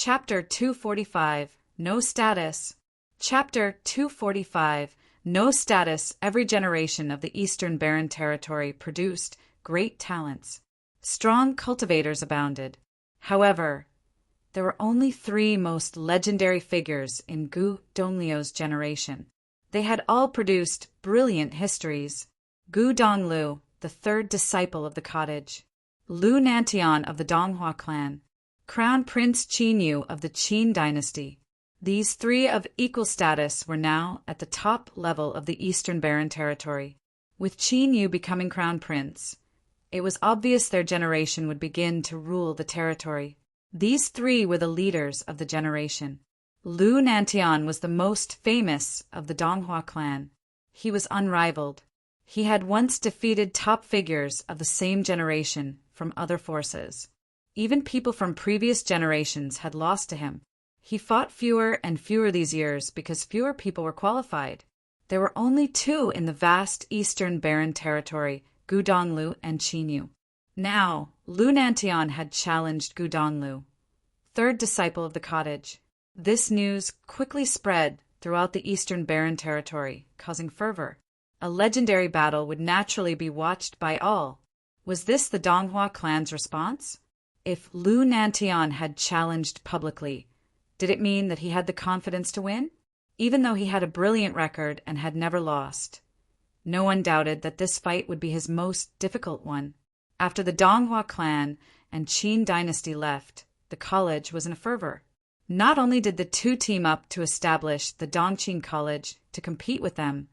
Chapter 245, No Status. Chapter 245, No Status. Every generation of the Eastern Barren Territory produced great talents. Strong cultivators abounded. However, there were only three most legendary figures in Gu Donglio's generation. They had all produced brilliant histories. Gu Donglu, the third disciple of the cottage. Lu Nantian of the Donghua clan. Crown Prince Qinyu of the Qin dynasty. These three of equal status were now at the top level of the Eastern Barren Territory. With Qinyu becoming crown prince, it was obvious their generation would begin to rule the territory. These three were the leaders of the generation. Lu Nantian was the most famous of the Donghua clan. He was unrivaled. He had once defeated top figures of the same generation from other forces. Even people from previous generations had lost to him. He fought fewer and fewer these years because fewer people were qualified. There were only two in the vast Eastern Barren Territory, Gu Donglu and Qinyu. Now, Lu Nantian had challenged Gu Donglu, third disciple of the cottage. This news quickly spread throughout the Eastern Barren Territory, causing fervor. A legendary battle would naturally be watched by all. Was this the Donghua clan's response? If Lu Nantian had challenged publicly, did it mean that he had the confidence to win? Even though he had a brilliant record and had never lost, no one doubted that this fight would be his most difficult one. After the Donghua clan and Qin dynasty left, the college was in a fervor. Not only did the two team up to establish the Dongqing College to compete with them,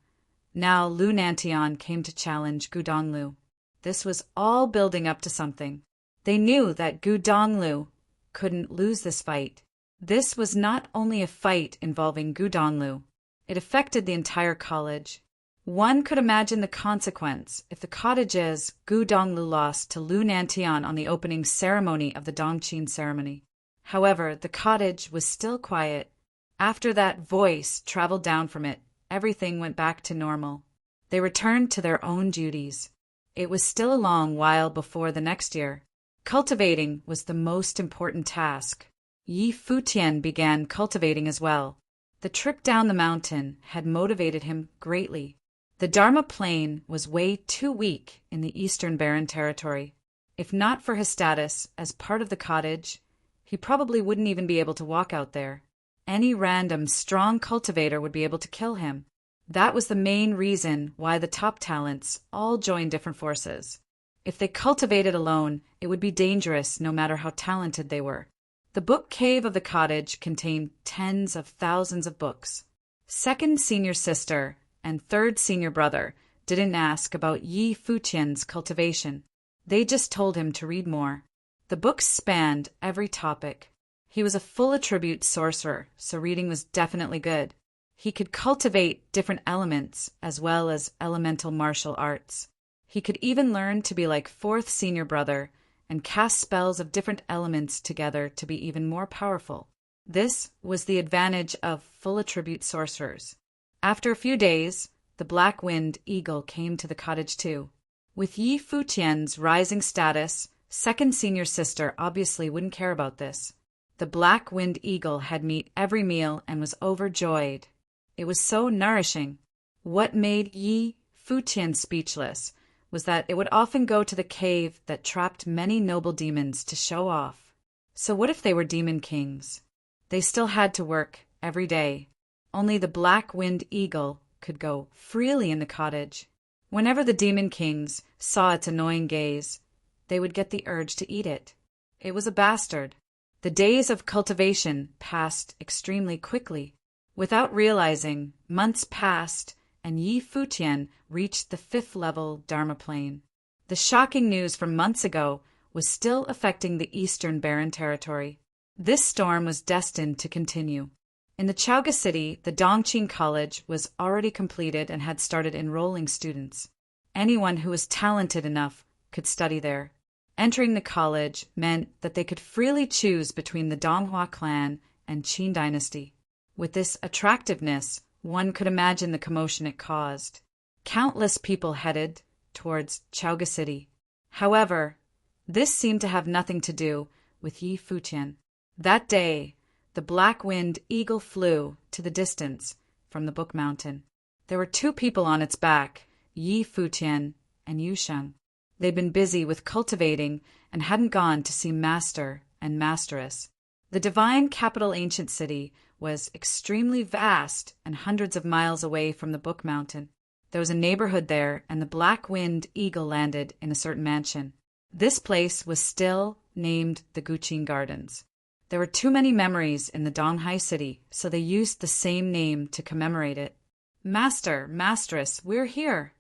now Lu Nantian came to challenge Gu Donglu. This was all building up to something. They knew that Gu Donglu couldn't lose this fight. This was not only a fight involving Gu Donglu. It affected the entire college. One could imagine the consequence if the cottage's Gu Donglu lost to Lu Nantian on the opening ceremony of the Dongqing ceremony. However, the cottage was still quiet. After that voice traveled down from it, everything went back to normal. They returned to their own duties. It was still a long while before the next year. Cultivating was the most important task. Yi Futian began cultivating as well. The trip down the mountain had motivated him greatly. The Dharma Plain was way too weak in the Eastern Barren Territory. If not for his status as part of the cottage, he probably wouldn't even be able to walk out there. Any random strong cultivator would be able to kill him. That was the main reason why the top talents all joined different forces. If they cultivated alone, it would be dangerous no matter how talented they were. The book cave of the cottage contained tens of thousands of books. Second senior sister and third senior brother didn't ask about Yi Futian's cultivation. They just told him to read more. The books spanned every topic. He was a full attribute sorcerer, so reading was definitely good. He could cultivate different elements as well as elemental martial arts. He could even learn to be like fourth senior brother and cast spells of different elements together to be even more powerful. This was the advantage of full attribute sorcerers. After a few days, the black-winged eagle came to the cottage too. With Yi Futian's rising status, second senior sister obviously wouldn't care about this. The black-winged eagle had meat every meal and was overjoyed. It was so nourishing. What made Yi Futian speechless was that it would often go to the cave that trapped many noble demons to show off. So what if they were demon kings? They still had to work every day. Only the black-winged eagle could go freely in the cottage. Whenever the demon kings saw its annoying gaze, they would get the urge to eat it. It was a bastard. The days of cultivation passed extremely quickly. Without realizing, months passed, and Yi Futian reached the 5th level Dharma Plane. The shocking news from months ago was still affecting the Eastern Barren Territory. This storm was destined to continue. In the Saga city, the Dongqing College was already completed and had started enrolling students. Anyone who was talented enough could study there. Entering the college meant that they could freely choose between the Donghua clan and Qin dynasty. With this attractiveness, one could imagine the commotion it caused. Countless people headed towards Saga city. However, this seemed to have nothing to do with Yi Futian. That day, The black-winged eagle flew to the distance from the Book Mountain. There were 2 people on its back, Yi Futian and Yu Sheng. They'd been busy with cultivating and hadn't gone to see Master and Masteress. The divine capital ancient city was extremely vast and hundreds of miles away from the Book Mountain. There was a neighborhood there, and the black-winged eagle landed in a certain mansion. This place was still named the Guqin Gardens. There were too many memories in the Donghai city, so they used the same name to commemorate it. Master, Masteress, we're here.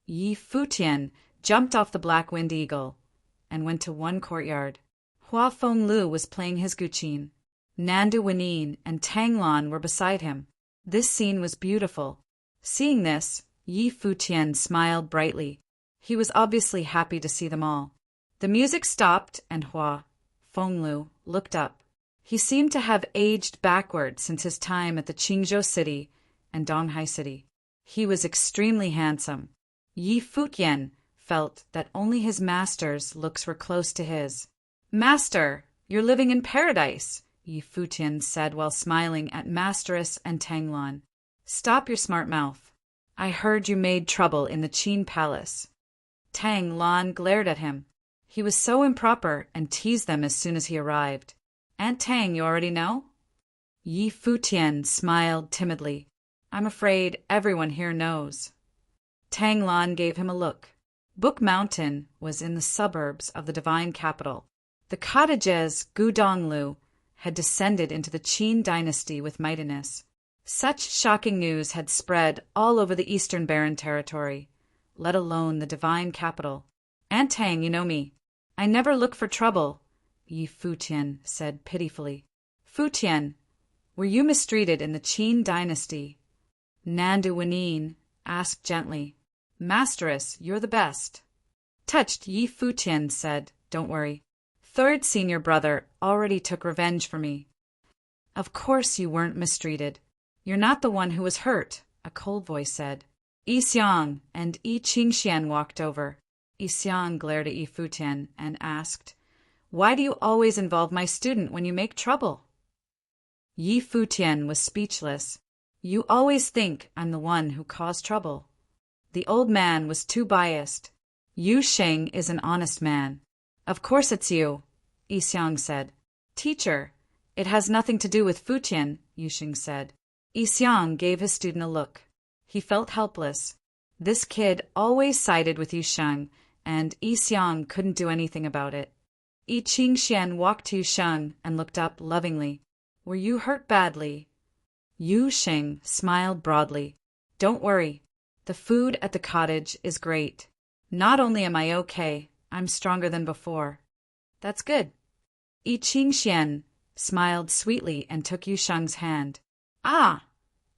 Yi Futian jumped off the black-winged eagle and went to one courtyard. Hua Fenglu was playing his guqin. Nandu Wenin and Tang Lan were beside him. This scene was beautiful. Seeing this, Yi Futian smiled brightly. He was obviously happy to see them all. The music stopped and Hua Fenglu looked up. He seemed to have aged backward since his time at the Qingzhou city and Donghai city. He was extremely handsome. Yi Futian felt that only his master's looks were close to his. Master, you're living in paradise, Yi Futian said while smiling at Masteress and Tang Lan. Stop your smart mouth. I heard you made trouble in the Qin palace. Tang Lan glared at him. He was so improper and teased them as soon as he arrived. Aunt Tang, you already know? Yi Futian smiled timidly. I'm afraid everyone here knows. Tang Lan gave him a look. Book Mountain was in the suburbs of the divine capital. The cottages Gudonglu had descended into the Qin dynasty with mightiness. Such shocking news had spread all over the eastern barren territory, let alone the divine capital. Aunt Tang, you know me. I never look for trouble, Yi Futian said pitifully. Futian, were you mistreated in the Qin dynasty? Nandu Wenin asked gently. Masteress, you're the best. Touched, Yi Futian said, don't worry. 3rd senior brother already took revenge for me. Of course you weren't mistreated. You're not the one who was hurt, a cold voice said. Yi Xiang and Yi Qingxian walked over. Yi Xiang glared at Yi Futian and asked, Why do you always involve my student when you make trouble? Yi Futian was speechless. You always think I'm the one who caused trouble. The old man was too biased. Yu Sheng is an honest man. Of course it's you, Yi Xiang said. Teacher, it has nothing to do with Futian, Yu Sheng said. Yi Xiang gave his student a look. He felt helpless. This kid always sided with Yu Sheng, and Yi Xiang couldn't do anything about it. Yi Qingxian walked to Yu Sheng and looked up lovingly. Were you hurt badly? Yu Sheng smiled broadly. Don't worry. The food at the cottage is great. Not only am I okay, I'm stronger than before. That's good. Yi Qingxian smiled sweetly and took Yu Sheng's hand. Ah,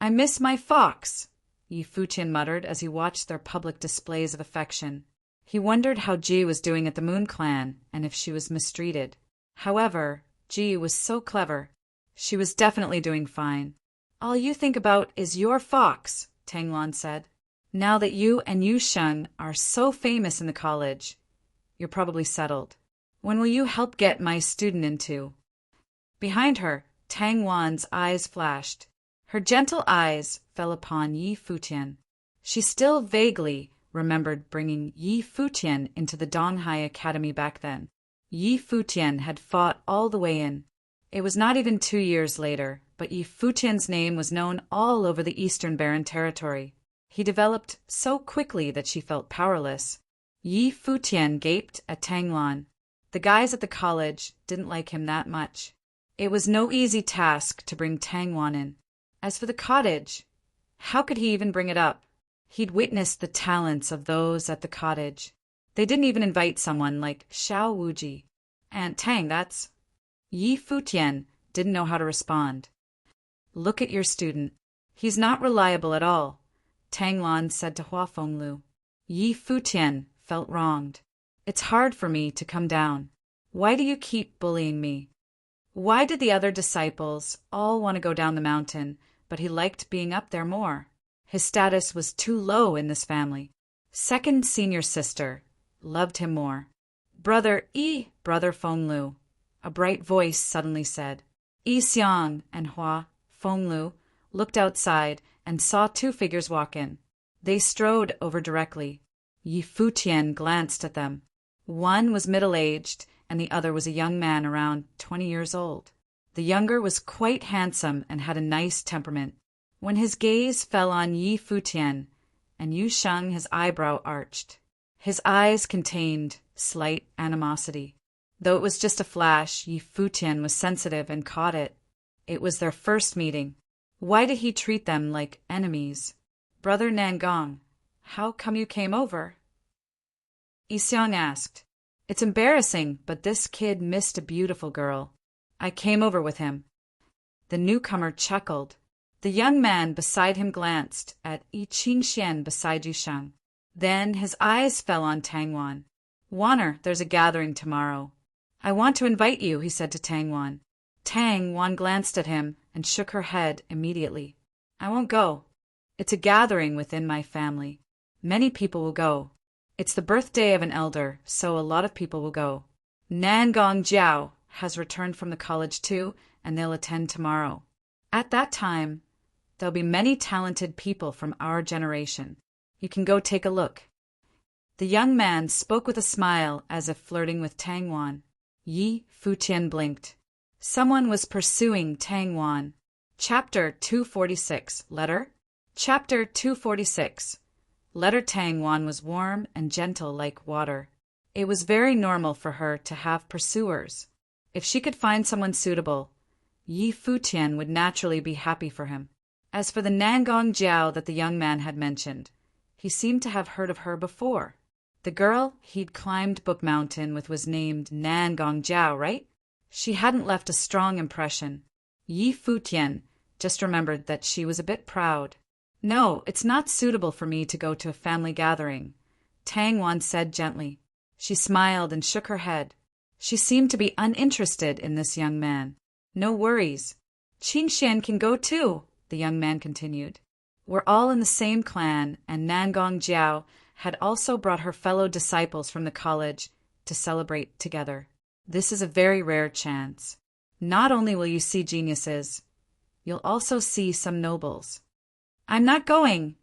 I miss my fox, Yi Futian muttered as he watched their public displays of affection. He wondered how Ji was doing at the Moon Clan and if she was mistreated. However, Ji was so clever. She was definitely doing fine. All you think about is your fox, Tang Lan said. Now that you and Yu Sheng are so famous in the college, you're probably settled. When will you help get my student into? Behind her, Tang Wan's eyes flashed. Her gentle eyes fell upon Yi Futian. She still vaguely remembered bringing Yi Futian into the Donghai Academy back then. Yi Futian had fought all the way in. It was not even 2 years later, but Yi Futian's name was known all over the Eastern Barren Territory. He developed so quickly that she felt powerless. Yi Futian gaped at Tang Lan. The guys at the college didn't like him that much. It was no easy task to bring Tang Wan in. As for the cottage, how could he even bring it up? He'd witnessed the talents of those at the cottage. They didn't even invite someone like Xiao Wuji. Aunt Tang, that's... Yi Futian didn't know how to respond. Look at your student. He's not reliable at all, Tang Lan said to Hua Fenglu. Yi Futian felt wronged. It's hard for me to come down. Why do you keep bullying me? Why did the other disciples all want to go down the mountain, but he liked being up there more? His status was too low in this family. 2nd senior sister loved him more. Brother Fenglu, a bright voice suddenly said. Yi Xiang and Hua Fenglu looked outside and saw two figures walk in. They strode over directly. Yi Futian glanced at them. One was middle-aged, and the other was a young man around 20 years old. The younger was quite handsome and had a nice temperament. When his gaze fell on Yi Futian and Yu Sheng, his eyebrow arched. His eyes contained slight animosity. Though it was just a flash, Yi Futian was sensitive and caught it. It was their first meeting. Why did he treat them like enemies? Brother Nangong, how come you came over? Yi Xiang asked. It's embarrassing, but this kid missed a beautiful girl. I came over with him. The newcomer chuckled. The young man beside him glanced at Yi Qingxian beside Yu Sheng. Then his eyes fell on Tang Wan. Waner, there's a gathering tomorrow. I want to invite you, he said to Tang Wan. Tang Wan glanced at him and shook her head immediately. I won't go. It's a gathering within my family. Many people will go. It's the birthday of an elder, so a lot of people will go. Nangong Jiao has returned from the college too, and they'll attend tomorrow. At that time, there'll be many talented people from our generation. You can go take a look. The young man spoke with a smile as if flirting with Tang Wan. Yi Futian blinked. Someone was pursuing Tang Wan. Chapter 246. Letter? Chapter 246. Letter. Tang Wan was warm and gentle like water. It was very normal for her to have pursuers. If she could find someone suitable, Yi Futian would naturally be happy for him. As for the Nangong Jiao that the young man had mentioned, he seemed to have heard of her before. The girl he'd climbed Book Mountain with was named Nangong Jiao, right? She hadn't left a strong impression. Yi Futian just remembered that she was a bit proud. No, it's not suitable for me to go to a family gathering, Tang Wan said gently. She smiled and shook her head. She seemed to be uninterested in this young man. No worries. Qingxian can go too, the young man continued. We're all in the same clan, and Nangong Jiao had also brought her fellow disciples from the college to celebrate together. This is a very rare chance. Not only will you see geniuses, you'll also see some nobles. I'm not going,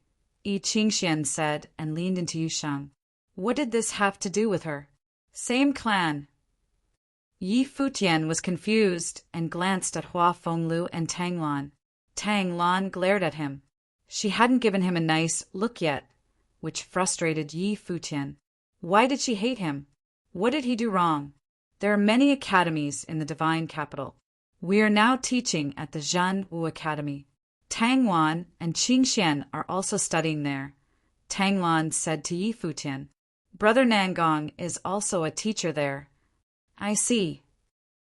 Yi Qingxian said and leaned into Yu Sheng. What did this have to do with her? Same clan. Yi Futian was confused and glanced at Hua Fenglu and Tang Lan. Tang Lan glared at him. She hadn't given him a nice look yet, which frustrated Yi Futian. Why did she hate him? What did he do wrong? There are many academies in the divine capital. We are now teaching at the Zhan Wu Academy. Tang Wan and Qingxian are also studying there. Tang Lan said to Yi Futian. Brother Nangong is also a teacher there. I see.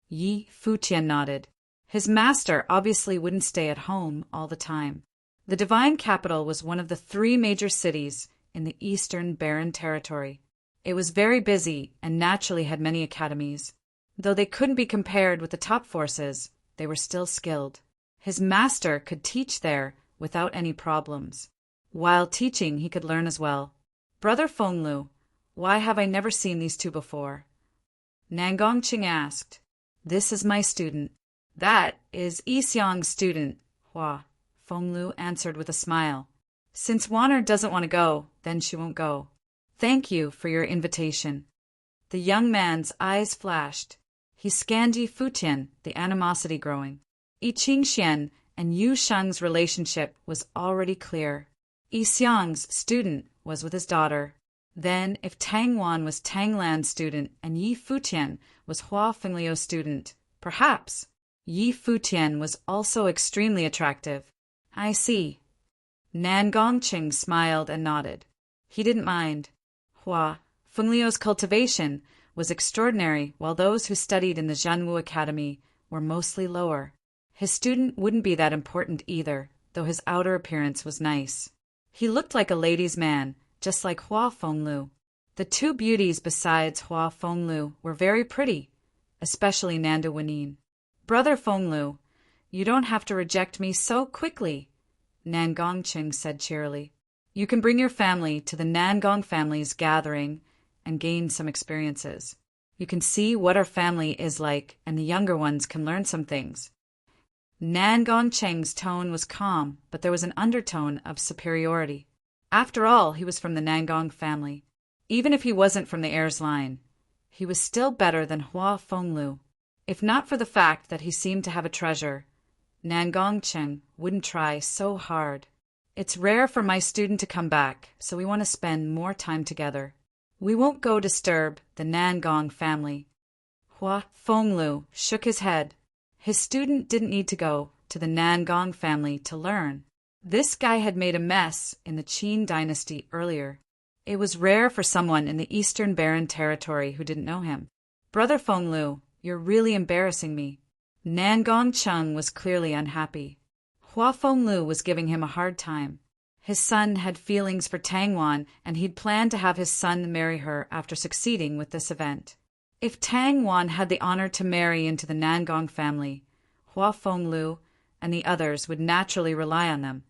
Yi Futian nodded. His master obviously wouldn't stay at home all the time. The divine capital was one of the 3 major cities in the Eastern Barren Territory. It was very busy and naturally had many academies. Though they couldn't be compared with the top forces, they were still skilled. His master could teach there without any problems. While teaching, he could learn as well. Brother Fenglu, why have I never seen these two before? Nangong Qing asked. This is my student. That is Yi Xiang's student, Hua Fenglu answered with a smile. Since Waner doesn't want to go, then she won't go. Thank you for your invitation. The young man's eyes flashed. He scanned Yi Futian, the animosity growing. Yi Qingxian and Yu Sheng's relationship was already clear. Yi Xiang's student was with his daughter. Then, if Tang Wan was Tang Lan's student and Yi Futian was Hua Fengliu's student, perhaps. Yi Futian was also extremely attractive. I see. Nangong Qing smiled and nodded. He didn't mind. Hua Fengliu's cultivation was extraordinary, while those who studied in the Zhanwu Academy were mostly lower. His student wouldn't be that important either, though his outer appearance was nice. He looked like a ladies' man, just like Hua Fenglu. The 2 beauties besides Hua Fenglu were very pretty, especially Nanda Wenin. Brother Fenglu, you don't have to reject me so quickly, Nangong Qing said cheerily. You can bring your family to the Nangong family's gathering and gain some experiences. You can see what our family is like, and the younger ones can learn some things. Nan Gongcheng's tone was calm, but there was an undertone of superiority. After all, he was from the Nangong family. Even if he wasn't from the heir's line, he was still better than Hua Fenglu. If not for the fact that he seemed to have a treasure, Nan Gongcheng wouldn't try so hard. It's rare for my student to come back, so we want to spend more time together. We won't go disturb the Nangong family. Hua Fenglu shook his head. His student didn't need to go to the Nangong family to learn. This guy had made a mess in the Qin dynasty earlier. It was rare for someone in the Eastern Barren Territory who didn't know him. Brother Fenglu, you're really embarrassing me. Nan Gongcheng was clearly unhappy. Hua Fenglu was giving him a hard time. His son had feelings for Tang Wan, and he'd planned to have his son marry her after succeeding with this event. If Tang Wan had the honor to marry into the Nangong family, Hua Fenglu and the others would naturally rely on them.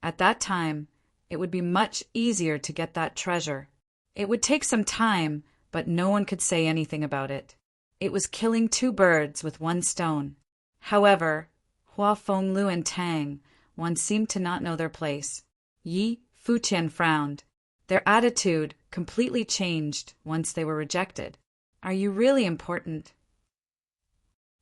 At that time, it would be much easier to get that treasure. It would take some time, but no one could say anything about it. It was killing two birds with one stone. However, Hua Fenglu and Tang Wan seemed to not know their place. Yi Futian frowned. Their attitude completely changed once they were rejected. Are you really important?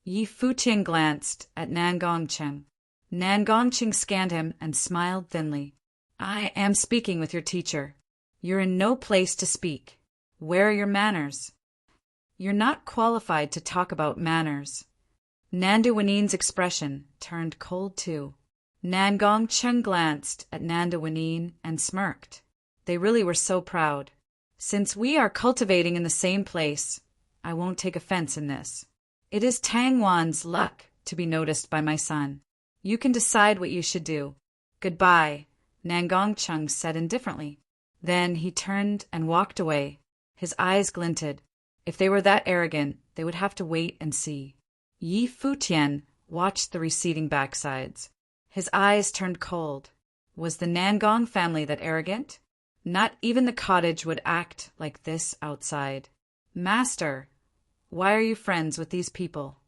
Yi Futian glanced at Nan Gongcheng. Nan Gongcheng scanned him and smiled thinly. I am speaking with your teacher. You're in no place to speak. Where are your manners? You're not qualified to talk about manners. Nanda Wanin's expression turned cold too. Nan Gongcheng glanced at Nanda Wanin and smirked. They really were so proud. Since we are cultivating in the same place, I won't take offense in this. It is Tang Wan's luck to be noticed by my son. You can decide what you should do. Goodbye, Nan Gongcheng said indifferently. Then he turned and walked away. His eyes glinted. If they were that arrogant, they would have to wait and see. Yi Futian watched the receding backsides. His eyes turned cold. Was the Nangong family that arrogant? Not even the cottage would act like this outside. Master, why are you friends with these people?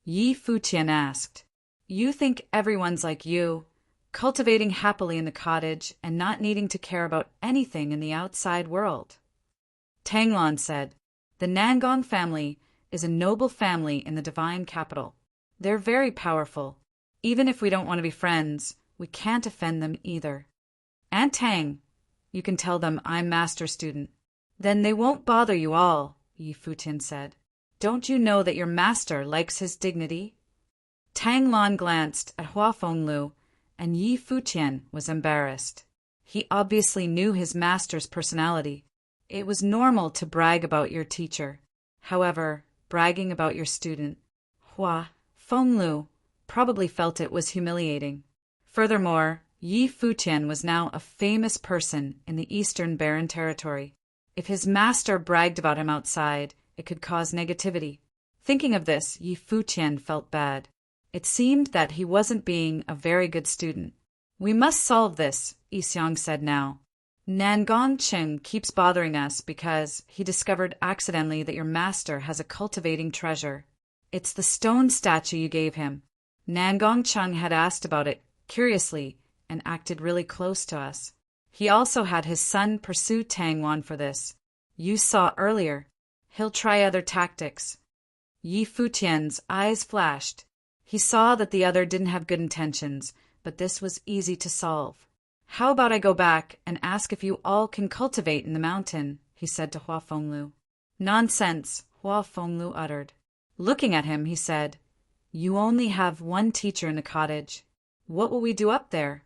Yi Futian asked. You think everyone's like you, cultivating happily in the cottage and not needing to care about anything in the outside world. Tang Lan said, the Nangong family is a noble family in the divine capital. They're very powerful. Even if we don't want to be friends, we can't offend them either. Aunt Tang, you can tell them I'm master student. Then they won't bother you all, Yi Futian said. Don't you know that your master likes his dignity? Tang Lan glanced at Hua Fenglu, and Yi Futian was embarrassed. He obviously knew his master's personality. It was normal to brag about your teacher. However, bragging about your student, Hua Fenglu, probably felt it was humiliating. Furthermore, Yi Futian was now a famous person in the Eastern Barren Territory. If his master bragged about him outside, it could cause negativity. Thinking of this, Yi Futian felt bad. It seemed that he wasn't being a very good student. We must solve this, Yixiang said now. Nan Gongcheng keeps bothering us because he discovered accidentally that your master has a cultivating treasure. It's the stone statue you gave him. Nan Gongcheng had asked about it curiously and acted really close to us. He also had his son pursue Tang Wan for this. You saw earlier. He'll try other tactics. Yi Futian's eyes flashed. He saw that the other didn't have good intentions, but this was easy to solve. How about I go back and ask if you all can cultivate in the mountain, he said to Hua Fenglu. Nonsense, Hua Fenglu uttered. Looking at him, he said, You only have one teacher in the cottage. What will we do up there?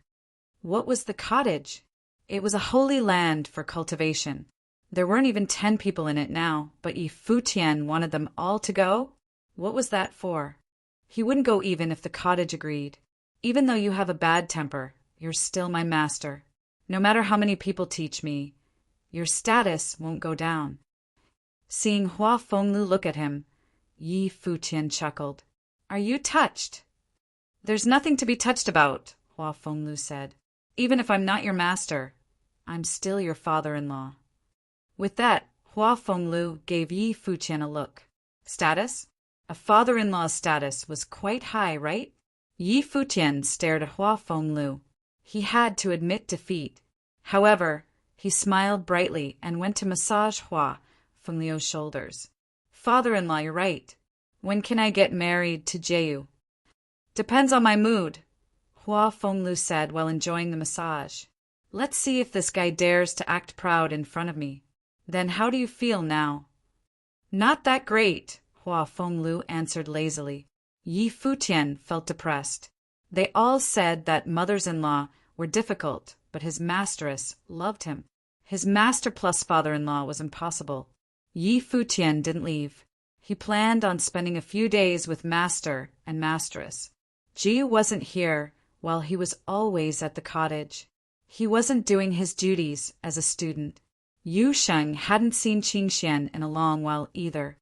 What was the cottage? It was a holy land for cultivation. There weren't even 10 people in it now, but Yi Futian wanted them all to go? What was that for? He wouldn't go even if the cottage agreed. Even though you have a bad temper, you're still my master. No matter how many people teach me, your status won't go down. Seeing Hua Fenglu look at him, Yi Futian chuckled. Are you touched? There's nothing to be touched about, Hua Fenglu said. Even if I'm not your master, I'm still your father-in-law. With that, Hua Fenglu gave Yi Futian a look. Status? A father-in-law's status was quite high, right? Yi Futian stared at Hua Fenglu. He had to admit defeat. However, he smiled brightly and went to massage Hua Fenglu's shoulders. Father-in-law, you're right. When can I get married to Jeyu? Depends on my mood, Hua Fenglu said while enjoying the massage. Let's see if this guy dares to act proud in front of me. Then how do you feel now? Not that great, Hua Fenglu answered lazily. Yi Futian felt depressed. They all said that mothers-in-law were difficult, but his masteress loved him. His master plus father-in-law was impossible. Yi Futian didn't leave. He planned on spending a few days with master and masteress. Ji wasn't here while he was always at the cottage. He wasn't doing his duties as a student. Yu Sheng hadn't seen Qingxian in a long while either.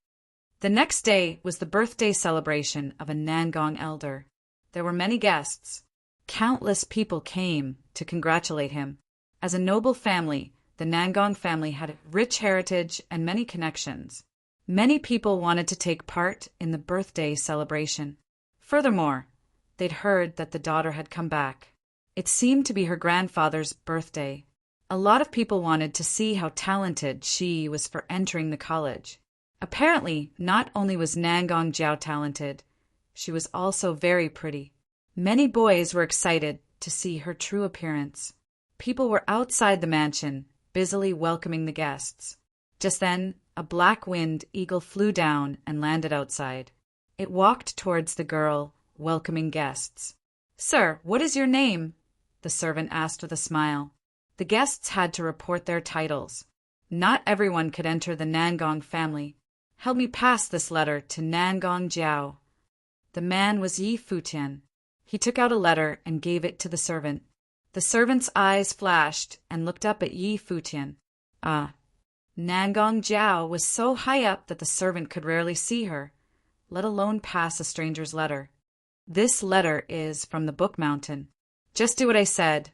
The next day was the birthday celebration of a Nangong elder. There were many guests. Countless people came to congratulate him. As a noble family, the Nangong family had a rich heritage and many connections. Many people wanted to take part in the birthday celebration. Furthermore, they'd heard that the daughter had come back. It seemed to be her grandfather's birthday. A lot of people wanted to see how talented she was for entering the college. Apparently, not only was Nangong Jiao talented, she was also very pretty. Many boys were excited to see her true appearance. People were outside the mansion, busily welcoming the guests. Just then, a black-winged eagle flew down and landed outside. It walked towards the girl, welcoming guests. "Sir, what is your name?" the servant asked with a smile. The guests had to report their titles. Not everyone could enter the Nangong family. "Help me pass this letter to Nangong Jiao." The man was Yi Futian. He took out a letter and gave it to the servant. The servant's eyes flashed and looked up at Yi Futian. Nangong Jiao was so high up that the servant could rarely see her, let alone pass a stranger's letter. "This letter is from the Book Mountain. Just do what I said,"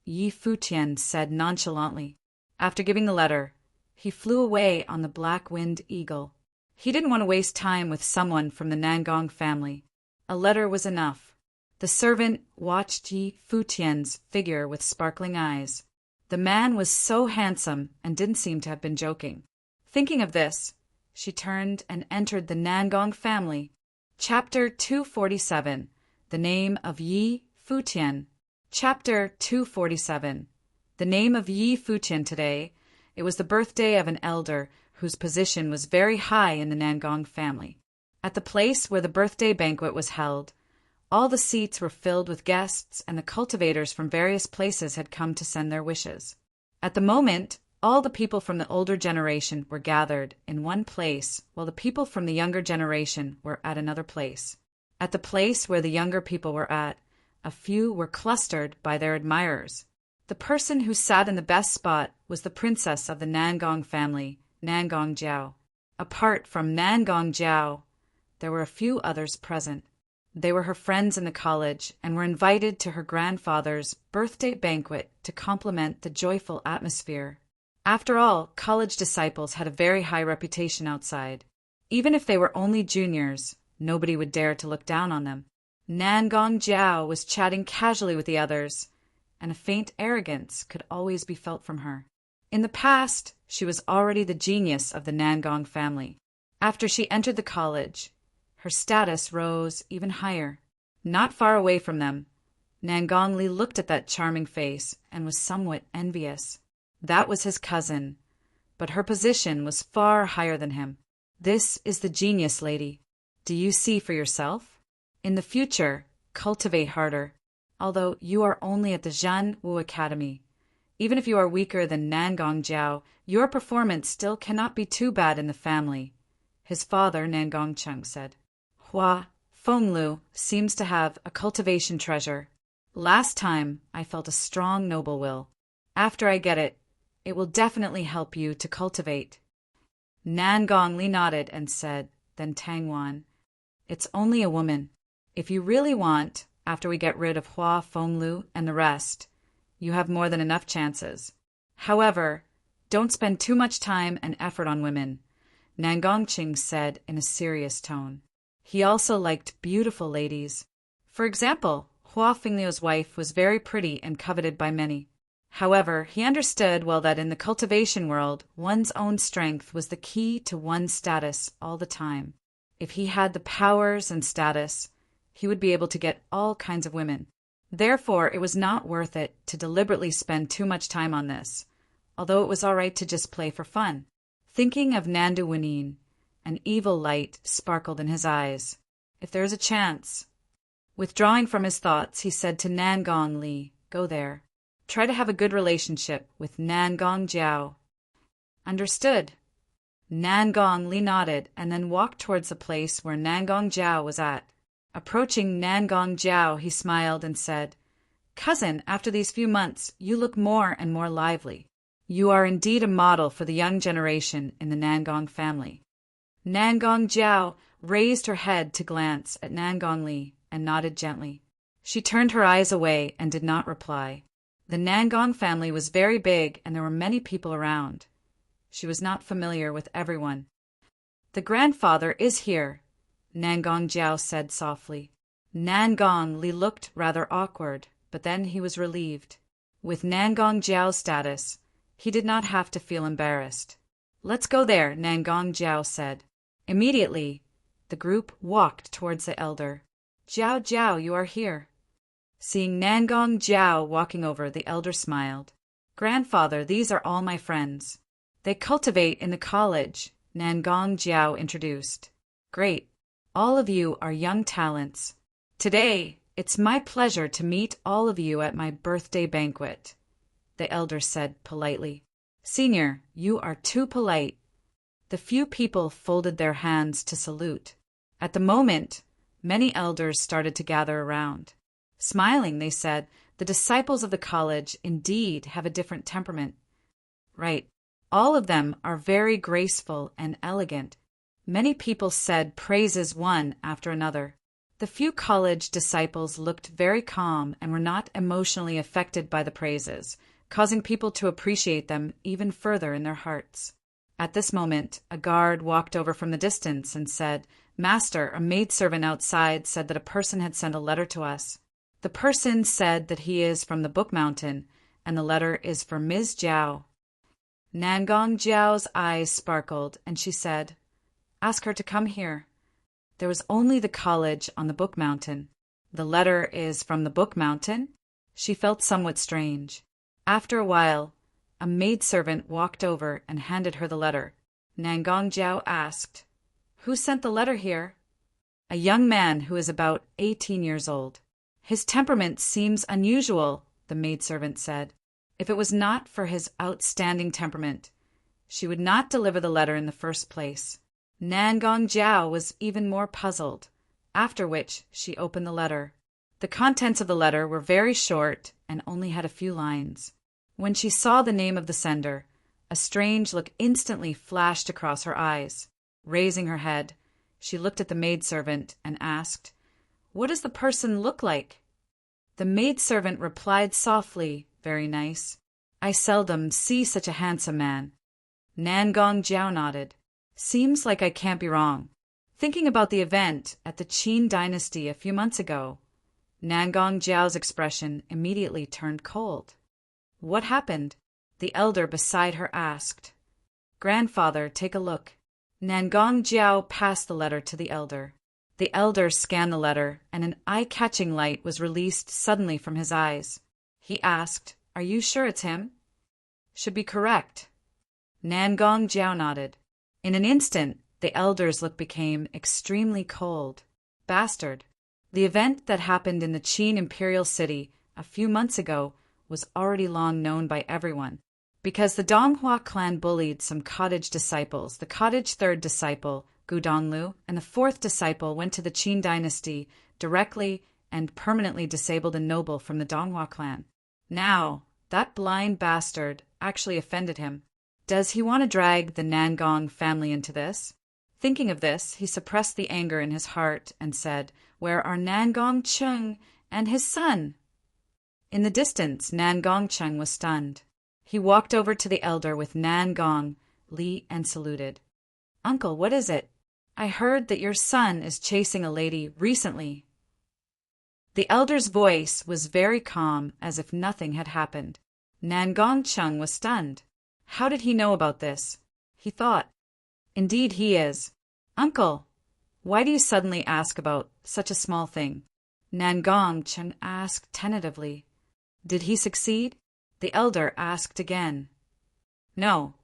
Yi Futian said nonchalantly. After giving the letter, he flew away on the black-winged eagle. He didn't want to waste time with someone from the Nangong family. A letter was enough. The servant watched Yi Futian's figure with sparkling eyes. The man was so handsome and didn't seem to have been joking. Thinking of this, she turned and entered the Nangong family. Chapter 247. The Name of Yi Futian. Chapter 247. The name of Yi Futian today. It was the birthday of an elder whose position was very high in the Nangong family. At the place where the birthday banquet was held, all the seats were filled with guests, and the cultivators from various places had come to send their wishes. At the moment, all the people from the older generation were gathered in one place, while the people from the younger generation were at another place. At the place where the younger people were at, a few were clustered by their admirers. The person who sat in the best spot was the princess of the Nangong family, Nangong Jiao. Apart from Nangong Jiao, there were a few others present. They were her friends in the college and were invited to her grandfather's birthday banquet to complement the joyful atmosphere. After all, college disciples had a very high reputation outside. Even if they were only juniors, nobody would dare to look down on them. Nangong Jiao was chatting casually with the others, and a faint arrogance could always be felt from her. In the past, she was already the genius of the Nangong family. After she entered the college, her status rose even higher. Not far away from them, Nangong Li looked at that charming face and was somewhat envious. That was his cousin, but her position was far higher than him. This is the genius lady. Do you see for yourself? In the future, cultivate harder. Although you are only at the Zhan Wu Academy, even if you are weaker than Nangong Jiao, your performance still cannot be too bad in the family, his father Nangong Cheng said. Hua Fenglu seems to have a cultivation treasure. Last time, I felt a strong noble will. After I get it, it will definitely help you to cultivate. Nangong Li nodded and said, then Tang Wan, "It's only a woman. If you really want, after we get rid of Hua Fenglu and the rest, you have more than enough chances. However, don't spend too much time and effort on women," Nangong Ching said in a serious tone. He also liked beautiful ladies. For example, Hua Fingliu's wife was very pretty and coveted by many. However, he understood well that in the cultivation world, one's own strength was the key to one's status all the time. If he had the powers and status, he would be able to get all kinds of women. Therefore, it was not worth it to deliberately spend too much time on this, although it was all right to just play for fun. Thinking of Nandu Wanin, an evil light sparkled in his eyes. If there is a chance. Withdrawing from his thoughts, he said to Nangong Li, "Go there. Try to have a good relationship with Nangong Jiao." "Understood." Nangong Li nodded and then walked towards the place where Nangong Jiao was at. Approaching Nangong Jiao, he smiled and said, "Cousin, after these few months, you look more and more lively. You are indeed a model for the young generation in the Nangong family." Nangong Jiao raised her head to glance at Nangong Li and nodded gently. She turned her eyes away and did not reply. The Nangong family was very big and there were many people around. She was not familiar with everyone. "The grandfather is here," Nangong Jiao said softly. Nangong Li looked rather awkward, but then he was relieved. With Nangong Jiao's status, he did not have to feel embarrassed. "Let's go there," Nangong Jiao said. Immediately, the group walked towards the elder. "Jiao Jiao, you are here." Seeing Nangong Jiao walking over, the elder smiled. "Grandfather, these are all my friends. They cultivate in the college," Nangong Jiao introduced. "Great. All of you are young talents. Today, it's my pleasure to meet all of you at my birthday banquet," the elder said politely. "Senior, you are too polite." The few people folded their hands to salute. At the moment, many elders started to gather around. Smiling, they said, "The disciples of the college indeed have a different temperament." "Right. All of them are very graceful and elegant." Many people said praises one after another. The few college disciples looked very calm and were not emotionally affected by the praises, causing people to appreciate them even further in their hearts. At this moment, a guard walked over from the distance and said, "Master, a maidservant outside said that a person had sent a letter to us. The person said that he is from the Book Mountain, and the letter is for Ms. Jiao." Nangong Jiao's eyes sparkled, and she said, "Ask her to come here." There was only the college on the Book Mountain. The letter is from the Book Mountain? She felt somewhat strange. After a while, a maidservant walked over and handed her the letter. Nangong Jiao asked, "Who sent the letter here?" "A young man who is about 18 years old. His temperament seems unusual," the maidservant said. If it was not for his outstanding temperament, she would not deliver the letter in the first place. Nangong Jiao was even more puzzled, after which she opened the letter. The contents of the letter were very short and only had a few lines. When she saw the name of the sender, a strange look instantly flashed across her eyes. Raising her head, she looked at the maidservant and asked, "What does the person look like?" The maidservant replied softly, "Very nice. I seldom see such a handsome man." Nangong Jiao nodded. "Seems like I can't be wrong." Thinking about the event at the Qin dynasty a few months ago, Nangong Jiao's expression immediately turned cold. "What happened?" the elder beside her asked. "Grandfather, take a look." Nangong Jiao passed the letter to the elder. The elder scanned the letter, and an eye-catching light was released suddenly from his eyes. He asked, "Are you sure it's him?" "Should be correct." Nangong Jiao nodded. In an instant, the elder's look became extremely cold. Bastard. The event that happened in the Qin imperial city a few months ago was already long known by everyone. Because the Donghua clan bullied some cottage disciples, the cottage third disciple, Gu Donglu, and the fourth disciple went to the Qin dynasty directly and permanently disabled a noble from the Donghua clan. Now, that blind bastard actually offended him. Does he want to drag the Nangong family into this? Thinking of this, he suppressed the anger in his heart and said, "Where are Nangong Cheng and his son?" In the distance, Nangong Cheng was stunned. He walked over to the elder with Nangong Li and saluted. "Uncle, what is it?" I heard that your son is chasing a lady recently. The elder's voice was very calm, as if nothing had happened. Nangong Chung was stunned. How did he know about this? He thought. Indeed he is. Uncle, why do you suddenly ask about such a small thing? Nangong Chung asked tentatively. Did he succeed? The elder asked again. No.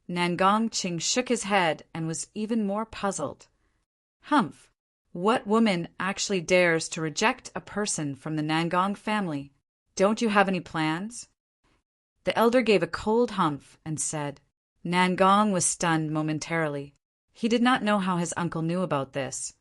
Nangong Chung shook his head and was even more puzzled. Humph! What woman actually dares to reject a person from the Nangong family? Don't you have any plans? The elder gave a cold humph and said. Nangong was stunned momentarily. He did not know how his uncle knew about this,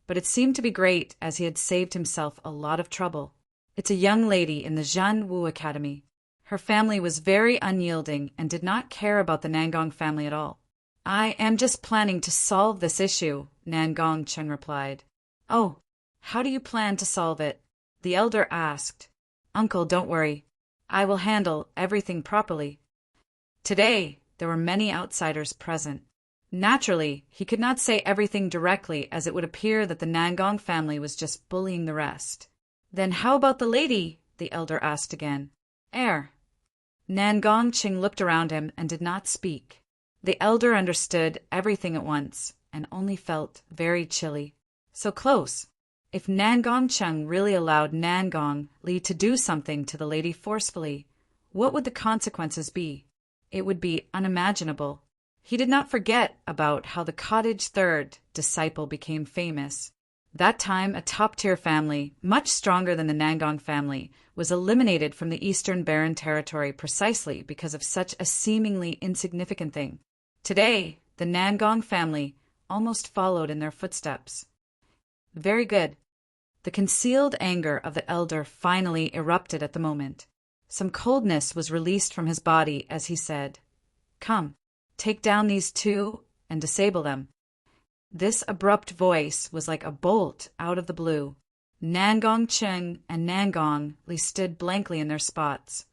but it seemed to be great, as he had saved himself a lot of trouble. It's a young lady in the Zhan Wu Academy. Her family was very unyielding and did not care about the Nangong family at all. I am just planning to solve this issue, Nangong Chung replied. Oh, how do you plan to solve it? The elder asked. Uncle, don't worry. I will handle everything properly. Today, there were many outsiders present. Naturally, he could not say everything directly, as it would appear that the Nangong family was just bullying the rest. Then how about the lady? The elder asked again. Nangong Chung looked around him and did not speak. The elder understood everything at once and only felt very chilly. So close. If Nangong Chung really allowed Nangong Li to do something to the lady forcefully, what would the consequences be? It would be unimaginable. He did not forget about how the cottage third disciple became famous. That time, a top-tier family, much stronger than the Nangong family, was eliminated from the Eastern Barren Territory precisely because of such a seemingly insignificant thing. Today, the Nangong family almost followed in their footsteps. Very good. The concealed anger of the elder finally erupted at the moment. Some coldness was released from his body as he said, Come, take down these two and disable them. This abrupt voice was like a bolt out of the blue. Nangong Chung and Nangong Li stood blankly in their spots,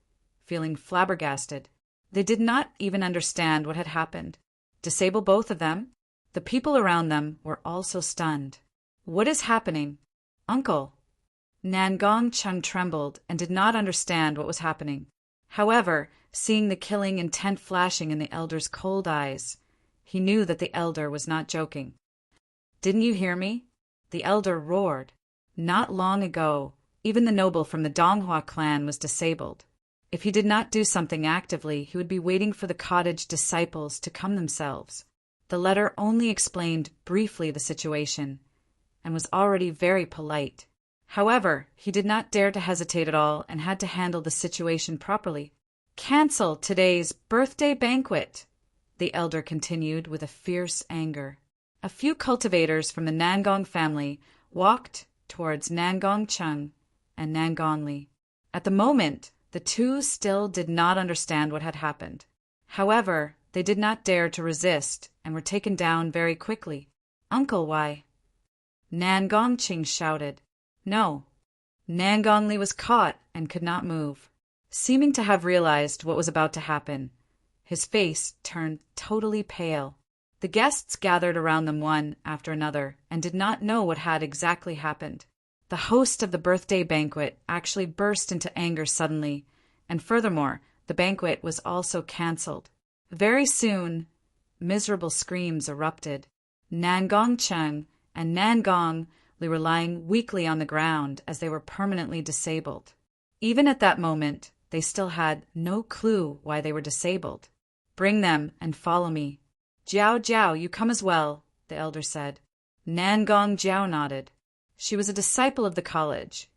feeling flabbergasted. They did not even understand what had happened. Disable both of them? The people around them were also stunned. What is happening? Uncle. Nangong Chung trembled and did not understand what was happening. However, seeing the killing intent flashing in the elder's cold eyes, he knew that the elder was not joking. Didn't you hear me? The elder roared. Not long ago, even the noble from the Donghua clan was disabled. If he did not do something actively, he would be waiting for the cottage disciples to come themselves. The letter only explained briefly the situation, and was already very polite. However, he did not dare to hesitate at all and had to handle the situation properly. Cancel today's birthday banquet, the elder continued with a fierce anger. A few cultivators from the Nangong family walked towards Nangong Chung and Nangong Li. At the moment, the two still did not understand what had happened. However, they did not dare to resist and were taken down very quickly. Uncle, why? Nangong Chung shouted. No. Nangong Li was caught and could not move. Seeming to have realized what was about to happen, his face turned totally pale. The guests gathered around them one after another and did not know what had exactly happened. The host of the birthday banquet actually burst into anger suddenly, and furthermore, the banquet was also cancelled. Very soon, miserable screams erupted. Nangong Chung and Nangong Li were lying weakly on the ground as they were permanently disabled. Even at that moment, they still had no clue why they were disabled. Bring them and follow me. Jiao Jiao, you come as well, the elder said. Nangong Jiao nodded. She was a disciple of the college.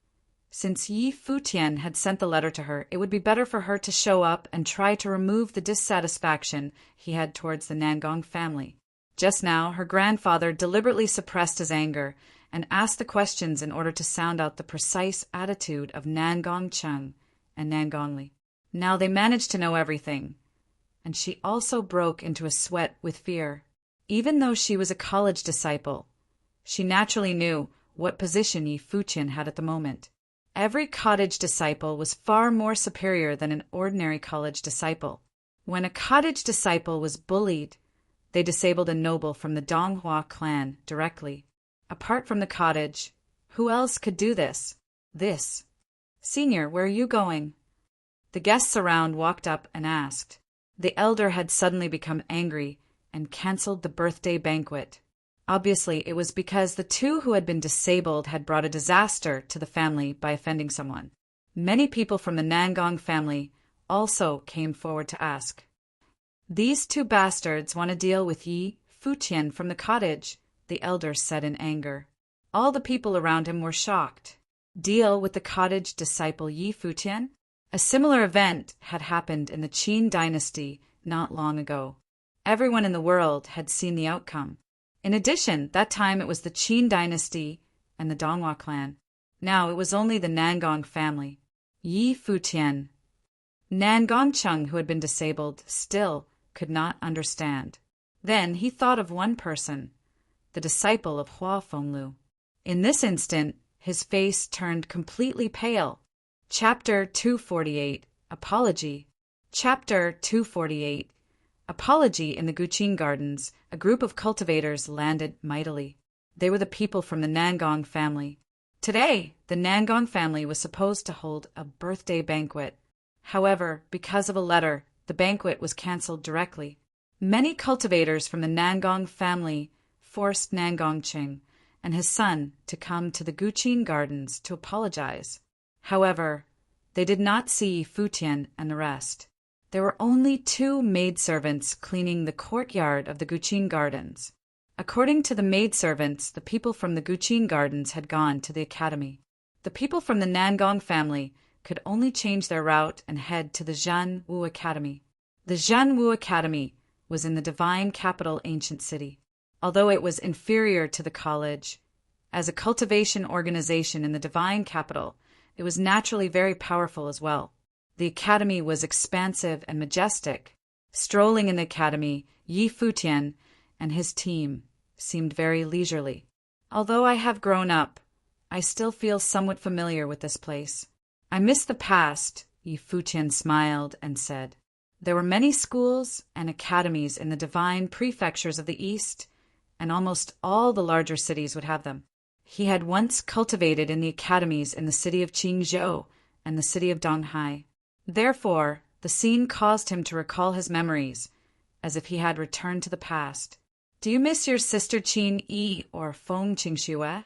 Since Yi Futian had sent the letter to her, it would be better for her to show up and try to remove the dissatisfaction he had towards the Nangong family. Just now, her grandfather deliberately suppressed his anger and asked the questions in order to sound out the precise attitude of Nangong Chung and Nangong Li. Now they managed to know everything, and she also broke into a sweat with fear. Even though she was a college disciple, she naturally knew what position Yi Futian had at the moment. Every cottage disciple was far more superior than an ordinary college disciple. When a cottage disciple was bullied, They disabled a noble from the Donghua clan directly. Apart from the cottage, who else could do this? Senior, where are you going? The guests around walked up and asked. The elder had suddenly become angry and cancelled the birthday banquet. Obviously, it was because the two who had been disabled had brought a disaster to the family by offending someone. Many people from the Nangong family also came forward to ask. These two bastards want to deal with Yi Futian from the cottage, the elder said in anger. All the people around him were shocked. Deal with the cottage disciple Yi Futian? A similar event had happened in the Qin dynasty not long ago. Everyone in the world had seen the outcome. In addition, that time it was the Qin dynasty and the Donghua clan. Now it was only the Nangong family. Yi Futian. Nangongcheng, who had been disabled, still could not understand. Then he thought of one person, the disciple of Hua Fenglu. In this instant, his face turned completely pale. Chapter 248, Apology. Chapter 248, Apology. In the Guqin Gardens, a group of cultivators landed mightily. They were the people from the Nangong family. Today, the Nangong family was supposed to hold a birthday banquet. However, because of a letter, the banquet was cancelled directly. Many cultivators from the Nangong family forced Nangongcheng and his son to come to the Guqin Gardens to apologize. However, they did not see Futian and the rest. There were only 2 maidservants cleaning the courtyard of the Guqin Gardens. According to the maidservants, the people from the Guqin Gardens had gone to the academy. The people from the Nangong family could only change their route and head to the Zhan Wu Academy. The Zhan Wu Academy was in the divine capital ancient city. Although it was inferior to the college, as a cultivation organization in the divine capital, it was naturally very powerful as well. The academy was expansive and majestic. Strolling in the academy, Yi Futian and his team seemed very leisurely. Although I have grown up, I still feel somewhat familiar with this place. I miss the past, Yi Futian smiled and said. There were many schools and academies in the divine prefectures of the East, and almost all the larger cities would have them. He had once cultivated in the academies in the city of Qingzhou and the city of Donghai. Therefore, the scene caused him to recall his memories, as if he had returned to the past. Do you miss your sister Qin Yi or Feng Qingxue?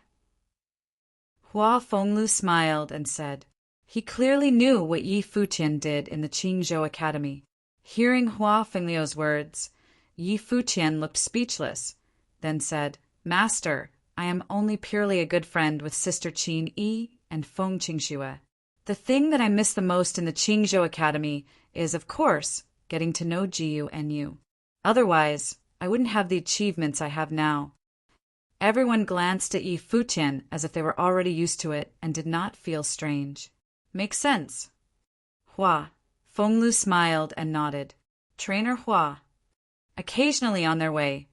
Hua Fenglu smiled and said. He clearly knew what Yi Futian did in the Qingzhou Academy. Hearing Hua Fenglu's words, Yi Futian looked speechless, then said, Master, I am only purely a good friend with Sister Qin Yi and Feng Qingxue. The thing that I miss the most in the Qingzhou Academy is, of course, getting to know Jiyu and you. Otherwise, I wouldn't have the achievements I have now. Everyone glanced at Yi Futian as if they were already used to it and did not feel strange. Makes sense. Hua. Fenglu smiled and nodded. Trainer Hua. Occasionally on their way,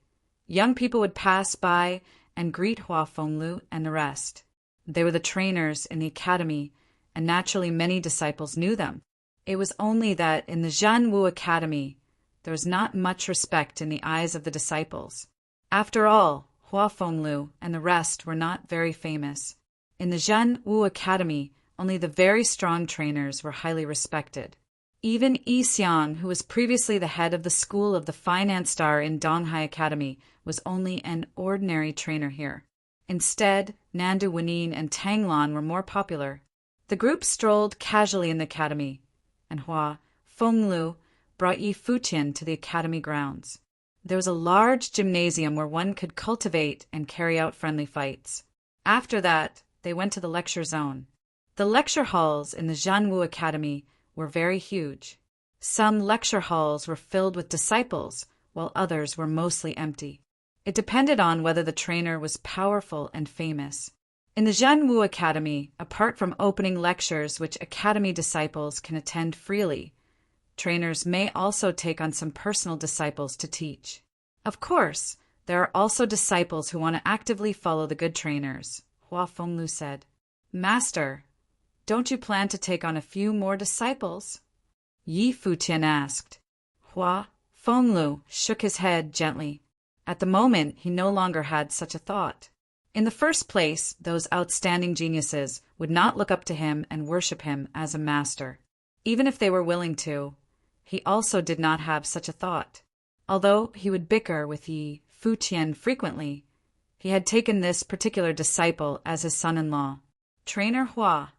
young people would pass by and greet Hua Fenglu and the rest. They were the trainers in the academy, and naturally many disciples knew them. It was only that in the Zhan Wu Academy, there was not much respect in the eyes of the disciples. After all, Hua Fenglu and the rest were not very famous. In the Zhan Wu Academy, only the very strong trainers were highly respected. Even Yi Xiang, who was previously the head of the school of the Finance Star in Donghai Academy, was only an ordinary trainer here. Instead, Nandu Wenin and Tanglan were more popular. The group strolled casually in the academy, and Hua Fenglu brought Yi Futian to the academy grounds. There was a large gymnasium where one could cultivate and carry out friendly fights. After that, they went to the lecture zone. The lecture halls in the Zhan Wu Academy were very huge. Some lecture halls were filled with disciples, while others were mostly empty. It depended on whether the trainer was powerful and famous. In the Zhan Wu Academy, apart from opening lectures which academy disciples can attend freely, trainers may also take on some personal disciples to teach. Of course, there are also disciples who want to actively follow the good trainers, Hua Fenglu said. Master, don't you plan to take on a few more disciples? Yi Futian asked. Hua Fenglu shook his head gently. At the moment, he no longer had such a thought. In the first place, those outstanding geniuses would not look up to him and worship him as a master. Even if they were willing to, he also did not have such a thought. Although he would bicker with Yi Futian frequently, he had taken this particular disciple as his son-in-law, Trainer Hua.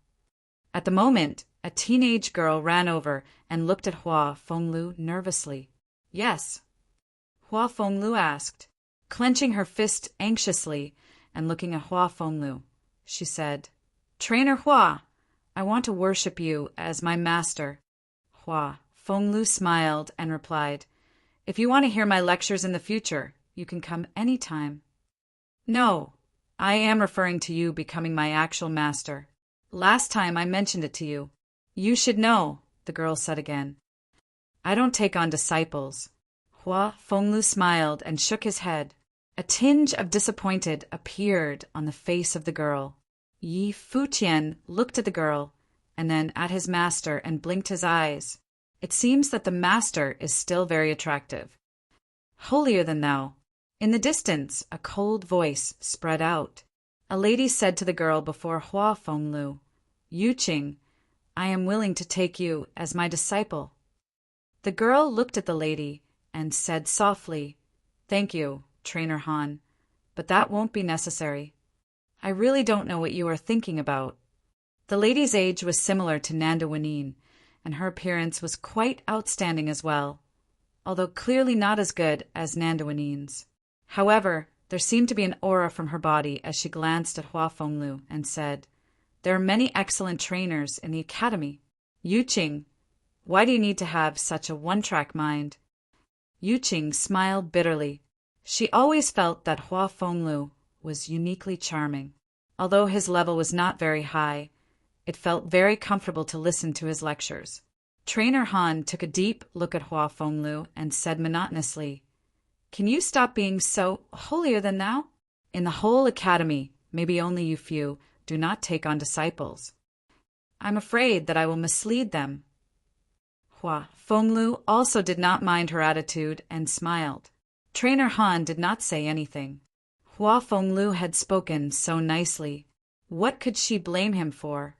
At the moment, a teenage girl ran over and looked at Hua Fenglu nervously. "Yes?" Hua Fenglu asked, clenching her fist anxiously and looking at Hua Fenglu. She said, "Trainer Hua, I want to worship you as my master." Hua Fenglu smiled and replied, "If you want to hear my lectures in the future, you can come any time." "No, I am referring to you becoming my actual master. Last time I mentioned it to you." "You should know," the girl said again. "I don't take on disciples." Hua Fenglu smiled and shook his head. A tinge of disappointed appeared on the face of the girl. Yi Futian looked at the girl and then at his master and blinked his eyes. It seems that the master is still very attractive. "Holier than thou." In the distance, a cold voice spread out. A lady said to the girl before Hua Fenglu, "Yuqing, I am willing to take you as my disciple." The girl looked at the lady and said softly, "Thank you, Trainer Han, but that won't be necessary. I really don't know what you are thinking about." The lady's age was similar to Nanda Wanine, and her appearance was quite outstanding as well, although clearly not as good as Nanda Wanine's. However, there seemed to be an aura from her body as she glanced at Hua Fenglu and said, "There are many excellent trainers in the academy. Yuqing, why do you need to have such a one-track mind?" Yuqing smiled bitterly. She always felt that Hua Fenglu was uniquely charming. Although his level was not very high, it felt very comfortable to listen to his lectures. Trainer Han took a deep look at Hua Fenglu and said monotonously, "Can you stop being so holier than thou? In the whole academy, maybe only you few do not take on disciples. I'm afraid that I will mislead them." Hua Fenglu also did not mind her attitude and smiled. Trainer Han did not say anything. Hua Fenglu had spoken so nicely. What could she blame him for?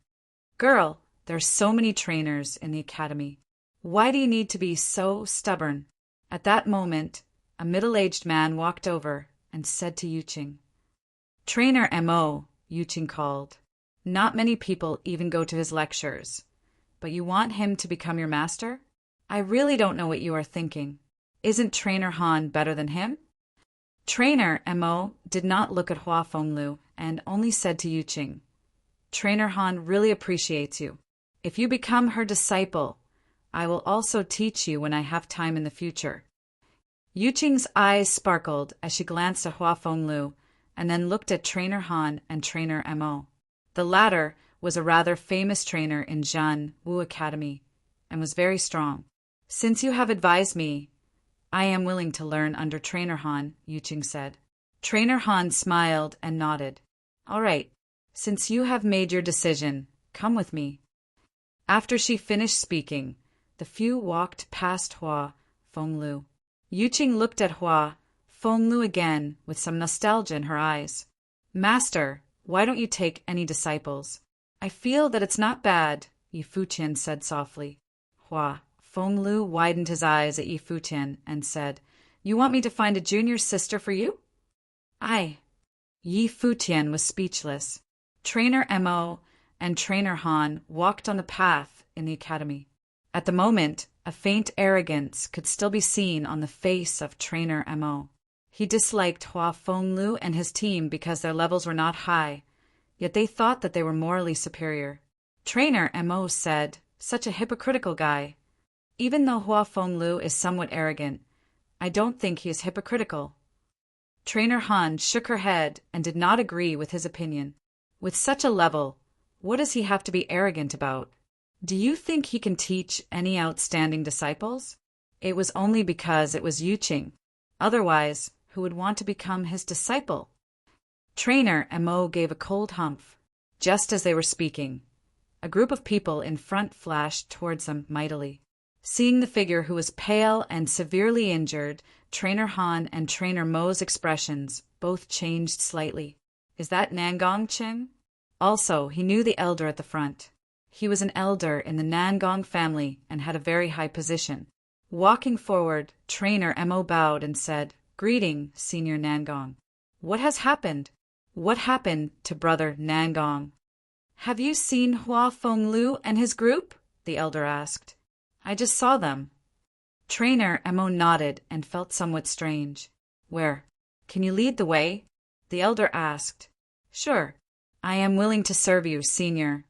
"Girl, there's so many trainers in the academy. Why do you need to be so stubborn?" At that moment, a middle-aged man walked over and said to Yuqing, "Trainer Mo," Yuqing called. "Not many people even go to his lectures. But you want him to become your master? I really don't know what you are thinking. Isn't Trainer Han better than him?" Trainer Mo did not look at Hua Fenglu and only said to Yuqing, "Trainer Han really appreciates you. If you become her disciple, I will also teach you when I have time in the future." Yuqing's eyes sparkled as she glanced at Hua Fenglu and then looked at Trainer Han and Trainer Mo. The latter was a rather famous trainer in Zhan Wu Academy and was very strong. "Since you have advised me, I am willing to learn under Trainer Han," Yuqing said. Trainer Han smiled and nodded. "All right, since you have made your decision, come with me." After she finished speaking, the few walked past Hua Fenglu. Yuqing looked at Hua Fenglu again with some nostalgia in her eyes. "Master, why don't you take any disciples?" "I feel that it's not bad," Yi Futian said softly. Hua Fenglu widened his eyes at Yi Futian and said, "You want me to find a junior sister for you?" "Aye." Yi Futian was speechless. Trainer Mo and Trainer Han walked on the path in the academy. At the moment, a faint arrogance could still be seen on the face of Trainer Mo. He disliked Hua Fenglu and his team because their levels were not high, yet they thought that they were morally superior. Trainer Mo said, "Such a hypocritical guy." Even though Hua Fenglu is somewhat arrogant, I don't think he is hypocritical. Trainer Han shook her head and did not agree with his opinion. With such a level, what does he have to be arrogant about? Do you think he can teach any outstanding disciples? It was only because it was Yuqing. Otherwise, who would want to become his disciple? Trainer Mo gave a cold humph. Just as they were speaking, a group of people in front flashed towards them mightily. Seeing the figure who was pale and severely injured, Trainer Han and Trainer Mo's expressions both changed slightly. Is that Nangong Cheng? Also, he knew the elder at the front. He was an elder in the Nangong family and had a very high position. Walking forward, Trainer Mo bowed and said, "Greeting, Senior Nangong. What has happened? What happened to Brother Nangong?" "Have you seen Hua Fenglu and his group?" the elder asked. "I just saw them." Trainer Mo nodded and felt somewhat strange. "Where? Can you lead the way?" the elder asked. "Sure. I am willing to serve you, Senior,"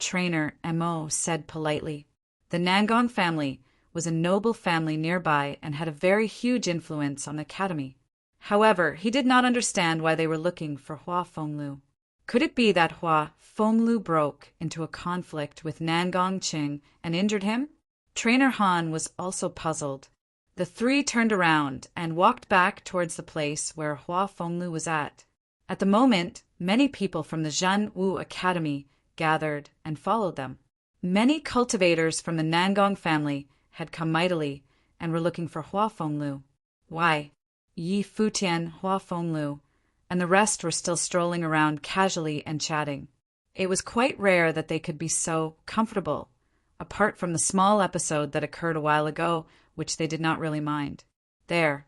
Trainer Mo said politely. The Nangong family was a noble family nearby and had a very huge influence on the academy. However, he did not understand why they were looking for Hua Fenglu. Could it be that Hua Fenglu broke into a conflict with Nangong Cheng and injured him? Trainer Han was also puzzled. The three turned around and walked back towards the place where Hua Fenglu was at. At the moment, many people from the Zhan Wu Academy gathered and followed them. Many cultivators from the Nangong family had come mightily and were looking for Hua Fenglu. Why, Yi Futian, Hua Fenglu, and the rest were still strolling around casually and chatting. It was quite rare that they could be so comfortable, apart from the small episode that occurred a while ago, which they did not really mind. There,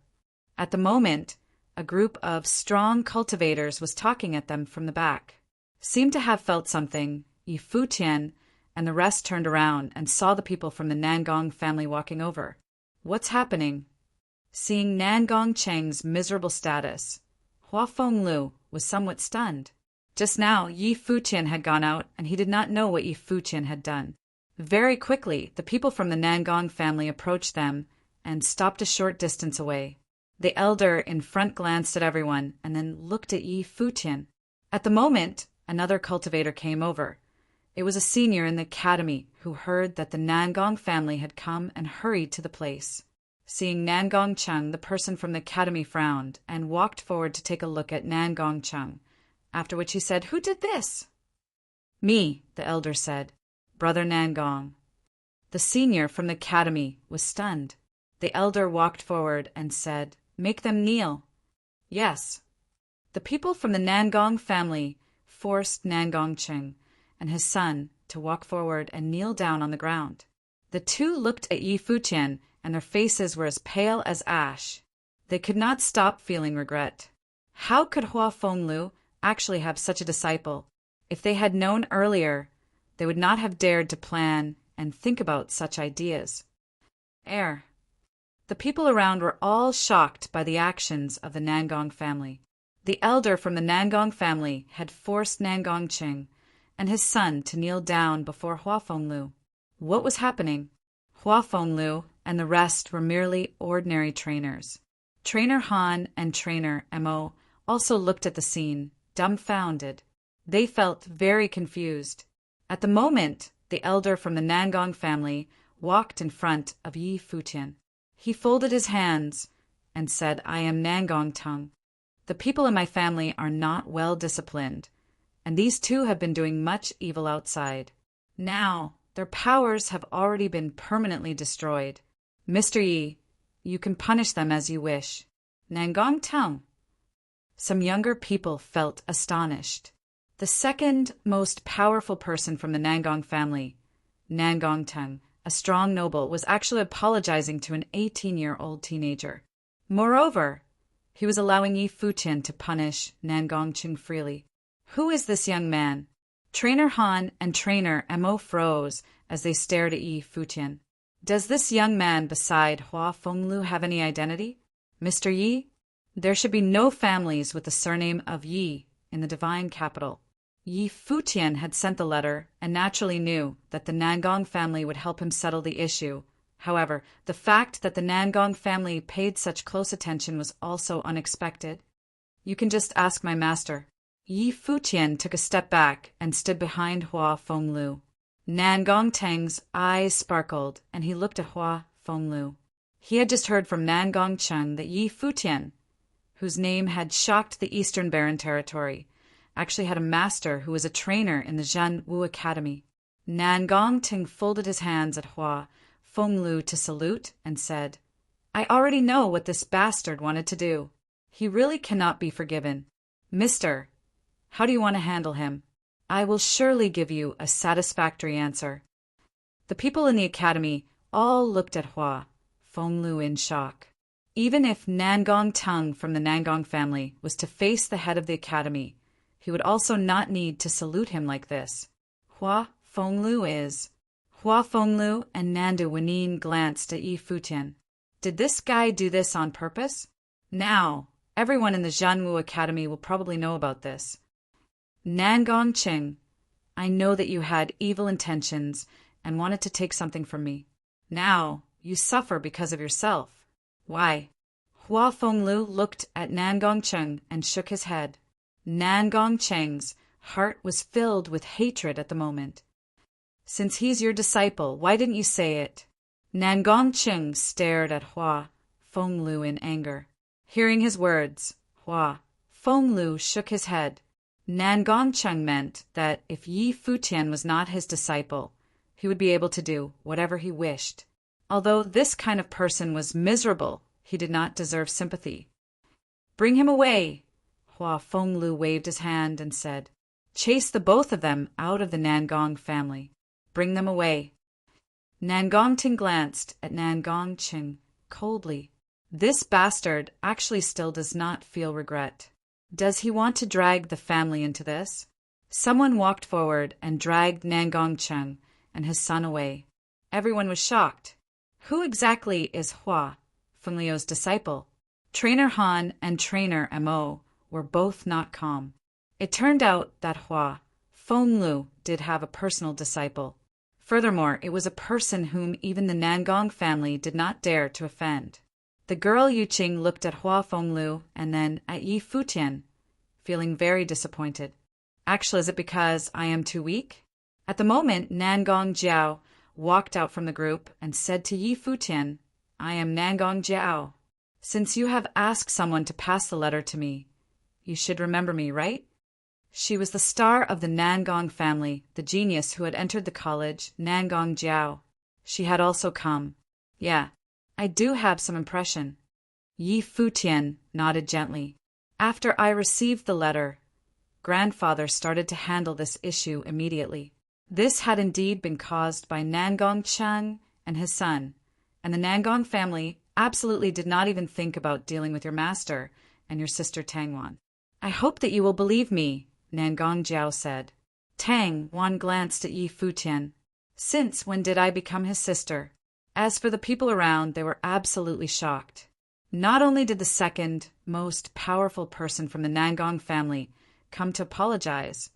at the moment, a group of strong cultivators was talking at them from the back. Seemed to have felt something, Yi Futian and the rest turned around and saw the people from the Nangong family walking over. What's happening? Seeing Nangong Cheng's miserable status, Hua Fenglu was somewhat stunned. Just now, Yi Futian had gone out, and he did not know what Yi Futian had done. Very quickly, the people from the Nangong family approached them and stopped a short distance away. The elder in front glanced at everyone and then looked at Yi Futian. At the moment, another cultivator came over. It was a senior in the academy who heard that the Nangong family had come and hurried to the place. Seeing Nangong Cheng, the person from the academy frowned and walked forward to take a look at Nangong Cheng, after which he said, "Who did this?" "Me," the elder said. "Brother Nangong." The senior from the academy was stunned. The elder walked forward and said, "Make them kneel." "Yes." The people from the Nangong family forced Nangong Cheng and his son to walk forward and kneel down on the ground. The two looked at Yi Futian, and their faces were as pale as ash. They could not stop feeling regret. How could Hua Fenglu actually have such a disciple? If they had known earlier, they would not have dared to plan and think about such ideas. The people around were all shocked by the actions of the Nangong family. The elder from the Nangong family had forced Nangong Cheng and his son to kneel down before Hua Fenglu. What was happening? Hua Fenglu and the rest were merely ordinary trainers. Trainer Han and Trainer Mo also looked at the scene, dumbfounded. They felt very confused. At the moment, the elder from the Nangong family walked in front of Yi Futian. He folded his hands and said, "I am Nangong Tung. The people in my family are not well disciplined, and these two have been doing much evil outside. Now, their powers have already been permanently destroyed. Mr. Yi, you can punish them as you wish." Nangong Tung. Some younger people felt astonished. The second most powerful person from the Nangong family, Nangong Tung, a strong noble, was actually apologizing to an 18-year-old teenager. Moreover, he was allowing Yi Futian to punish Nangong Cheng freely. Who is this young man? Trainer Han and Trainer Mo froze as they stared at Yi Futian. Does this young man beside Hua Fenglu have any identity? Mr. Yi? There should be no families with the surname of Yi in the divine capital. Yi Futian had sent the letter and naturally knew that the Nangong family would help him settle the issue. However, the fact that the Nangong family paid such close attention was also unexpected. "You can just ask my master." Yi Futian took a step back and stood behind Hua Fenglu. Nangong Teng's eyes sparkled, and he looked at Hua Fenglu. He had just heard from Nangong Cheng that Yi Futian, whose name had shocked the Eastern Barren Territory, actually had a master who was a trainer in the Zhan Wu Academy. Nangong Teng folded his hands at Hua Feng Lu to salute and said, I already know what this bastard wanted to do. He really cannot be forgiven. Mister, how do you want to handle him? I will surely give you a satisfactory answer. The people in the academy all looked at Feng Lu in shock. Even if Nangong Teng from the Nangong family was to face the head of the academy, he would also not need to salute him like this. Feng Lu and Nandu Wenin glanced at Yi Futian. Did this guy do this on purpose? Now, everyone in the Zhanwu Academy will probably know about this. Nangong Qing, I know that you had evil intentions and wanted to take something from me. Now, you suffer because of yourself. Why? Feng Lu looked at Nangong Qing and shook his head. Nangong Qing's heart was filled with hatred at the moment. Since he's your disciple, why didn't you say it? Nangong Qing stared at Feng Lu in anger. Hearing his words, Feng Lu shook his head. Nangong Qing meant that if Yi Futian was not his disciple, he would be able to do whatever he wished. Although this kind of person was miserable, he did not deserve sympathy. Bring him away! Feng Lu waved his hand and said, Chase the both of them out of the Nangong family. Bring them away. Nangong Ting glanced at Nangong Qing coldly. This bastard actually still does not feel regret. Does he want to drag the family into this? Someone walked forward and dragged Nangong Qing and his son away. Everyone was shocked. Who exactly is Feng Liu's disciple? Trainer Han and Trainer Mo were both not calm. It turned out that Feng Lu did have a personal disciple. Furthermore, it was a person whom even the Nangong family did not dare to offend. The girl Yuqing looked at Feng Lu and then at Yi Futian, feeling very disappointed. Actually, is it because I am too weak? At the moment, Nangong Jiao walked out from the group and said to Yi Futian, I am Nangong Jiao. Since you have asked someone to pass the letter to me, you should remember me, right? She was the star of the Nangong family, the genius who had entered the college, Nangong Jiao. She had also come. Yeah, I do have some impression. Yi Futian nodded gently. After I received the letter, grandfather started to handle this issue immediately. This had indeed been caused by Nangong Cheng and his son, and the Nangong family absolutely did not even think about dealing with your master and your sister Tangwan. I hope that you will believe me, Nangong Jiao said. Tang Wan glanced at Yi Futian. Since when did I become his sister? As for the people around, they were absolutely shocked. Not only did the second most powerful person from the Nangong family come to apologize,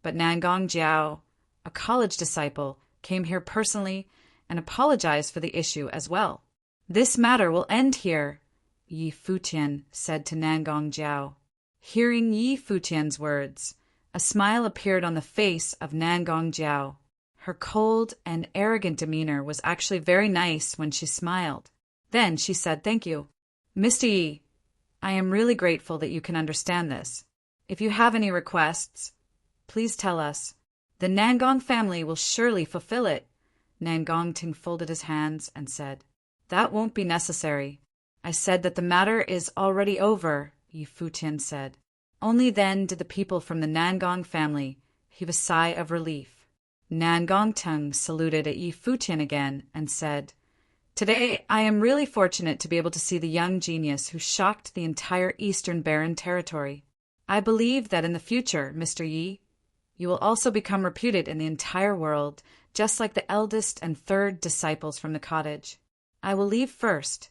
but Nangong Jiao, a college disciple, came here personally and apologized for the issue as well. This matter will end here, Yi Futian said to Nangong Jiao. Hearing Yi Futian's words, a smile appeared on the face of Nangong Jiao. Her cold and arrogant demeanor was actually very nice when she smiled. Then she said, Thank you. Mr. Yi, I am really grateful that you can understand this. If you have any requests, please tell us. The Nangong family will surely fulfill it. Nangong Ting folded his hands and said, That won't be necessary. I said that the matter is already over, Yi Futian said. Only then did the people from the Nangong family heave a sigh of relief. Nangong Teng saluted at Yi Futian again and said, Today I am really fortunate to be able to see the young genius who shocked the entire Eastern Barren territory. I believe that in the future, Mr. Yi, you will also become reputed in the entire world, just like the eldest and third disciples from the cottage. I will leave first.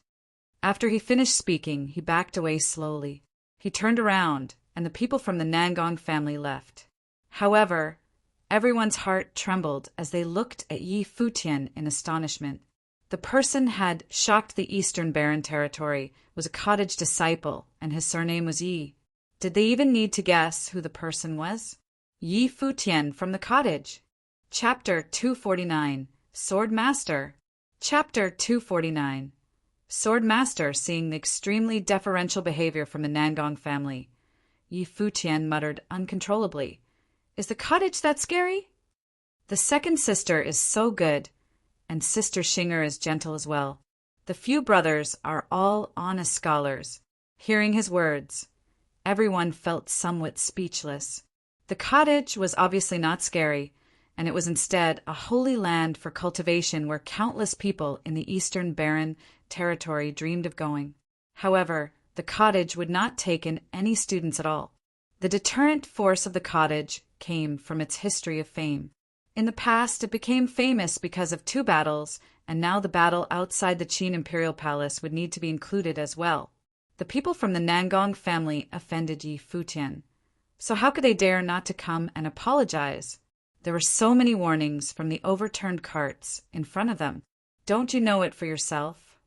After he finished speaking, he backed away slowly. He turned around, and the people from the Nangong family left. However, everyone's heart trembled as they looked at Yi Futian in astonishment. The person had shocked the Eastern Barren territory was a cottage disciple, and his surname was Yi. Did they even need to guess who the person was? Yi Futian from the cottage. Chapter 249, Sword Master. Chapter 249. Sword Master, seeing the extremely deferential behavior from the Nangong family, Yi Futian muttered uncontrollably, Is the cottage that scary? The second sister is so good, and Sister Xinger is gentle as well. The few brothers are all honest scholars. Hearing his words, everyone felt somewhat speechless. The cottage was obviously not scary, and it was instead a holy land for cultivation where countless people in the Eastern Barren territory dreamed of going. However, the cottage would not take in any students at all. The deterrent force of the cottage came from its history of fame. In the past, it became famous because of 2 battles, and now the battle outside the Qin Imperial Palace would need to be included as well. The people from the Nangong family offended Yi Futian, so how could they dare not to come and apologize? There were so many warnings from the overturned carts in front of them. Don't you know it for yourself?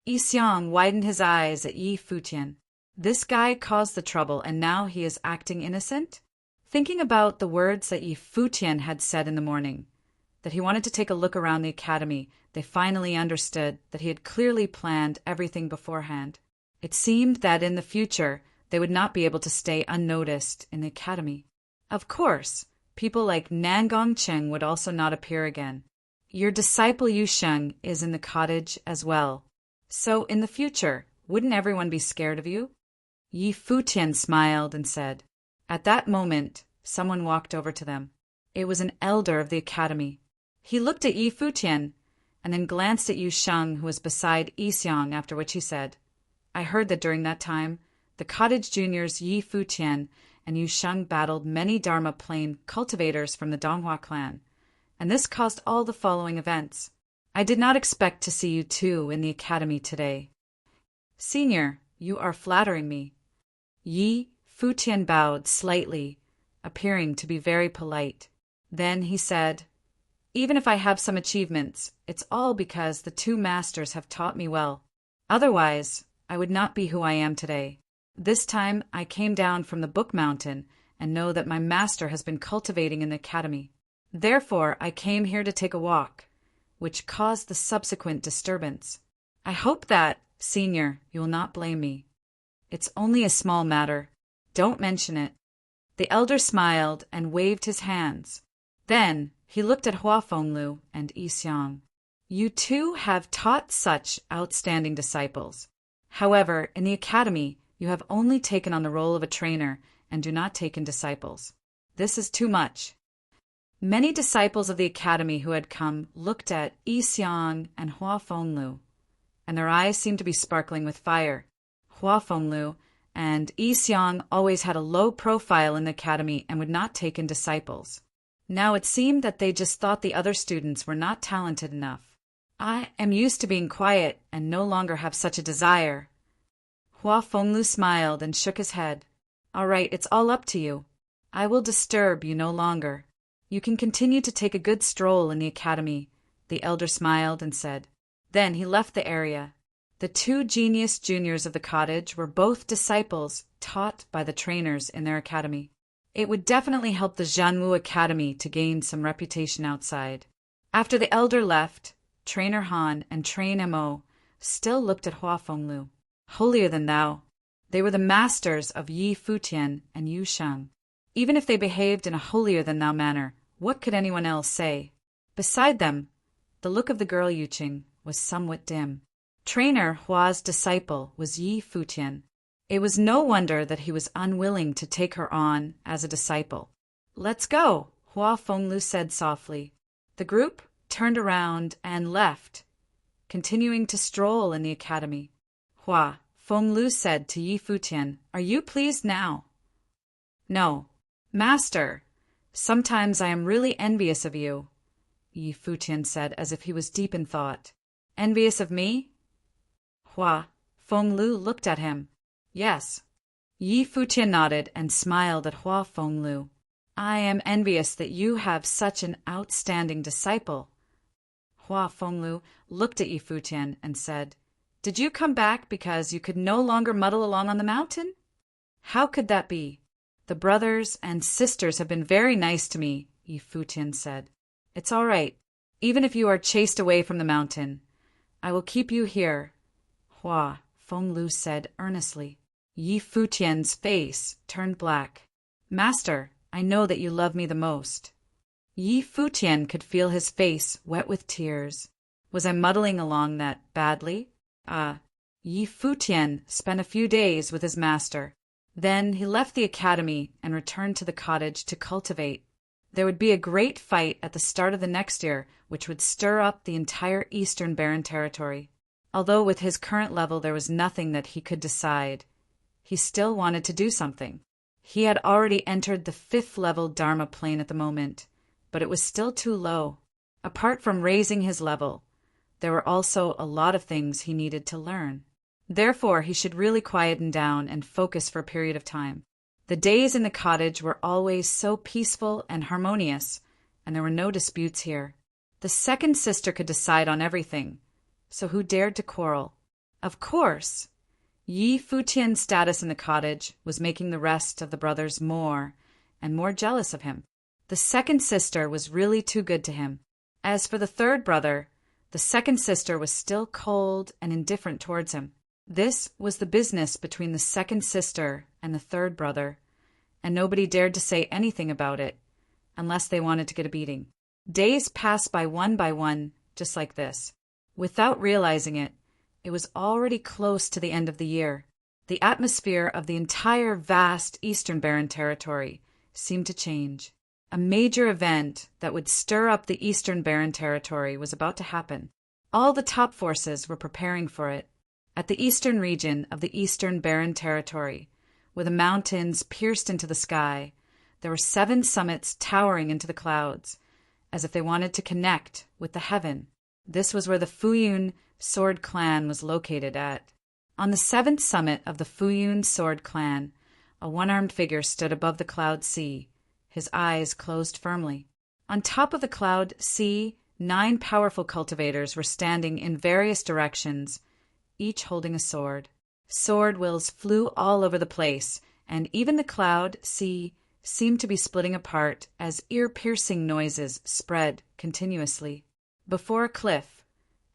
Yi Xiang widened his eyes at Yi Futian. This guy caused the trouble, and now he is acting innocent? Thinking about the words that Yi Futian had said in the morning, that he wanted to take a look around the academy, they finally understood that he had clearly planned everything beforehand. It seemed that in the future, they would not be able to stay unnoticed in the academy. Of course, people like Nangong Cheng would also not appear again. Your disciple Yu Sheng is in the cottage as well. So in the future, wouldn't everyone be scared of you? Yi Futian smiled and said. At that moment, someone walked over to them. It was an elder of the academy. He looked at Yi Futian and then glanced at Yu Sheng, who was beside Yi Xiang, after which he said, I heard that during that time, the cottage juniors Yi Futian and Yu Sheng battled many Dharma Plain cultivators from the Donghua clan, and this caused all the following events. I did not expect to see you two in the academy today. Senior, you are flattering me. Yi Futian bowed slightly, appearing to be very polite. Then he said, Even if I have some achievements, it's all because the 2 masters have taught me well. Otherwise, I would not be who I am today. This time I came down from the Book Mountain and know that my master has been cultivating in the academy. Therefore, I came here to take a walk, which caused the subsequent disturbance. I hope that, Senior, you will not blame me. It's only a small matter. Don't mention it. The elder smiled and waved his hands. Then he looked at Hua Fenglu and Yi Xiang. You two have taught such outstanding disciples. However, in the academy, you have only taken on the role of a trainer and do not take in disciples. This is too much. Many disciples of the academy who had come looked at Yi Xiang and Hua Fenglu, and their eyes seemed to be sparkling with fire. Hua Fenglu and Yi Xiang always had a low profile in the academy and would not take in disciples. Now it seemed that they just thought the other students were not talented enough. I am used to being quiet and no longer have such a desire. Hua Fenglu smiled and shook his head. All right, it's all up to you. I will disturb you no longer. You can continue to take a good stroll in the academy, the elder smiled and said. Then he left the area. The 2 genius juniors of the cottage were both disciples taught by the trainers in their academy. It would definitely help the Zhanwu Academy to gain some reputation outside. After the elder left, Trainer Han and Train Mo still looked at Hua Fenglu. Holier than thou. They were the masters of Yi Futian and Yu Sheng. Even if they behaved in a holier-than-thou manner, what could anyone else say? Beside them, the look of the girl Yu Qing was somewhat dim. Trainer Hua's disciple was Yi Futian. It was no wonder that he was unwilling to take her on as a disciple. Let's go, Hua Fenglu said softly. The group turned around and left, continuing to stroll in the academy. Hua Fenglu said to Yi Futian, Are you pleased now? No. Master, sometimes I am really envious of you, Yi Futian said as if he was deep in thought. Envious of me? Hua Fenglu looked at him. Yes. Yi Futian nodded and smiled at Hua Fenglu. I am envious that you have such an outstanding disciple. Hua Fenglu looked at Yi Futian and said, Did you come back because you could no longer muddle along on the mountain? How could that be? The brothers and sisters have been very nice to me, Yi Futian said. It's all right, even if you are chased away from the mountain. I will keep you here, Hua Fenglu said earnestly. Yi Futian's face turned black. Master, I know that you love me the most. Yi Futian could feel his face wet with tears. Was I muddling along that badly? Yi Futian spent a few days with his master. Then he left the academy and returned to the cottage to cultivate. There would be a great fight at the start of the next year, which would stir up the entire Eastern Barren Territory. Although with his current level there was nothing that he could decide, he still wanted to do something. He had already entered the 5th level Dharma plane at the moment, but it was still too low. Apart from raising his level, there were also a lot of things he needed to learn. Therefore, he should really quieten down and focus for a period of time. The days in the cottage were always so peaceful and harmonious, and there were no disputes here. The second sister could decide on everything, so who dared to quarrel? Of course, Yi Futian's status in the cottage was making the rest of the brothers more and more jealous of him. The second sister was really too good to him. As for the third brother, the second sister was still cold and indifferent towards him. This was the business between the second sister and the third brother, and nobody dared to say anything about it, unless they wanted to get a beating. Days passed by one, just like this. Without realizing it, it was already close to the end of the year. The atmosphere of the entire vast Eastern Barren Territory seemed to change. A major event that would stir up the Eastern Barren Territory was about to happen. All the top forces were preparing for it. At the eastern region of the Eastern Barren Territory, where the mountains pierced into the sky, there were 7 summits towering into the clouds, as if they wanted to connect with the heaven. This was where the Futian Sword Clan was located at. On the 7th summit of the Futian Sword Clan, a one-armed figure stood above the cloud sea, his eyes closed firmly. On top of the cloud sea, 9 powerful cultivators were standing in various directions, each holding a sword. Sword wills flew all over the place, and even the cloud sea seemed to be splitting apart as ear-piercing noises spread continuously. Before a cliff,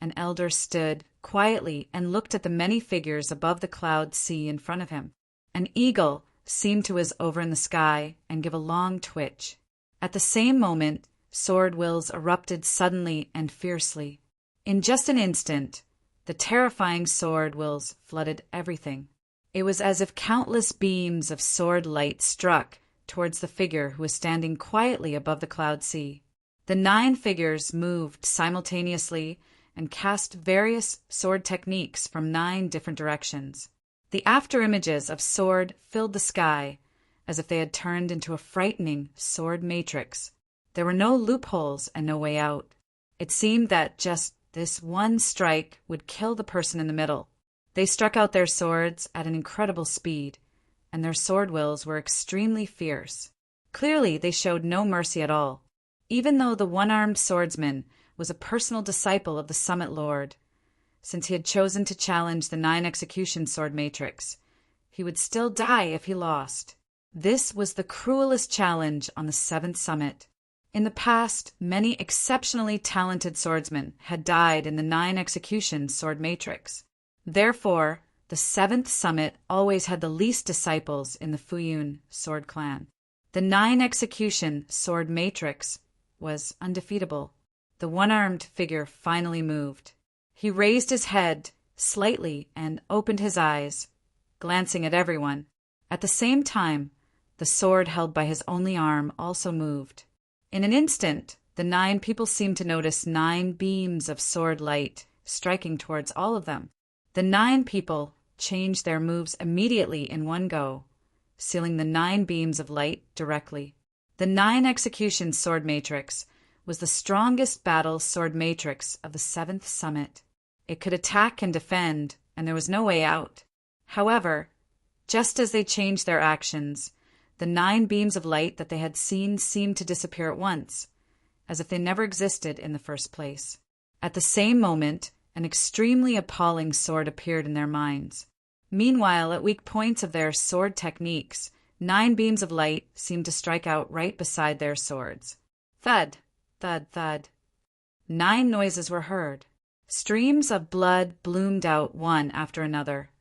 an elder stood quietly and looked at the many figures above the cloud sea in front of him. An eagle seemed to whiz over in the sky and give a long twitch. At the same moment, sword wills erupted suddenly and fiercely. In just an instant, the terrifying sword wills flooded everything. It was as if countless beams of sword light struck towards the figure who was standing quietly above the cloud sea. The 9 figures moved simultaneously and cast various sword techniques from 9 different directions. The afterimages of sword filled the sky, as if they had turned into a frightening sword matrix. There were no loopholes and no way out. It seemed that just this one strike would kill the person in the middle. They struck out their swords at an incredible speed, and their sword wills were extremely fierce. Clearly, they showed no mercy at all. Even though the one-armed swordsman was a personal disciple of the Summit Lord, since he had chosen to challenge the 9 execution sword matrix, he would still die if he lost. This was the cruelest challenge on the 7th summit. In the past, many exceptionally talented swordsmen had died in the 9 execution sword matrix. Therefore, the 7th summit always had the least disciples in the Futian sword clan. The 9 execution sword matrix was undefeatable. The one-armed figure finally moved. He raised his head slightly and opened his eyes, glancing at everyone. At the same time, the sword held by his only arm also moved. In an instant, the 9 people seemed to notice 9 beams of sword light striking towards all of them. The 9 people changed their moves immediately in one go, sealing the 9 beams of light directly. The 9 execution sword matrix was the strongest battle sword matrix of the 7th summit. It could attack and defend, and there was no way out. However, just as they changed their actions, the 9 beams of light that they had seen seemed to disappear at once, as if they never existed in the first place. At the same moment, an extremely appalling sword appeared in their minds. Meanwhile, at weak points of their sword techniques, 9 beams of light seemed to strike out right beside their swords. Thud, thud, thud. 9 noises were heard. Streams of blood bloomed out one after another,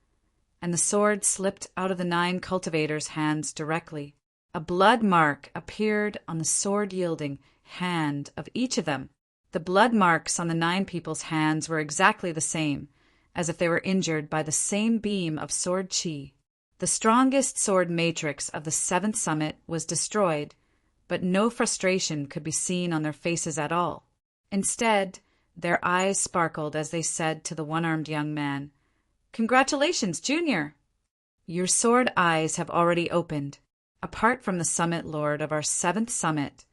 and the sword slipped out of the 9 cultivators' hands directly. A blood mark appeared on the sword-yielding hand of each of them. The blood marks on the 9 people's hands were exactly the same, as if they were injured by the same beam of sword chi. The strongest sword matrix of the 7th summit was destroyed, but no frustration could be seen on their faces at all. Instead, their eyes sparkled as they said to the one-armed young man, "Congratulations, Junior! Your sword eyes have already opened. Apart from the summit lord of our 7th summit,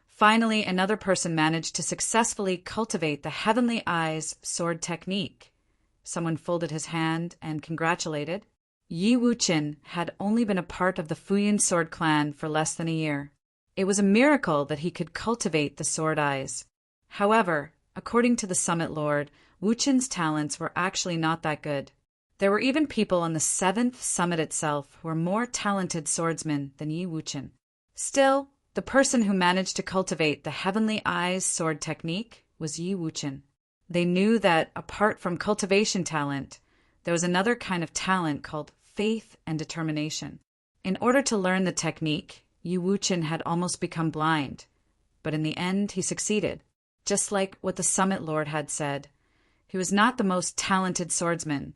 finally another person managed to successfully cultivate the Heavenly Eyes sword technique." Someone folded his hand and congratulated. Yi Wuchen had only been a part of the Futian sword clan for less than a year. It was a miracle that he could cultivate the sword eyes. However, according to the summit lord, Wuchen's talents were actually not that good. There were even people on the 7th summit itself who were more talented swordsmen than Yi Wuchen. Still, the person who managed to cultivate the Heavenly Eyes sword technique was Yi Wuchen. They knew that, apart from cultivation talent, there was another kind of talent called faith and determination. In order to learn the technique, Yi Wuchen had almost become blind, but in the end he succeeded. Just like what the Summit Lord had said, he was not the most talented swordsman,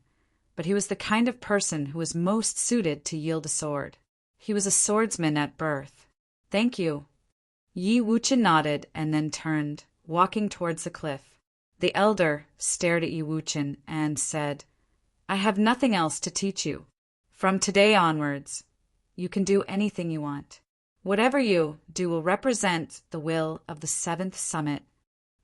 but he was the kind of person who was most suited to yield a sword. He was a swordsman at birth. "Thank you." Yi Wuchen nodded and then turned, walking towards the cliff. The elder stared at Yi Wuchen and said, "I have nothing else to teach you. From today onwards, you can do anything you want. Whatever you do will represent the will of the 7th summit."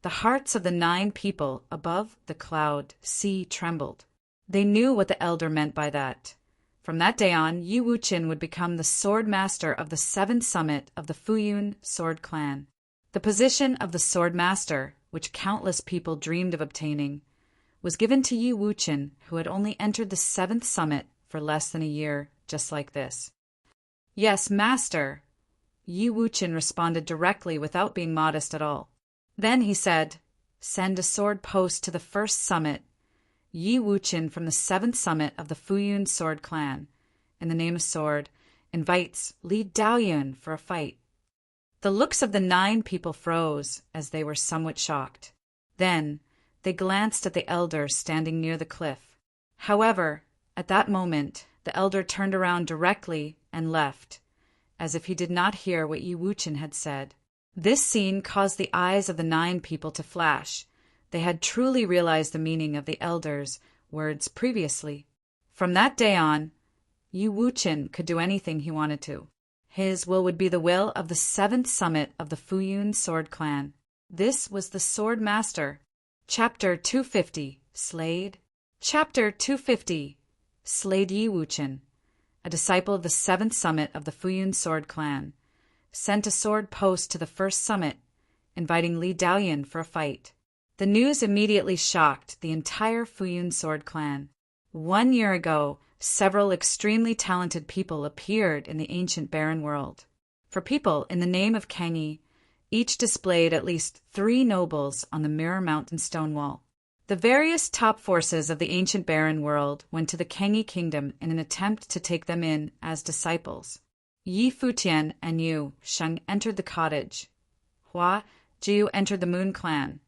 The hearts of the 9 people above the cloud sea trembled. They knew what the elder meant by that. From that day on, Yi Wuchen would become the sword master of the 7th summit of the Fuyun sword clan. The position of the sword master, which countless people dreamed of obtaining, was given to Yi Wuchen, who had only entered the 7th summit for less than a year, just like this. "Yes, master," Yi Wuchen responded directly without being modest at all. Then he said, "Send a sword post to the 1st summit. Yi Wuchen from the 7th summit of the Fuyun sword clan, in the name of sword, invites Li Daoyun for a fight." The looks of the 9 people froze as they were somewhat shocked. Then they glanced at the elder standing near the cliff. However, at that moment, the elder turned around directly and left, as if he did not hear what Yi Wuchen had said. This scene caused the eyes of the 9 people to flash. They had truly realized the meaning of the elder's words previously. From that day on, Yi Wuchen could do anything he wanted to. His will would be the will of the 7th summit of the Fuyun sword clan. This was the Sword Master. Chapter 250, Slayed. Chapter 250, Slayed Yi Wuchen, a disciple of the 7th summit of the Fuyun sword clan, sent a sword post to the 1st summit, inviting Li Daoyun for a fight. The news immediately shocked the entire Fuyun sword clan. 1 year ago, several extremely talented people appeared in the ancient barren world. For people in the name of Kangyi, each displayed at least 3 nobles on the Mirror Mountain stone wall. The various top forces of the ancient barren world went to the Kangyi kingdom in an attempt to take them in as disciples. Yi Futian and Yu Sheng entered the cottage. Hua Jiu entered the Moon clan,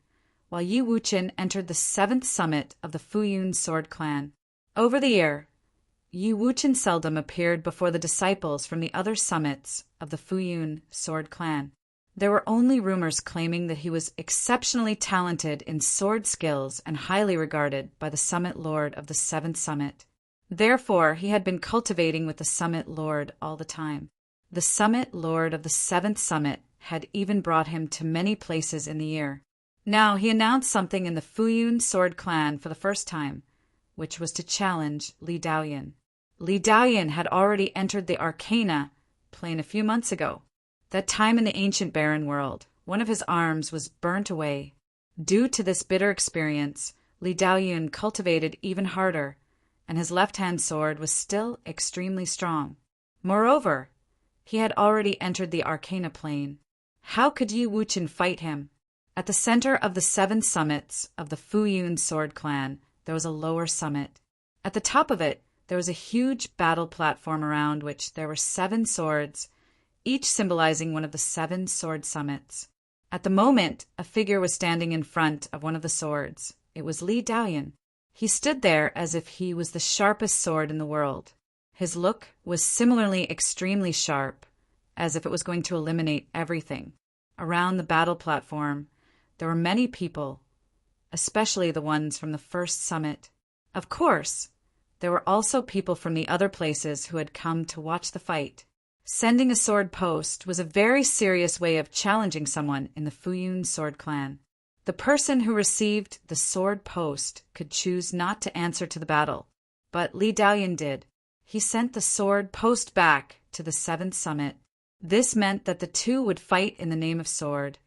while Yi Wuchen entered the 7th summit of the Fuyun sword clan. Over the year, Yi Wuchen seldom appeared before the disciples from the other summits of the Fuyun sword clan. There were only rumors claiming that he was exceptionally talented in sword skills and highly regarded by the summit lord of the 7th summit. Therefore, he had been cultivating with the summit lord all the time. The summit lord of the 7th summit had even brought him to many places in the year. Now he announced something in the Fuyun sword clan for the first time, which was to challenge Li Daoyun. Li Daoyun had already entered the Arcana plane a few months ago. That time in the ancient barren world, one of his arms was burnt away. Due to this bitter experience, Li Daoyun cultivated even harder, and his left-hand sword was still extremely strong. Moreover, he had already entered the Arcana plane. How could Yi Wuchen fight him? At the center of the 7 summits of the Fuyun sword clan, there was a lower summit. At the top of it, there was a huge battle platform around which there were 7 swords, each symbolizing one of the 7 sword summits. At the moment, a figure was standing in front of one of the swords. It was Li Daoyan. He stood there as if he was the sharpest sword in the world. His look was similarly extremely sharp, as if it was going to eliminate everything. Around the battle platform, there were many people, especially the ones from the first summit. Of course, there were also people from the other places who had come to watch the fight. Sending a sword post was a very serious way of challenging someone in the Futian sword clan. The person who received the sword post could choose not to answer to the battle, but Li Daoyan did. He sent the sword post back to the 7th summit. This meant that the 2 would fight in the name of sword,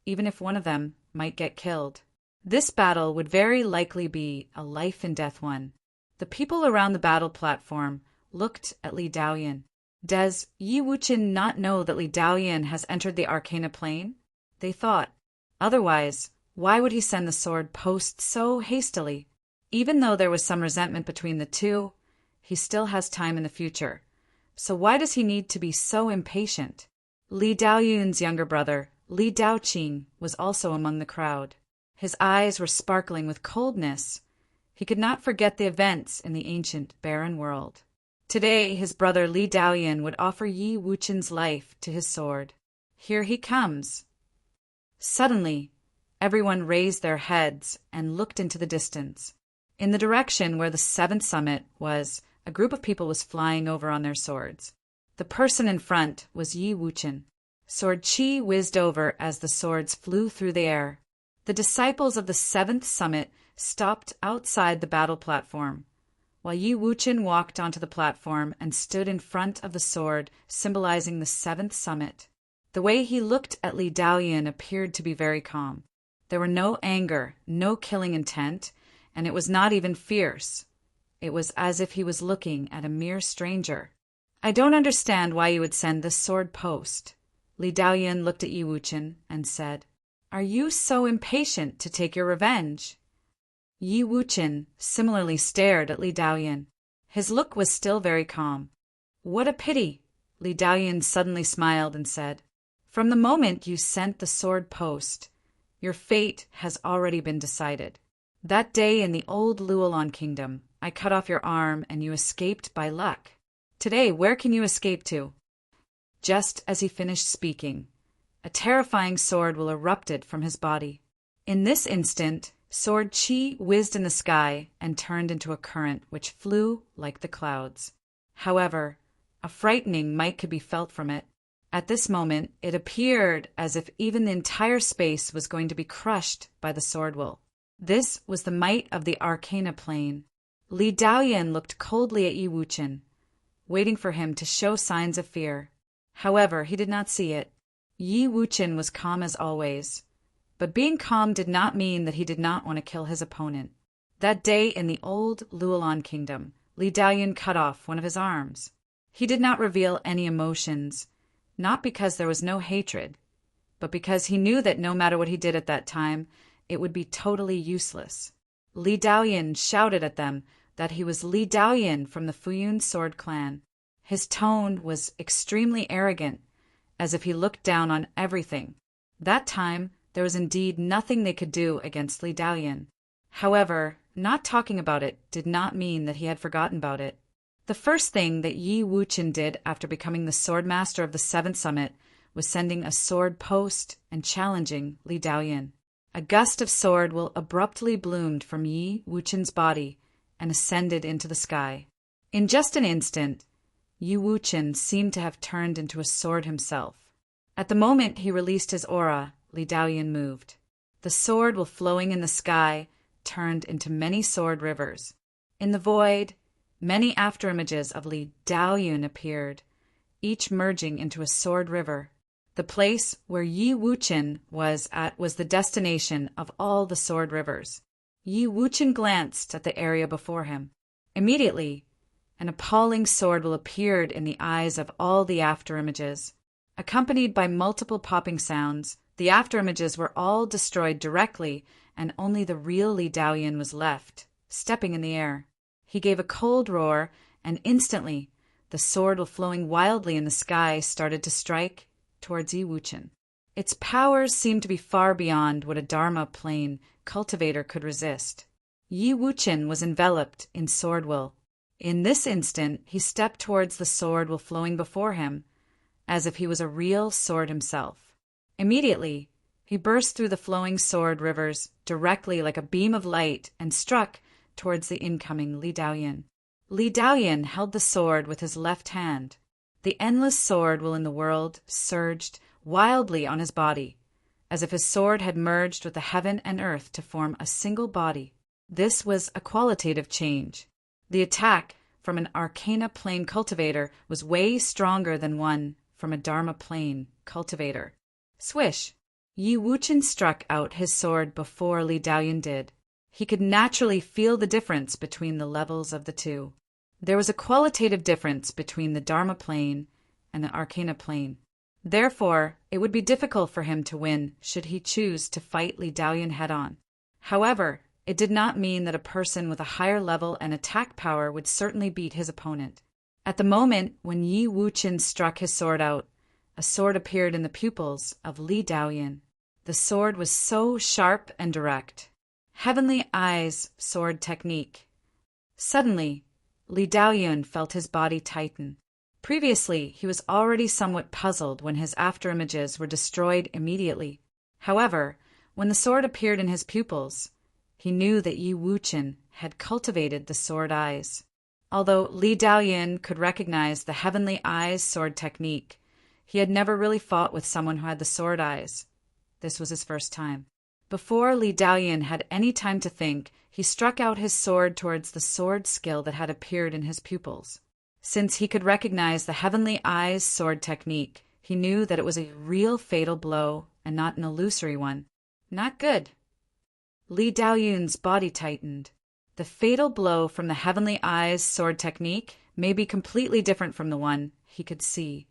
even if one of them might get killed. This battle would very likely be a life-and-death one. The people around the battle platform looked at Li Daoyan. Does Yi Wuchen not know that Li Daoyan has entered the Arcana Plane? They thought. Otherwise, why would he send the sword post so hastily? Even though there was some resentment between the 2, he still has time in the future. So why does he need to be so impatient? Li Daoyan's younger brother, Li Daoqing, was also among the crowd. His eyes were sparkling with coldness. He could not forget the events in the ancient barren world. Today, his brother Li Daoyan would offer Yi Wuchen's life to his sword. Here he comes. Suddenly, everyone raised their heads and looked into the distance. In the direction where the 7th summit was, a group of people was flying over on their swords. The person in front was Yi Wuchen. Sword Qi whizzed over as the swords flew through the air. The disciples of the 7th summit stopped outside the battle platform, while Yi Wuchen walked onto the platform and stood in front of the sword, symbolizing the 7th summit. The way he looked at Li Daoyan appeared to be very calm. There were no anger, no killing intent, and it was not even fierce. It was as if he was looking at a mere stranger. I don't understand why you would send this sword post. Li Daoyan looked at Yi Wuchen and said, Are you so impatient to take your revenge? Yi Wuchen similarly stared at Li Daoyan. His look was still very calm. What a pity! Li Daoyan suddenly smiled and said, From the moment you sent the sword post, your fate has already been decided. That day in the old Luolan kingdom, I cut off your arm and you escaped by luck. Today, where can you escape to? Just as he finished speaking, a terrifying sword will erupted from his body. In this instant, Sword Qi whizzed in the sky and turned into a current which flew like the clouds. However, a frightening might could be felt from it. At this moment, it appeared as if even the entire space was going to be crushed by the sword will. This was the might of the Arcana Plane. Li Daoyan looked coldly at Yi Wuchen, waiting for him to show signs of fear. However, he did not see it. Yi Wuchen was calm as always, but being calm did not mean that he did not want to kill his opponent. That day in the old Luolan kingdom, Li Daoyan cut off one of his arms. He did not reveal any emotions, not because there was no hatred, but because he knew that no matter what he did at that time, it would be totally useless. Li Daoyan shouted at them that he was Li Daoyan from the Futian sword clan. His tone was extremely arrogant, as if he looked down on everything. That time, there was indeed nothing they could do against Li Daoyan. However, not talking about it did not mean that he had forgotten about it. The first thing that Yi Wuchen did after becoming the swordmaster of the 7th summit was sending a sword post and challenging Li Daoyan. A gust of sword will abruptly bloomed from Yi Wuchen's body and ascended into the sky. In just an instant, Yi Wuchen seemed to have turned into a sword himself. At the moment he released his aura, Li Daoyan moved. The sword will flowing in the sky turned into many sword rivers. In the void, many afterimages of Li Daoyan appeared, each merging into a sword river. The place where Yi Wuchen was at was the destination of all the sword rivers. Yi Wuchen glanced at the area before him. Immediately, an appalling sword will appeared in the eyes of all the afterimages. Accompanied by multiple popping sounds, the afterimages were all destroyed directly, and only the real Li Daoyan was left, stepping in the air. He gave a cold roar, and instantly, the sword while flowing wildly in the sky started to strike towards Yi Wuchen. Its powers seemed to be far beyond what a Dharma plane cultivator could resist. Yi Wuchen was enveloped in sword will. In this instant, he stepped towards the sword while flowing before him, as if he was a real sword himself. Immediately, he burst through the flowing sword rivers directly like a beam of light and struck towards the incoming Li Daoyin. Li Daoyin held the sword with his left hand. The endless sword will in the world surged wildly on his body, as if his sword had merged with the heaven and earth to form a single body. This was a qualitative change. The attack from an arcana plane cultivator was way stronger than one from a Dharma plane cultivator. Swish! Yi Wuchen struck out his sword before Li Daoyin did. He could naturally feel the difference between the levels of the two. There was a qualitative difference between the Dharma plane and the arcana plane. Therefore, it would be difficult for him to win should he choose to fight Li Daoyin head-on. However, it did not mean that a person with a higher level and attack power would certainly beat his opponent. At the moment when Yi Wuchen struck his sword out, a sword appeared in the pupils of Li Daoyin. The sword was so sharp and direct. Heavenly Eyes sword technique. Suddenly, Li Daoyin felt his body tighten. Previously, he was already somewhat puzzled when his afterimages were destroyed immediately. However, when the sword appeared in his pupils, he knew that Yi Wuchen had cultivated the sword eyes. Although Li Daoyin could recognize the Heavenly Eyes sword technique, he had never really fought with someone who had the sword eyes. This was his first time. Before Li Daoyin had any time to think, he struck out his sword towards the sword skill that had appeared in his pupils. Since he could recognize the Heavenly Eyes sword technique, he knew that it was a real fatal blow and not an illusory one. Not good. Li Daoyin's body tightened. The fatal blow from the Heavenly Eyes sword technique may be completely different from the one he could see.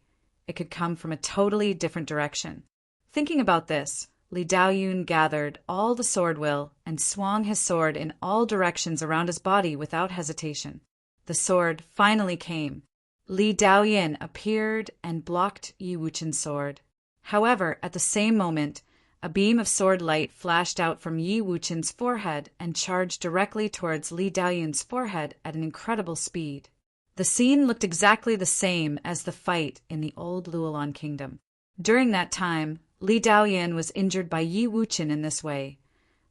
It could come from a totally different direction. Thinking about this, Li Daoyin gathered all the sword will and swung his sword in all directions around his body without hesitation. The sword finally came. Li Daoyin appeared and blocked Yi Wuchen's sword. However, at the same moment, a beam of sword light flashed out from Yi Wuchen's forehead and charged directly towards Li Daoyin's forehead at an incredible speed. The scene looked exactly the same as the fight in the old Luolan kingdom. During that time, Li Daoyin was injured by Yi Wuchen in this way,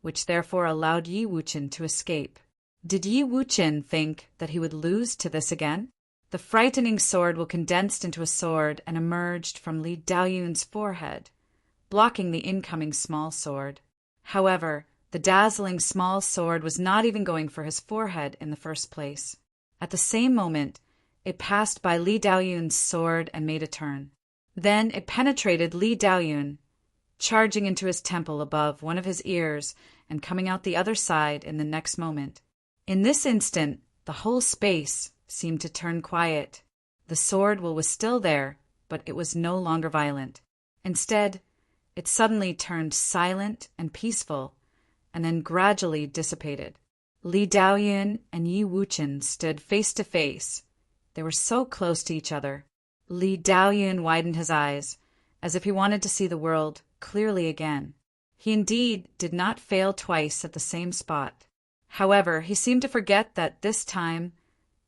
which therefore allowed Yi Wuchen to escape. Did Yi Wuchen think that he would lose to this again? The frightening sword will condensed into a sword and emerged from Li Daoyin's forehead, blocking the incoming small sword. However, the dazzling small sword was not even going for his forehead in the first place. At the same moment, it passed by Li Daoyin's sword and made a turn. Then it penetrated Li Daoyin, charging into his temple above one of his ears and coming out the other side in the next moment. In this instant, the whole space seemed to turn quiet. The sword will was still there, but it was no longer violent. Instead, it suddenly turned silent and peaceful, and then gradually dissipated. Li Daoyin and Yi Wuchen stood face to face. They were so close to each other. Li Daoyin widened his eyes, as if he wanted to see the world clearly again. He indeed did not fail twice at the same spot. However, he seemed to forget that this time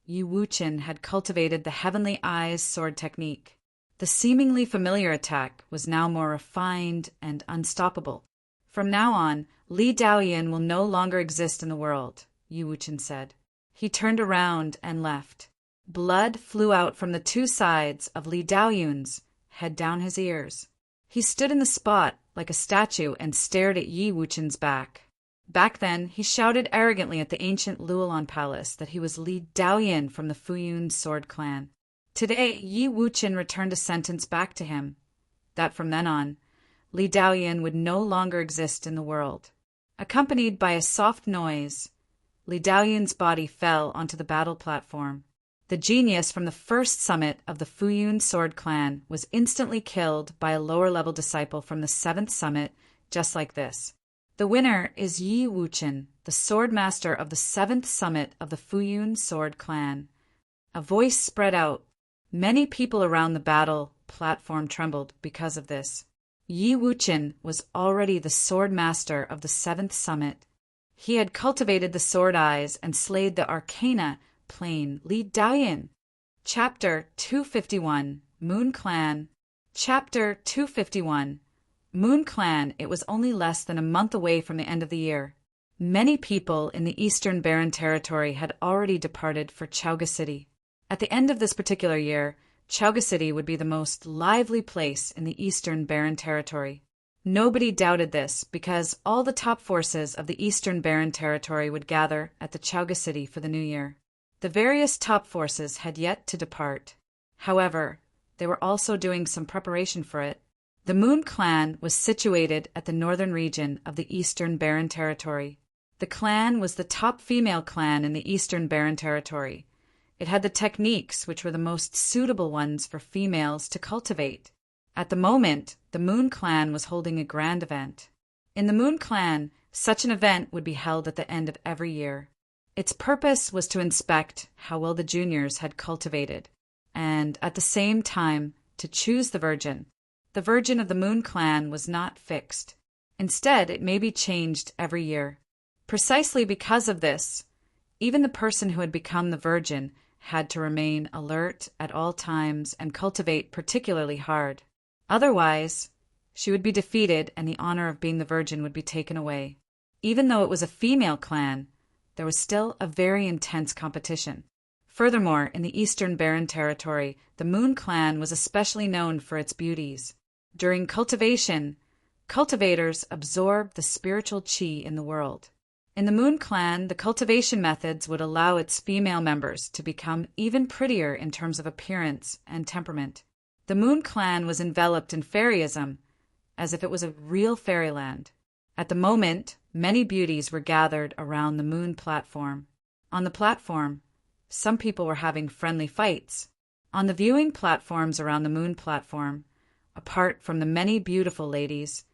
Yi Wuchen had cultivated the Heavenly Eyes sword technique. The seemingly familiar attack was now more refined and unstoppable. From now on, Li Daoyin will no longer exist in the world, Yi Wuchen said. He turned around and left. Blood flew out from the two sides of Li Daoyin's head down his ears. He stood in the spot like a statue and stared at Yi Wuchen's back. Back then, he shouted arrogantly at the ancient Luolan palace that he was Li Daoyin from the Futian sword clan. Today, Yi Wuchen returned a sentence back to him, that from then on, Li Daoyin would no longer exist in the world. Accompanied by a soft noise, Li Daoyin's body fell onto the battle platform. The genius from the first summit of the Futian sword clan was instantly killed by a lower-level disciple from the 7th summit, just like this. The winner is Yi Wuchen, the sword master of the 7th summit of the Futian sword clan. A voice spread out. Many people around the battle platform trembled because of this. Yi Wuqian was already the sword master of the seventh summit. He had cultivated the sword eyes and slayed the arcana plain Li Daoyin. Chapter 251 Moon Clan. Chapter 251 Moon Clan. It was only less than a month away from the end of the year. Many people in the Eastern Barren Territory had already departed for Chaoga City. At the end of this particular year, Chaoga City would be the most lively place in the Eastern Barren Territory. Nobody doubted this because all the top forces of the Eastern Barren Territory would gather at the Chaoga City for the new year. The various top forces had yet to depart. However, they were also doing some preparation for it. The Moon Clan was situated at the northern region of the Eastern Barren Territory. The clan was the top female clan in the Eastern Barren Territory. It had the techniques which were the most suitable ones for females to cultivate. At the moment, the Moon Clan was holding a grand event. In the Moon Clan, such an event would be held at the end of every year. Its purpose was to inspect how well the juniors had cultivated, and at the same time to choose the virgin. The virgin of the Moon Clan was not fixed. Instead, it may be changed every year. Precisely because of this, even the person who had become the virgin had to remain alert at all times and cultivate particularly hard. Otherwise, she would be defeated and the honor of being the virgin would be taken away. Even though it was a female clan, there was still a very intense competition. Furthermore, in the Eastern Barren Territory, the Moon Clan was especially known for its beauties. During cultivation, cultivators absorbed the spiritual qi in the world. In the Moon Clan, the cultivation methods would allow its female members to become even prettier in terms of appearance and temperament. The Moon Clan was enveloped in fairyism, as if it was a real fairyland. At the moment, many beauties were gathered around the Moon platform. On the platform, some people were having friendly fights. On the viewing platforms around the Moon platform, apart from the many beautiful ladies,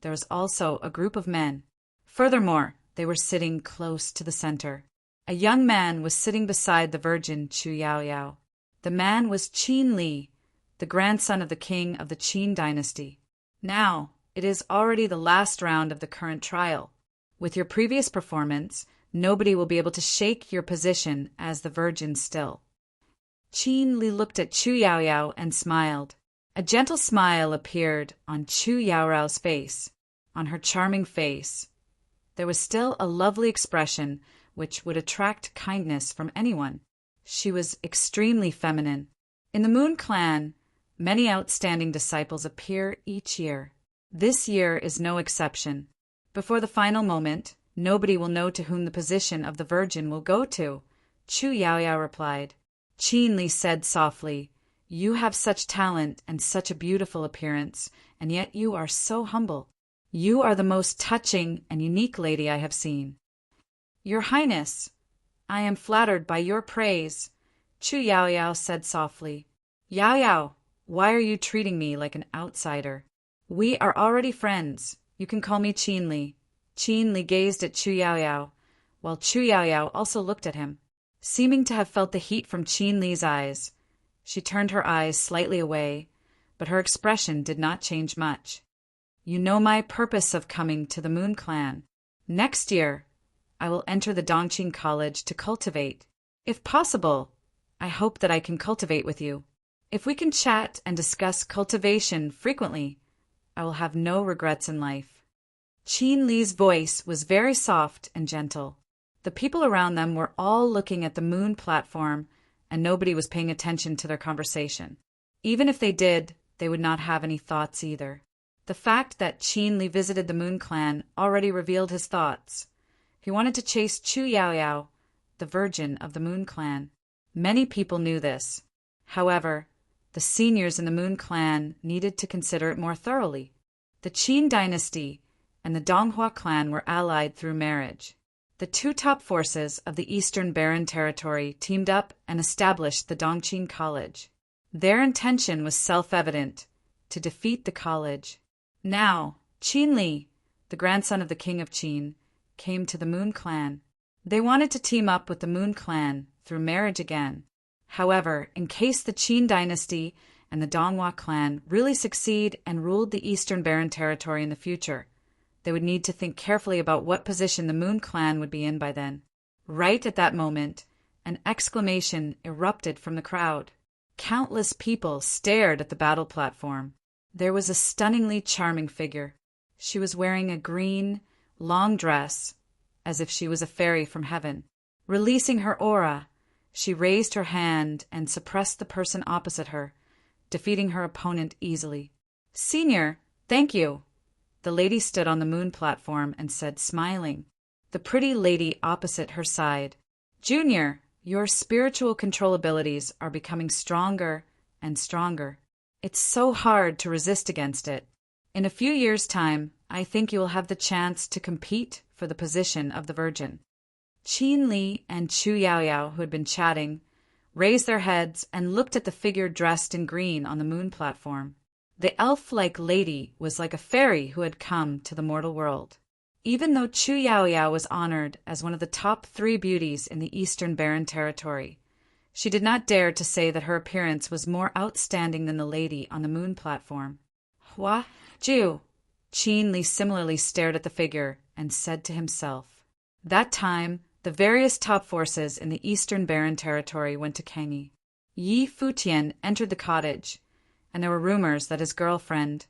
there was also a group of men. Furthermore, they were sitting close to the center. A young man was sitting beside the virgin Chu Yaoyao. The man was Qin Li, the grandson of the king of the Qin dynasty. Now, it is already the last round of the current trial. With your previous performance, nobody will be able to shake your position as the virgin still. Qin Li looked at Chu Yaoyao and smiled. A gentle smile appeared on Chu Yaoyao's face. On her charming face, there was still a lovely expression which would attract kindness from anyone. She was extremely feminine. In the Moon Clan, many outstanding disciples appear each year. This year is no exception. Before the final moment, nobody will know to whom the position of the virgin will go to. Chu Yaoyao replied. Qin Li said softly, "You have such talent and such a beautiful appearance, and yet you are so humble. You are the most touching and unique lady I have seen." "Your Highness, I am flattered by your praise," Chu Yaoyao said softly. "Yaoyao, why are you treating me like an outsider? We are already friends. You can call me Qin Li." Qin Li gazed at Chu Yaoyao, while Chu Yaoyao also looked at him. Seeming to have felt the heat from Qin Li's eyes, she turned her eyes slightly away, but her expression did not change much. "You know my purpose of coming to the Moon Clan. Next year, I will enter the Dongqing College to cultivate. If possible, I hope that I can cultivate with you. If we can chat and discuss cultivation frequently, I will have no regrets in life." Qin Li's voice was very soft and gentle. The people around them were all looking at the Moon platform, and nobody was paying attention to their conversation. Even if they did, they would not have any thoughts either. The fact that Qin Li visited the Moon Clan already revealed his thoughts. He wanted to chase Chu Yaoyao, the virgin of the Moon Clan. Many people knew this. However, the seniors in the Moon Clan needed to consider it more thoroughly. The Qin dynasty and the Donghua clan were allied through marriage. The two top forces of the Eastern Barren Territory teamed up and established the Dongqing College. Their intention was self-evident, to defeat the college. Now, Qin Li, the grandson of the king of Qin, came to the Moon Clan. They wanted to team up with the Moon Clan through marriage again. However, in case the Qin dynasty and the Donghua clan really succeed and ruled the Eastern Barren Territory in the future, they would need to think carefully about what position the Moon Clan would be in by then. Right at that moment, an exclamation erupted from the crowd. Countless people stared at the battle platform. There was a stunningly charming figure. She was wearing a green, long dress, as if she was a fairy from heaven. Releasing her aura, she raised her hand and suppressed the person opposite her, defeating her opponent easily. "Senior, thank you." The lady stood on the moon platform and said, smiling. The pretty lady opposite her sighed. "Junior, your spiritual control abilities are becoming stronger and stronger. It's so hard to resist against it. In a few years' time, I think you will have the chance to compete for the position of the Virgin." Qin Li and Chu Yaoyao, who had been chatting, raised their heads and looked at the figure dressed in green on the moon platform. The elf-like lady was like a fairy who had come to the mortal world. Even though Chu Yaoyao was honored as one of the top 3 beauties in the Eastern Barren Territory, she did not dare to say that her appearance was more outstanding than the lady on the moon platform. "Hua Jiu." Qin Li similarly stared at the figure and said to himself. That time, the various top forces in the Eastern Barren Territory went to Kangi. Yi Futian entered the cottage, and there were rumors that his girlfriend,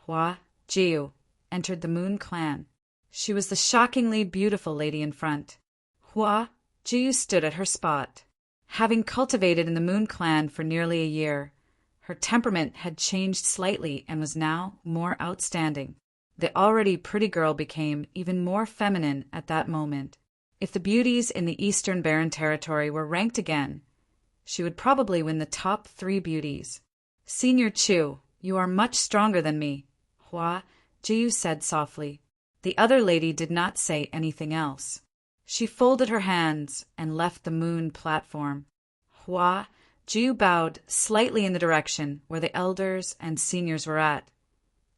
Hua Jiu, entered the Moon Clan. She was the shockingly beautiful lady in front. Hua Jiu stood at her spot. Having cultivated in the Moon Clan for nearly a year, her temperament had changed slightly and was now more outstanding. The already pretty girl became even more feminine at that moment. If the beauties in the Eastern Barren Territory were ranked again, she would probably win the top 3 beauties. "Senior Chu, you are much stronger than me," Hua Jiu said softly. The other lady did not say anything else. She folded her hands and left the moon platform. Hua Jiu bowed slightly in the direction where the elders and seniors were at,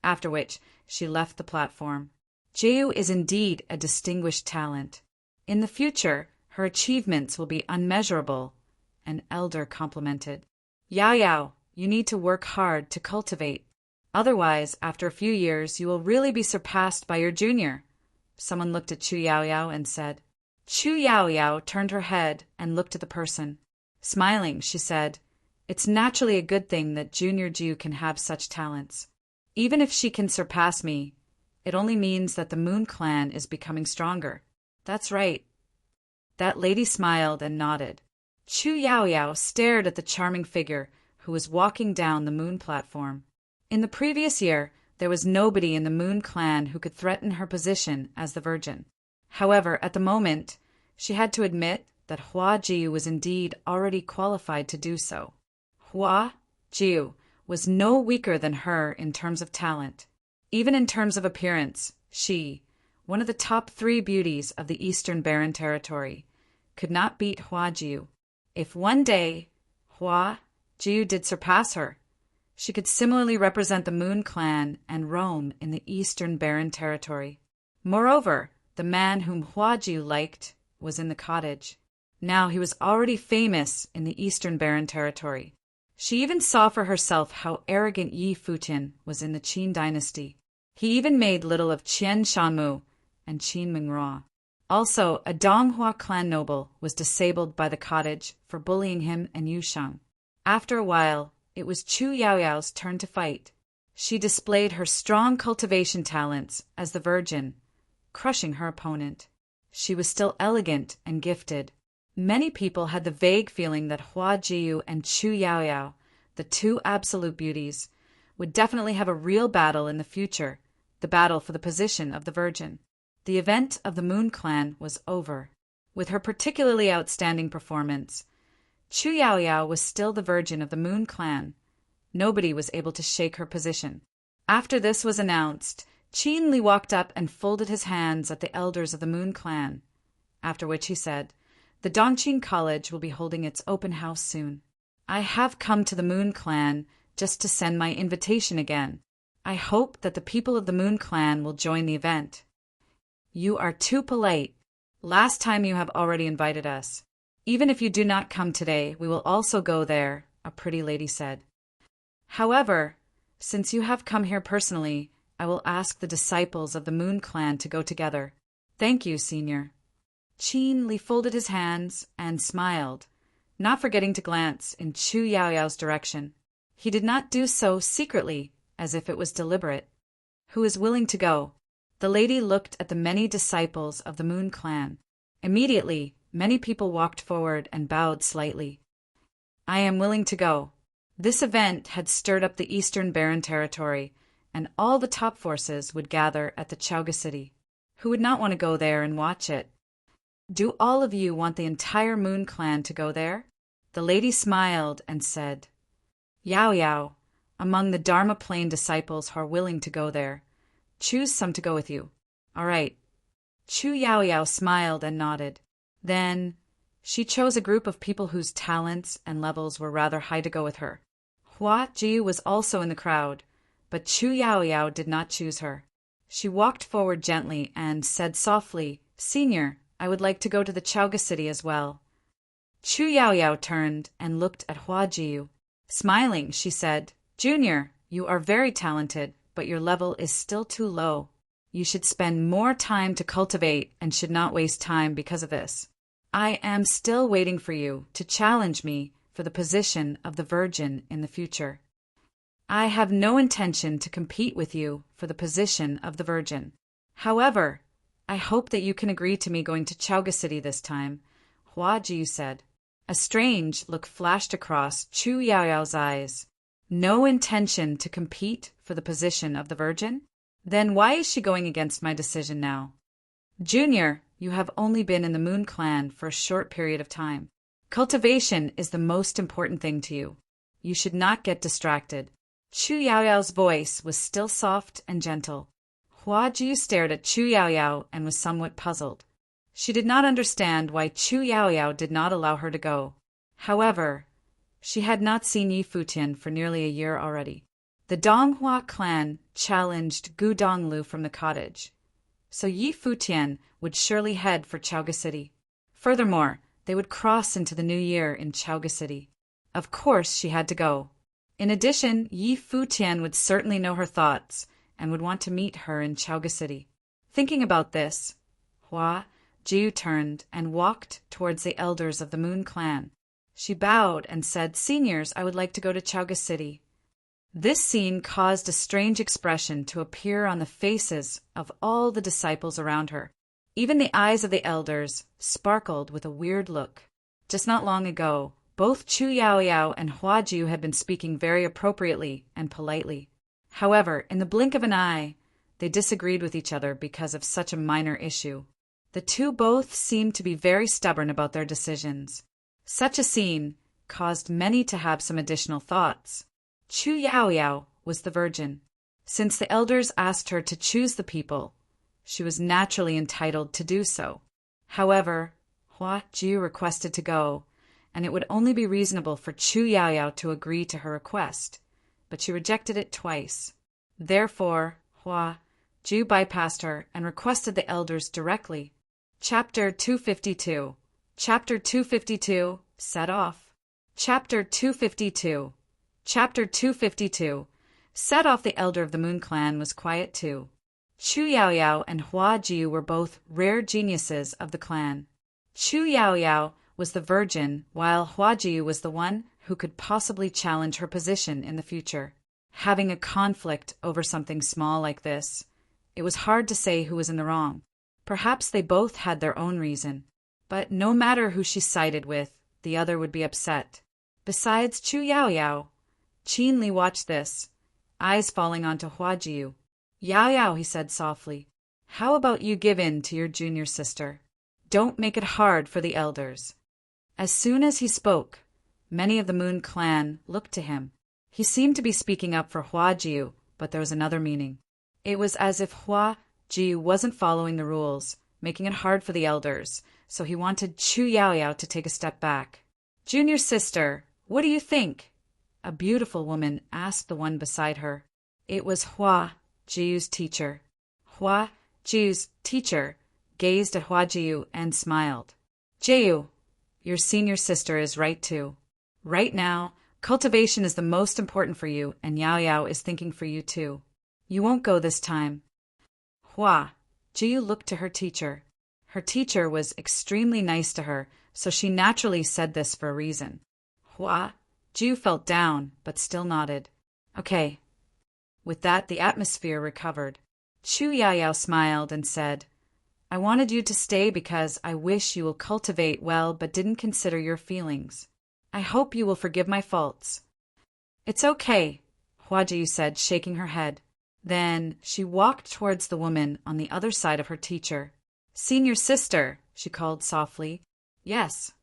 after which she left the platform. Jiu is indeed a distinguished talent. In the future, her achievements will be unmeasurable, an elder complimented. "Yao Yao, you need to work hard to cultivate. Otherwise, after a few years, you will really be surpassed by your junior." Someone looked at Chu Yaoyao and said. Chu Yaoyao turned her head and looked at the person. Smiling, she said, "It's naturally a good thing that Junior Jiu can have such talents. Even if she can surpass me, it only means that the Moon Clan is becoming stronger." "That's right." That lady smiled and nodded. Chu Yaoyao stared at the charming figure who was walking down the moon platform. In the previous year, there was nobody in the Moon Clan who could threaten her position as the Virgin. However, at the moment, she had to admit that Hua Jiu was indeed already qualified to do so. Hua Jiu was no weaker than her in terms of talent. Even in terms of appearance, she, one of the top 3 beauties of the Eastern Barren Territory, could not beat Hua Jiu. If one day Hua Jiu did surpass her, she could similarly represent the Moon Clan and roam in the Eastern Barren Territory. Moreover, the man whom Hua Jiu liked was in the cottage. Now he was already famous in the Eastern Barren Territory. She even saw for herself how arrogant Yi Futian was in the Qin dynasty. He even made little of Qian Shanmu and Qin Mingrua. Also, a Donghua clan noble was disabled by the cottage for bullying him and Yushang. After a while, it was Chu Yaoyao's turn to fight. She displayed her strong cultivation talents as the Virgin, crushing her opponent. She was still elegant and gifted. Many people had the vague feeling that Hua Jiu and Chu Yaoyao, the 2 absolute beauties, would definitely have a real battle in the future, the battle for the position of the Virgin. The event of the Moon Clan was over. With her particularly outstanding performance, Chu Yaoyao was still the Virgin of the Moon Clan. Nobody was able to shake her position. After this was announced, Qin Li walked up and folded his hands at the elders of the Moon Clan, after which he said, "The Dongqing College will be holding its open house soon. I have come to the Moon Clan just to send my invitation again. I hope that the people of the Moon Clan will join the event." "You are too polite. Last time you have already invited us. Even if you do not come today, we will also go there, a pretty lady said. However, since you have come here personally, I will ask the disciples of the Moon Clan to go together. Thank you, Senior. Qin Li folded his hands and smiled, not forgetting to glance in Chu Yaoyao's direction. He did not do so secretly, as if it was deliberate. Who is willing to go? The lady looked at the many disciples of the Moon Clan. Immediately, many people walked forward and bowed slightly. I am willing to go. This event had stirred up the Eastern Barren Territory, and all the top forces would gather at the Chauga city. Who would not want to go there and watch it? Do all of you want the entire Moon Clan to go there? The lady smiled and said, Yao Yao, among the Dharma Plain disciples who are willing to go there, choose some to go with you. All right. Chu Yao Yao smiled and nodded. Then she chose a group of people whose talents and levels were rather high to go with her. Hua Jiu was also in the crowd, but Chu Yao Yao did not choose her. She walked forward gently and said softly, Senior, I would like to go to the Chauga city as well. Chu Yao Yao turned and looked at Hua Jiu. Smiling, she said, Junior, you are very talented, but your level is still too low. You should spend more time to cultivate and should not waste time because of this. I am still waiting for you to challenge me for the position of the Virgin in the future. I have no intention to compete with you for the position of the Virgin. However, I hope that you can agree to me going to Chauga City this time, Hua Jiu said. A strange look flashed across Chu Yaoyao's eyes. No intention to compete for the position of the Virgin? Then why is she going against my decision now? Junior, you have only been in the Moon Clan for a short period of time. Cultivation is the most important thing to you. You should not get distracted. Chu Yaoyao's voice was still soft and gentle. Hua Jiu stared at Chu Yaoyao and was somewhat puzzled. She did not understand why Chu Yaoyao did not allow her to go. However, she had not seen Yi Futian for nearly a year already. The Donghua clan challenged Gu Donglu from the cottage, so Yi Futian would surely head for Chauga City. Furthermore, they would cross into the new year in Chauga City. Of course she had to go. In addition, Yi Futian would certainly know her thoughts and would want to meet her in Chauga City. Thinking about this, Hua Jiu turned and walked towards the elders of the Moon Clan. She bowed and said, Seniors, I would like to go to Chauga City. This scene caused a strange expression to appear on the faces of all the disciples around her. Even the eyes of the elders sparkled with a weird look. Just not long ago, both Chu Yaoyao and Hua Jiu had been speaking very appropriately and politely. However, in the blink of an eye, they disagreed with each other because of such a minor issue. The two both seemed to be very stubborn about their decisions. Such a scene caused many to have some additional thoughts. Chu Yaoyao was the virgin. Since the elders asked her to choose the people, she was naturally entitled to do so. However, Hua Jiu requested to go, and it would only be reasonable for Chu Yaoyao to agree to her request, but she rejected it twice. Therefore, Hua Jiu bypassed her and requested the elders directly. Chapter 252. Chapter 252, Set Off. Chapter 252. Chapter 252. Set Off. The elder of the Moon Clan was quiet too. Chu Yaoyao and Hua Jiu were both rare geniuses of the clan. Chu Yaoyao was the virgin, while Hua Jiu was the one who could possibly challenge her position in the future. Having a conflict over something small like this, it was hard to say who was in the wrong. Perhaps they both had their own reason. But no matter who she sided with, the other would be upset. Besides Chu Yaoyao, Qin Li watched this, eyes falling onto Hua Jiu. Yao Yao, he said softly, how about you give in to your junior sister? Don't make it hard for the elders. As soon as he spoke, many of the Moon Clan looked to him. He seemed to be speaking up for Hua Jiu, but there was another meaning. It was as if Hua Jiu wasn't following the rules, making it hard for the elders, so he wanted Chu Yaoyao to take a step back. Junior sister, what do you think? A beautiful woman asked the one beside her. It was Hua Jiu's teacher. Hua Jiu's teacher gazed at Hua Jiu and smiled. Jiu, Your senior sister is right too. Right now, cultivation is the most important for you, and Yao Yao is thinking for you too. You won't go this time. Hua, Jiu looked to her teacher. Her teacher was extremely nice to her, so she naturally said this for a reason. Hua, Jiu felt down, but still nodded. Okay. With that, the atmosphere recovered. Chu Yaoyao smiled and said, I wanted you to stay because I wish you will cultivate well but didn't consider your feelings. I hope you will forgive my faults. It's okay, Hua Jiu said, shaking her head. Then she walked towards the woman on the other side of her teacher. Senior sister, she called softly. Yes.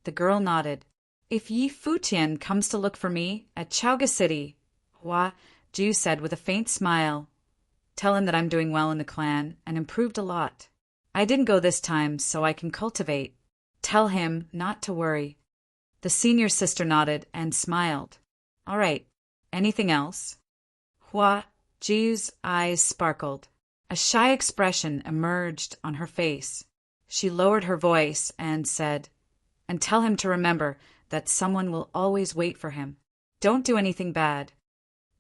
The girl nodded. If Yi Futian comes to look for me at Chaoga City, Hua Jiu said with a faint smile, tell him that I'm doing well in the clan and improved a lot. I didn't go this time so I can cultivate. Tell him not to worry. The senior sister nodded and smiled. All right. Anything else? Hua Jiu's eyes sparkled. A shy expression emerged on her face. She lowered her voice and said, and tell him to remember that someone will always wait for him. Don't do anything bad.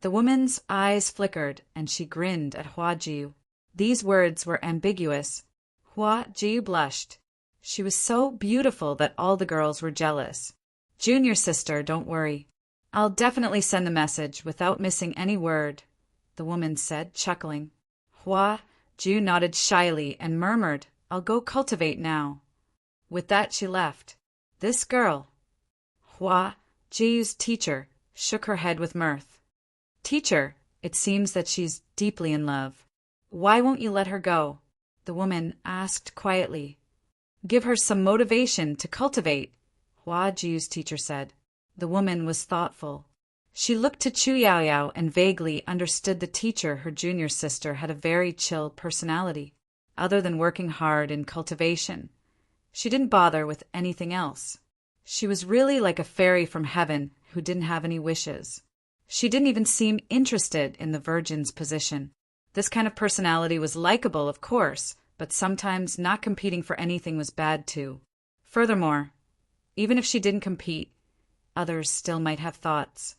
The woman's eyes flickered, and she grinned at Hua Jiu. These words were ambiguous. Hua Jiu blushed. She was so beautiful that all the girls were jealous. Junior sister, don't worry. I'll definitely send the message without missing any word, the woman said, chuckling. Hua Jiu nodded shyly and murmured, I'll go cultivate now. With that she left. This girl, Hua Jiu's teacher, shook her head with mirth. Teacher, it seems that she's deeply in love. Why won't you let her go? The woman asked quietly. Give her some motivation to cultivate, Hua Jiu's teacher said. The woman was thoughtful. She looked to Chu Yaoyao and vaguely understood the teacher, her junior sister, had a very chill personality. Other than working hard in cultivation, she didn't bother with anything else. She was really like a fairy from heaven who didn't have any wishes. She didn't even seem interested in the virgin's position. This kind of personality was likable, of course, but sometimes not competing for anything was bad too. Furthermore, even if she didn't compete, others still might have thoughts.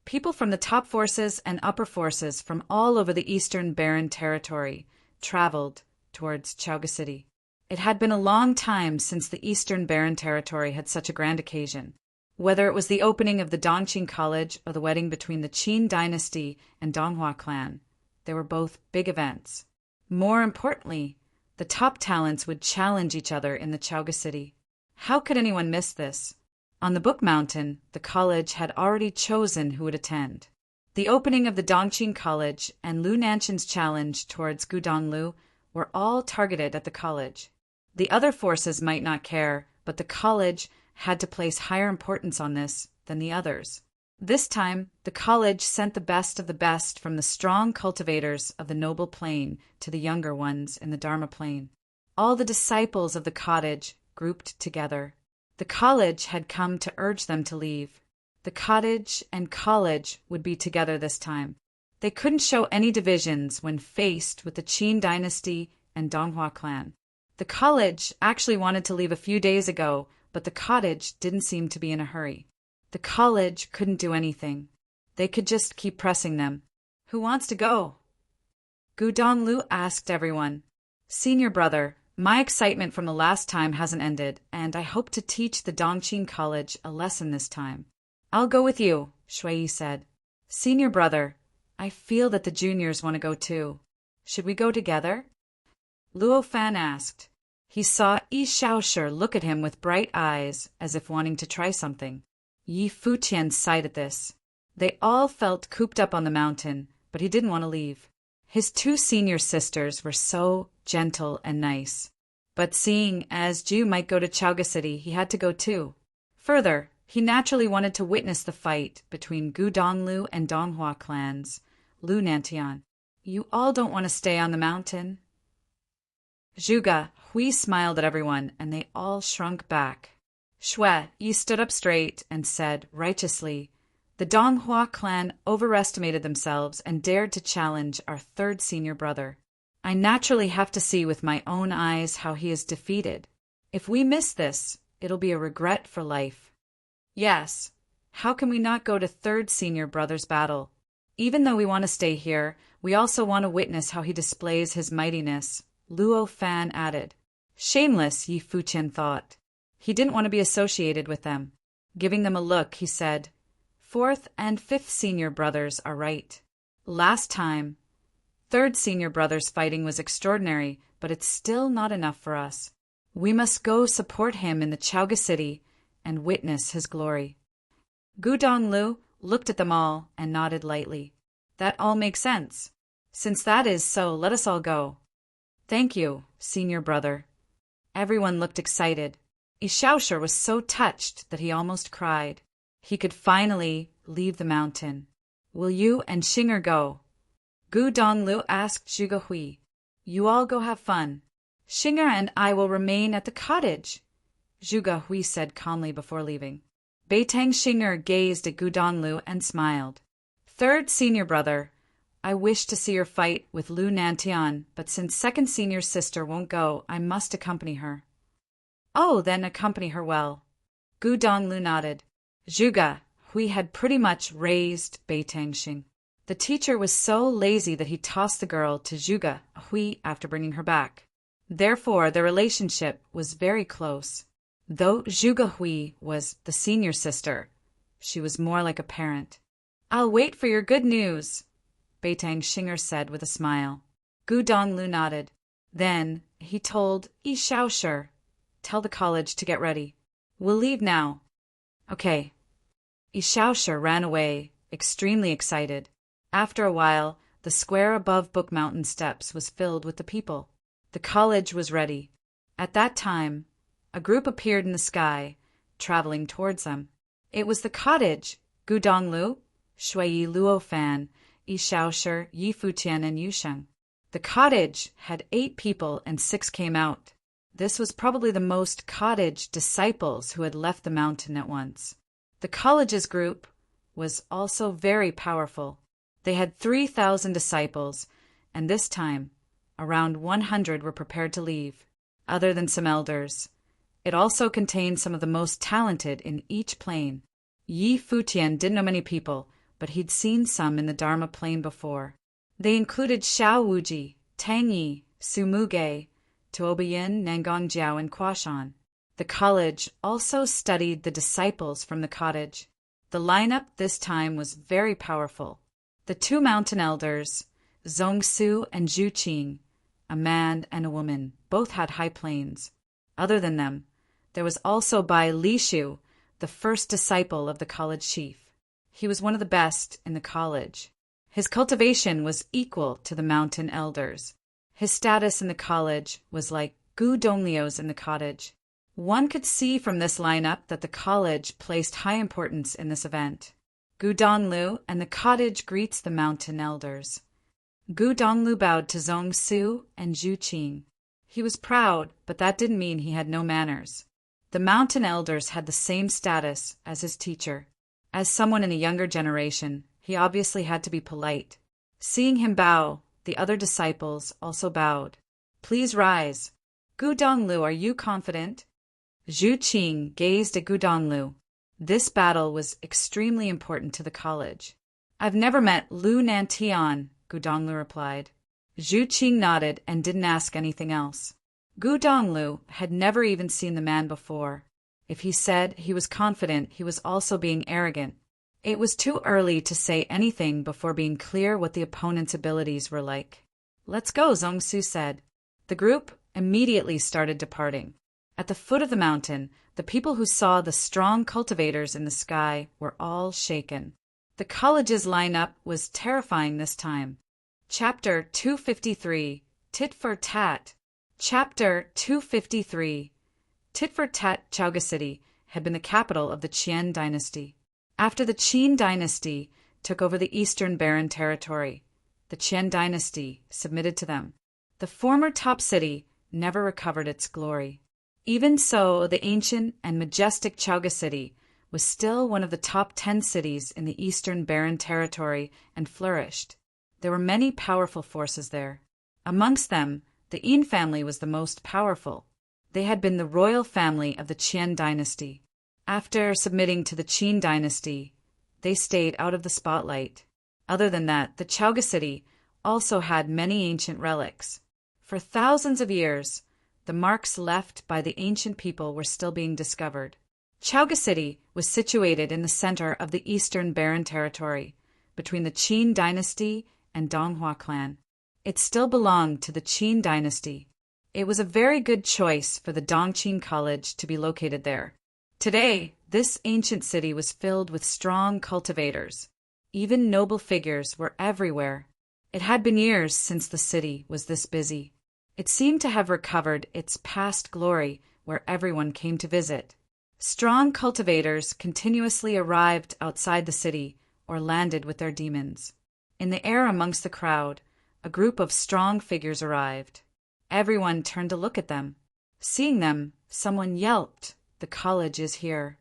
People from the top forces and upper forces from all over the Eastern Barren Territory traveled towards Chaoga City. It had been a long time since the Eastern Barren Territory had such a grand occasion. Whether it was the opening of the Dongqing College or the wedding between the Qin dynasty and Donghua clan, they were both big events. More importantly, the top talents would challenge each other in the Chaoga City. How could anyone miss this? On the Book Mountain, the college had already chosen who would attend. The opening of the Dongqing College and Lu Nanshan's challenge towards Gudonglu were all targeted at the college. The other forces might not care, but the college had to place higher importance on this than the others. This time, the college sent the best of the best from the strong cultivators of the noble plane to the younger ones in the Dharma plane. All the disciples of the cottage grouped together. The college had come to urge them to leave. The cottage and college would be together this time. They couldn't show any divisions when faced with the Qin dynasty and Donghua clan. The college actually wanted to leave a few days ago, but the cottage didn't seem to be in a hurry. The college couldn't do anything. They could just keep pressing them. Who wants to go? Gudonglu asked everyone. Senior brother, my excitement from the last time hasn't ended, and I hope to teach the Dongqing College a lesson this time. I'll go with you, Shui said. Senior brother, I feel that the juniors want to go too. Should we go together? Luo Fan asked. He saw Yi Shaoshi look at him with bright eyes, as if wanting to try something. Yi Futian sighed at this. They all felt cooped up on the mountain, but he didn't want to leave. His two senior sisters were so gentle and nice. But seeing as Ju might go to Chaoga City, he had to go too. Further, he naturally wanted to witness the fight between Gudonglu and Donghua clans. Lu Nantian, you all don't want to stay on the mountain? Zhuge Hui smiled at everyone, and they all shrunk back. Shui Yi stood up straight and said, righteously, the Donghua clan overestimated themselves and dared to challenge our third senior brother. I naturally have to see with my own eyes how he is defeated. If we miss this, It'll be a regret for life. Yes. How can we not go to third senior brother's battle? Even though we want to stay here, we also want to witness how he displays his mightiness, Luo Fan added. Shameless, Yi Futian thought. He didn't want to be associated with them. Giving them a look, he said, Fourth and fifth senior brothers are right. Last time, third senior brother's fighting was extraordinary, but it's still not enough for us. We must go support him in the Chaoga city and witness his glory. Gu Donglu looked at them all and nodded lightly. That all makes sense. Since that is so, let us all go. Thank you, senior brother. Everyone looked excited. Ishaosher was so touched that he almost cried. He could finally leave the mountain. Will you and Xinger go? Gu Donglu asked Zhuge Hui. You all go have fun. Xinger and I will remain at the cottage, Zhuge Hui said calmly before leaving. Beitang Xinger gazed at Gu Donglu and smiled. Third senior brother, I wish to see your fight with Lu Nantian, but since second senior sister won't go, I must accompany her. Oh, then accompany her well. Gu Donglu nodded. Zhuge Hui had pretty much raised Beitang Xing. The teacher was so lazy that he tossed the girl to Zhuge Hui after bringing her back. Therefore, their relationship was very close. Though Zhuge Hui was the senior sister, she was more like a parent. I'll wait for your good news, Beitang Xinger said with a smile. Gu Donglu nodded. Then he told Yi Shaosher, tell the college to get ready. We'll leave now. Okay. Yi Shaosher ran away, extremely excited. After a while, the square above Book Mountain steps was filled with the people. The college was ready. At that time, a group appeared in the sky, traveling towards them. It was the cottage, Gu Donglu, Shui Luo Fan, Yi Shaosher, Yi Futian, and Yusheng. The cottage had 8 people and 6 came out. This was probably the most cottage disciples who had left the mountain at once. The college's group was also very powerful. They had 3,000 disciples, and this time, around 100 were prepared to leave, other than some elders. It also contained some of the most talented in each plane. Yi Futian didn't know many people, but he'd seen some in the Dharma plane before. They included Xiao Wuji, Tang Yi, Su Muge, Tuobiyin, Nangong Jiao, and Kuashan. The college also studied the disciples from the cottage. The lineup this time was very powerful. The 2 mountain elders, Zongsu and Zhu Qing, a man and a woman, both had high planes. Other than them, there was also Bai Lishu, the first disciple of the college chief. He was one of the best in the college. His cultivation was equal to the mountain elders. His status in the college was like Gu Donglio's in the cottage. One could see from this lineup that the college placed high importance in this event. Gu Donglu and the cottage greets the mountain elders. Gu Donglu bowed to Zongsu and Zhu Qing. He was proud, but that didn't mean he had no manners. The mountain elders had the same status as his teacher. As someone in a younger generation, he obviously had to be polite. Seeing him bow, the other disciples also bowed. Please rise. Gu Donglu, are you confident? Zhu Qing gazed at Gu Donglu. This battle was extremely important to the college. I've never met Lu Nantian, Gu Donglu replied. Zhu Qing nodded and didn't ask anything else. Gu Donglu had never even seen the man before. If he said he was confident, he was also being arrogant. It was too early to say anything before being clear what the opponent's abilities were like. Let's go, Zongsu said. The group immediately started departing. At the foot of the mountain, the people who saw the strong cultivators in the sky were all shaken. The college's lineup was terrifying this time. Chapter 253, Tit for Tat. Chapter 253. Tit for Tat. Chaoga City had been the capital of the Qian dynasty. After the Qin dynasty took over the eastern barren territory, the Qian dynasty submitted to them. The former top city never recovered its glory. Even so, the ancient and majestic Chaoga City was still one of the top 10 cities in the eastern barren territory and flourished. There were many powerful forces there. Amongst them, the Yin family was the most powerful. They had been the royal family of the Qian dynasty. After submitting to the Qin dynasty, they stayed out of the spotlight. Other than that, the Chaoga city also had many ancient relics. For thousands of years, the marks left by the ancient people were still being discovered. Chaoga city was situated in the center of the Eastern Barren Territory, between the Qin dynasty and Donghua clan. It still belonged to the Qin dynasty. It was a very good choice for the Dongqing College to be located there. Today, this ancient city was filled with strong cultivators. Even noble figures were everywhere. It had been years since the city was this busy. It seemed to have recovered its past glory where everyone came to visit. Strong cultivators continuously arrived outside the city or landed with their demons. In the air amongst the crowd, a group of strong figures arrived. Everyone turned to look at them. Seeing them, someone yelped, "The college is here."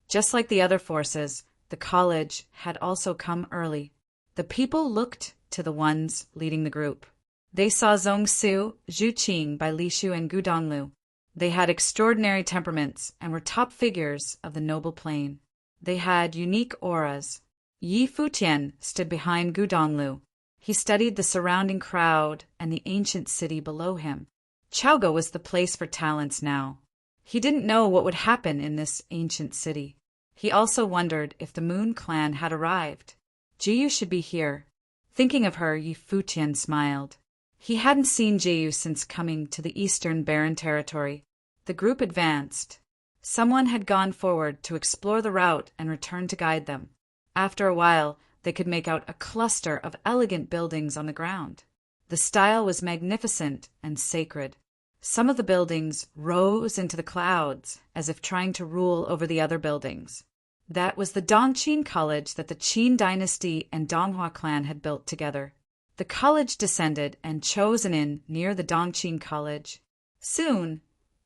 Just like the other forces, the college had also come early. The people looked to the ones leading the group. They saw Zhongsu, Zhu Qing by Li Shu and Gu Donglu. They had extraordinary temperaments and were top figures of the noble plane. They had unique auras. Yi Futian stood behind Gu Donglu. He studied the surrounding crowd and the ancient city below him. Chaoga was the place for talents now. He didn't know what would happen in this ancient city. He also wondered if the Moon Clan had arrived. Jiyu should be here. Thinking of her, Yi Futian smiled. He hadn't seen Jiyu since coming to the Eastern Barren Territory. The group advanced. Someone had gone forward to explore the route and return to guide them. After a while, they could make out a cluster of elegant buildings on the ground. The style was magnificent and sacred. Some of the buildings rose into the clouds, as if trying to rule over the other buildings. That was the Dongqing College that the Qin dynasty and Donghua clan had built together. The college descended and chose an inn near the Dongqing College. Soon,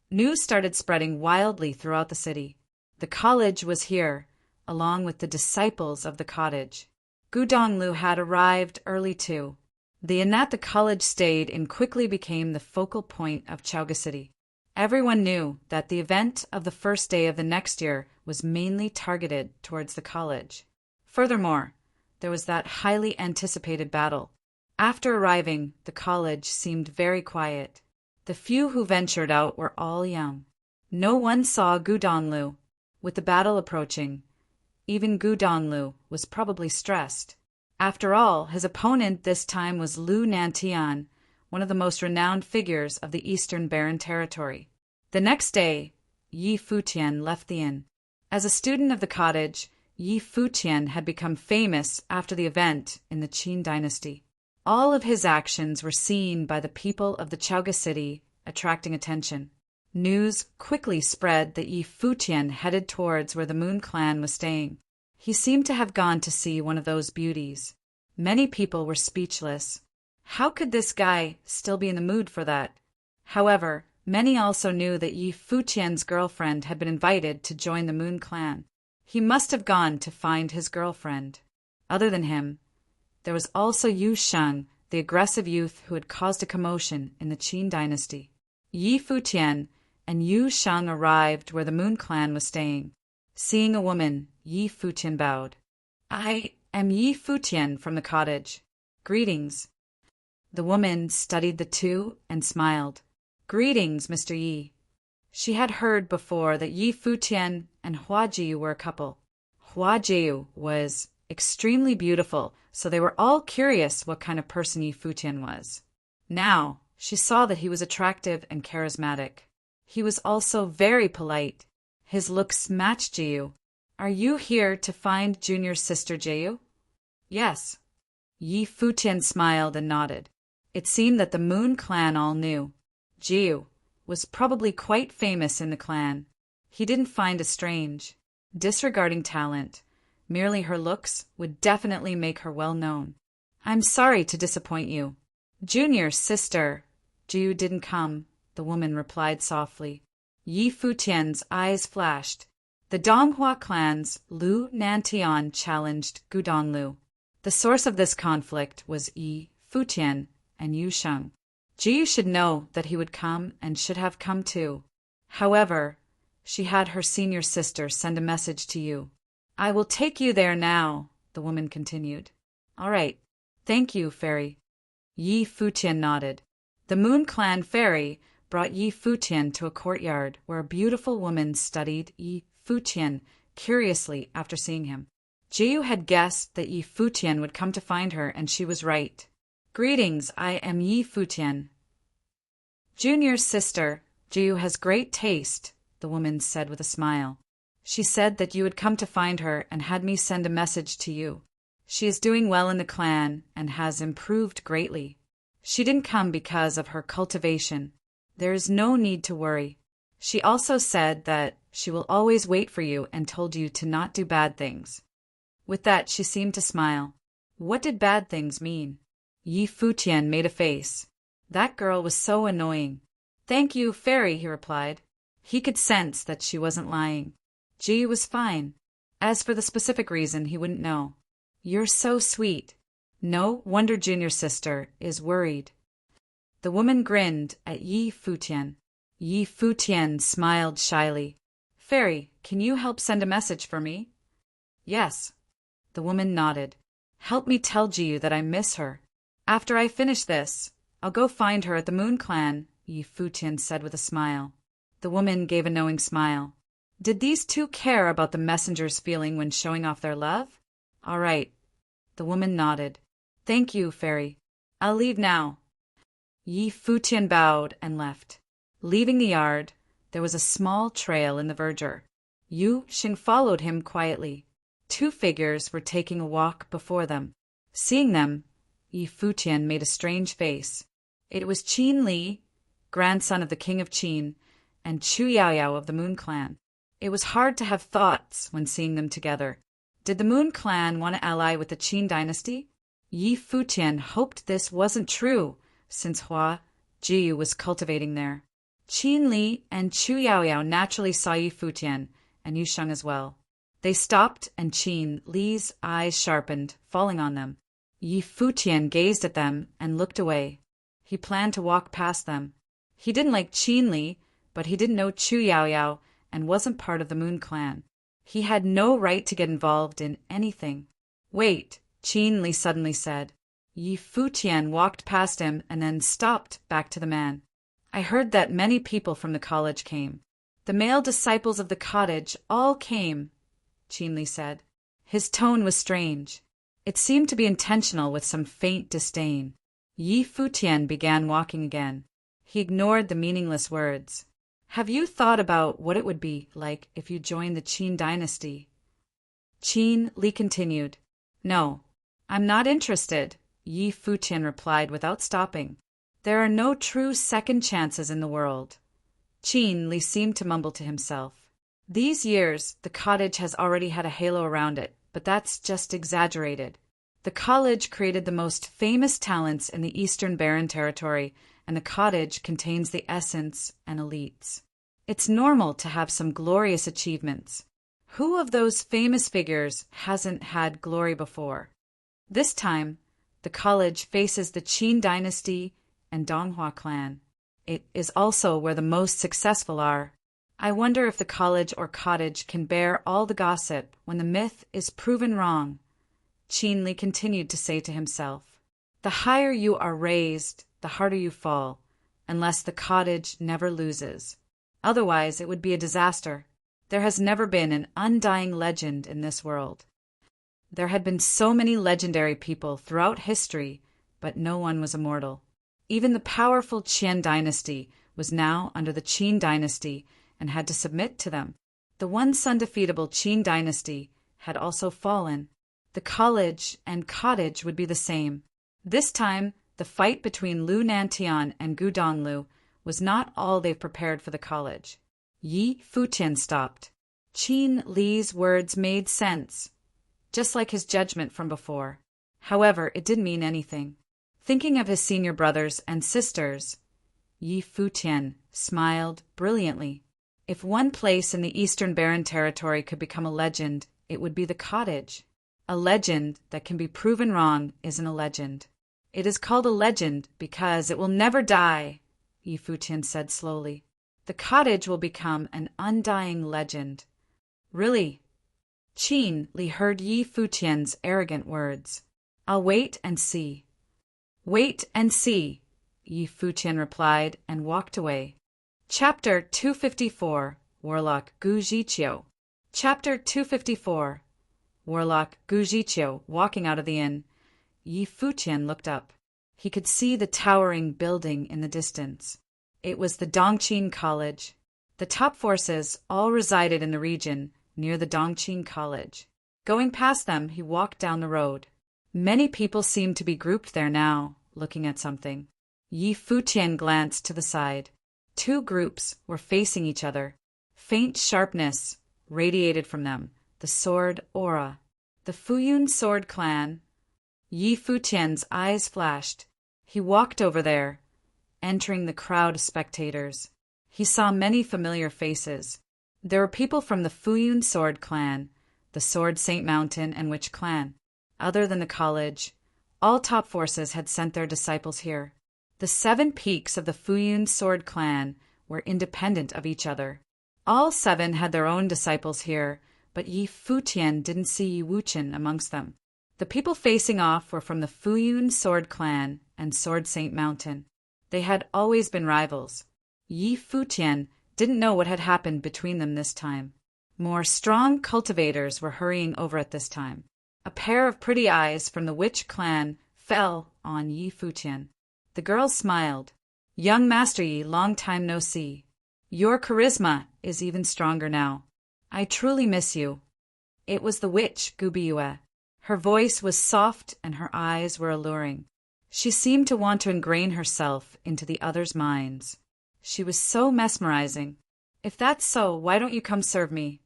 news started spreading wildly throughout the city. The college was here, along with the disciples of the cottage. Gu Donglu had arrived early too. The inn at the college stayed in quickly became the focal point of Chaoga City. Everyone knew that the event of the first day of the next year was mainly targeted towards the college. Furthermore, there was that highly anticipated battle. After arriving, the college seemed very quiet. The few who ventured out were all young. No one saw Gu Donglu. With the battle approaching, even Gu Donglu was probably stressed. After all, his opponent this time was Lu Nantian, one of the most renowned figures of the Eastern Barren Territory. The next day, Yi Futian left the inn. As a student of the cottage, Yi Futian had become famous after the event in the Qin dynasty. All of his actions were seen by the people of the Chaoga city, attracting attention. News quickly spread that Yi Futian headed towards where the Moon Clan was staying. He seemed to have gone to see one of those beauties. Many people were speechless. How could this guy still be in the mood for that? However, many also knew that Yi Futian's girlfriend had been invited to join the Moon Clan. He must have gone to find his girlfriend. Other than him, there was also Yu Sheng, the aggressive youth who had caused a commotion in the Qin dynasty. Yi Futian and Yu Sheng arrived where the Moon Clan was staying. Seeing a woman, Yi Futian bowed. "I am Yi Futian from the cottage. Greetings." The woman studied the two and smiled. "Greetings, Mr. Yi." She had heard before that Yi Futian and Hua Jiu were a couple. Hua Jiu was extremely beautiful, so they were all curious what kind of person Yi Futian was. Now, she saw that he was attractive and charismatic. He was also very polite. His looks matched Jiu. "Are you here to find Junior's sister Jiu?" "Yes." Yi Futian smiled and nodded. It seemed that the Moon Clan all knew. Jiu was probably quite famous in the clan. He didn't find it strange. Disregarding talent, merely her looks would definitely make her well known. "I'm sorry to disappoint you. Junior's sister, Jiu, didn't come," the woman replied softly. Yi Futian's eyes flashed. The Donghua clan's Lu Nantian challenged Gu Donglu. The source of this conflict was Yi Futian and Yu Sheng. Jiu should know that he would come and should have come too. However, she had her senior sister send a message to you. I will take you there now, the woman continued. All right. Thank you, fairy. Yi Futian nodded. The Moon Clan fairy brought Yi Futian to a courtyard where a beautiful woman studied Yi Futian curiously after seeing him. Jiyu had guessed that Yi Futian would come to find her, and she was right. Greetings, I am Yi Futian. Junior's sister, Jiyu has great taste, the woman said with a smile. She said that you had come to find her and had me send a message to you. She is doing well in the clan and has improved greatly. She didn't come because of her cultivation. There is no need to worry. She also said that she will always wait for you and told you to not do bad things. With that, she seemed to smile. What did bad things mean? Yi Futian made a face. That girl was so annoying. Thank you, fairy, he replied. He could sense that she wasn't lying. Ji was fine. As for the specific reason, he wouldn't know. You're so sweet. No wonder Junior's sister is worried. The woman grinned at Yi Futian. Yi Futian smiled shyly. Fairy, can you help send a message for me? Yes. The woman nodded. Help me tell Jiyu that I miss her. After I finish this, I'll go find her at the Moon Clan, Yi Futian said with a smile. The woman gave a knowing smile. Did these two care about the messenger's feeling when showing off their love? All right. The woman nodded. Thank you, fairy. I'll leave now. Yi Futian bowed and left. Leaving the yard, there was a small trail in the verdure. Yu Xing followed him quietly. Two figures were taking a walk before them. Seeing them, Yi Futian made a strange face. It was Qin Li, grandson of the king of Qin, and Chu Yaoyao of the Moon Clan. It was hard to have thoughts when seeing them together. Did the Moon Clan want to ally with the Qin dynasty? Yi Futian hoped this wasn't true, since Hua Jiyu was cultivating there. Qin Li and Chu Yaoyao naturally saw Yi Futian, and Yu Sheng as well. They stopped, and Qin Li's eyes sharpened, falling on them. Yi Futian gazed at them and looked away. He planned to walk past them. He didn't like Qin Li, but he didn't know Chu Yaoyao and wasn't part of the Moon Clan. He had no right to get involved in anything. Wait, Qin Li suddenly said. Yi Futian walked past him and then stopped back to the man. I heard that many people from the college came. The male disciples of the cottage all came, Qin Li said. His tone was strange. It seemed to be intentional with some faint disdain. Yi Futian began walking again. He ignored the meaningless words. Have you thought about what it would be like if you joined the Qin dynasty? Qin Li continued. No, I'm not interested, Yi Futian replied without stopping. There are no true second chances in the world. Qin Li seemed to mumble to himself. These years, the cottage has already had a halo around it, but that's just exaggerated. The college created the most famous talents in the Eastern Barren Territory, and the cottage contains the essence and elites. It's normal to have some glorious achievements. Who of those famous figures hasn't had glory before? This time, the college faces the Qin dynasty and Donghua clan. It is also where the most successful are. I wonder if the college or cottage can bear all the gossip when the myth is proven wrong. Qin Li continued to say to himself. The higher you are raised, the harder you fall, unless the cottage never loses. Otherwise, it would be a disaster. There has never been an undying legend in this world. There had been so many legendary people throughout history, but no one was immortal. Even the powerful Qian dynasty was now under the Qin dynasty and had to submit to them. The once undefeatable Qin dynasty had also fallen. The college and cottage would be the same. This time, the fight between Lu Nantian and Gu Donglu was not all they've prepared for the college. Yi Futian stopped. Qin Li's words made sense, just like his judgment from before. However, it didn't mean anything. Thinking of his senior brothers and sisters, Yi Futian smiled brilliantly. If one place in the Eastern Barren Territory could become a legend, it would be the cottage. A legend that can be proven wrong isn't a legend. It is called a legend because it will never die, Yi Futian said slowly. The cottage will become an undying legend. Really? Qin Li heard Yi Futian's arrogant words. I'll wait and see. Wait and see, Yi Futian replied and walked away. Chapter 254 Warlock Gu Jiqiu. Chapter 254 Warlock Gu Jiqiu walking out of the inn. Yi Futian looked up. He could see the towering building in the distance. It was the Dongqing College. The top forces all resided in the region near the Dongqing College. Going past them, he walked down the road. Many people seemed to be grouped there now, looking at something. Yi Futian glanced to the side. Two groups were facing each other. Faint sharpness radiated from them, the sword aura. The Fuyun sword clan. Yi Futian's eyes flashed. He walked over there, entering the crowd of spectators. He saw many familiar faces. There were people from the Fuyun sword clan, the Sword Saint Mountain and Witch clan. Other than the college, all top forces had sent their disciples here. The 7 peaks of the Fuyun sword clan were independent of each other. All 7 had their own disciples here, but Yi Futian didn't see Yi Wuchen amongst them. The people facing off were from the Fuyun sword clan and Sword Saint Mountain. They had always been rivals. Yi Futian didn't know what had happened between them this time. More strong cultivators were hurrying over at this time. A pair of pretty eyes from the Witch clan fell on Yi Futian. The girl smiled. Young Master Yi, long time no see. Your charisma is even stronger now. I truly miss you. It was the witch, Gubiue. Her voice was soft and her eyes were alluring. She seemed to want to ingrain herself into the others' minds. She was so mesmerizing. If that's so, why don't you come serve me?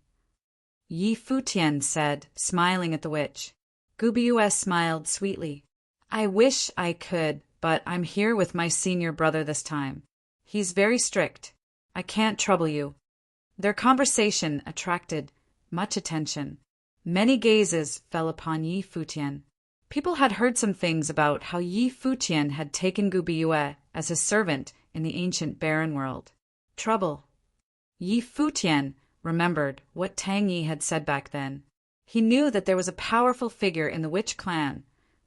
Yi Futian said, smiling at the witch. Gubiue smiled sweetly. I wish I could, but I'm here with my senior brother this time. He's very strict. I can't trouble you. Their conversation attracted much attention. Many gazes fell upon Yi Futian. People had heard some things about how Yi Futian had taken Gubiue as his servant in the ancient barren world. Trouble. Yi Futian remembered what Tang Yi had said back then. He knew that there was a powerful figure in the Witch clan,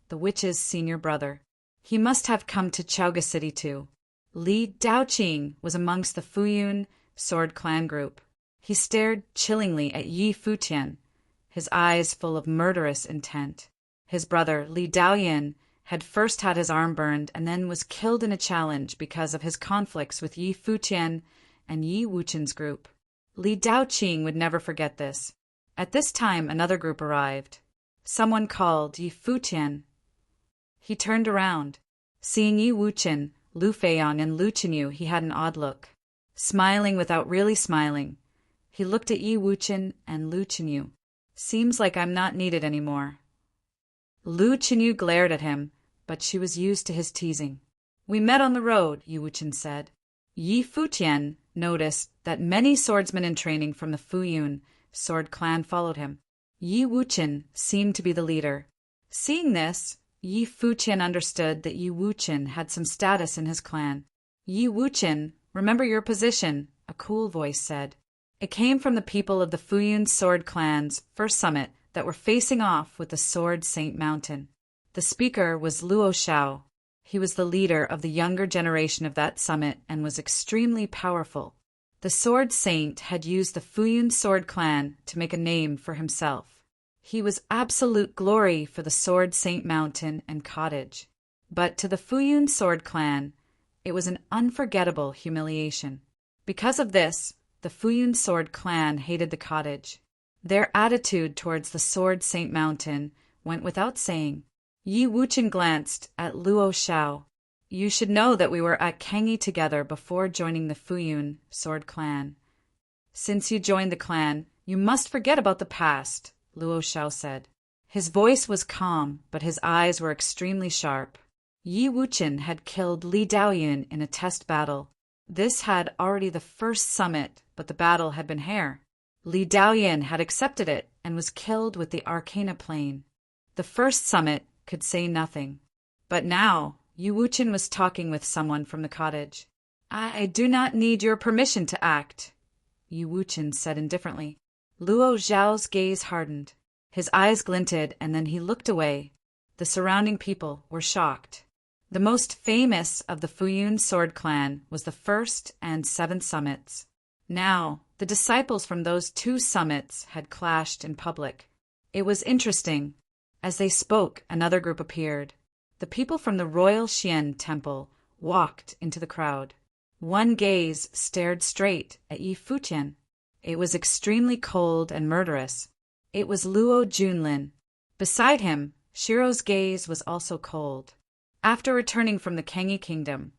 the witch's senior brother. He must have come to Chaoga City too. Li Daoqing was amongst the Fuyun sword clan group. He stared chillingly at Yi Futian, his eyes full of murderous intent. His brother, Li Daoyan, had first had his arm burned and then was killed in a challenge because of his conflicts with Yi Futian and Yi Wuchen's group. Li Daoqing would never forget this. At this time, another group arrived. Someone called Yi Futian. He turned around. Seeing Yi Wuchen, Lu Feiyang, and Lu Chenyu, he had an odd look. Smiling without really smiling, he looked at Yi Wuchen and Lu Chenyu. Seems like I'm not needed anymore. Lu Chenyu glared at him, but she was used to his teasing. We met on the road, Yi Wuchen said. Yi Futian noticed that many swordsmen in training from the Fuyun sword clan followed him. Yi Wuchen seemed to be the leader. Seeing this, Yi Futian understood that Yi Wuchen had some status in his clan. Yi Wuchen, remember your position, a cool voice said. It came from the people of the Fuyun sword clan's first summit that were facing off with the Sword Saint Mountain. The speaker was Luo Shao. He was the leader of the younger generation of that summit and was extremely powerful. The Sword Saint had used the Fuyun sword clan to make a name for himself. He was absolute glory for the Sword Saint Mountain and cottage. But to the Fuyun sword clan, it was an unforgettable humiliation. Because of this, the Fuyun sword clan hated the cottage. Their attitude towards the Sword Saint Mountain went without saying. Yi Wuchen glanced at Luo Shao. You should know that we were at Kangyi together before joining the Fuyun sword clan. Since you joined the clan, you must forget about the past, Luo Shao said. His voice was calm, but his eyes were extremely sharp. Yi Wuchen had killed Li Daoyan in a test battle. This had already the first summit, but the battle had been hair. Li Daoyan had accepted it and was killed with the Arcana Plane. The first summit could say nothing. But now, Yi Wuchen was talking with someone from the cottage. I do not need your permission to act, Yi Wuqian said indifferently. Luo Zhao's gaze hardened. His eyes glinted, and then he looked away. The surrounding people were shocked. The most famous of the Futian sword clan was the first and seventh summits. Now, the disciples from those two summits had clashed in public. It was interesting. As they spoke, another group appeared. The people from the Royal Xian Temple walked into the crowd. One gaze stared straight at Yi Futian. It was extremely cold and murderous. It was Luo Junlin. Beside him, Shiro's gaze was also cold. After returning from the Kengi Kingdom,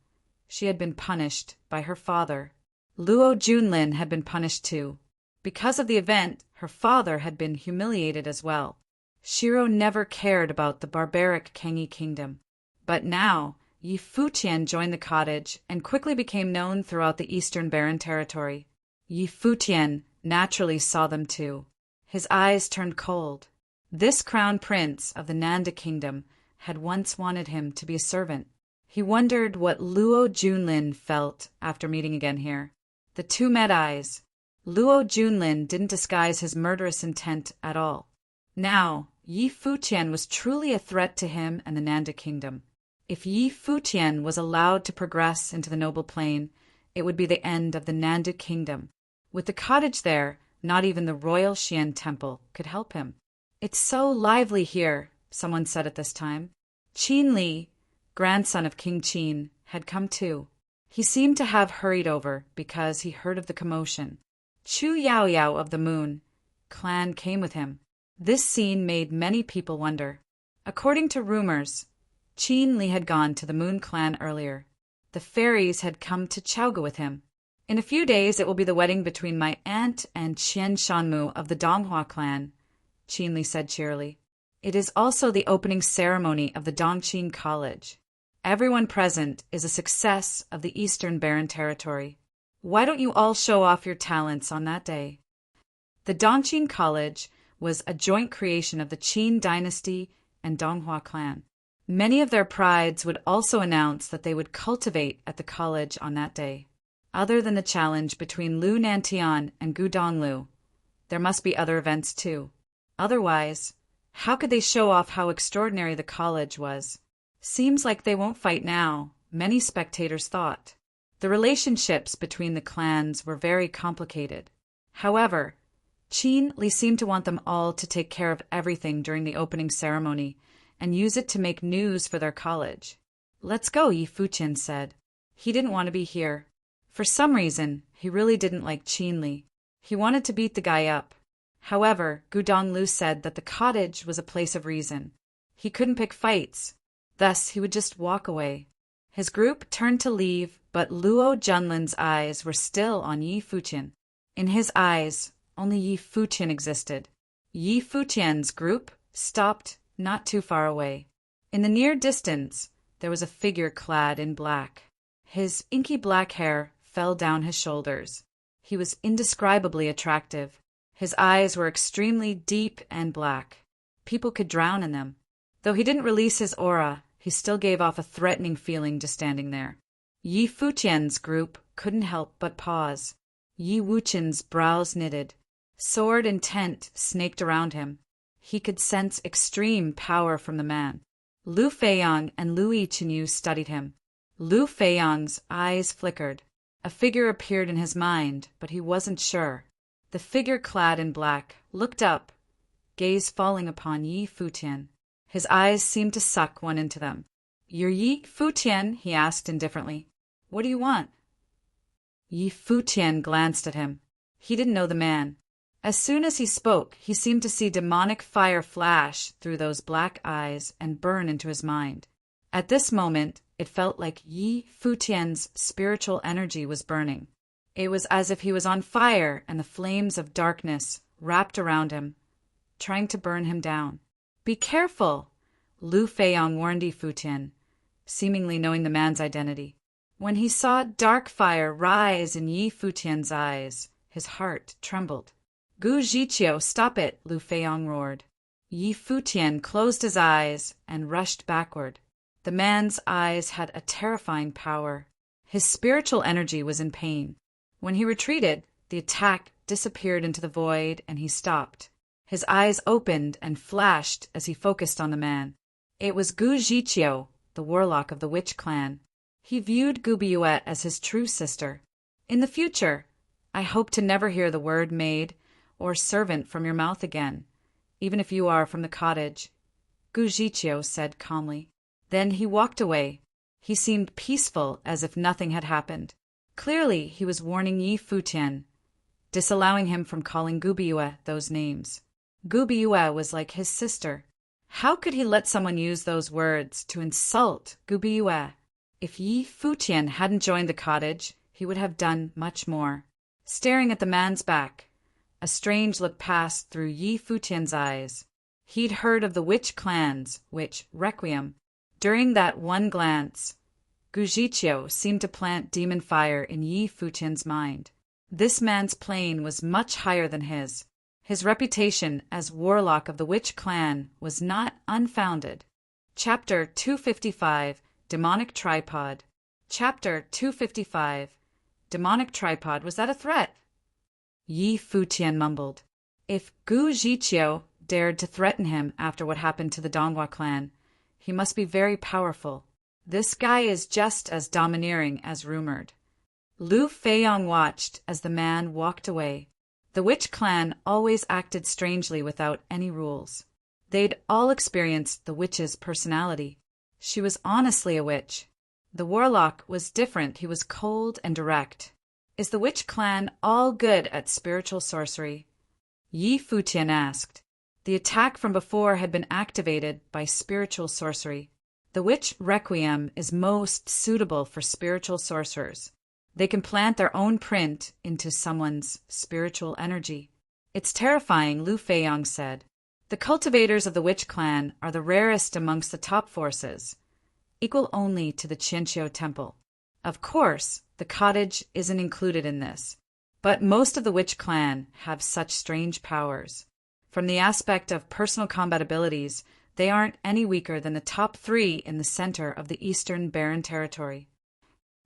she had been punished by her father. Luo Junlin had been punished too. Because of the event, her father had been humiliated as well. Shiro never cared about the barbaric Kengi Kingdom. But now, Yi Futian joined the cottage and quickly became known throughout the Eastern Barren Territory. Yi Futian naturally saw them too. His eyes turned cold. This crown prince of the Nanda Kingdom had once wanted him to be a servant. He wondered what Luo Junlin felt after meeting again here. The two met eyes. Luo Junlin didn't disguise his murderous intent at all. Now, Yi Futian was truly a threat to him and the Nanda Kingdom. If Yi Futian was allowed to progress into the noble plane, it would be the end of the Nanda Kingdom. With the cottage there, not even the Royal Xian Temple could help him. "It's so lively here," someone said at this time. Qin Li, grandson of King Qin, had come too. He seemed to have hurried over because he heard of the commotion. Chu Yaoyao of the Moon clan came with him. This scene made many people wonder. According to rumors, Qin Li had gone to the Moon clan earlier. The fairies had come to Chaoga with him. "In a few days it will be the wedding between my aunt and Qian Shanmu of the Donghua clan," Qin Li said cheerily. "It is also the opening ceremony of the Dongqing College. Everyone present is a success of the Eastern Barren Territory. Why don't you all show off your talents on that day?" The Dongqing College was a joint creation of the Qin dynasty and Donghua clan. Many of their prides would also announce that they would cultivate at the college on that day. Other than the challenge between Lu Nantian and Gu Donglu, there must be other events too. Otherwise, how could they show off how extraordinary the college was? "Seems like they won't fight now," many spectators thought. The relationships between the clans were very complicated. However, Qin Li seemed to want them all to take care of everything during the opening ceremony and use it to make news for their college. "Let's go," Yi Futian said. He didn't want to be here. For some reason, he really didn't like Qin Li. He wanted to beat the guy up. However, Gu Donglu said that the cottage was a place of reason. He couldn't pick fights. Thus, he would just walk away. His group turned to leave, but Luo Junlin's eyes were still on Yi Futian. In his eyes, only Yi Futian existed. Yi Futian's group stopped not too far away. In the near distance, there was a figure clad in black. His inky black hair fell down his shoulders. He was indescribably attractive. His eyes were extremely deep and black. People could drown in them. Though he didn't release his aura, he still gave off a threatening feeling just standing there. Yi Futian's group couldn't help but pause. Yi Wuqian's brows knitted. Sword intent snaked around him. He could sense extreme power from the man. Lu Feiyang and Lu Yiqinyu studied him. Lu Feiyang's eyes flickered. A figure appeared in his mind, but he wasn't sure. The figure clad in black looked up, gaze falling upon Yi Futian. His eyes seemed to suck one into them. "You're Yi Futian?" he asked indifferently. "What do you want?" Yi Futian glanced at him. He didn't know the man. As soon as he spoke, he seemed to see demonic fire flash through those black eyes and burn into his mind. At this moment, it felt like Yi Futian's spiritual energy was burning. It was as if he was on fire and the flames of darkness wrapped around him, trying to burn him down. "Be careful," Lu Feiyang warned Yi Futian, seemingly knowing the man's identity. When he saw dark fire rise in Yi Futian's eyes, his heart trembled. "Gu Zhiqiu, stop it," Lu Feiyang roared. Yi Futian closed his eyes and rushed backward. The man's eyes had a terrifying power. His spiritual energy was in pain. When he retreated, the attack disappeared into the void and he stopped. His eyes opened and flashed as he focused on the man. It was Gu Jiqiu, the warlock of the witch clan. He viewed Gu Biuet as his true sister. In the future, I hope to never hear the word maid or servant from your mouth again, even if you are from the cottage, Gu Jiqiu said calmly. Then he walked away. He seemed peaceful, as if nothing had happened. Clearly, he was warning Yi Futian, disallowing him from calling Gu Biuet those names. Gu Biuet was like his sister. How could he let someone use those words to insult Gu Biuet? If Yi Futian hadn't joined the cottage, he would have done much more. Staring at the man's back, a strange look passed through Yi Futian's eyes. He'd heard of the witch clan's witch requiem. During that one glance, Gu Jiqiu seemed to plant demon fire in Yi Futian's mind. This man's plane was much higher than his. His reputation as warlock of the witch clan was not unfounded. Chapter 255, Demonic Tripod. Chapter 255, Demonic Tripod. Was that a threat? Yi Futian mumbled. If Gu Jiqiu dared to threaten him after what happened to the Donghua clan, he must be very powerful. This guy is just as domineering as rumored. Lu Feiyong watched as the man walked away. The witch clan always acted strangely without any rules. They'd all experienced the witch's personality. She was honestly a witch. The warlock was different. He was cold and direct. Is the witch clan all good at spiritual sorcery? Yi Futian asked. The attack from before had been activated by spiritual sorcery. The witch requiem is most suitable for spiritual sorcerers. They can plant their own print into someone's spiritual energy. It's terrifying, Lu Feiyong said. The cultivators of the witch clan are the rarest amongst the top forces, equal only to the Qianqiu temple. Of course, the cottage isn't included in this, but most of the witch clan have such strange powers. From the aspect of personal combat abilities, they aren't any weaker than the top 3 in the center of the Eastern Barren Territory.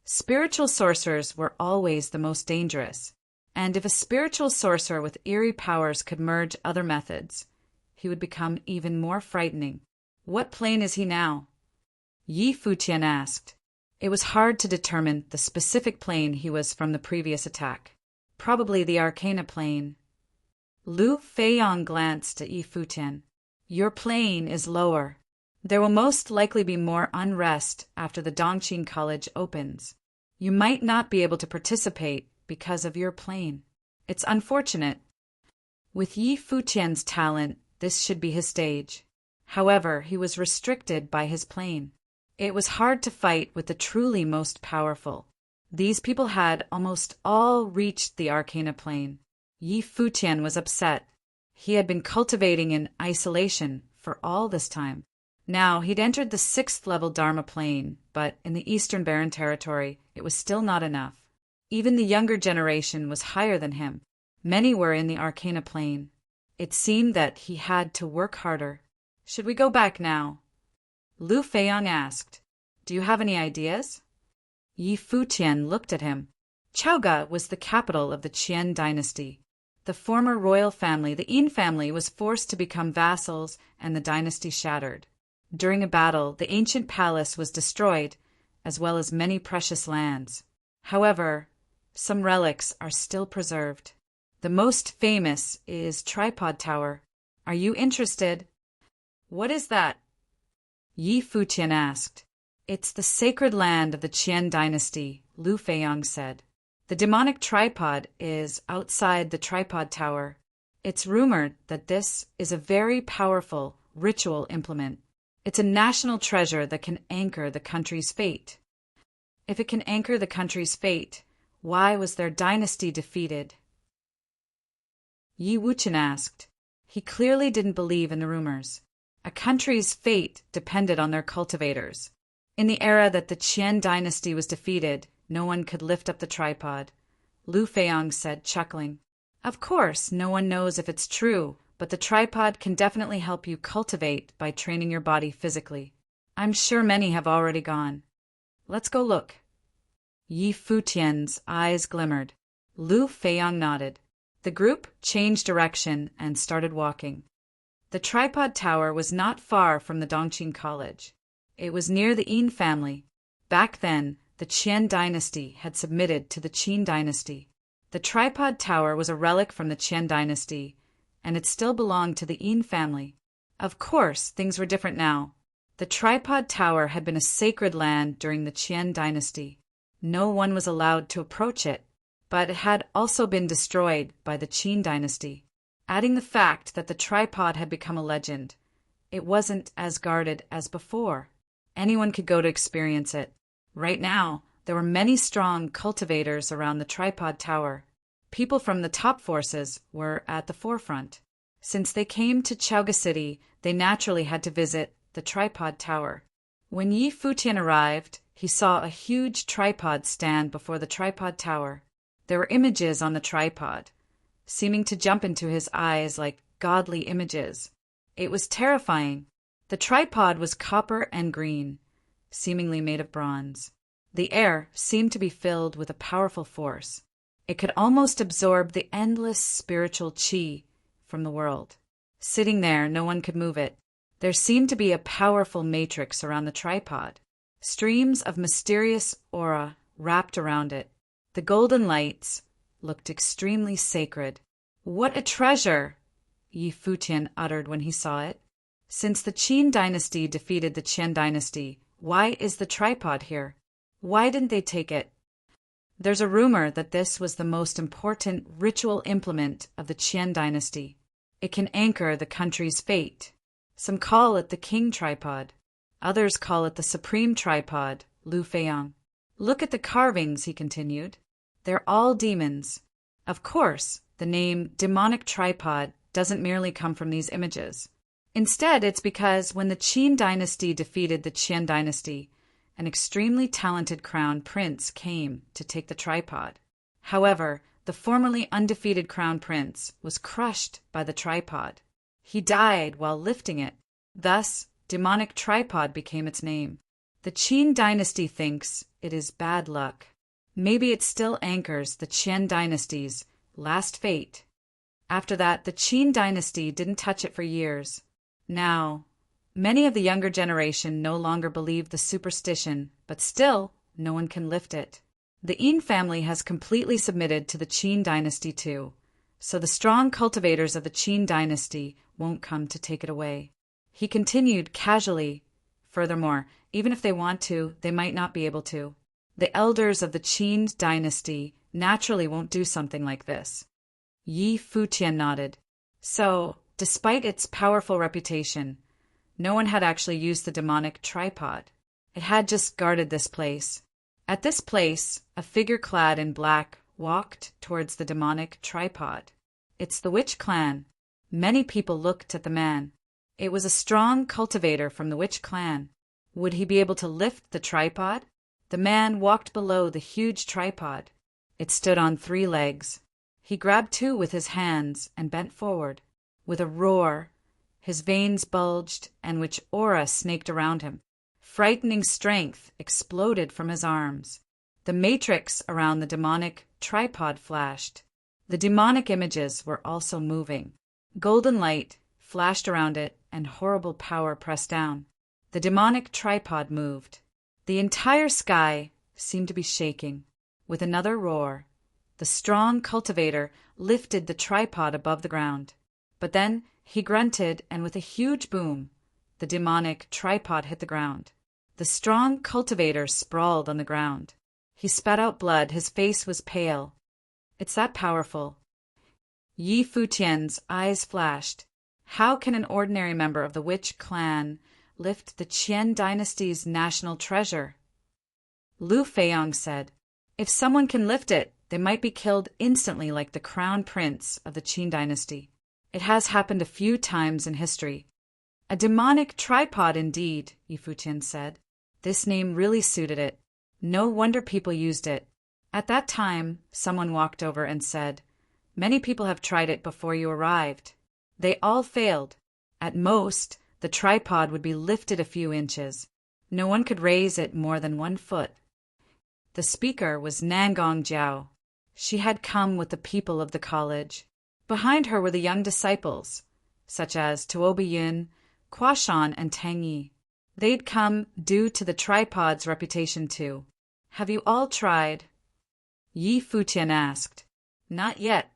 Spiritual sorcerers were always the most dangerous, and if a spiritual sorcerer with eerie powers could merge other methods, he would become even more frightening. What plane is he now? Yi Futian asked. It was hard to determine the specific plane he was from the previous attack. Probably the Arcana plane. Lu Feiyong glanced at Yi Futian. Your plane is lower. There will most likely be more unrest after the Dongqing College opens. You might not be able to participate because of your plane. It's unfortunate. With Yi Futian's talent, this should be his stage. However, he was restricted by his plane. It was hard to fight with the truly most powerful. These people had almost all reached the Arcana plane. Yi Futian was upset. He had been cultivating in isolation for all this time. Now he'd entered the 6th level Dharma plane, but in the Eastern Barren Territory, it was still not enough. Even the younger generation was higher than him. Many were in the Arcana plane. It seemed that he had to work harder. Should we go back now? Lu Feiyong asked. Do you have any ideas? Yi Futian looked at him. Chaoga was the capital of the Qian dynasty. The former royal family, the Yin family, was forced to become vassals and the dynasty shattered. During a battle, the ancient palace was destroyed, as well as many precious lands. However, some relics are still preserved. The most famous is Tripod Tower. Are you interested? What is that? Yi Futian asked. It's the sacred land of the Qian dynasty, Lu Feiyong said. The demonic tripod is outside the Tripod Tower. It's rumored that this is a very powerful ritual implement. It's a national treasure that can anchor the country's fate. If it can anchor the country's fate, why was their dynasty defeated? Yi Wuchen asked. He clearly didn't believe in the rumors. A country's fate depended on their cultivators. In the era that the Qian dynasty was defeated, no one could lift up the tripod. Lu Feiyong said, chuckling. Of course, no one knows if it's true, but the tripod can definitely help you cultivate by training your body physically. I'm sure many have already gone. Let's go look. Yi Futian's eyes glimmered. Lu Feiyang nodded. The group changed direction and started walking. The tripod tower was not far from the Dongqing College. It was near the Yin family. Back then, the Qian dynasty had submitted to the Qin dynasty. The tripod tower was a relic from the Qian dynasty, and it still belonged to the Yin family. Of course, things were different now. The tripod tower had been a sacred land during the Qian dynasty. No one was allowed to approach it, but it had also been destroyed by the Qin dynasty. Adding the fact that the tripod had become a legend, it wasn't as guarded as before. Anyone could go to experience it. Right now, there were many strong cultivators around the tripod tower. People from the top forces were at the forefront. Since they came to Chaoga City, they naturally had to visit the tripod tower. When Yi Futian arrived, he saw a huge tripod stand before the tripod tower. There were images on the tripod, seeming to jump into his eyes like godly images. It was terrifying. The tripod was copper and green, seemingly made of bronze. The air seemed to be filled with a powerful force. It could almost absorb the endless spiritual qi from the world. Sitting there, no one could move it. There seemed to be a powerful matrix around the tripod. Streams of mysterious aura wrapped around it. The golden lights looked extremely sacred. "What a treasure!" Yi Futian uttered when he saw it. "Since the Qin dynasty defeated the Qian dynasty, why is the tripod here? Why didn't they take it?" There's a rumor that this was the most important ritual implement of the Qian dynasty. It can anchor the country's fate. Some call it the king tripod. Others call it the supreme tripod, Lu Feiyang. "Look at the carvings," he continued. "They're all demons." Of course, the name demonic tripod doesn't merely come from these images. Instead, it's because when the Qin dynasty defeated the Qian dynasty, an extremely talented crown prince came to take the tripod. However, the formerly undefeated crown prince was crushed by the tripod. He died while lifting it. Thus, demonic tripod became its name. The Qin dynasty thinks it is bad luck. Maybe it still anchors the Qian dynasty's last fate. After that, the Qin dynasty didn't touch it for years. Now, many of the younger generation no longer believe the superstition, but still, no one can lift it. The Yin family has completely submitted to the Qin dynasty too, so the strong cultivators of the Qin dynasty won't come to take it away. He continued casually. Furthermore, even if they want to, they might not be able to. The elders of the Qin dynasty naturally won't do something like this. Yi Futian nodded. So, despite its powerful reputation, no one had actually used the demonic tripod. It had just guarded this place. At this place, a figure clad in black walked towards the demonic tripod. It's the witch clan. Many people looked at the man. It was a strong cultivator from the witch clan. Would he be able to lift the tripod? The man walked below the huge tripod. It stood on 3 legs. He grabbed 2 with his hands and bent forward. With a roar, his veins bulged and which aura snaked around him. Frightening strength exploded from his arms. The matrix around the demonic tripod flashed. The demonic images were also moving. Golden light flashed around it and horrible power pressed down. The demonic tripod moved. The entire sky seemed to be shaking. With another roar, the strong cultivator lifted the tripod above the ground. But then he grunted, and with a huge boom, the demonic tripod hit the ground. The strong cultivator sprawled on the ground. He spat out blood. His face was pale. It's that powerful. Yi Futian's eyes flashed. How can an ordinary member of the witch clan lift the Qian dynasty's national treasure? Lu Feiyang said, "If someone can lift it, they might be killed instantly like the crown prince of the Qin dynasty. It has happened a few times in history." "A demonic tripod indeed," Yi Futian said. This name really suited it. No wonder people used it. At that time, someone walked over and said, "Many people have tried it before you arrived. They all failed. At most, the tripod would be lifted a few inches. No one could raise it more than 1 foot." The speaker was Nangong Jiao. She had come with the people of the college. Behind her were the young disciples, such as Tuoba Yun, Kuashan, and Tang Yi. They'd come due to the tripod's reputation too. Have you all tried? Yi Futian asked. Not yet.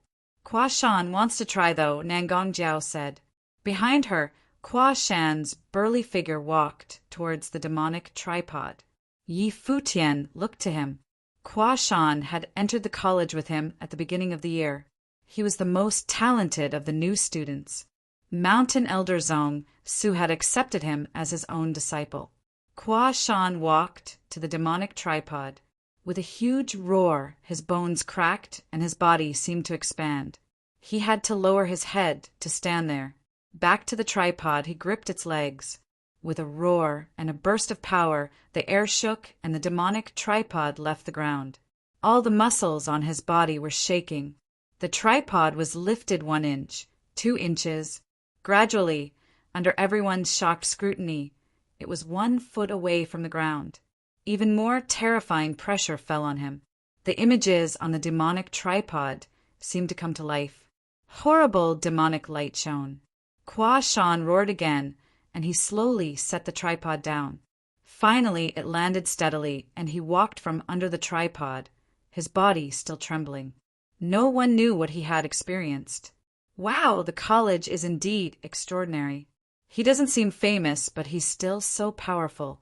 Kuashan wants to try though, Nangong Jiao said. Behind her, Kuashan's burly figure walked towards the demonic tripod. Yi Futian looked to him. Kuashan had entered the college with him at the beginning of the year. He was the most talented of the new students. Mountain Elder Zong Su had accepted him as his own disciple. Kuashan walked to the demonic tripod. With a huge roar, his bones cracked and his body seemed to expand. He had to lower his head to stand there. Back to the tripod, he gripped its legs. With a roar and a burst of power, the air shook and the demonic tripod left the ground. All the muscles on his body were shaking. The tripod was lifted 1 inch, 2 inches. Gradually, under everyone's shocked scrutiny, it was 1 foot away from the ground. Even more terrifying pressure fell on him. The images on the demonic tripod seemed to come to life. Horrible demonic light shone. Kuashan roared again, and he slowly set the tripod down. Finally, it landed steadily, and he walked from under the tripod, his body still trembling. No one knew what he had experienced. Wow, the college is indeed extraordinary. He doesn't seem famous, but he's still so powerful.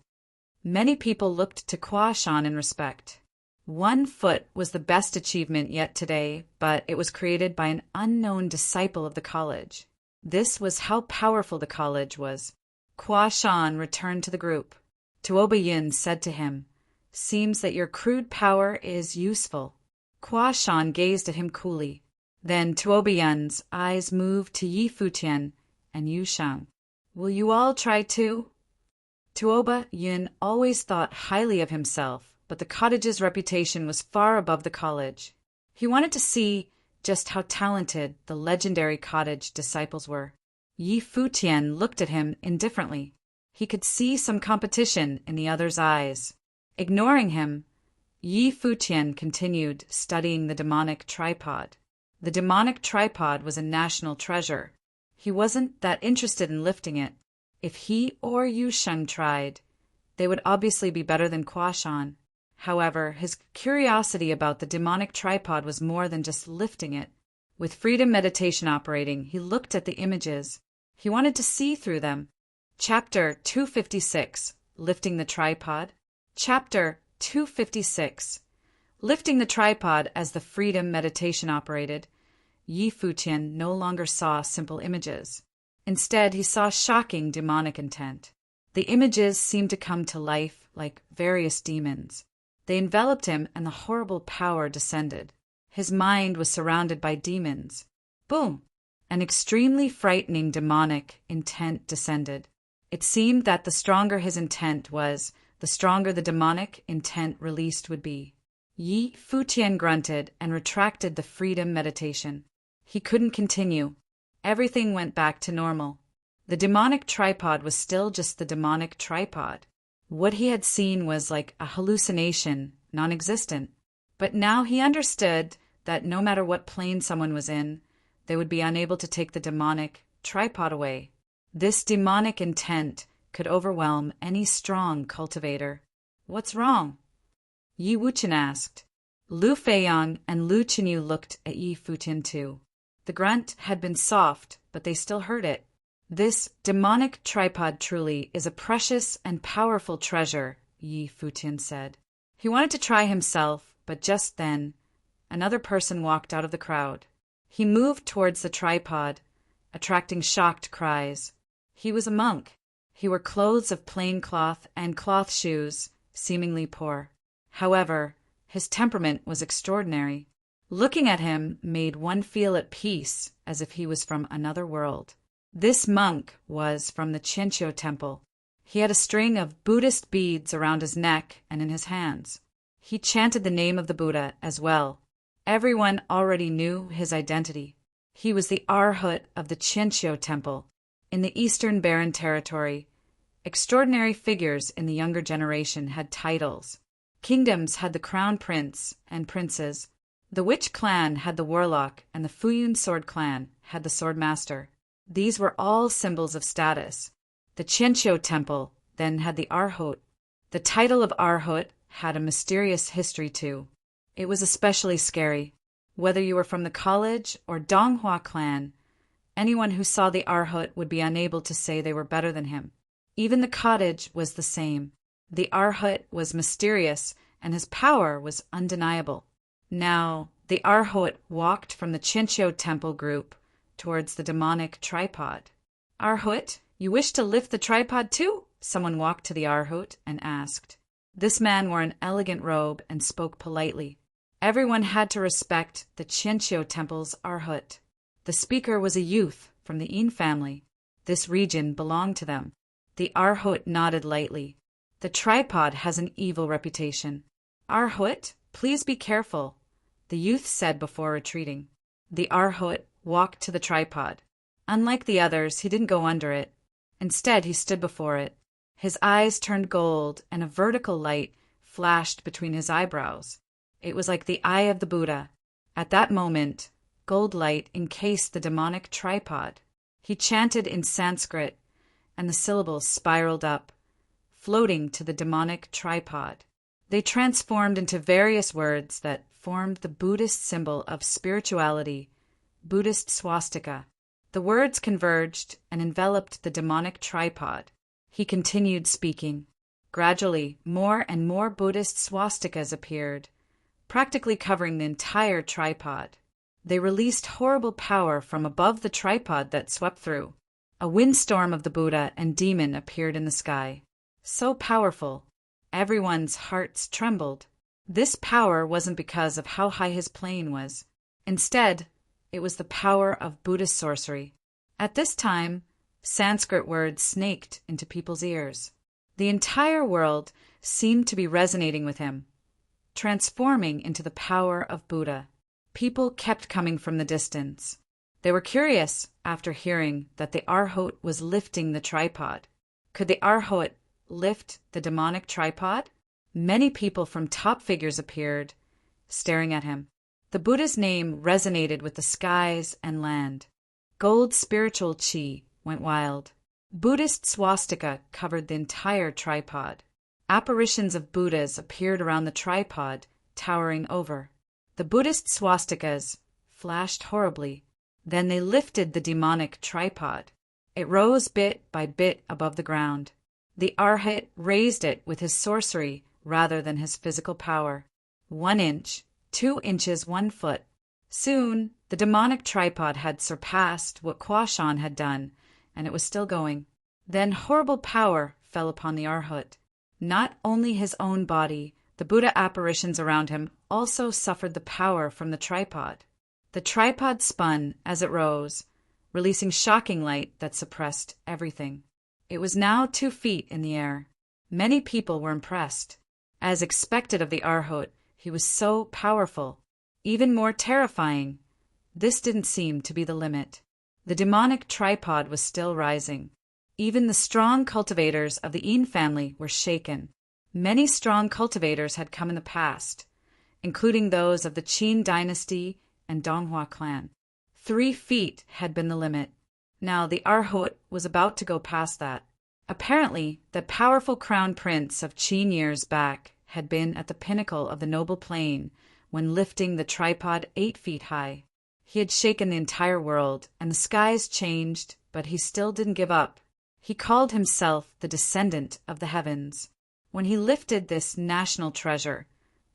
Many people looked to Kuashan in respect. 1 foot was the best achievement yet today, but it was created by an unknown disciple of the college. This was how powerful the college was. Kuashan returned to the group. Tuoba Yun said to him, "Seems that your crude power is useful." Kuashan gazed at him coolly. Then Tuoba Yun's eyes moved to Yi Futian and Yu Shang. "Will you all try too?" Tuoba Yun always thought highly of himself, but the cottage's reputation was far above the college. He wanted to see just how talented the legendary cottage disciples were. Yi Futian looked at him indifferently. He could see some competition in the other's eyes. Ignoring him, Yi Futian continued studying the demonic tripod. The demonic tripod was a national treasure. He wasn't that interested in lifting it. If he or Yu Sheng tried, they would obviously be better than Kuashan. However, his curiosity about the demonic tripod was more than just lifting it. With freedom meditation operating, he looked at the images. He wanted to see through them. Chapter 256, Lifting the Tripod. Chapter 256. Lifting the tripod as the freedom meditation operated, Yi Futian no longer saw simple images. Instead, he saw shocking demonic intent. The images seemed to come to life like various demons. They enveloped him and the horrible power descended. His mind was surrounded by demons. Boom! An extremely frightening demonic intent descended. It seemed that the stronger his intent was, the stronger the demonic intent released would be. Yi Futian grunted and retracted the freedom meditation. He couldn't continue. Everything went back to normal. The demonic tripod was still just the demonic tripod. What he had seen was like a hallucination, non-existent. But now he understood that no matter what plane someone was in, they would be unable to take the demonic tripod away. This demonic intent could overwhelm any strong cultivator. "What's wrong?" Yi Wuchen asked. Lu Feiyang and Lu Chenyu looked at Yi Futian too. The grunt had been soft, but they still heard it. "This demonic tripod truly is a precious and powerful treasure," Yi Futian said. He wanted to try himself, but just then, another person walked out of the crowd. He moved towards the tripod, attracting shocked cries. He was a monk. He wore clothes of plain cloth and cloth shoes, seemingly poor. However, his temperament was extraordinary. Looking at him made one feel at peace, as if he was from another world. This monk was from the Qianqiu temple. He had a string of Buddhist beads around his neck and in his hands. He chanted the name of the Buddha as well. Everyone already knew his identity. He was the Arhat of the Qianqiu temple. In the Eastern Barren Territory, extraordinary figures in the younger generation had titles. Kingdoms had the crown prince and princes. The witch clan had the warlock, and the Futian sword clan had the sword master. These were all symbols of status. The Qianqiu temple then had the Arhot. The title of Arhot had a mysterious history too. It was especially scary. Whether you were from the college or Donghua clan, anyone who saw the Arhot would be unable to say they were better than him. Even the cottage was the same. The Arhot was mysterious, and his power was undeniable. Now, the Arhot walked from the Qianqiu temple group towards the demonic tripod. "Arhot, you wish to lift the tripod too?" Someone walked to the Arhot and asked. This man wore an elegant robe and spoke politely. Everyone had to respect the Qianqiu temple's Arhot. The speaker was a youth from the Yin family. This region belonged to them. The Arhot nodded lightly. "The tripod has an evil reputation." "Arhot, please be careful," the youth said before retreating. The Arhot walked to the tripod. Unlike the others, he didn't go under it. Instead, he stood before it. His eyes turned gold, and a vertical light flashed between his eyebrows. It was like the eye of the Buddha. At that moment, gold light encased the demonic tripod. He chanted in Sanskrit, and the syllables spiraled up, floating to the demonic tripod. They transformed into various words that formed the Buddhist symbol of spirituality, Buddhist swastika. The words converged and enveloped the demonic tripod. He continued speaking. Gradually, more and more Buddhist swastikas appeared, practically covering the entire tripod. They released horrible power from above the tripod that swept through. A windstorm of the Buddha and demon appeared in the sky. So powerful, everyone's hearts trembled. This power wasn't because of how high his plane was. Instead, it was the power of Buddhist sorcery. At this time, Sanskrit words snaked into people's ears. The entire world seemed to be resonating with him, transforming into the power of Buddha. People kept coming from the distance. They were curious after hearing that the Arhot was lifting the tripod. Could the Arhot lift the demonic tripod? Many people from top figures appeared, staring at him. The Buddha's name resonated with the skies and land. Gold spiritual chi went wild. Buddhist swastika covered the entire tripod. Apparitions of Buddhas appeared around the tripod, towering over. The Buddhist swastikas flashed horribly. Then they lifted the demonic tripod. It rose bit by bit above the ground. The Arhat raised it with his sorcery rather than his physical power. 1 inch, 2 inches, 1 foot. Soon, the demonic tripod had surpassed what Quashan had done, and it was still going. Then horrible power fell upon the Arhat. Not only his own body, the Buddha apparitions around him also suffered the power from the tripod. The tripod spun as it rose, releasing shocking light that suppressed everything. It was now 2 feet in the air. Many people were impressed. As expected of the Arhat, he was so powerful. Even more terrifying, this didn't seem to be the limit. The demonic tripod was still rising. Even the strong cultivators of the Yin family were shaken. Many strong cultivators had come in the past, including those of the Qin dynasty and Donghua clan. 3 feet had been the limit. Now the Arhat was about to go past that. Apparently, the powerful crown prince of Qin years back had been at the pinnacle of the noble plane when lifting the tripod 8 feet high. He had shaken the entire world, and the skies changed, but he still didn't give up. He called himself the descendant of the heavens. When he lifted this national treasure,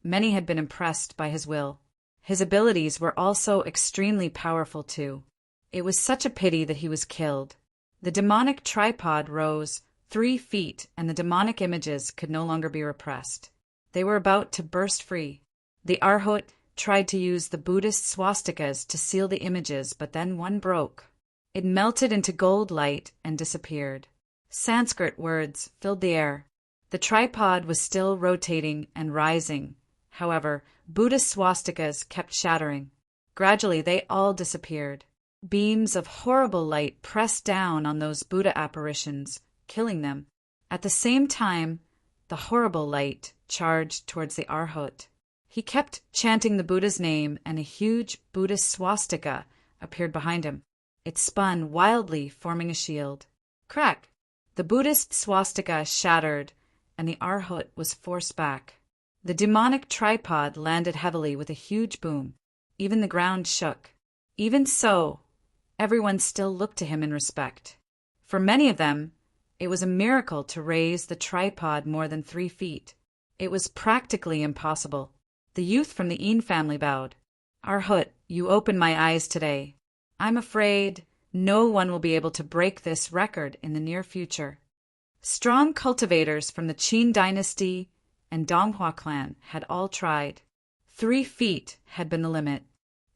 many had been impressed by his will. His abilities were also extremely powerful too. It was such a pity that he was killed. The demonic tripod rose 3 feet, and the demonic images could no longer be repressed. They were about to burst free. The Arhat tried to use the Buddhist swastikas to seal the images, but then one broke. It melted into gold light and disappeared. Sanskrit words filled the air. The tripod was still rotating and rising. However, Buddhist swastikas kept shattering. Gradually, they all disappeared. Beams of horrible light pressed down on those Buddha apparitions, killing them. At the same time, the horrible light charged towards the Arhat. He kept chanting the Buddha's name, and a huge Buddhist swastika appeared behind him. It spun wildly, forming a shield. Crack! The Buddhist swastika shattered, and the Arhat was forced back. The demonic tripod landed heavily with a huge boom. Even the ground shook. Even so, everyone still looked to him in respect. For many of them, it was a miracle to raise the tripod more than 3 feet. It was practically impossible. The youth from the Een family bowed. Arhat, you opened my eyes today. I'm afraid no one will be able to break this record in the near future. Strong cultivators from the Qin dynasty and Donghua clan had all tried. 3 feet had been the limit.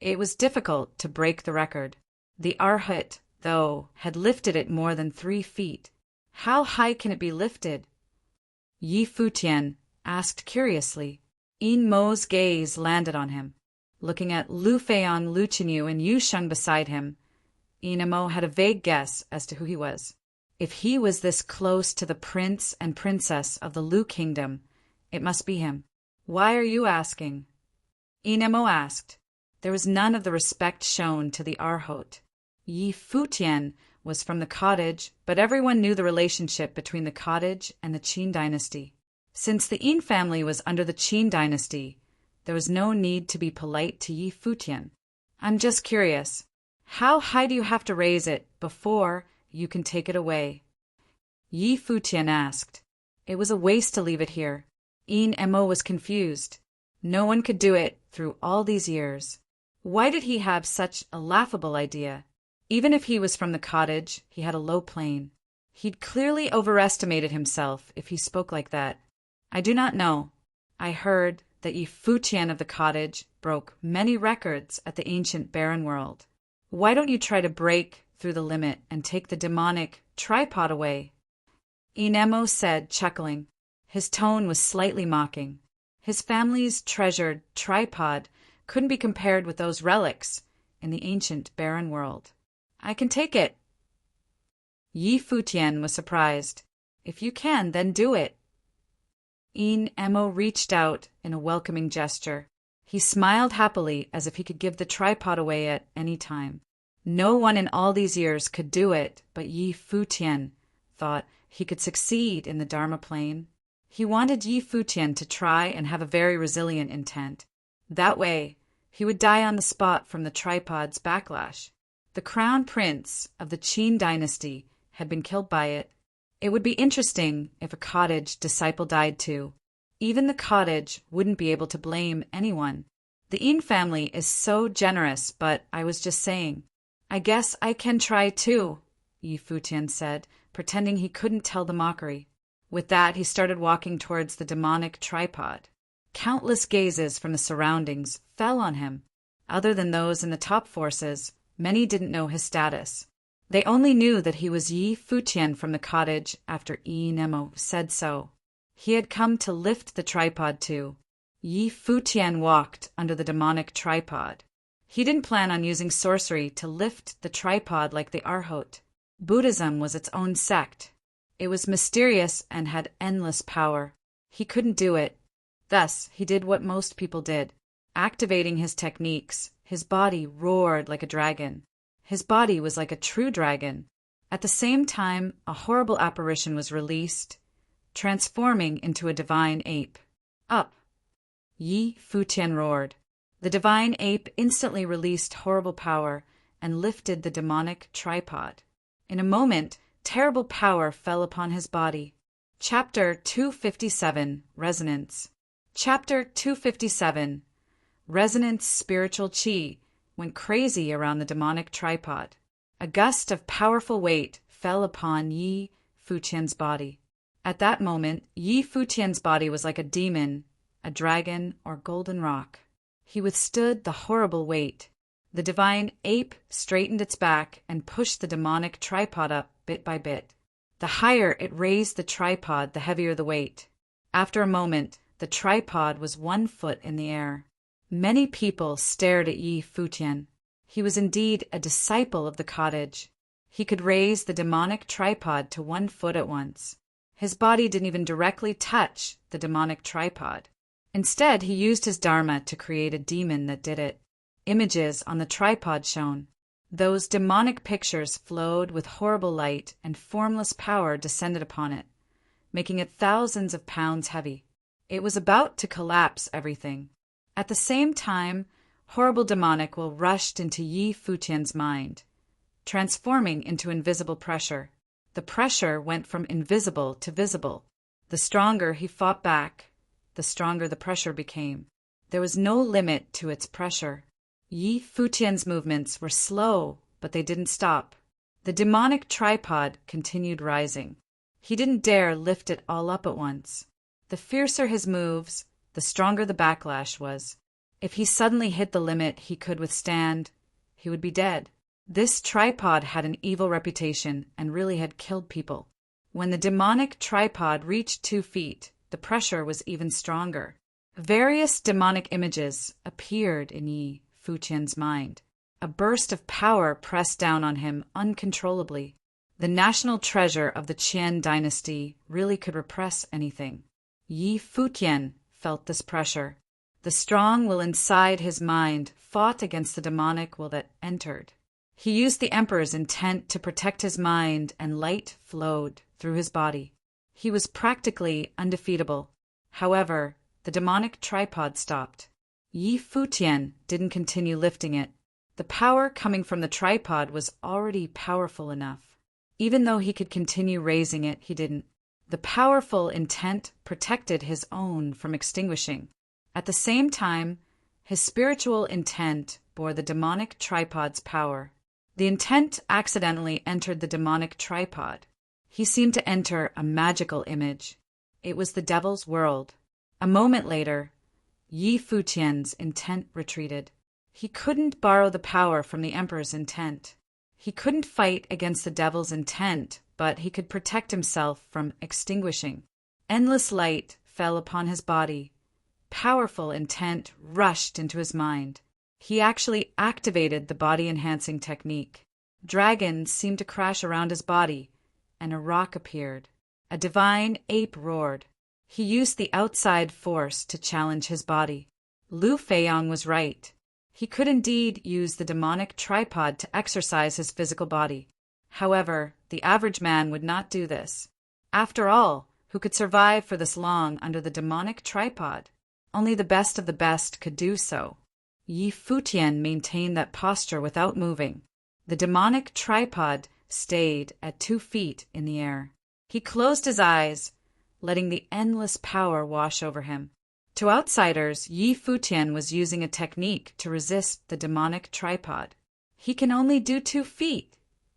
It was difficult to break the record. The Arhat, though, had lifted it more than 3 feet. How high can it be lifted? Yi Futian asked curiously. Yin Mo's gaze landed on him. Looking at Lu Feiong, Lu Qinyu, and Yu Sheng beside him, Yin Mo had a vague guess as to who he was. If he was this close to the prince and princess of the Lu kingdom, it must be him. Why are you asking? Yin Mo asked. There was none of the respect shown to the Arhat. Yi Futian was from the cottage, but everyone knew the relationship between the cottage and the Qin dynasty. Since the Yin family was under the Qin dynasty, there was no need to be polite to Yi Futian. I'm just curious, how high do you have to raise it before you can take it away? Yi Futian asked. It was a waste to leave it here. Yin Mo was confused. No one could do it through all these years. Why did he have such a laughable idea? Even if he was from the cottage, he had a low plane. He'd clearly overestimated himself if he spoke like that. I do not know. I heard that Yi Futian of the cottage broke many records at the ancient barren world. Why don't you try to break through the limit and take the demonic tripod away? Yin Mo said, chuckling. His tone was slightly mocking. His family's treasured tripod couldn't be compared with those relics in the ancient barren world. I can take it. Yi Futian was surprised. If you can, then do it. Yin Mo reached out in a welcoming gesture. He smiled happily as if he could give the tripod away at any time. No one in all these years could do it, but Yi Futian thought he could succeed in the Dharma plane. He wanted Yi Futian to try and have a very resilient intent. That way, he would die on the spot from the tripod's backlash. The crown prince of the Qin dynasty had been killed by it. It would be interesting if a cottage disciple died too. Even the cottage wouldn't be able to blame anyone. The Yin family is so generous, but I was just saying. I guess I can try too, Yi Futian said, pretending he couldn't tell the mockery. With that, he started walking towards the demonic tripod. Countless gazes from the surroundings fell on him. Other than those in the top forces, many didn't know his status. They only knew that he was Yi Futian from the cottage after Yin Mo said so. He had come to lift the tripod too. Yi Futian walked under the demonic tripod. He didn't plan on using sorcery to lift the tripod like the Arhat. Buddhism was its own sect. It was mysterious and had endless power. He couldn't do it. Thus, he did what most people did. Activating his techniques, his body roared like a dragon. His body was like a true dragon. At the same time, a horrible apparition was released, transforming into a divine ape. Up! Yi Futian roared. The divine ape instantly released horrible power and lifted the demonic tripod. In a moment, terrible power fell upon his body. Chapter 257, Resonance. Chapter 257, Resonance Spiritual Qi went crazy around the demonic tripod. A gust of powerful weight fell upon Yi Futian's body. At that moment, Yi Futian's body was like a demon, a dragon, or golden rock. He withstood the horrible weight. The divine ape straightened its back and pushed the demonic tripod up bit by bit. The higher it raised the tripod, the heavier the weight. After a moment, the tripod was 1 foot in the air. Many people stared at Yi Futian. He was indeed a disciple of the cottage. He could raise the demonic tripod to 1 foot at once. His body didn't even directly touch the demonic tripod. Instead, he used his dharma to create a demon that did it. Images on the tripod shone. Those demonic pictures flowed with horrible light, and formless power descended upon it, making it thousands of pounds heavy. It was about to collapse everything. At the same time, horrible demonic will rushed into Yi Futian's mind, transforming into invisible pressure. The pressure went from invisible to visible. The stronger he fought back, the stronger the pressure became. There was no limit to its pressure. Yi Futian's movements were slow, but they didn't stop. The demonic tripod continued rising. He didn't dare lift it all up at once. The fiercer his moves, the stronger the backlash was. If he suddenly hit the limit he could withstand, he would be dead. This tripod had an evil reputation and really had killed people. When the demonic tripod reached 2 feet, the pressure was even stronger. Various demonic images appeared in Yi Futian's mind. A burst of power pressed down on him uncontrollably. The national treasure of the Qian dynasty really could repress anything. Yi Futian felt this pressure. The strong will inside his mind fought against the demonic will that entered. He used the emperor's intent to protect his mind, and light flowed through his body. He was practically undefeatable. However, the demonic tripod stopped. Yi Futian didn't continue lifting it. The power coming from the tripod was already powerful enough. Even though he could continue raising it, he didn't. The powerful intent protected his own from extinguishing. At the same time, his spiritual intent bore the demonic tripod's power. The intent accidentally entered the demonic tripod. He seemed to enter a magical image. It was the devil's world. A moment later, Yi Futian's intent retreated. He couldn't borrow the power from the emperor's intent. He couldn't fight against the devil's intent, but he could protect himself from extinguishing. Endless light fell upon his body. Powerful intent rushed into his mind. He actually activated the body-enhancing technique. Dragons seemed to crash around his body, and a rock appeared. A divine ape roared. He used the outside force to challenge his body. Lu Feiyong was right. He could indeed use the demonic tripod to exercise his physical body. However, the average man would not do this. After all, who could survive for this long under the demonic tripod? Only the best of the best could do so. Yi Futian maintained that posture without moving. The demonic tripod stayed at 2 feet in the air. He closed his eyes, letting the endless power wash over him. To outsiders, Yi Futian was using a technique to resist the demonic tripod. "He can only do 2 feet,"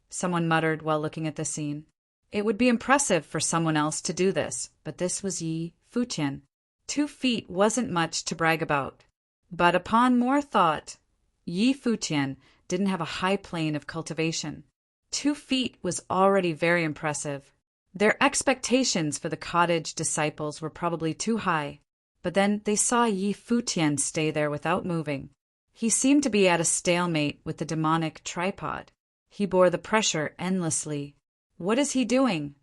someone muttered while looking at the scene. It would be impressive for someone else to do this, but this was Yi Futian. 2 feet wasn't much to brag about. But upon more thought, Yi Futian didn't have a high plane of cultivation. 2 feet was already very impressive. Their expectations for the cottage disciples were probably too high. But then they saw Yi Futian stay there without moving. He seemed to be at a stalemate with the demonic tripod. He bore the pressure endlessly. What is he doing?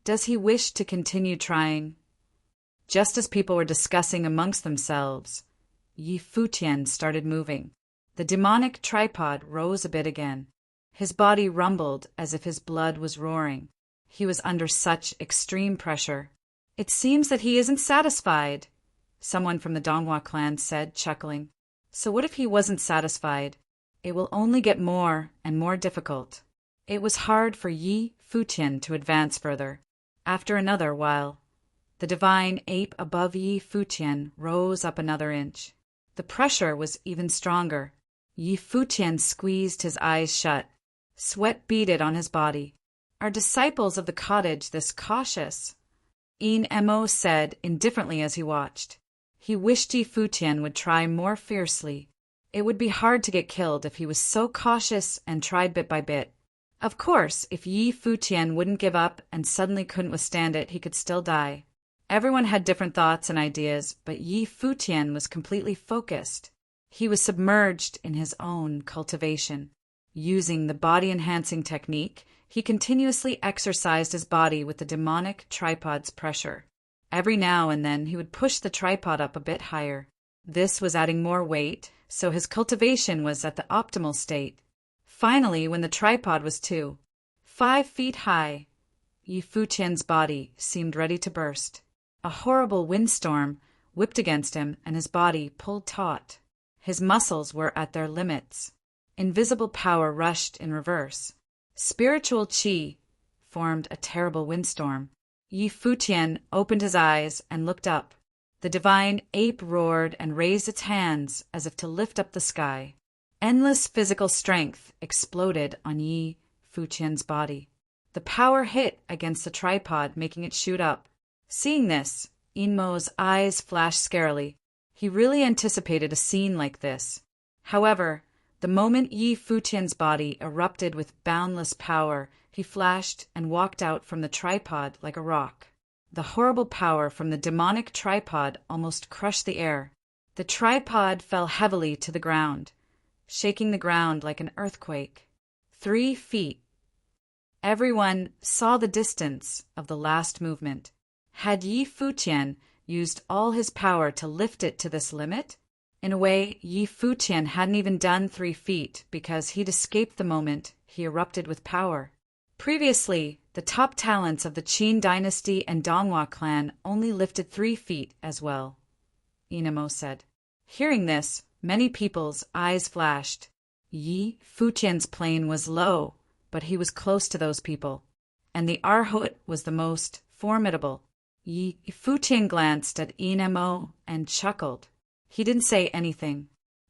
Does he wish to continue trying? Just as people were discussing amongst themselves, Yi Futian started moving. The demonic tripod rose a bit again. His body rumbled as if his blood was roaring. He was under such extreme pressure. "It seems that he isn't satisfied," someone from the Donghua clan said, chuckling. "So what if he wasn't satisfied? It will only get more and more difficult." It was hard for Yi Futian to advance further. After another while, the divine ape above Yi Futian rose up another inch. The pressure was even stronger. Yi Futian squeezed his eyes shut. Sweat beaded on his body. "Are disciples of the cottage this cautious?" In Mo said indifferently as he watched. He wished Yi Futian would try more fiercely. It would be hard to get killed if he was so cautious and tried bit by bit. Of course, if Yi Futian wouldn't give up and suddenly couldn't withstand it, he could still die. Everyone had different thoughts and ideas, but Yi Futian was completely focused. He was submerged in his own cultivation. Using the body-enhancing technique, He continuously exercised his body with the demonic tripod's pressure. Every now and then he would push the tripod up a bit higher. This was adding more weight, so his cultivation was at the optimal state. Finally, when the tripod was 5 feet high, Yi Futian's body seemed ready to burst. A horrible windstorm whipped against him and his body pulled taut. His muscles were at their limits. Invisible power rushed in reverse. Spiritual qi formed a terrible windstorm. Yi Futian opened his eyes and looked up. The divine ape roared and raised its hands as if to lift up the sky. Endless physical strength exploded on Yi Futian's body. The power hit against the tripod, making it shoot up. Seeing this, Inmo's eyes flashed scarily. He really anticipated a scene like this. However, the moment Yi Futian's body erupted with boundless power, he flashed and walked out from the tripod like a rock. The horrible power from the demonic tripod almost crushed the air. The tripod fell heavily to the ground, shaking the ground like an earthquake. 3 feet. Everyone saw the distance of the last movement. Had Yi Futian used all his power to lift it to this limit? In a way, Yi Futian hadn't even done 3 feet because he'd escaped the moment he erupted with power. Previously, the top talents of the Qin dynasty and Donghua clan only lifted 3 feet as well, Inmo said. Hearing this, many people's eyes flashed. Yi Futian's plane was low, but he was close to those people, and the Arhut was the most formidable. Yi Futian glanced at Inmo and chuckled. He didn't say anything.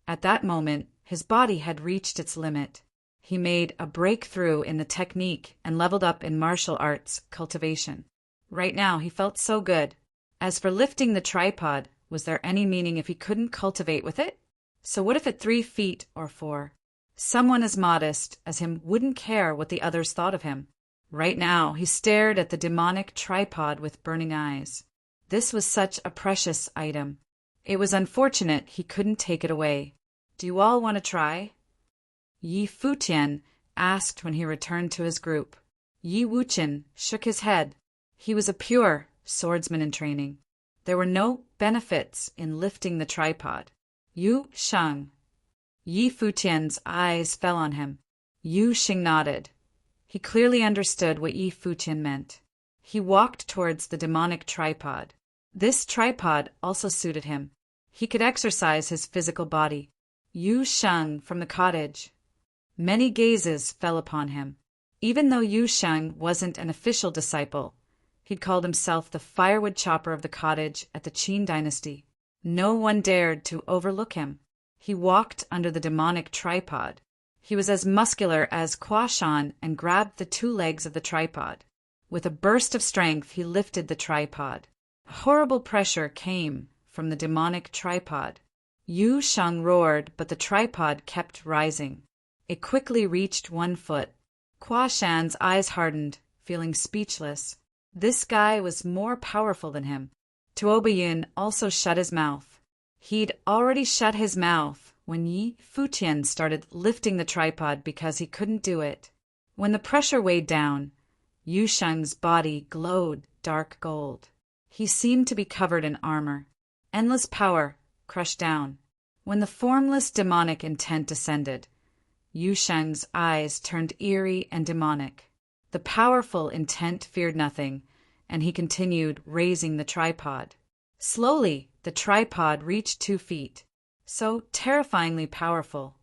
At that moment, his body had reached its limit. He made a breakthrough in the technique and leveled up in martial arts cultivation. Right now, he felt so good. As for lifting the tripod, was there any meaning if he couldn't cultivate with it? So what if at 3 feet or 4? Someone as modest as him wouldn't care what the others thought of him. Right now, he stared at the demonic tripod with burning eyes. This was such a precious item. It was unfortunate he couldn't take it away. Do you all want to try? Yi Futian asked when he returned to his group. Yi Wuchen shook his head. He was a pure swordsman in training. There were no benefits in lifting the tripod. Yu Sheng. Yi Futian's eyes fell on him. Yu Sheng nodded. He clearly understood what Yi Futian meant. He walked towards the demonic tripod. This tripod also suited him. He could exercise his physical body. Yu Sheng from the cottage. Many gazes fell upon him. Even though Yu Sheng wasn't an official disciple, he'd called himself the firewood chopper of the cottage at the Qin dynasty. No one dared to overlook him. He walked under the demonic tripod. He was as muscular as Kuashan and grabbed the 2 legs of the tripod. With a burst of strength, he lifted the tripod. Horrible pressure came from the demonic tripod. Yu Sheng roared, but the tripod kept rising. It quickly reached 1 foot. Kuashan's eyes hardened, feeling speechless. This guy was more powerful than him. Tuobayun also shut his mouth. He'd already shut his mouth when Yi Futian started lifting the tripod because he couldn't do it. When the pressure weighed down, Yu Sheng's body glowed dark gold. He seemed to be covered in armor. Endless power crushed down. When the formless demonic intent descended, Yu Sheng's eyes turned eerie and demonic. The powerful intent feared nothing, and he continued raising the tripod. Slowly, the tripod reached 2 feet, so terrifyingly powerful.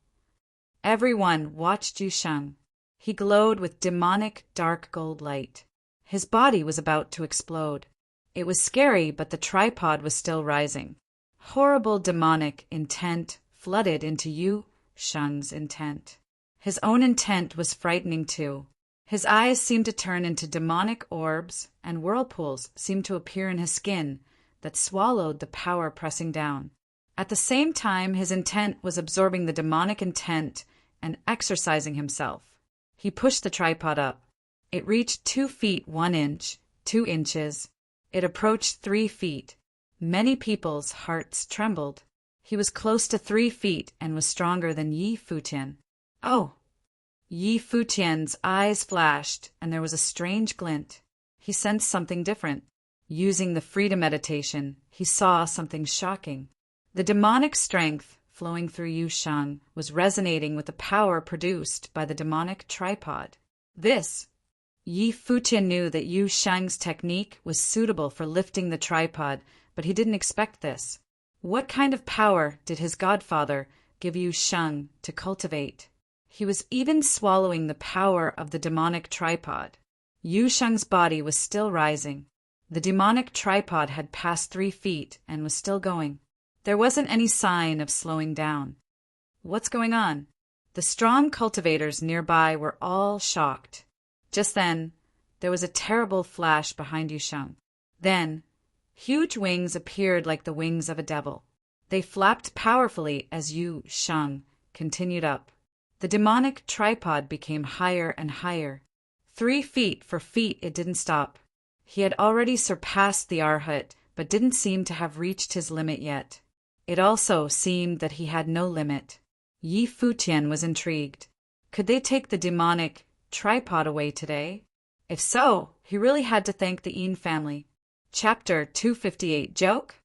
Everyone watched Yu Sheng. He glowed with demonic dark gold light. His body was about to explode. It was scary, but the tripod was still rising. Horrible demonic intent flooded into Yu Sheng's intent. His own intent was frightening too. His eyes seemed to turn into demonic orbs, and whirlpools seemed to appear in his skin that swallowed the power pressing down. At the same time, his intent was absorbing the demonic intent and exercising himself. He pushed the tripod up. It reached 2 feet 1 inch, 2 inches. It approached 3 feet. Many people's hearts trembled. He was close to 3 feet and was stronger than Yi Futian. Oh! Yi Futian's eyes flashed, and there was a strange glint. He sensed something different. Using the freedom meditation, he saw something shocking. The demonic strength flowing through Yu Sheng was resonating with the power produced by the demonic tripod. Yi Futian knew that Yu Sheng's technique was suitable for lifting the tripod, but he didn't expect this. What kind of power did his godfather give Yu Sheng to cultivate? He was even swallowing the power of the demonic tripod. Yu Sheng's body was still rising. The demonic tripod had passed 3 feet and was still going. There wasn't any sign of slowing down. What's going on? The strong cultivators nearby were all shocked. Just then, there was a terrible flash behind Yu Sheng. Then, huge wings appeared like the wings of a devil. They flapped powerfully as Yu Sheng continued up. The demonic tripod became higher and higher. 3 feet for feet it didn't stop. He had already surpassed the Arhat, but didn't seem to have reached his limit yet. It also seemed that he had no limit. Yi Futian was intrigued. Could they take the demonic tripod away today? If so, he really had to thank the Yin family. Chapter 258 Joke?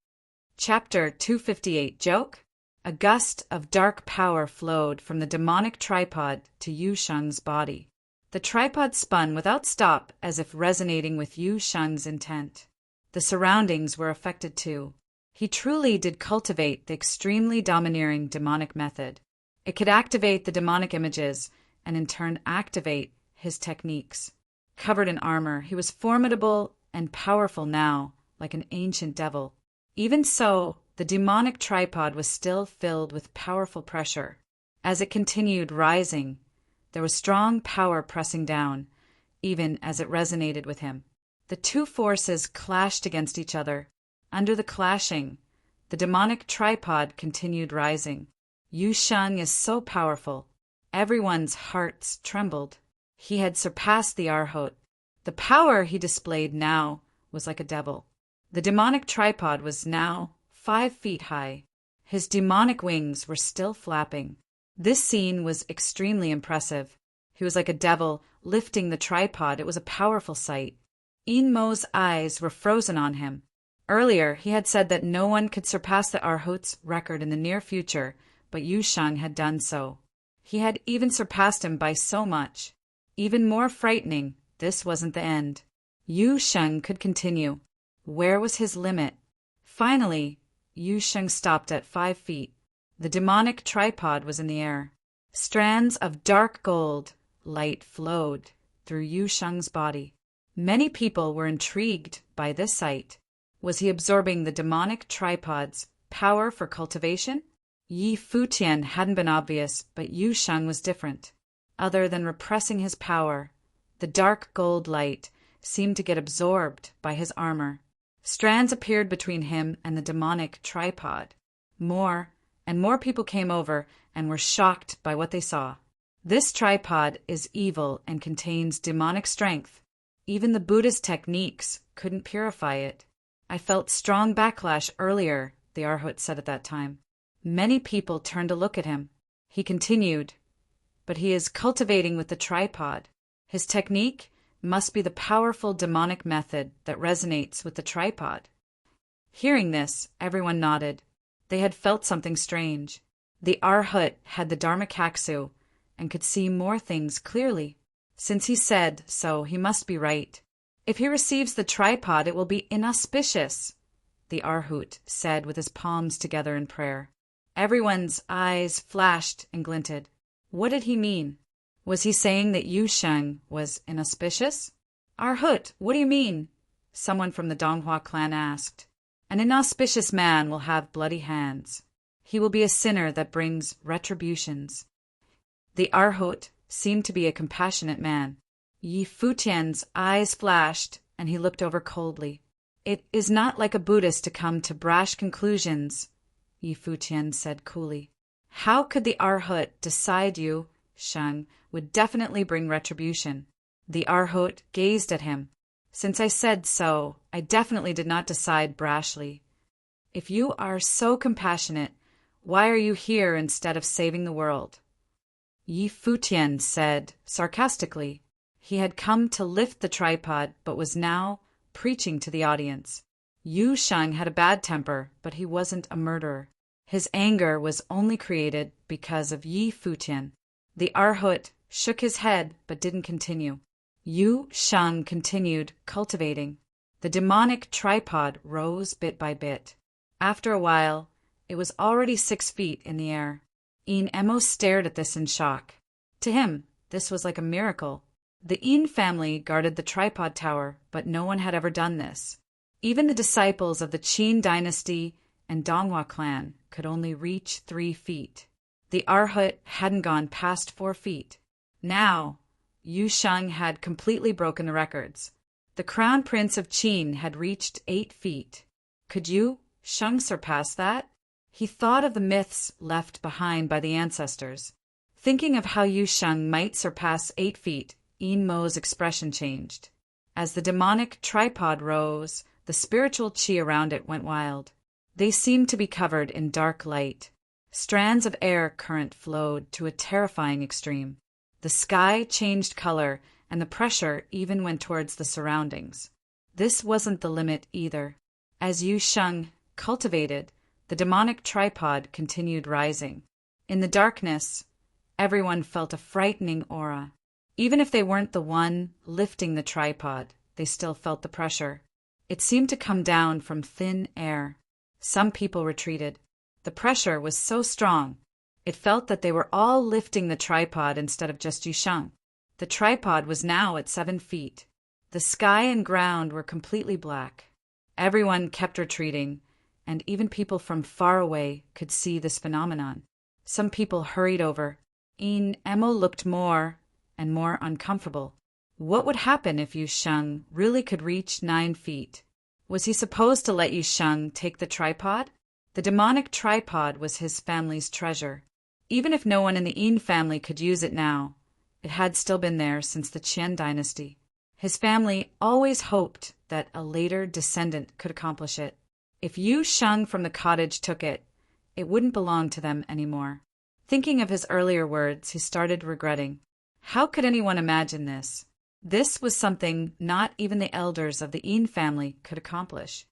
Chapter 258 Joke? A gust of dark power flowed from the demonic tripod to Yu Sheng's body. The tripod spun without stop as if resonating with Yu Sheng's intent. The surroundings were affected too. He truly did cultivate the extremely domineering demonic method. It could activate the demonic images and in turn activate his techniques. Covered in armor, he was formidable and powerful now, like an ancient devil. Even so, the demonic tripod was still filled with powerful pressure. As it continued rising, there was strong power pressing down, even as it resonated with him. The two forces clashed against each other. Under the clashing, the demonic tripod continued rising. Yu Sheng is so powerful. Everyone's hearts trembled. He had surpassed the Arhat. The power he displayed now was like a devil. The demonic tripod was now 5 feet high. His demonic wings were still flapping. This scene was extremely impressive. He was like a devil lifting the tripod. It was a powerful sight. Yin Mo's eyes were frozen on him. Earlier, he had said that no one could surpass the Arhat's record in the near future, but Yu Sheng had done so. He had even surpassed him by so much. Even more frightening, this wasn't the end. Yu Sheng could continue. Where was his limit? Finally, Yu Sheng stopped at 5 feet. The demonic tripod was in the air. Strands of dark gold light flowed through Yu Sheng's body. Many people were intrigued by this sight. Was he absorbing the demonic tripod's power for cultivation? Yi Futian hadn't been obvious, but Yu Sheng was different. Other than repressing his power, the dark gold light seemed to get absorbed by his armor. Strands appeared between him and the demonic tripod. More and more people came over and were shocked by what they saw. This tripod is evil and contains demonic strength. Even the Buddhist techniques couldn't purify it. I felt strong backlash earlier, the Arhat said at that time. Many people turned to look at him. He continued, but he is cultivating with the tripod. His technique must be the powerful demonic method that resonates with the tripod. Hearing this, everyone nodded. They had felt something strange. The Arhat had the Dharmakaksu and could see more things clearly. Since he said so, he must be right. If he receives the tripod, it will be inauspicious, the Arhat said with his palms together in prayer. Everyone's eyes flashed and glinted. What did he mean? Was he saying that Yu Sheng was inauspicious? Arhat, what do you mean? Someone from the Donghua clan asked. An inauspicious man will have bloody hands. He will be a sinner that brings retributions. The Arhat seemed to be a compassionate man. Yi Futian's eyes flashed, and he looked over coldly. It is not like a Buddhist to come to brash conclusions, Yi Futian said coolly. How could the Arhat decide Yu Sheng would definitely bring retribution? The Arhat gazed at him. Since I said so, I definitely did not decide brashly. If you are so compassionate, why are you here instead of saving the world? Futian said sarcastically. He had come to lift the tripod but was now preaching to the audience. Yu Sheng had a bad temper, but he wasn't a murderer. His anger was only created because of Futian. The Arhut shook his head but didn't continue. Yu Sheng continued cultivating. The demonic tripod rose bit by bit. After a while, it was already 6 feet in the air. Emo stared at this in shock. To him, this was like a miracle. The family guarded the tripod tower, but no one had ever done this. Even the disciples of the Qin dynasty and Donghua clan could only reach 3 feet. The Arhut hadn't gone past 4 feet. Now, Yu Sheng had completely broken the records. The crown prince of Qin had reached 8 feet. Could Yu Sheng surpass that? He thought of the myths left behind by the ancestors. Thinking of how Yu Sheng might surpass 8 feet, Mo's expression changed. As the demonic tripod rose, the spiritual qi around it went wild. They seemed to be covered in dark light. Strands of air current flowed to a terrifying extreme. The sky changed color, and the pressure even went towards the surroundings. This wasn't the limit either. As Yu Sheng cultivated, the demonic tripod continued rising. In the darkness, everyone felt a frightening aura. Even if they weren't the one lifting the tripod, they still felt the pressure. It seemed to come down from thin air. Some people retreated. The pressure was so strong, it felt that they were all lifting the tripod instead of just Yu Sheng. The tripod was now at 7 feet. The sky and ground were completely black. Everyone kept retreating, and even people from far away could see this phenomenon. Some people hurried over. Emo looked more and more uncomfortable. What would happen if Yu Sheng really could reach 9 feet? Was he supposed to let Yu Sheng take the tripod? The demonic tripod was his family's treasure. Even if no one in the family could use it now, it had still been there since the Qian dynasty. His family always hoped that a later descendant could accomplish it. If Yu Sheng from the cottage took it, it wouldn't belong to them anymore. Thinking of his earlier words, he started regretting. How could anyone imagine this? This was something not even the elders of the family could accomplish.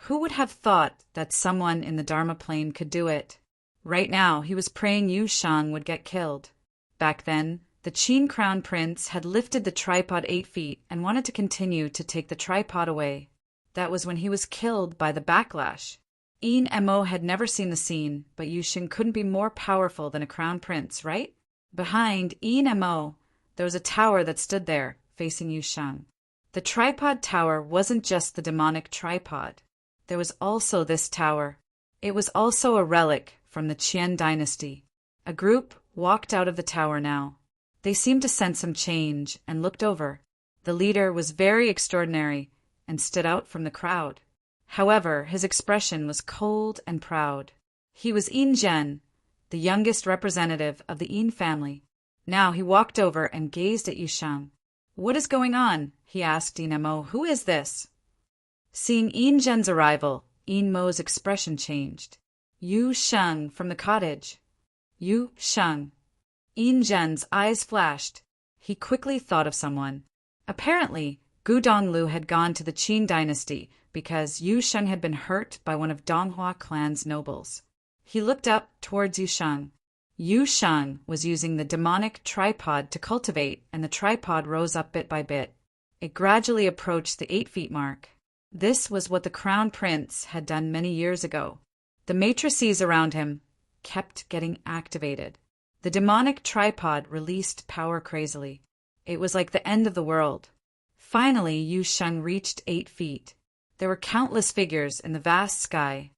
Who would have thought that someone in the Dharma plane could do it? Right now, he was praying Yu Sheng would get killed. Back then, the Qin crown prince had lifted the tripod 8 feet and wanted to continue to take the tripod away. That was when he was killed by the backlash. Mo had never seen the scene, but Yu Sheng couldn't be more powerful than a crown prince, right? Behind Mo, there was a tower that stood there, facing Yu Sheng. The tripod tower wasn't just the demonic tripod. There was also this tower. It was also a relic from the Qian dynasty. A group walked out of the tower now. They seemed to sense some change and looked over. The leader was very extraordinary and stood out from the crowd. However, his expression was cold and proud. He was Zhen, the youngest representative of the family. Now he walked over and gazed at Yu Sheng. "What is going on?" he asked Mo. "Who is this?" Seeing Zhen's arrival, Mo's expression changed. "Yu Sheng from the cottage." "Yu Sheng." Zhen's eyes flashed. He quickly thought of someone. Apparently, Gu Donglu had gone to the Qin dynasty because Yu Sheng had been hurt by one of Donghua clan's nobles. He looked up towards Yu Sheng. Yu Sheng was using the demonic tripod to cultivate, and the tripod rose up bit by bit. It gradually approached the 8 feet mark. This was what the crown prince had done many years ago. The matrices around him kept getting activated. The demonic tripod released power crazily. It was like the end of the world. Finally, Yu Sheng reached 8 feet. There were countless figures in the vast sky.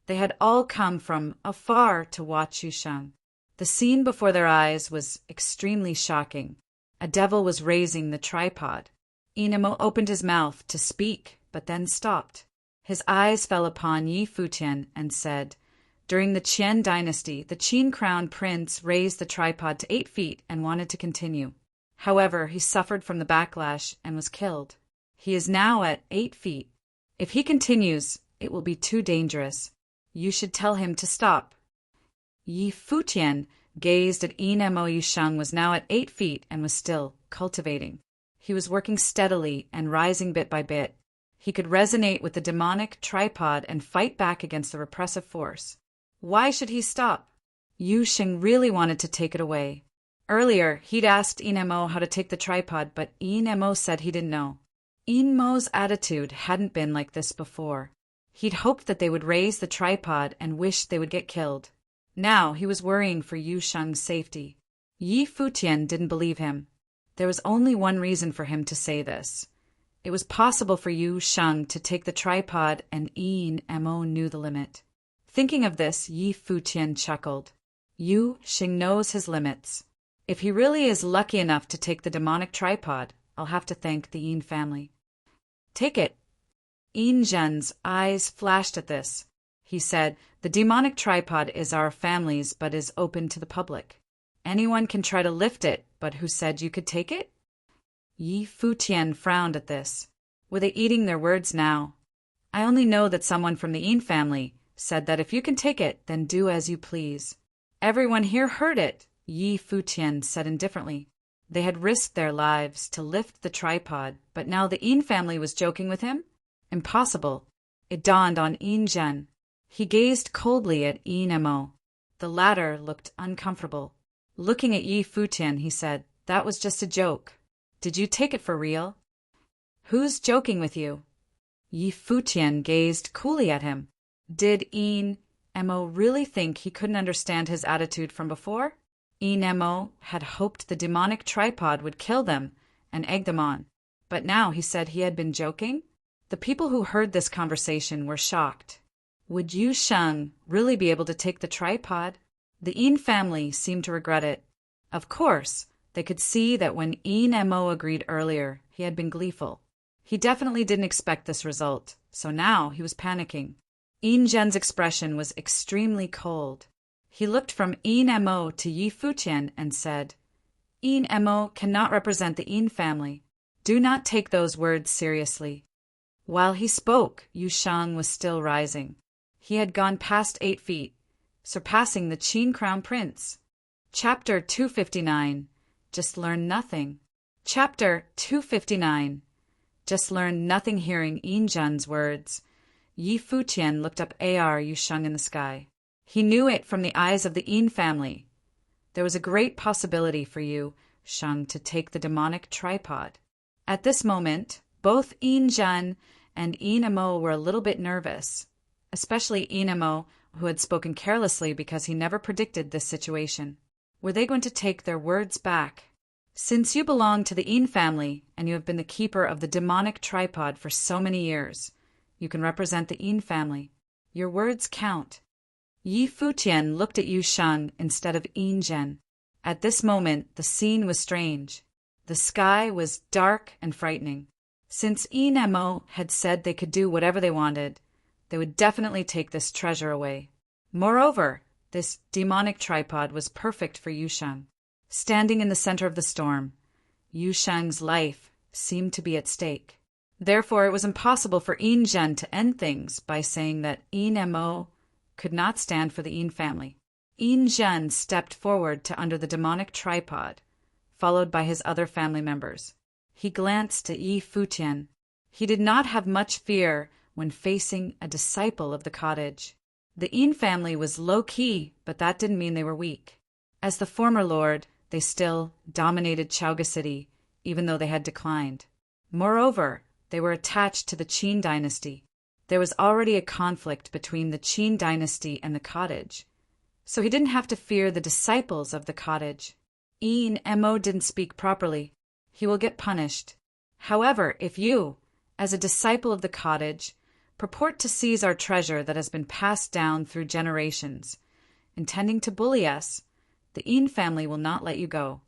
They had all come from afar to watch Yu Sheng. The scene before their eyes was extremely shocking. A devil was raising the tripod. Mo opened his mouth to speak, but then stopped. His eyes fell upon Futian and said, "During the Qian dynasty, the Qin crown prince raised the tripod to 8 feet and wanted to continue. However, he suffered from the backlash and was killed. He is now at 8 feet. If he continues, it will be too dangerous. You should tell him to stop." Futian gazed at Mo. Yusheng was now at 8 feet and was still cultivating. He was working steadily and rising bit by bit. He could resonate with the demonic tripod and fight back against the repressive force. Why should he stop? Yusheng really wanted to take it away. Earlier, he'd asked Mo how to take the tripod, but Mo said he didn't know. Mo's attitude hadn't been like this before. He'd hoped that they would raise the tripod and wished they would get killed. Now he was worrying for Yusheng's safety. Futian didn't believe him. There was only one reason for him to say this. It was possible for Yusheng to take the tripod, and Mo knew the limit. Thinking of this, Futian chuckled. Yusheng knows his limits. If he really is lucky enough to take the demonic tripod, I'll have to thank the Yin family. Take it. Zhen's eyes flashed at this. He said, the demonic tripod is our family's but is open to the public. Anyone can try to lift it, but who said you could take it? Futian frowned at this. Were they eating their words now? I only know that someone from the Yin family said that if you can take it, then do as you please. Everyone here heard it, Futian said indifferently. They had risked their lives to lift the tripod, but now the Yin family was joking with him? Impossible. It dawned on Zhen. He gazed coldly at Mo. The latter looked uncomfortable. Looking at Futian, he said, that was just a joke. Did you take it for real? Who's joking with you? Futian gazed coolly at him. Did Mo really think he couldn't understand his attitude from before? Mo had hoped the demonic tripod would kill them and egg them on. But now he said he had been joking? The people who heard this conversation were shocked. Would Yusheng really be able to take the tripod? The Yin family seemed to regret it. Of course, they could see that when Mo agreed earlier, he had been gleeful. He definitely didn't expect this result, so now he was panicking. Zhen's expression was extremely cold. He looked from Mo to Futian and said, Mo cannot represent the Yin family. Do not take those words seriously. While he spoke, Yusheng was still rising. He had gone past 8 feet, surpassing the Qin Crown Prince. Chapter 259. Just learn nothing. Chapter 259. Just learn nothing. Hearing Zhen's words, Futian looked up Yusheng in the sky. He knew it from the eyes of the Yin family. There was a great possibility for Yusheng to take the demonic tripod. At this moment, both Zhen and Mo were a little bit nervous, especially Mo, who had spoken carelessly because he never predicted this situation. Were they going to take their words back? Since you belong to the Yin family and you have been the keeper of the demonic tripod for so many years, you can represent the Yin family. Your words count. Futian looked at Yusheng instead of Zhen. At this moment, the scene was strange. The sky was dark and frightening. Since Mo had said they could do whatever they wanted, they would definitely take this treasure away. Moreover, this demonic tripod was perfect for Yusheng. Standing in the center of the storm, Yusheng's life seemed to be at stake. Therefore, it was impossible for Zhen to end things by saying that Mo could not stand for the Yin family. Zhen stepped forward to under the demonic tripod, followed by his other family members. He glanced at Futian. He did not have much fear when facing a disciple of the cottage. The Yin family was low-key, but that didn't mean they were weak. As the former lord, they still dominated Chaoga City, even though they had declined. Moreover, they were attached to the Qin dynasty. There was already a conflict between the Qin dynasty and the cottage, so he didn't have to fear the disciples of the cottage. Mo didn't speak properly. He will get punished. However, if you, as a disciple of the cottage, purport to seize our treasure that has been passed down through generations, intending to bully us, the Yin family will not let you go.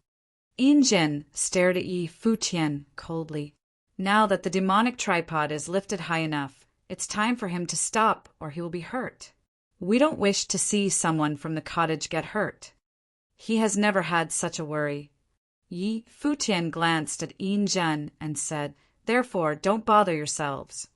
Zhen stared at Futian coldly. Now that the demonic tripod is lifted high enough, it's time for him to stop or he will be hurt. We don't wish to see someone from the cottage get hurt. He has never had such a worry. Futian glanced at Zhen and said, therefore, don't bother yourselves.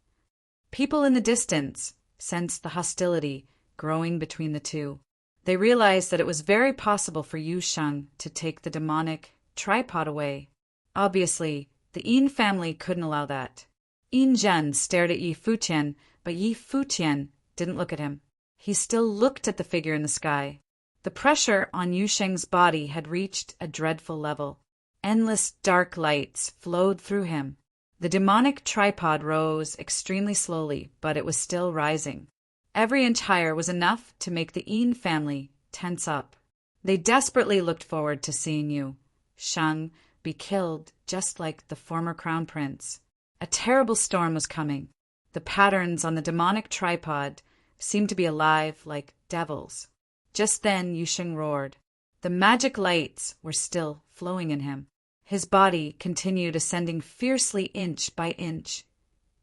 People in the distance sensed the hostility growing between the two. They realized that it was very possible for Yu Sheng to take the demonic tripod away. Obviously, the Yin family couldn't allow that. Yin Zhen stared at Yi Futian, but Yi Futian didn't look at him. He still looked at the figure in the sky. The pressure on Yu Sheng's body had reached a dreadful level. Endless dark lights flowed through him. The demonic tripod rose extremely slowly, but it was still rising. Every inch higher was enough to make the Yin family tense up. They desperately looked forward to seeing Yu Sheng be killed just like the former crown prince. A terrible storm was coming. The patterns on the demonic tripod seemed to be alive like devils. Just then Yu Sheng roared. The magic lights were still flowing in him. His body continued ascending fiercely inch by inch,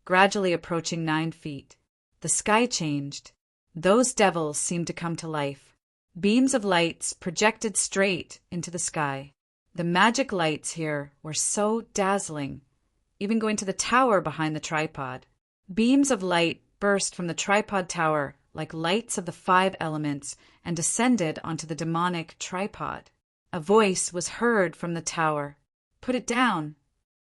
gradually approaching 9 feet. The sky changed. Those devils seemed to come to life. Beams of lights projected straight into the sky. The magic lights here were so dazzling, even going to the tower behind the tripod. Beams of light burst from the tripod tower like lights of the 5 elements and descended onto the demonic tripod. A voice was heard from the tower. "Put it down."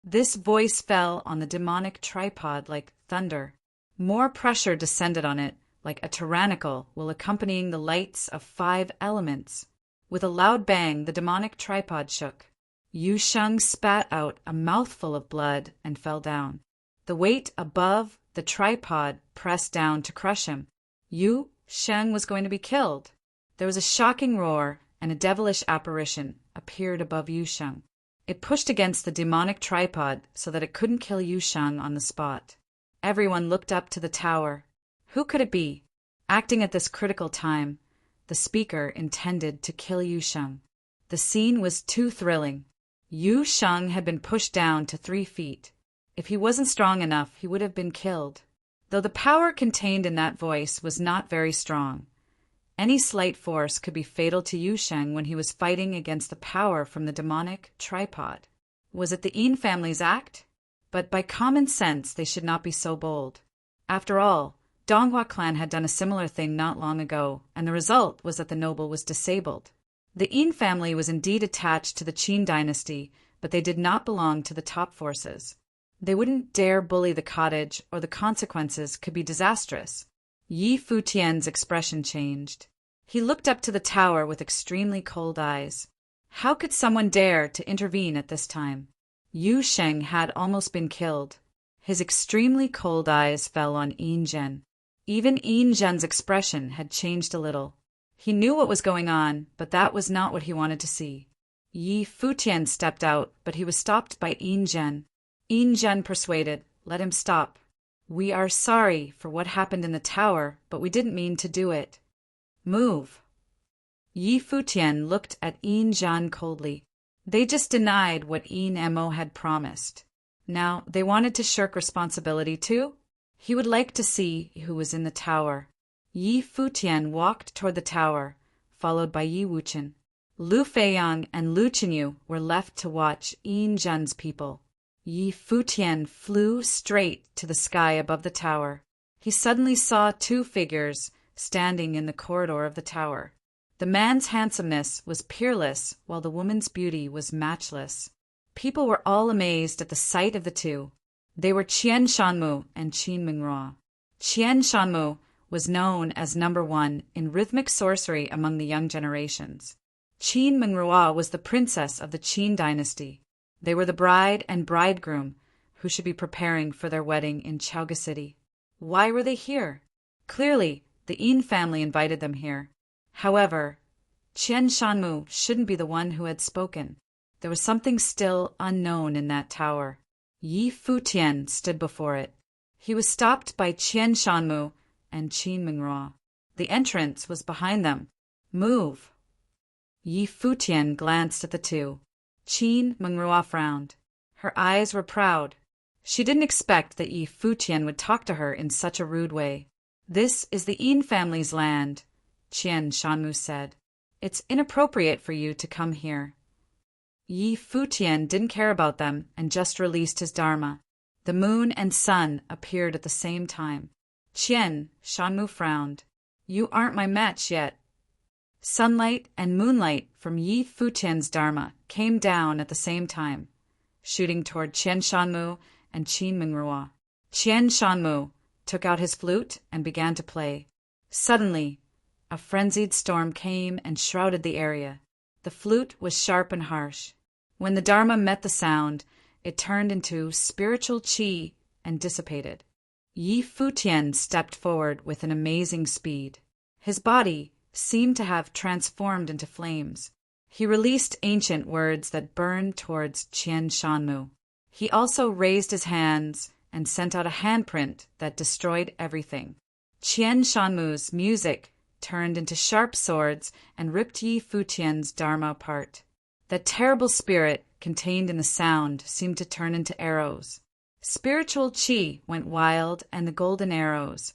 This voice fell on the demonic tripod like thunder. More pressure descended on it, like a tyrannical will accompanying the lights of 5 elements. With a loud bang, the demonic tripod shook. Yu Sheng spat out a mouthful of blood and fell down. The weight above the tripod pressed down to crush him. Yu Sheng was going to be killed. There was a shocking roar, and a devilish apparition appeared above Yu Sheng. It pushed against the demonic tripod so that it couldn't kill Yu Sheng on the spot. Everyone looked up to the tower. Who could it be? Acting at this critical time, the speaker intended to kill Yu Sheng. The scene was too thrilling. Yu Sheng had been pushed down to 3 feet. If he wasn't strong enough, he would have been killed. Though the power contained in that voice was not very strong, any slight force could be fatal to Yu Sheng when he was fighting against the power from the demonic tripod. Was it the Yin family's act? But by common sense, they should not be so bold. After all, Donghua clan had done a similar thing not long ago, and the result was that the noble was disabled. The Yin family was indeed attached to the Qin dynasty, but they did not belong to the top forces. They wouldn't dare bully the cottage, or the consequences could be disastrous. Yi Futian's expression changed. He looked up to the tower with extremely cold eyes. How could someone dare to intervene at this time? Yu Sheng had almost been killed. His extremely cold eyes fell on Yin Zhen. Even Yin Zhen's expression had changed a little. He knew what was going on, but that was not what he wanted to see. Yi Futian stepped out, but he was stopped by Yin Zhen. Yin Zhen persuaded, "Let him stop. We are sorry for what happened in the tower, but we didn't mean to do it. Move." Yi Futian looked at Yin Zhen coldly. They just denied what Yin Mo had promised. Now they wanted to shirk responsibility too? He would like to see who was in the tower. Yi Futian walked toward the tower, followed by Yi Wuchen. Lu Feiyang and Lu Chenyu were left to watch Yin Zhen's people. Yi Futian flew straight to the sky above the tower. He suddenly saw 2 figures standing in the corridor of the tower. The man's handsomeness was peerless, while the woman's beauty was matchless. People were all amazed at the sight of the 2. They were Qian Shanmu and Qin Mingrua. Qian Shanmu was known as #1 in rhythmic sorcery among the young generations. Qin Mingrua was the princess of the Qin dynasty. They were the bride and bridegroom who should be preparing for their wedding in Chaoga City. Why were they here? Clearly, the Yin family invited them here. However, Qian Shanmu shouldn't be the one who had spoken. There was something still unknown in that tower. Yi Futian stood before it. He was stopped by Qian Shanmu and Qin Mingrua. The entrance was behind them. "Move." Yi Futian glanced at the 2. Qin Mingrua frowned. Her eyes were proud. She didn't expect that Yi Futian would talk to her in such a rude way. "This is the Yin family's land," Qian Shanmu said. "It's inappropriate for you to come here." Yi Futian didn't care about them and just released his dharma. The moon and sun appeared at the same time. Qian Shanmu frowned. "You aren't my match yet." Sunlight and moonlight from Yi Futian's Dharma came down at the same time, shooting toward Qian Shanmu and Qin Mingrua. Qian Shanmu took out his flute and began to play. Suddenly, a frenzied storm came and shrouded the area. The flute was sharp and harsh. When the Dharma met the sound, it turned into spiritual qi and dissipated. Yi Futian stepped forward with an amazing speed. His body seemed to have transformed into flames. He released ancient words that burned towards Qian Shanmu. He also raised his hands and sent out a handprint that destroyed everything. Qian Shanmu's music turned into sharp swords and ripped Yi Futian's Dharma apart. That terrible spirit contained in the sound seemed to turn into arrows. Spiritual qi went wild, and the golden arrows,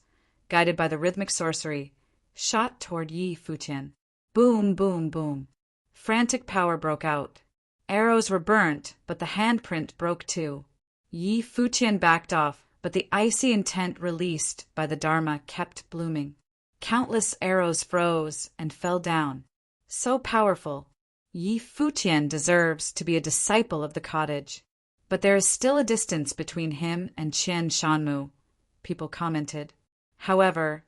guided by the rhythmic sorcery, shot toward Yi Futian. Boom, boom, boom. Frantic power broke out. Arrows were burnt, but the handprint broke too. Yi Futian backed off, but the icy intent released by the Dharma kept blooming. Countless arrows froze and fell down. So powerful. Yi Futian deserves to be a disciple of the cottage. But there is still a distance between him and Qian Shanmu, people commented. However,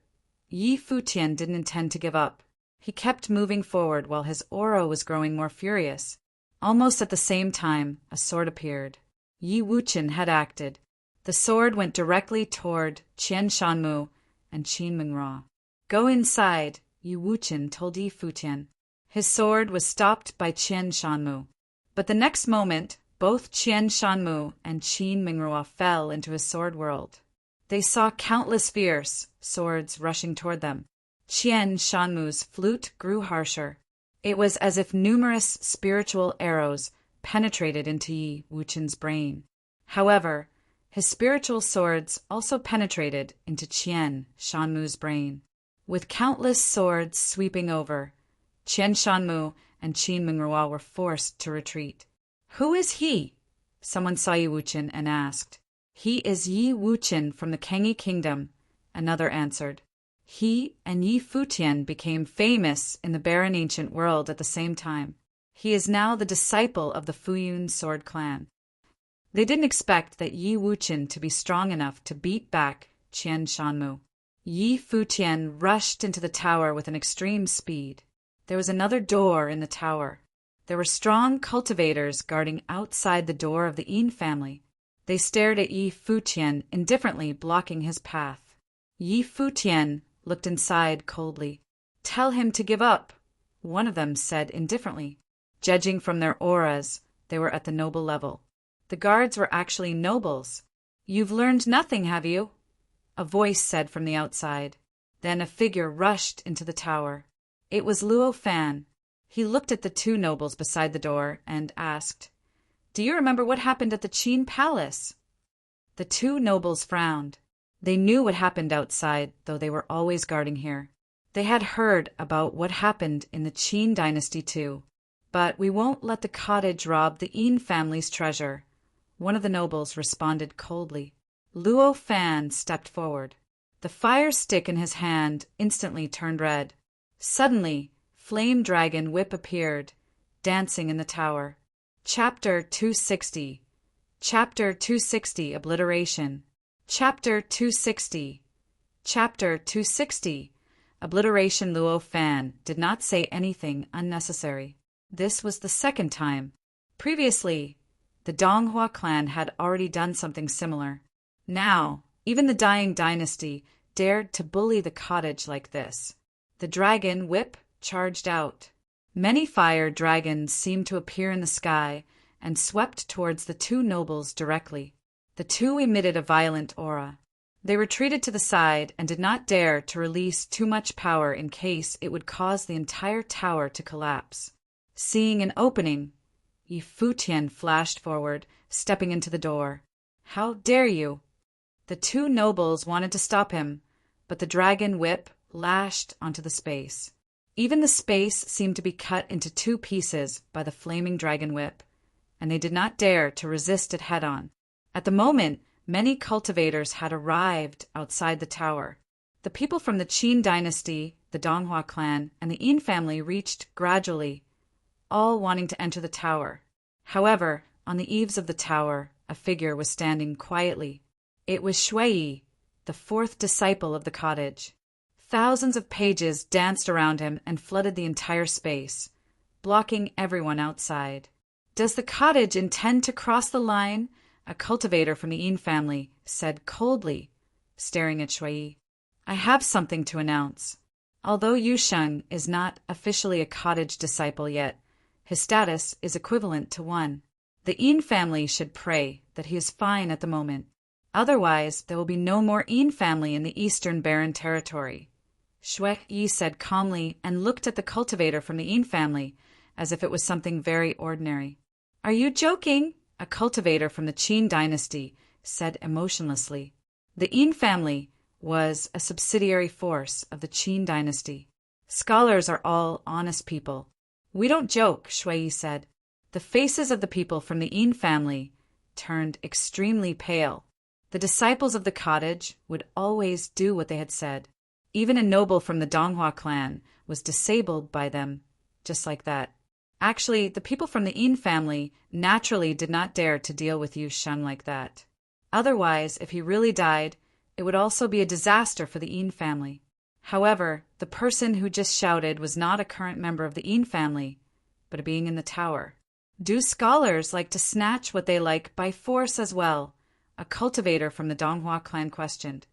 Yi Futian didn't intend to give up. He kept moving forward while his aura was growing more furious. Almost at the same time, a sword appeared. Yi Wuchen had acted. The sword went directly toward Qian Shanmu and Qin Mingrua. Go inside, Yi Wuchen told Yi Futian. His sword was stopped by Qian Shanmu. But the next moment, both Qian Shanmu and Qin Mingrua fell into his sword world. They saw countless fierce swords rushing toward them. Qian Shanmu's flute grew harsher. It was as if numerous spiritual arrows penetrated into Yi Wuchen's brain. However, his spiritual swords also penetrated into Qian Shanmu's brain. With countless swords sweeping over, Qian Shanmu and Qin Mingrua were forced to retreat. Who is he? Someone saw Yi Wuchen and asked. He is Yi Wuchen from the Kengi Kingdom, another answered. He and Yi Futian became famous in the barren ancient world at the same time. He is now the disciple of the Fuyun sword clan. They didn't expect that Yi Wuchen to be strong enough to beat back Qian Shanmu. Yi Futian rushed into the tower with an extreme speed. There was another door in the tower. There were strong cultivators guarding outside the door of the Yin family. They stared at Yi Futian indifferently, blocking his path. Yi Futian looked inside coldly. Tell him to give up, one of them said indifferently. Judging from their auras, they were at the noble level. The guards were actually nobles. You've learned nothing, have you? A voice said from the outside. Then a figure rushed into the tower. It was Luo Fan. He looked at the two nobles beside the door and asked, Do you remember what happened at the Qin palace? The two nobles frowned. They knew what happened outside, though they were always guarding here. They had heard about what happened in the Qin dynasty too. But we won't let the cottage rob the Yin family's treasure. One of the nobles responded coldly. Luo Fan stepped forward. The fire stick in his hand instantly turned red. Suddenly, Flame Dragon Whip appeared, dancing in the tower. Chapter 260. Chapter 260, Obliteration. Chapter 260. Chapter 260. Obliteration. Luo Fan did not say anything unnecessary. This was the second time. Previously, the Donghua clan had already done something similar. Now, even the dying dynasty dared to bully the cottage like this. The dragon Whip charged out. Many fire dragons seemed to appear in the sky and swept towards the two nobles directly. The two emitted a violent aura. They retreated to the side and did not dare to release too much power in case it would cause the entire tower to collapse. Seeing an opening, Yi Futian flashed forward, stepping into the door. How dare you? The two nobles wanted to stop him, but the dragon Whip lashed onto the space. Even the space seemed to be cut into two pieces by the flaming dragon Whip, and they did not dare to resist it head-on. At the moment, many cultivators had arrived outside the tower. The people from the Qin dynasty, the Donghua clan, and the Yin family reached gradually, all wanting to enter the tower. However, on the eaves of the tower, a figure was standing quietly. It was Shui, the fourth disciple of the cottage. Thousands of pages danced around him and flooded the entire space, blocking everyone outside. "Does the cottage intend to cross the line?" a cultivator from the Yin family said coldly, staring at Shui. "I have something to announce. Although Yusheng is not officially a cottage disciple yet, his status is equivalent to one. The Yin family should pray that he is fine at the moment. Otherwise, there will be no more Yin family in the Eastern Barren Territory." Shui said calmly and looked at the cultivator from the Yin family as if it was something very ordinary. "Are you joking?" a cultivator from the Qin dynasty said emotionlessly. The Yin family was a subsidiary force of the Qin dynasty. Scholars are all honest people. "We don't joke," Shui said. The faces of the people from the Yin family turned extremely pale. The disciples of the cottage would always do what they had said. Even a noble from the Donghua clan was disabled by them, just like that. Actually, the people from the Yin family naturally did not dare to deal with Yu Sheng like that. Otherwise, if he really died, it would also be a disaster for the Yin family. However, the person who just shouted was not a current member of the Yin family, but a being in the tower. "Do scholars like to snatch what they like by force as well?" a cultivator from the Donghua clan questioned.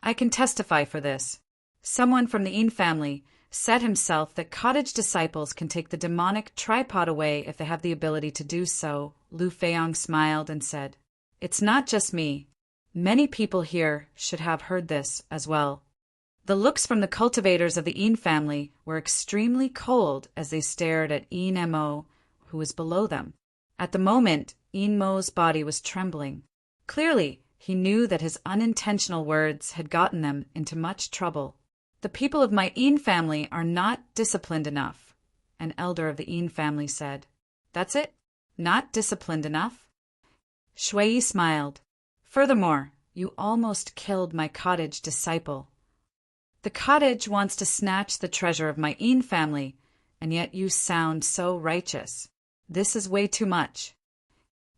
"I can testify for this." Someone from the Yin family said himself that cottage disciples can take the demonic tripod away if they have the ability to do so. Lu Feiyong smiled and said, "It's not just me. Many people here should have heard this as well." The looks from the cultivators of the Yin family were extremely cold as they stared at Yin Mo, who was below them. At the moment, Yin Mo's body was trembling. Clearly, he knew that his unintentional words had gotten them into much trouble. "The people of my Yin family are not disciplined enough," an elder of the Yin family said. "That's it? Not disciplined enough?" Shui smiled. "Furthermore, you almost killed my cottage disciple. The cottage wants to snatch the treasure of my Yin family, and yet you sound so righteous. This is way too much."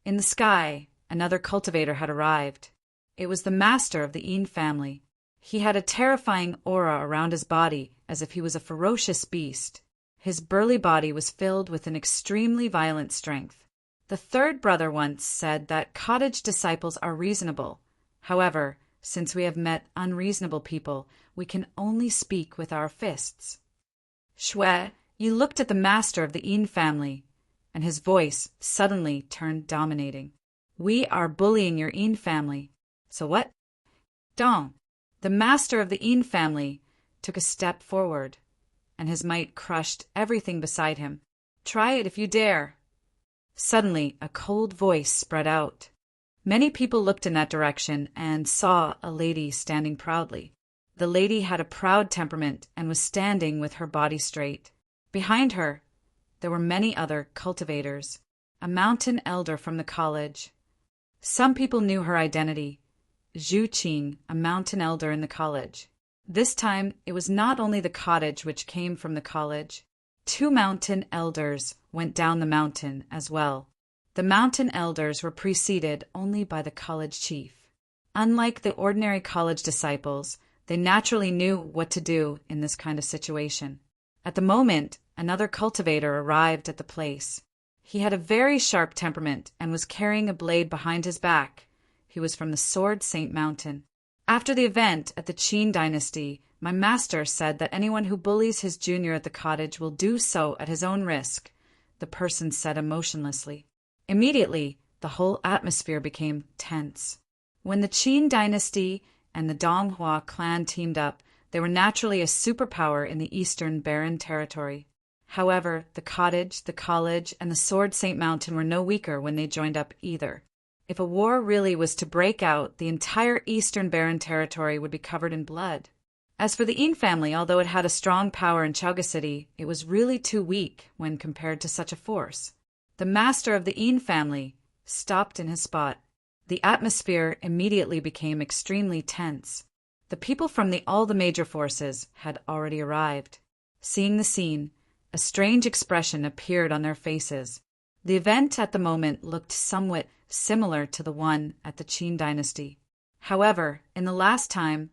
In the sky, another cultivator had arrived. It was the master of the Yin family. He had a terrifying aura around his body as if he was a ferocious beast. His burly body was filled with an extremely violent strength. The third brother once said that cottage disciples are reasonable. However, since we have met unreasonable people, we can only speak with our fists. "Shui, you looked at the master of the Yin family," and his voice suddenly turned dominating. "We are bullying your Yin family. So what?" "Dong." The master of the Yin family took a step forward, and his might crushed everything beside him. "Try it if you dare." Suddenly, a cold voice spread out. Many people looked in that direction and saw a lady standing proudly. The lady had a proud temperament and was standing with her body straight. Behind her, there were many other cultivators, a mountain elder from the college. Some people knew her identity. Zhu Qing, a mountain elder in the college. This time, it was not only the cottage which came from the college. 2 mountain elders went down the mountain as well. The mountain elders were preceded only by the college chief. Unlike the ordinary college disciples, they naturally knew what to do in this kind of situation. At the moment, another cultivator arrived at the place. He had a very sharp temperament and was carrying a blade behind his back. He was from the Sword Saint Mountain. "After the event at the Qin dynasty, my master said that anyone who bullies his junior at the cottage will do so at his own risk," the person said emotionlessly. Immediately, the whole atmosphere became tense. When the Qin dynasty and the Donghua clan teamed up, they were naturally a superpower in the Eastern Barren Territory. However, the cottage, the college, and the Sword Saint Mountain were no weaker when they joined up either. If a war really was to break out, the entire Eastern Barren Territory would be covered in blood. As for the Yin family, although it had a strong power in Chaga City, it was really too weak when compared to such a force. The master of the Yin family stopped in his spot. The atmosphere immediately became extremely tense. The people from all the major forces had already arrived. Seeing the scene, a strange expression appeared on their faces. The event at the moment looked somewhat similar to the one at the Qin dynasty. However, in the last time,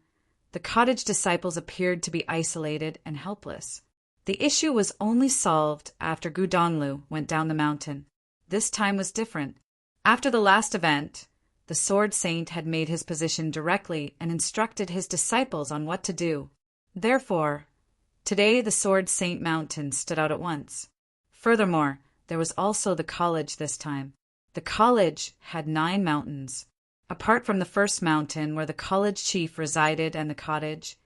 the cottage disciples appeared to be isolated and helpless. The issue was only solved after Gu Donglu went down the mountain. This time was different. After the last event, the Sword Saint had made his position directly and instructed his disciples on what to do. Therefore, today the Sword Saint Mountain stood out at once. Furthermore, there was also the college this time. The college had 9 mountains. Apart from the first mountain where the college chief resided and the cottage,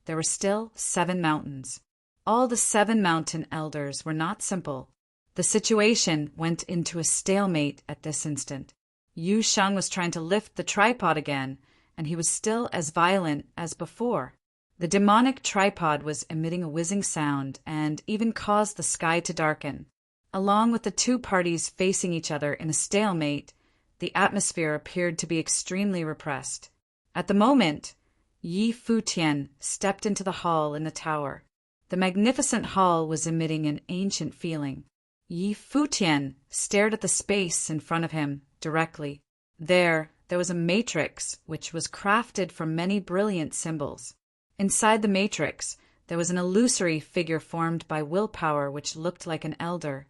there were still 7 mountains. All the 7 mountain elders were not simple. The situation went into a stalemate at this instant. Yu Sheng was trying to lift the tripod again, and he was still as violent as before. The demonic tripod was emitting a whizzing sound and even caused the sky to darken. Along with the 2 parties facing each other in a stalemate, the atmosphere appeared to be extremely repressed. At the moment, Yi Futian stepped into the hall in the tower. The magnificent hall was emitting an ancient feeling. Yi Futian stared at the space in front of him directly. There was a matrix which was crafted from many brilliant symbols. Inside the matrix, there was an illusory figure formed by willpower which looked like an elder.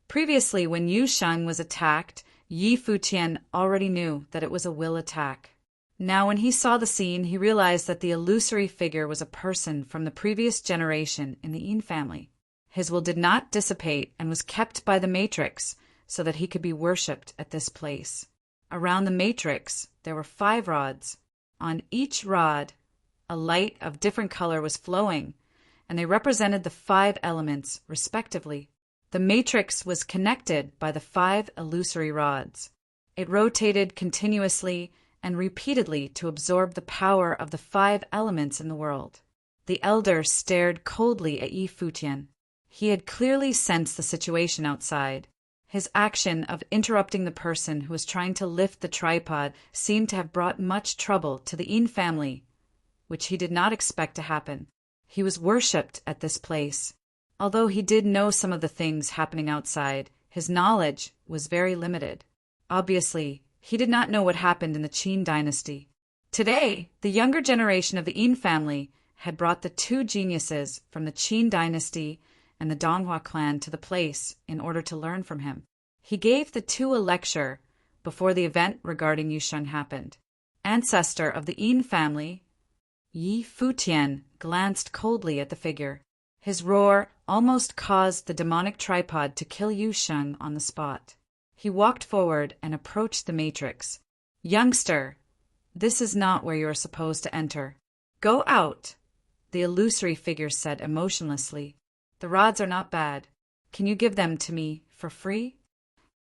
Previously, when Yu Sheng was attacked, Yi Futian already knew that it was a will attack. Now when he saw the scene, he realized that the illusory figure was a person from the previous generation in the Yin family. His will did not dissipate and was kept by the matrix so that he could be worshipped at this place. Around the matrix, there were 5 rods. On each rod, a light of different color was flowing, and they represented the 5 elements, respectively. The matrix was connected by the 5 illusory rods. It rotated continuously and repeatedly to absorb the power of the 5 elements in the world. The elder stared coldly at Yi Futian. He had clearly sensed the situation outside. His action of interrupting the person who was trying to lift the tripod seemed to have brought much trouble to the Yin family, which he did not expect to happen. He was worshipped at this place. Although he did know some of the things happening outside, his knowledge was very limited. Obviously, he did not know what happened in the Qin dynasty. Today, the younger generation of the Yin family had brought the 2 geniuses from the Qin dynasty and the Donghua clan to the place in order to learn from him. He gave the 2 a lecture before the event regarding Yu Sheng happened. Ancestor of the Yin family, Yi Futian glanced coldly at the figure. His roar almost caused the demonic tripod to kill Yu Sheng on the spot. He walked forward and approached the matrix. "Youngster, this is not where you are supposed to enter. Go out," the illusory figure said emotionlessly. "The rods are not bad. Can you give them to me for free?"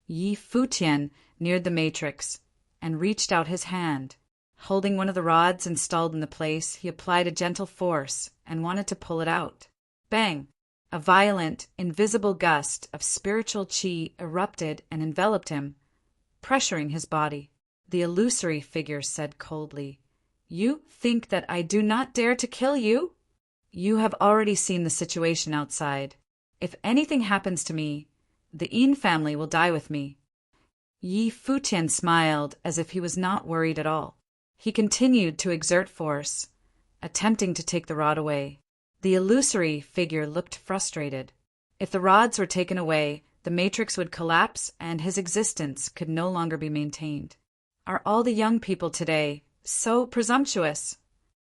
Yi Futian neared the matrix and reached out his hand. Holding one of the rods installed in the place, he applied a gentle force and wanted to pull it out. Bang! A violent, invisible gust of spiritual qi erupted and enveloped him, pressuring his body. The illusory figure said coldly, "You think that I do not dare to kill you? You have already seen the situation outside. If anything happens to me, the Yin family will die with me." Yi Futian smiled as if he was not worried at all. He continued to exert force, attempting to take the rod away. The illusory figure looked frustrated. If the rods were taken away, the matrix would collapse and his existence could no longer be maintained. Are all the young people today so presumptuous?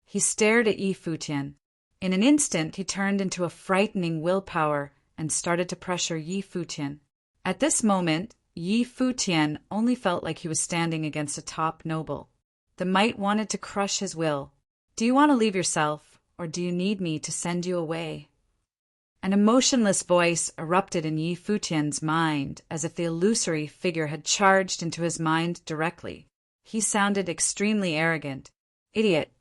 He stared at Yi Futian. In an instant, he turned into a frightening willpower and started to pressure Yi Futian. At this moment, Yi Futian only felt like he was standing against a top noble. The might wanted to crush his will. "Do you want to leave yourself, or do you need me to send you away?" An emotionless voice erupted in Yi Futian's mind, as if the illusory figure had charged into his mind directly. He sounded extremely arrogant. "Idiot!"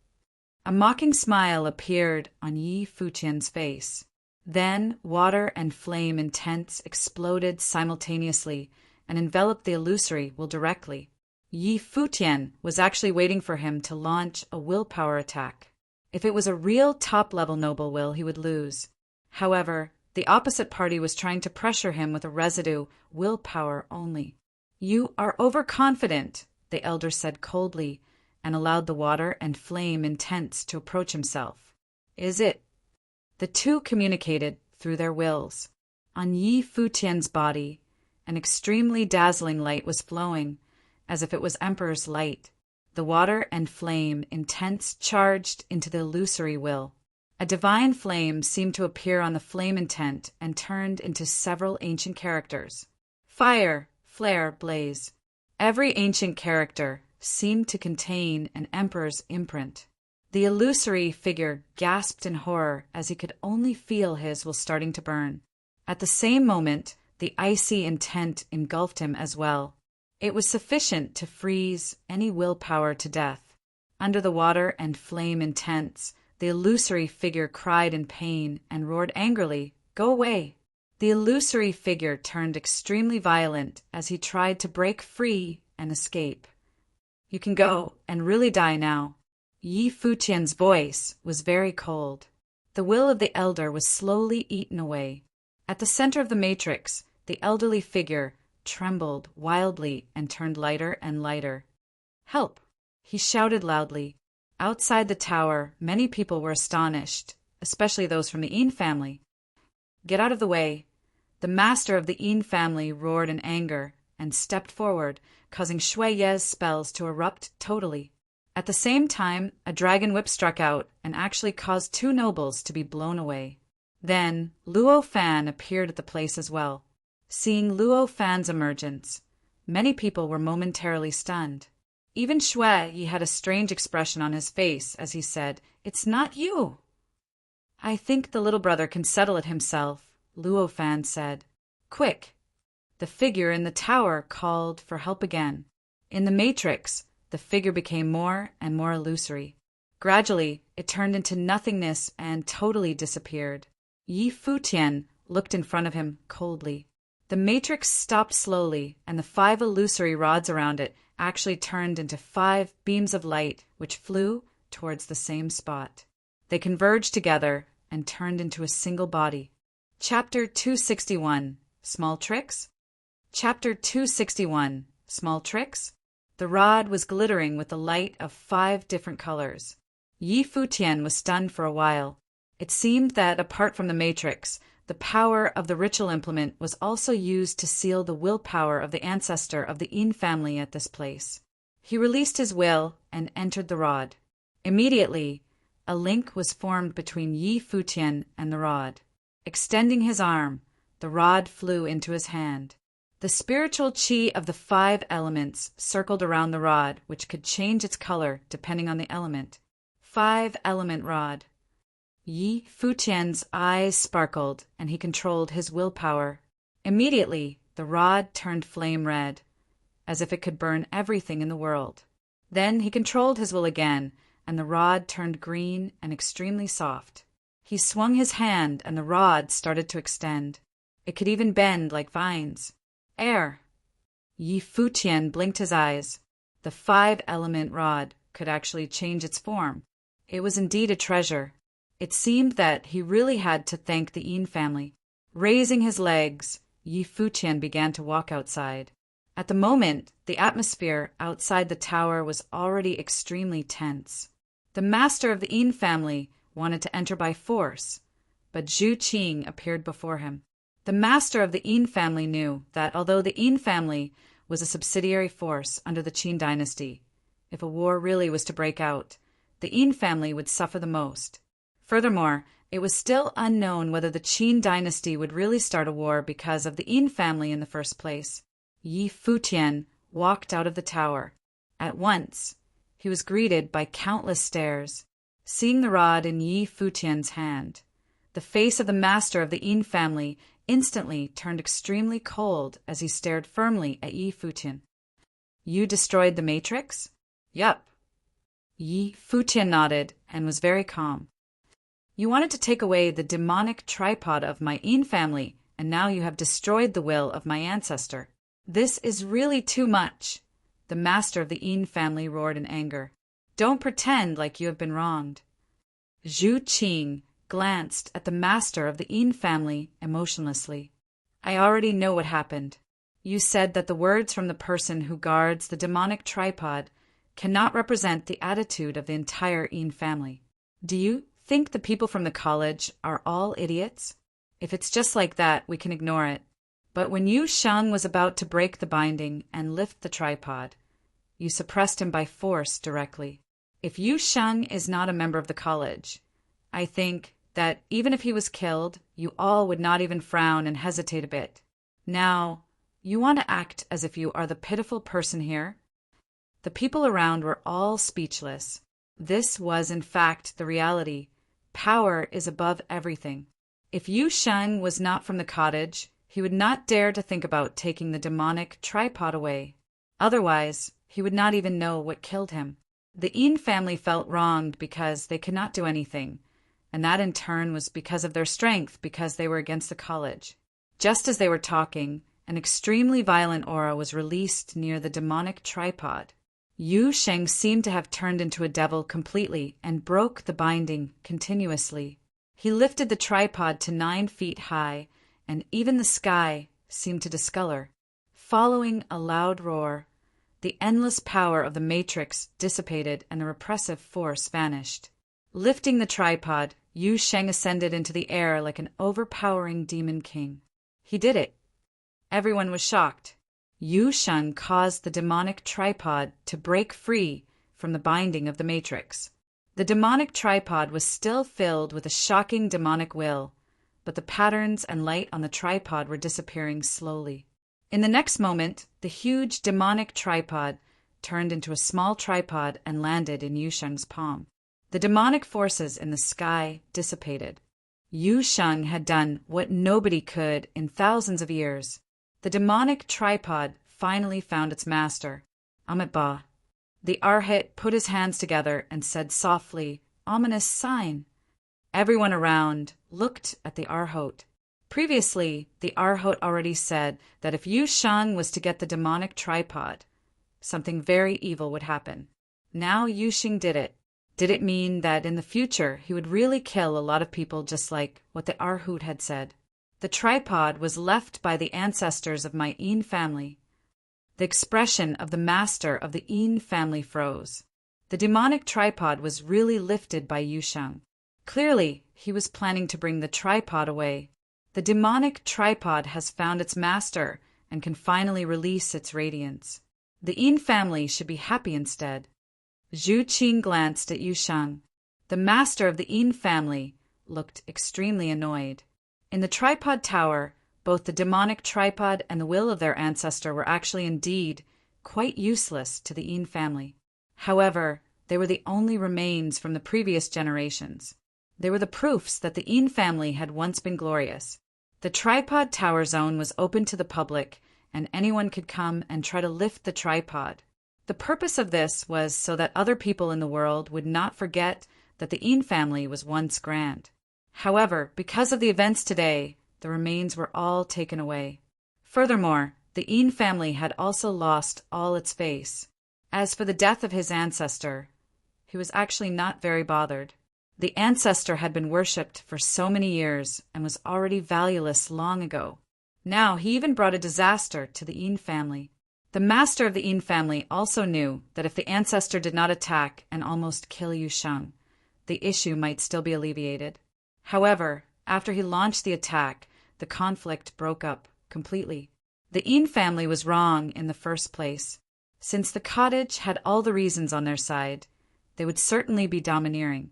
A mocking smile appeared on Yi Futian's face. Then water and flame intense exploded simultaneously and enveloped the illusory will directly. Yi Futian was actually waiting for him to launch a willpower attack. If it was a real top-level noble will, he would lose. However, the opposite party was trying to pressure him with a residue willpower only. "You are overconfident," the elder said coldly, and allowed the water and flame intense to approach himself. "Is it?" The two communicated through their wills. On Yi Futian's body, an extremely dazzling light was flowing, as if it was Emperor's light. The water and flame intense charged into the illusory will. A divine flame seemed to appear on the flame intent and turned into several ancient characters. Fire, flare, blaze. Every ancient character seemed to contain an emperor's imprint. The illusory figure gasped in horror as he could only feel his was starting to burn. At the same moment, the icy intent engulfed him as well. It was sufficient to freeze any willpower to death. Under the water and flame intense, the illusory figure cried in pain and roared angrily, "Go away!" The illusory figure turned extremely violent as he tried to break free and escape. "You can go and really die now." Yi Futian's voice was very cold. The will of the elder was slowly eaten away. At the center of the matrix, the elderly figure trembled wildly and turned lighter and lighter. "Help!" he shouted loudly. Outside the tower, many people were astonished, especially those from the Yin family. "Get out of the way!" The master of the Yin family roared in anger and stepped forward, causing Shui Ye's spells to erupt totally. At the same time, a dragon whip struck out and actually caused two nobles to be blown away. Then Luo Fan appeared at the place as well. Seeing Luo Fan's emergence, many people were momentarily stunned. Even Shui Yi had a strange expression on his face as he said, "It's not you." "I think the little brother can settle it himself," Luo Fan said. "Quick!" The figure in the tower called for help again. In the matrix, the figure became more and more illusory. Gradually, it turned into nothingness and totally disappeared. Yi Futian looked in front of him coldly. The matrix stopped slowly, and the 5 illusory rods around it actually turned into 5 beams of light which flew towards the same spot. They converged together and turned into a single body. Chapter 261, Small Tricks? Chapter 261, Small Tricks? The rod was glittering with the light of 5 different colors. Yi Futian was stunned for a while. It seemed that, apart from the matrix, the power of the ritual implement was also used to seal the willpower of the ancestor of the Yin family at this place. He released his will and entered the rod. Immediately, a link was formed between Yi Futian and the rod. Extending his arm, the rod flew into his hand. The spiritual qi of the 5 elements circled around the rod, which could change its color depending on the element. 5-element rod. Yi Futian's eyes sparkled, and he controlled his willpower. Immediately, the rod turned flame red, as if it could burn everything in the world. Then he controlled his will again, and the rod turned green and extremely soft. He swung his hand, and the rod started to extend. It could even bend like vines. Air! Yi Futian blinked his eyes. The 5-element rod could actually change its form. It was indeed a treasure. It seemed that he really had to thank the Yin family. Raising his legs, Yi Futian began to walk outside. At the moment, the atmosphere outside the tower was already extremely tense. The master of the Yin family wanted to enter by force, but Zhu Qing appeared before him. The master of the Yin family knew that although the Yin family was a subsidiary force under the Qin dynasty, if a war really was to break out, the Yin family would suffer the most. Furthermore, it was still unknown whether the Qin dynasty would really start a war because of the Yin family in the first place. Yi Futian walked out of the tower. At once, he was greeted by countless stares. Seeing the rod in Yi Futian's hand, the face of the master of the Yin family instantly turned extremely cold as he stared firmly at Yi Futian. "You destroyed the matrix?" "Yup." Yi Futian nodded and was very calm. "You wanted to take away the demonic tripod of my Yin family, and now you have destroyed the will of my ancestor. This is really too much." The master of the Yin family roared in anger. "Don't pretend like you have been wronged." Zhu Qing glanced at the master of the Yin family emotionlessly. I already know what happened. You said that the words from the person who guards the demonic tripod cannot represent the attitude of the entire Yin family. Do you think the people from the college are all idiots? If it's just like that, we can ignore it. But when Yu Sheng was about to break the binding and lift the tripod, you suppressed him by force directly. If Yu Sheng is not a member of the college, I think that even if he was killed, you all would not even frown and hesitate a bit. Now, you want to act as if you are the pitiful person here? The people around were all speechless. This was, in fact, the reality. Power is above everything. If Yu Sheng was not from the cottage, he would not dare to think about taking the demonic tripod away. Otherwise, he would not even know what killed him. The Yin family felt wronged because they could not do anything, and that in turn was because of their strength, because they were against the college. Just as they were talking, an extremely violent aura was released near the demonic tripod. Yu Sheng seemed to have turned into a devil completely and broke the binding continuously. He lifted the tripod to 9 feet high, and even the sky seemed to discolor. Following a loud roar, the endless power of the matrix dissipated and the repressive force vanished. Lifting the tripod, Yu Sheng ascended into the air like an overpowering demon king. He did it. Everyone was shocked. Yu Sheng caused the demonic tripod to break free from the binding of the matrix. The demonic tripod was still filled with a shocking demonic will, but the patterns and light on the tripod were disappearing slowly. In the next moment, the huge demonic tripod turned into a small tripod and landed in Yu Sheng's palm. The demonic forces in the sky dissipated. Yu Sheng had done what nobody could in thousands of years. The demonic tripod finally found its master, Amitabha. The Arhat put his hands together and said softly, "Ominous sign." Everyone around looked at the Arhat. Previously, the Arhat already said that if Yu Sheng was to get the demonic tripod, something very evil would happen. Now Yu Sheng did it. Did it mean that in the future he would really kill a lot of people just like what the Arhat had said? The tripod was left by the ancestors of my Yin family. The expression of the master of the Yin family froze. The demonic tripod was really lifted by Yu Sheng. Clearly, he was planning to bring the tripod away. The demonic tripod has found its master and can finally release its radiance. The Yin family should be happy instead. Zhu Qing glanced at Yu Sheng. The master of the Yin family looked extremely annoyed. In the tripod tower, both the demonic tripod and the will of their ancestor were actually indeed quite useless to the Yin family. However, they were the only remains from the previous generations. They were the proofs that the Yin family had once been glorious. The tripod tower zone was open to the public, and anyone could come and try to lift the tripod. The purpose of this was so that other people in the world would not forget that the Yin family was once grand. However, because of the events today, the remains were all taken away. Furthermore, the Yin family had also lost all its face. As for the death of his ancestor, he was actually not very bothered. The ancestor had been worshipped for so many years and was already valueless long ago. Now he even brought a disaster to the Yin family. The master of the Yin family also knew that if the ancestor did not attack and almost kill Yu Sheng, the issue might still be alleviated. However, after he launched the attack, the conflict broke up completely. The Yin family was wrong in the first place. Since the cottage had all the reasons on their side, they would certainly be domineering.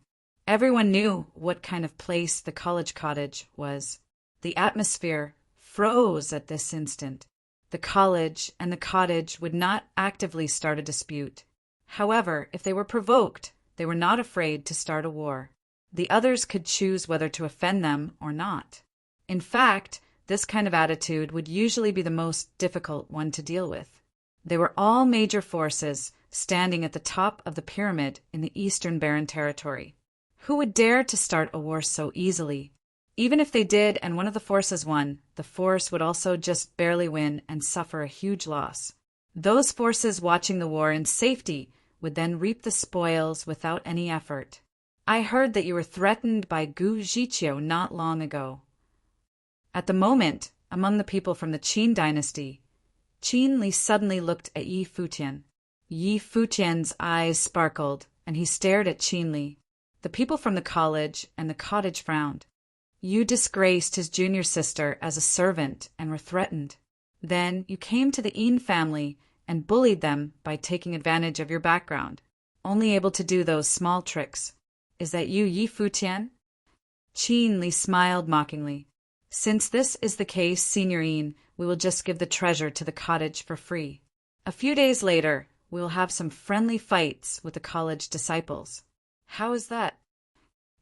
Everyone knew what kind of place the college cottage was. The atmosphere froze at this instant. The college and the cottage would not actively start a dispute. However, if they were provoked, they were not afraid to start a war. The others could choose whether to offend them or not. In fact, this kind of attitude would usually be the most difficult one to deal with. They were all major forces standing at the top of the pyramid in the Eastern Barren Territory. Who would dare to start a war so easily? Even if they did and one of the forces won, the force would also just barely win and suffer a huge loss. Those forces watching the war in safety would then reap the spoils without any effort. I heard that you were threatened by Gu Zhiqiu not long ago. At the moment, among the people from the Qin dynasty, Qin Li suddenly looked at Yi Futian. Yi Futian's eyes sparkled, and he stared at Qin Li. The people from the college and the cottage frowned. You disgraced his junior sister as a servant and were threatened. Then you came to the Yin family and bullied them by taking advantage of your background, only able to do those small tricks. Is that you, Yi Futian? Qin Li smiled mockingly. Since this is the case, Senior Yin, we will just give the treasure to the cottage for free. A few days later, we will have some friendly fights with the college disciples. How is that?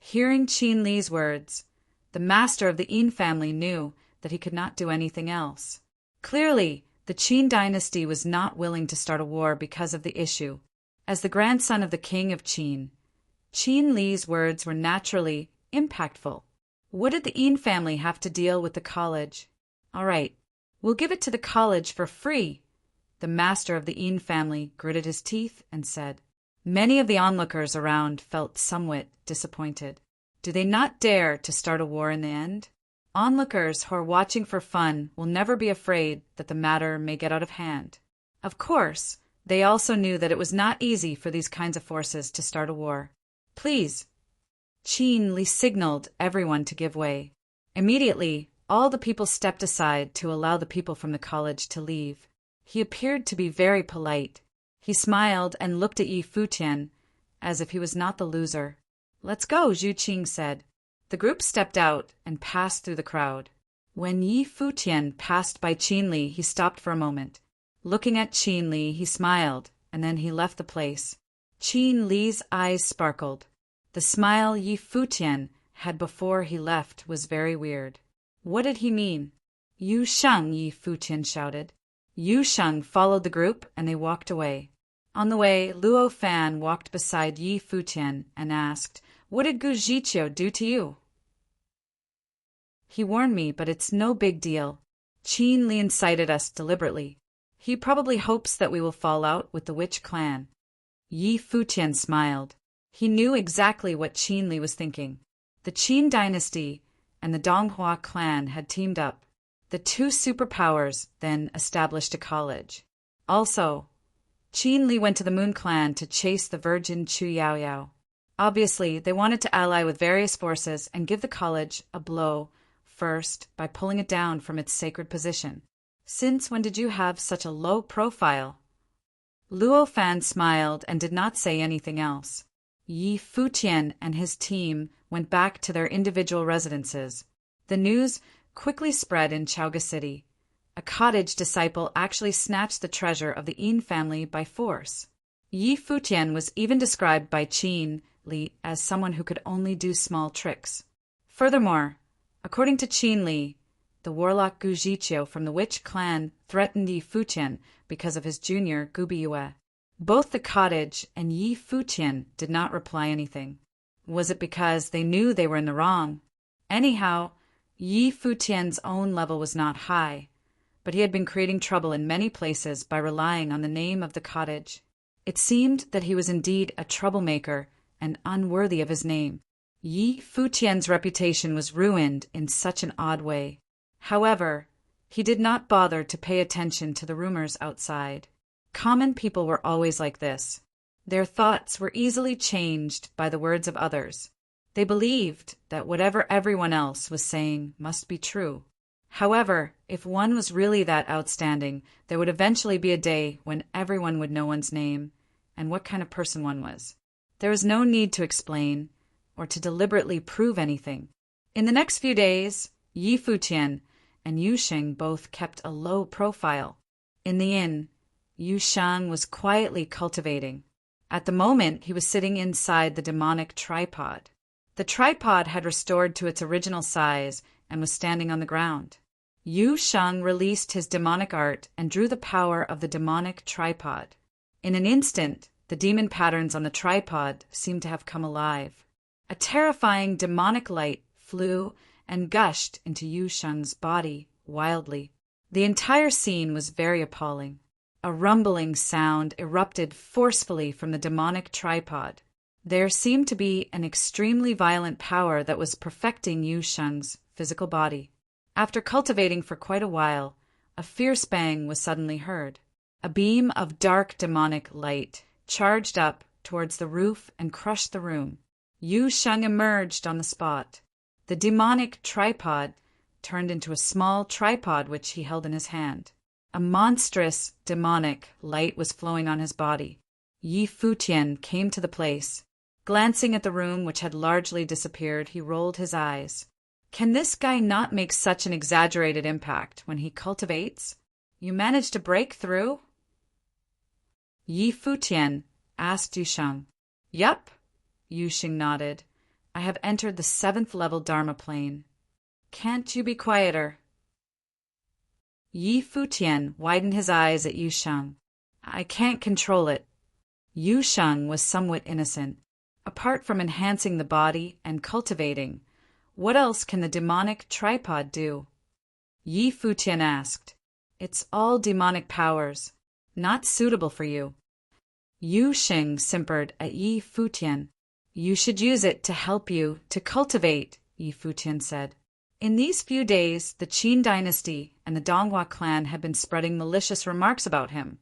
Hearing Qin Li's words, the master of the Yin family knew that he could not do anything else. Clearly, the Qin dynasty was not willing to start a war because of the issue. As the grandson of the king of Qin, Qin Li's words were naturally impactful. What did the Yin family have to deal with the college? All right, we'll give it to the college for free. The master of the Yin family gritted his teeth and said. Many of the onlookers around felt somewhat disappointed. Do they not dare to start a war in the end? Onlookers who are watching for fun will never be afraid that the matter may get out of hand. Of course, they also knew that it was not easy for these kinds of forces to start a war. Please. Qin Li signaled everyone to give way. Immediately, all the people stepped aside to allow the people from the college to leave. He appeared to be very polite. He smiled and looked at Yi Futian as if he was not the loser. Let's go, Zhu Qing said. The group stepped out and passed through the crowd. When Yi Futian passed by Qin Li, he stopped for a moment. Looking at Qin Li, he smiled, and then he left the place. Qin Li's eyes sparkled. The smile Yi Futian had before he left was very weird. What did he mean? Yu Sheng, Yi Futian shouted. Yu Sheng followed the group and they walked away. On the way, Luo Fan walked beside Yi Futian and asked, What did Gu Zhiqiu do to you? He warned me, but it's no big deal. Qin Li incited us deliberately. He probably hopes that we will fall out with the witch clan. Yi Futian smiled. He knew exactly what Qin Li was thinking. The Qin dynasty and the Donghua clan had teamed up. The two superpowers then established a college. Also, Qin Li went to the Moon clan to chase the virgin Chu Yaoyao. Obviously, they wanted to ally with various forces and give the college a blow first by pulling it down from its sacred position. Since when did you have such a low profile? Luo Fan smiled and did not say anything else. Yi Futian and his team went back to their individual residences. The news quickly spread in Chaoga City. A cottage disciple actually snatched the treasure of the Yin family by force. Yi Futian was even described by Qin Li as someone who could only do small tricks. Furthermore, according to Qin Li, the warlock Gu Zhiqiu from the witch clan threatened Yi Futian because of his junior Gu Biyue. Both the cottage and Yi Futian did not reply anything. Was it because they knew they were in the wrong? Anyhow, Yi Futian's own level was not high, but he had been creating trouble in many places by relying on the name of the cottage. It seemed that he was indeed a troublemaker and unworthy of his name. Yi Futian's reputation was ruined in such an odd way. However, he did not bother to pay attention to the rumors outside. Common people were always like this. Their thoughts were easily changed by the words of others. They believed that whatever everyone else was saying must be true. However, if one was really that outstanding, there would eventually be a day when everyone would know one's name and what kind of person one was. There was no need to explain or to deliberately prove anything. In the next few days, Yi Futian and Yu Sheng both kept a low profile. In the inn, Yu Sheng was quietly cultivating. At the moment, he was sitting inside the demonic tripod. The tripod had restored to its original size and was standing on the ground. Yu Sheng released his demonic art and drew the power of the demonic tripod. In an instant, the demon patterns on the tripod seemed to have come alive. A terrifying demonic light flew and gushed into Yu Sheng's body wildly. The entire scene was very appalling. A rumbling sound erupted forcefully from the demonic tripod. There seemed to be an extremely violent power that was perfecting Yu Sheng's physical body. After cultivating for quite a while, a fierce bang was suddenly heard. A beam of dark demonic light charged up towards the roof and crushed the room. Yu Sheng emerged on the spot. The demonic tripod turned into a small tripod which he held in his hand. A monstrous demonic light was flowing on his body. Yi Futian came to the place. Glancing at the room which had largely disappeared, he rolled his eyes. Can this guy not make such an exaggerated impact when he cultivates? You managed to break through? Yi Futian asked Yu Sheng. Yup, Yu Sheng nodded. I have entered the 7th level Dharma plane. Can't you be quieter? Yi Futian widened his eyes at Yu Sheng. I can't control it. Yu Sheng was somewhat innocent. Apart from enhancing the body and cultivating, what else can the demonic tripod do? Yi Futian asked. It's all demonic powers, not suitable for you. Yu Sheng simpered at Yi Futian. You should use it to help you to cultivate, Yi Futian said. In these few days, the Qin dynasty and the Donghua clan had been spreading malicious remarks about him,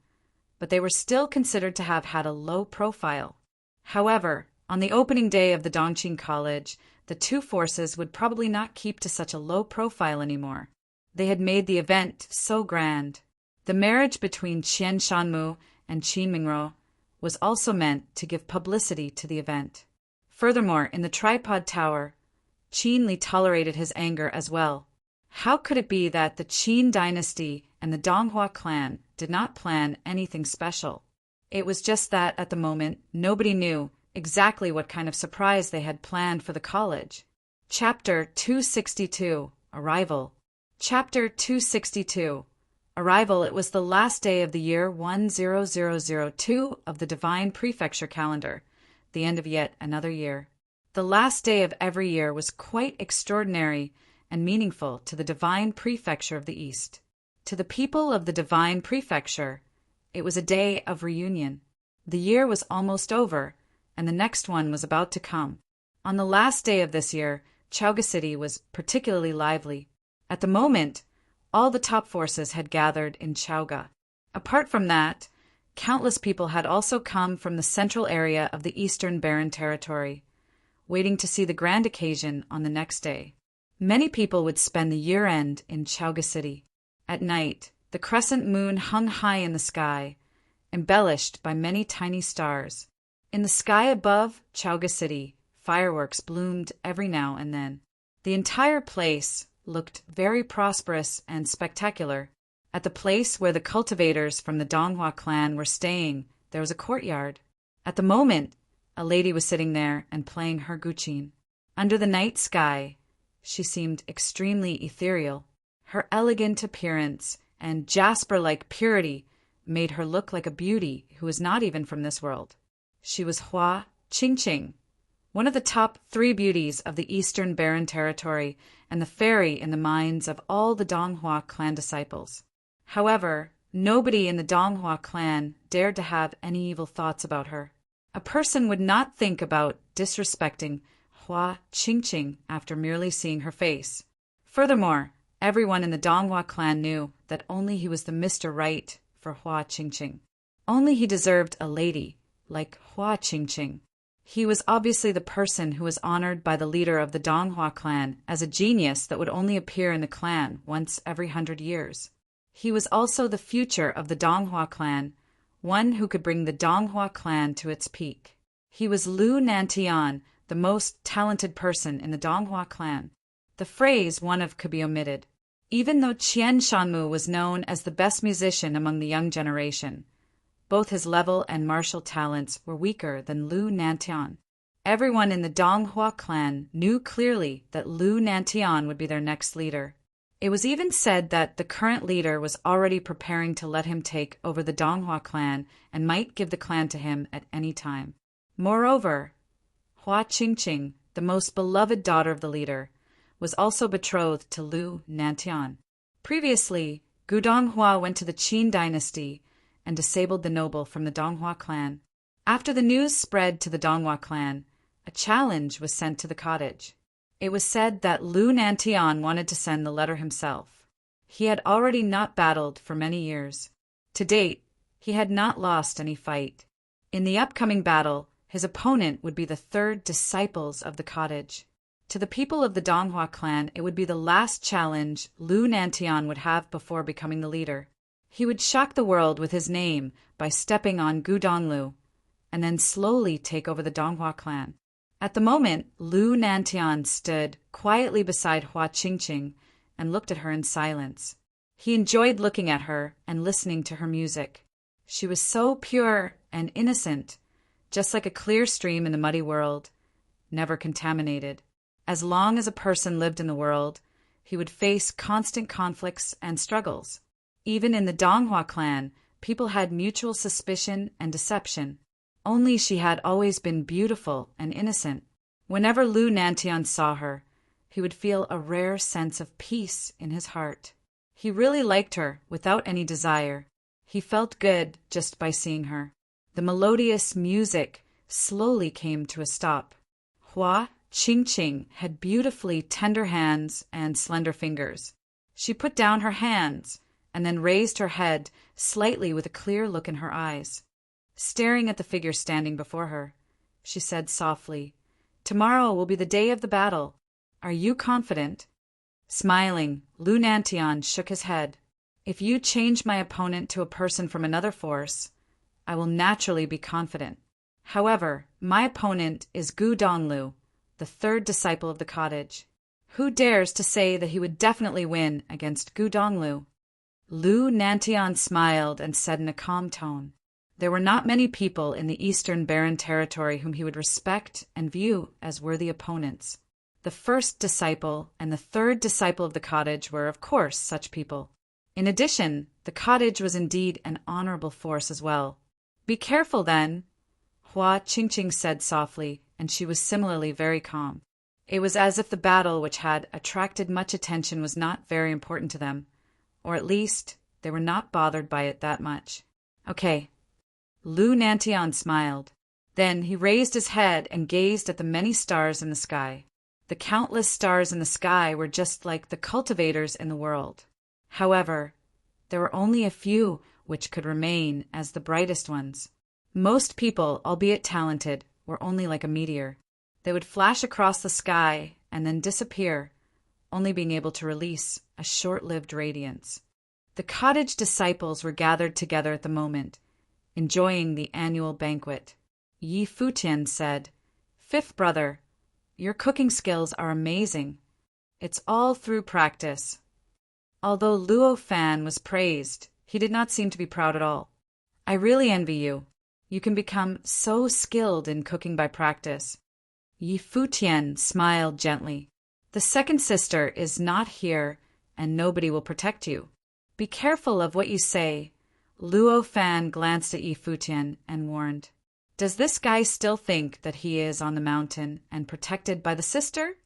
but they were still considered to have had a low profile. However, on the opening day of the Dongqing College, the two forces would probably not keep to such a low profile anymore. They had made the event so grand. The marriage between Qian Shanmu and Qin Mingro was also meant to give publicity to the event. Furthermore, in the tripod tower, Qin Li tolerated his anger as well. How could it be that the Qin dynasty and the Donghua clan did not plan anything special? It was just that, at the moment, nobody knew exactly what kind of surprise they had planned for the college. Chapter 262, Arrival. Chapter 262, Arrival. It was the last day of the year 10002 of the Divine Prefecture calendar, the end of yet another year. The last day of every year was quite extraordinary and meaningful to the Divine Prefecture of the East. To the people of the Divine Prefecture, it was a day of reunion. The year was almost over, and the next one was about to come. On the last day of this year, Chaoga City was particularly lively. At the moment, all the top forces had gathered in Chaoga. Apart from that, countless people had also come from the central area of the Eastern Barren Territory, waiting to see the grand occasion on the next day. Many people would spend the year-end in Chaoga City. At night, the crescent moon hung high in the sky, embellished by many tiny stars. In the sky above Chaoga City, fireworks bloomed every now and then. The entire place looked very prosperous and spectacular. At the place where the cultivators from the Donghua clan were staying, there was a courtyard. At the moment, a lady was sitting there and playing her guqin. Under the night sky, she seemed extremely ethereal. Her elegant appearance and jasper-like purity made her look like a beauty who was not even from this world. She was Hua Qingqing, one of the top 3 beauties of the Eastern Barren Territory and the fairy in the minds of all the Donghua clan disciples. However, nobody in the Donghua clan dared to have any evil thoughts about her. A person would not think about disrespecting Hua Qingqing after merely seeing her face. Furthermore, everyone in the Donghua clan knew that only he was the Mr. Right for Hua Qingqing. Only he deserved a lady like Hua Qingqing. He was obviously the person who was honored by the leader of the Donghua clan as a genius that would only appear in the clan once every 100 years. He was also the future of the Donghua clan, one who could bring the Donghua clan to its peak. He was Lu Nantian, the most talented person in the Donghua clan. The phrase one of could be omitted. Even though Qian Shanmu was known as the best musician among the young generation, both his level and martial talents were weaker than Lu Nantian. Everyone in the Donghua clan knew clearly that Lu Nantian would be their next leader. It was even said that the current leader was already preparing to let him take over the Donghua clan and might give the clan to him at any time. Moreover, Hua Qingqing, the most beloved daughter of the leader, was also betrothed to Lu Nantian. Previously, Gu Donghua went to the Qin dynasty and disabled the noble from the Donghua clan. After the news spread to the Donghua clan, a challenge was sent to the cottage. It was said that Lu Nantian wanted to send the letter himself. He had already not battled for many years. To date, he had not lost any fight. In the upcoming battle, his opponent would be the third disciples of the cottage. To the people of the Donghua clan, it would be the last challenge Lu Nantian would have before becoming the leader. He would shock the world with his name by stepping on Gu Donglu, and then slowly take over the Donghua clan. At the moment, Lu Nantian stood quietly beside Hua Qingqing and looked at her in silence. He enjoyed looking at her and listening to her music. She was so pure and innocent, just like a clear stream in the muddy world, never contaminated. As long as a person lived in the world, he would face constant conflicts and struggles. Even in the Donghua clan, people had mutual suspicion and deception. Only she had always been beautiful and innocent. Whenever Lu Nantian saw her, he would feel a rare sense of peace in his heart. He really liked her without any desire. He felt good just by seeing her. The melodious music slowly came to a stop. Hua Qingqing had beautifully tender hands and slender fingers. She put down her hands and then raised her head slightly with a clear look in her eyes. Staring at the figure standing before her, she said softly, "Tomorrow will be the day of the battle. Are you confident?" Smiling, Lu Nantian shook his head. "If you change my opponent to a person from another force, I will naturally be confident. However, my opponent is Gu Donglu, the third disciple of the cottage. Who dares to say that he would definitely win against Gu Donglu?" Lu Nantian smiled and said in a calm tone, "There were not many people in the Eastern Barren Territory whom he would respect and view as worthy opponents. The first disciple and the third disciple of the cottage were, of course, such people. In addition, the cottage was indeed an honorable force as well. Be careful, then," Hua Qingqing said softly, and she was similarly very calm. It was as if the battle which had attracted much attention was not very important to them, or at least they were not bothered by it that much. "Okay." Lu Nantian smiled. Then he raised his head and gazed at the many stars in the sky. The countless stars in the sky were just like the cultivators in the world. However, there were only a few which could remain as the brightest ones. Most people, albeit talented, were only like a meteor. They would flash across the sky and then disappear, only being able to release a short-lived radiance. The cottage disciples were gathered together at the moment, enjoying the annual banquet. Yi Futian said, "Fifth brother, your cooking skills are amazing. It's all through practice." Although Luo Fan was praised, he did not seem to be proud at all. "I really envy you. You can become so skilled in cooking by practice." Yi Futian smiled gently. "The second sister is not here, and nobody will protect you. Be careful of what you say." Luo Fan glanced at Yi Futian and warned, "Does this guy still think that he is on the mountain and protected by the sister?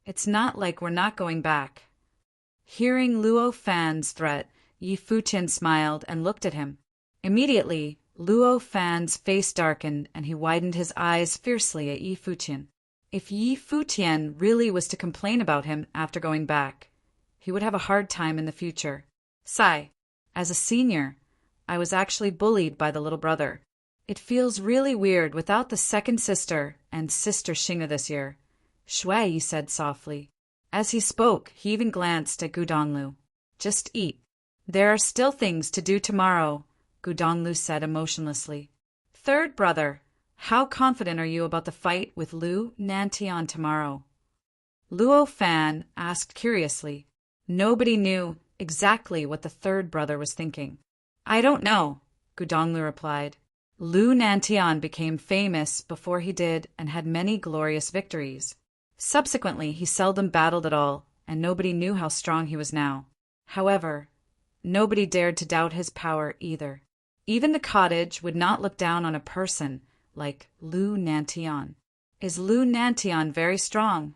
It's not like we're not going back." Hearing Luo Fan's threat, Yi Futian smiled and looked at him. Immediately, Luo Fan's face darkened and he widened his eyes fiercely at Yi Futian. If Yi Futian really was to complain about him after going back, he would have a hard time in the future. "Sai, as a senior, I was actually bullied by the little brother. It feels really weird without the second sister and sister Xinga this year," Shui said softly. As he spoke, he even glanced at Gu Donglu. "Just eat. There are still things to do tomorrow," Gu Donglu said emotionlessly. "Third brother, how confident are you about the fight with Lu Nantian tomorrow?" Luo Fan asked curiously. Nobody knew exactly what the third brother was thinking. "I don't know," Gu Donglu replied. Lu Nantian became famous before he did and had many glorious victories. Subsequently, he seldom battled at all, and nobody knew how strong he was now. However, nobody dared to doubt his power either. Even the cottage would not look down on a person like Lu Nantian. "Is Lu Nantian very strong?"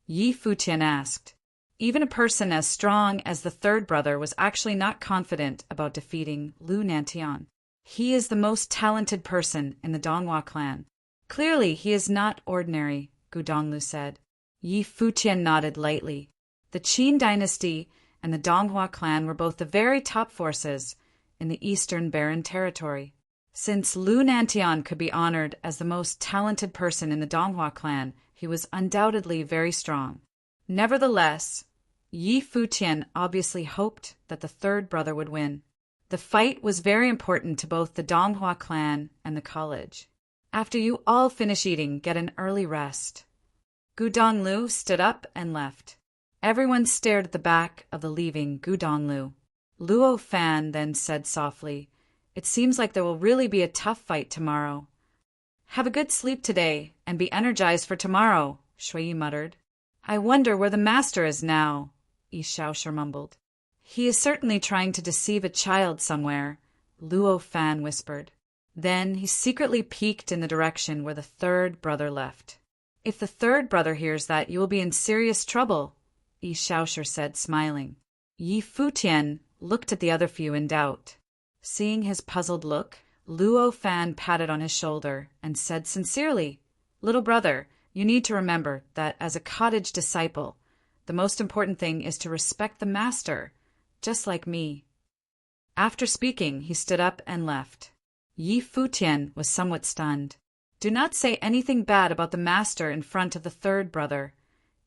Yi Futian asked. Even a person as strong as the third brother was actually not confident about defeating Lu Nantian. He is the most talented person in the Donghua clan. Clearly he is not ordinary, Gu Donglu said. Yi Futian nodded lightly. The Qin dynasty and the Donghua clan were both the very top forces in the Eastern Barren Territory. Since Lu Nantian could be honored as the most talented person in the Donghua clan, he was undoubtedly very strong. Nevertheless, Yi Futian obviously hoped that the third brother would win. The fight was very important to both the Donghua clan and the college. After you all finish eating, get an early rest. Gu Donglu stood up and left. Everyone stared at the back of the leaving Gu Donglu. Luo Fan then said softly, "It seems like there will really be a tough fight tomorrow." "Have a good sleep today and be energized for tomorrow," Shui muttered. "I wonder where the master is now," Yi Shaosher mumbled. "He is certainly trying to deceive a child somewhere," Luo Fan whispered. Then he secretly peeked in the direction where the third brother left. "If the third brother hears that, you will be in serious trouble," Yi Shaosher said, smiling. Yi Futian looked at the other few in doubt. Seeing his puzzled look, Luo Fan patted on his shoulder and said sincerely, "Little brother, you need to remember that as a cottage disciple, the most important thing is to respect the master, just like me." After speaking, he stood up and left. Yi Futian was somewhat stunned. "Do not say anything bad about the master in front of the third brother,"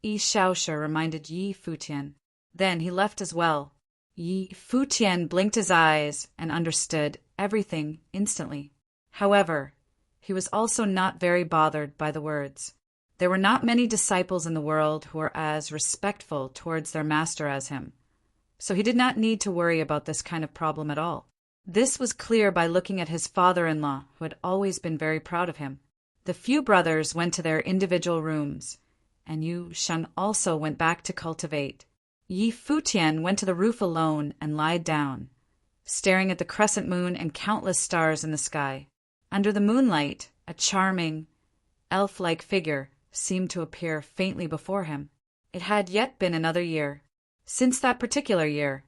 Yi Shaosher reminded Yi Futian. Then he left as well. Yi Futian blinked his eyes and understood everything instantly. However, he was also not very bothered by the words. There were not many disciples in the world who were as respectful towards their master as him, so he did not need to worry about this kind of problem at all. This was clear by looking at his father-in-law, who had always been very proud of him. The few brothers went to their individual rooms, and Yu Shen also went back to cultivate. Yi Futian went to the roof alone and lied down, staring at the crescent moon and countless stars in the sky. Under the moonlight, a charming, elf-like figure seemed to appear faintly before him. It had yet been another year. Since that particular year,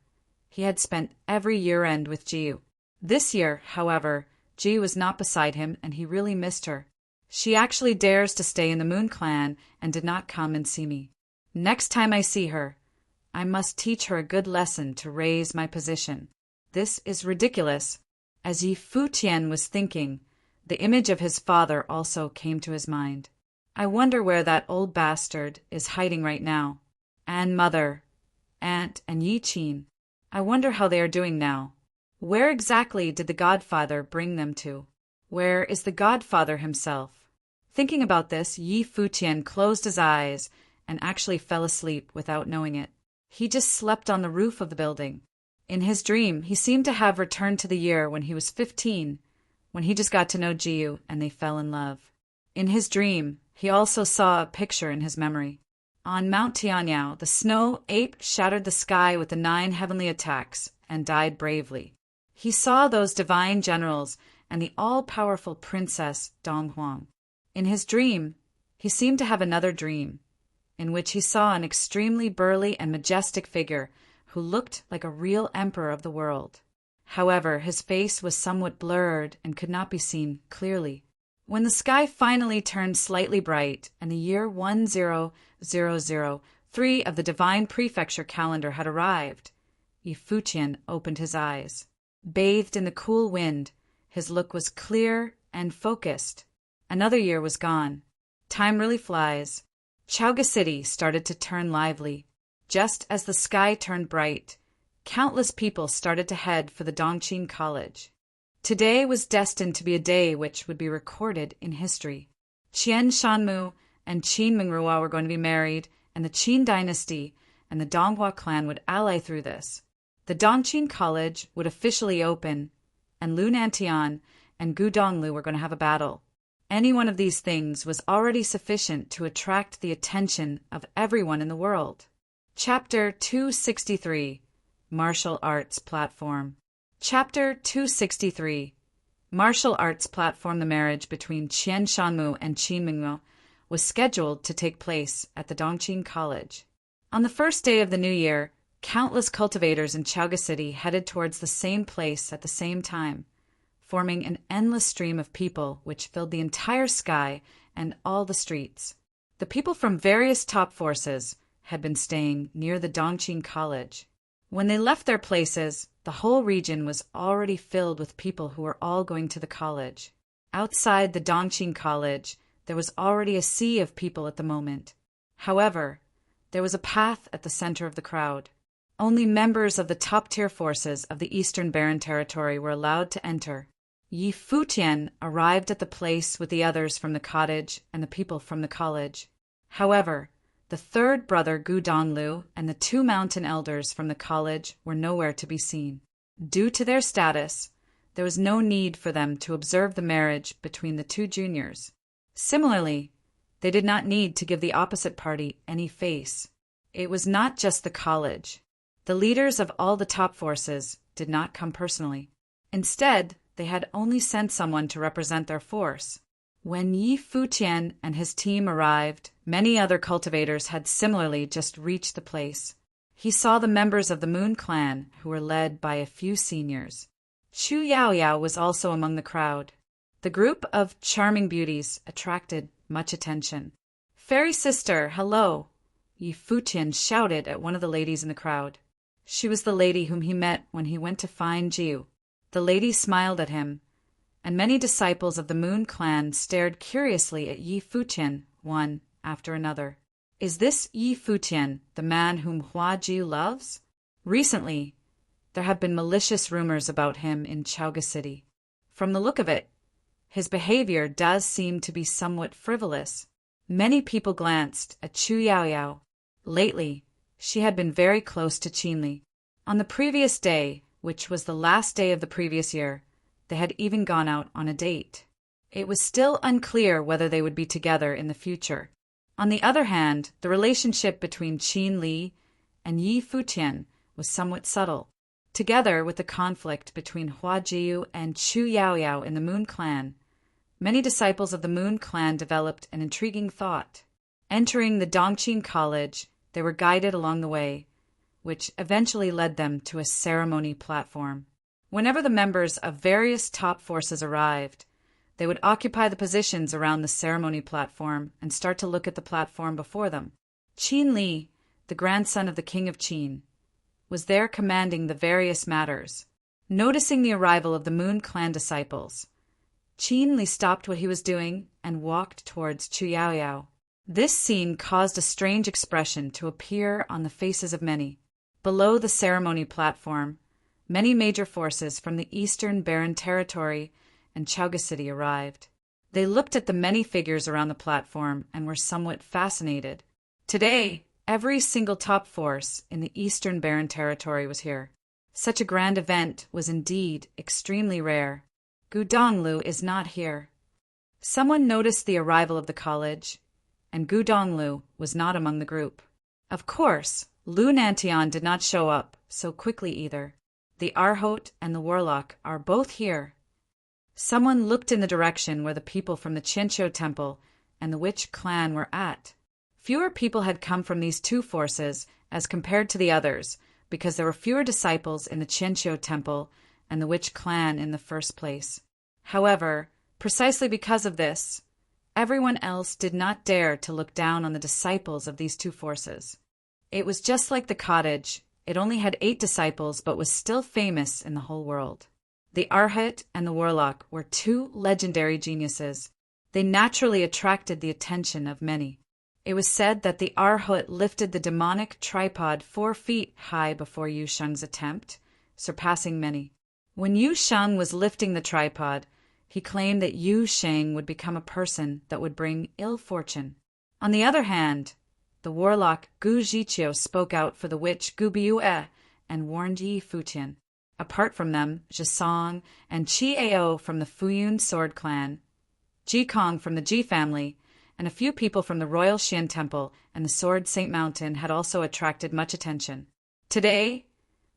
he had spent every year-end with Jiyu. This year, however, Jiyu was not beside him, and he really missed her. She actually dares to stay in the Moon Clan and did not come and see me. Next time I see her, I must teach her a good lesson to raise my position. This is ridiculous. As Yi Futian was thinking, the image of his father also came to his mind. I wonder where that old bastard is hiding right now. And mother, aunt, and Yi Qin. I wonder how they are doing now. Where exactly did the godfather bring them to? Where is the godfather himself? Thinking about this, Yi Futian closed his eyes and actually fell asleep without knowing it. He just slept on the roof of the building. In his dream, he seemed to have returned to the year when he was 15, when he just got to know Jiyu and they fell in love. In his dream, he also saw a picture in his memory. On Mount Tianyao, the snow ape shattered the sky with the 9 heavenly attacks and died bravely. He saw those divine generals and the all-powerful princess Donghuang. In his dream, he seemed to have another dream, in which he saw an extremely burly and majestic figure who looked like a real emperor of the world. However, his face was somewhat blurred and could not be seen clearly. When the sky finally turned slightly bright and the year 10,003 of the divine prefecture calendar had arrived, Yi Futian opened his eyes. Bathed in the cool wind, his look was clear and focused. Another year was gone. Time really flies. Chaoga City started to turn lively. Just as the sky turned bright, countless people started to head for the Dongqing College. Today was destined to be a day which would be recorded in history. Qian Shanmu and Qin Mingrua were going to be married, and the Qin dynasty and the Donghua clan would ally through this. The Dongqing College would officially open, and Lu Nantian and Gu Donglu were going to have a battle. Any one of these things was already sufficient to attract the attention of everyone in the world. Chapter 263, Martial Arts Platform. Chapter 263, Martial Arts Platform. The marriage between Qian Shanmu and Qin Mingrua was scheduled to take place at the Dongqing College. On the first day of the new year, countless cultivators in Chaoga City headed towards the same place at the same time. forming an endless stream of people which filled the entire sky and all the streets. The people from various top forces had been staying near the Dongqing College. When they left their places, the whole region was already filled with people who were all going to the college. Outside the Dongqing College, there was already a sea of people at the moment. However, there was a path at the center of the crowd. Only members of the top-tier forces of the Eastern Barren Territory were allowed to enter. Futian arrived at the place with the others from the cottage and the people from the college. However, the third brother Gu Donglu and the 2 mountain elders from the college were nowhere to be seen. Due to their status, there was no need for them to observe the marriage between the 2 juniors. Similarly, they did not need to give the opposite party any face. It was not just the college. The leaders of all the top forces did not come personally. Instead, they had only sent someone to represent their force. When Futian and his team arrived, many other cultivators had similarly just reached the place. He saw the members of the Moon clan, who were led by a few seniors. Chu Yaoyao was also among the crowd. The group of charming beauties attracted much attention. "Fairy sister, hello!" Futian shouted at one of the ladies in the crowd. She was the lady whom he met when he went to find Jiu. The lady smiled at him, and many disciples of the Moon clan stared curiously at Futian, one after another. Is this Futian, the man whom Hua Jiu loves? Recently, there have been malicious rumors about him in Saga City. From the look of it, his behavior does seem to be somewhat frivolous. Many people glanced at Chu Yaoyao. Lately, she had been very close to Qinli. On the previous day, which was the last day of the previous year, they had even gone out on a date. It was still unclear whether they would be together in the future. On the other hand, the relationship between Qinli and Futian was somewhat subtle. Together with the conflict between Hua Jiu and Chu Yaoyao in the Moon clan, many disciples of the Moon clan developed an intriguing thought. Entering the Dongqing College, they were guided along the way, which eventually led them to a ceremony platform. Whenever the members of various top forces arrived, they would occupy the positions around the ceremony platform and start to look at the platform before them. Qinli, the grandson of the king of Qin, was there commanding the various matters. Noticing the arrival of the Moon clan disciples, Qinli stopped what he was doing and walked towards Chu Yaoyao. This scene caused a strange expression to appear on the faces of many. Below the ceremony platform, many major forces from the Eastern Barren Territory and Saga City arrived. They looked at the many figures around the platform and were somewhat fascinated. Today, every single top force in the Eastern Barren Territory was here. Such a grand event was indeed extremely rare. Gu Donglu is not here. Someone noticed the arrival of the college, and Gu Donglu was not among the group. Of course, Lu Nantian did not show up so quickly either. The Arhot and the Warlock are both here. Someone looked in the direction where the people from the Qianqiu Temple and the Witch clan were at. Fewer people had come from these 2 forces as compared to the others, because there were fewer disciples in the Qianqiu Temple and the Witch clan in the first place. However, precisely because of this, everyone else did not dare to look down on the disciples of these 2 forces. It was just like the cottage. It only had 8 disciples but was still famous in the whole world. The Arhat and the Warlock were 2 legendary geniuses. They naturally attracted the attention of many. It was said that the Arhat lifted the demonic tripod 4 feet high before Yu Sheng's attempt, surpassing many. When Yu Sheng was lifting the tripod, he claimed that Yu Sheng would become a person that would bring ill fortune. On the other hand, the warlock Gu Zhiqiu spoke out for the witch Gu Biue and warned Futian. Apart from them, Zhisong and Qi Ao from the Fuyun sword clan, Ji Kong from the Ji family, and a few people from the Royal Xian Temple and the Sword Saint Mountain had also attracted much attention. Today,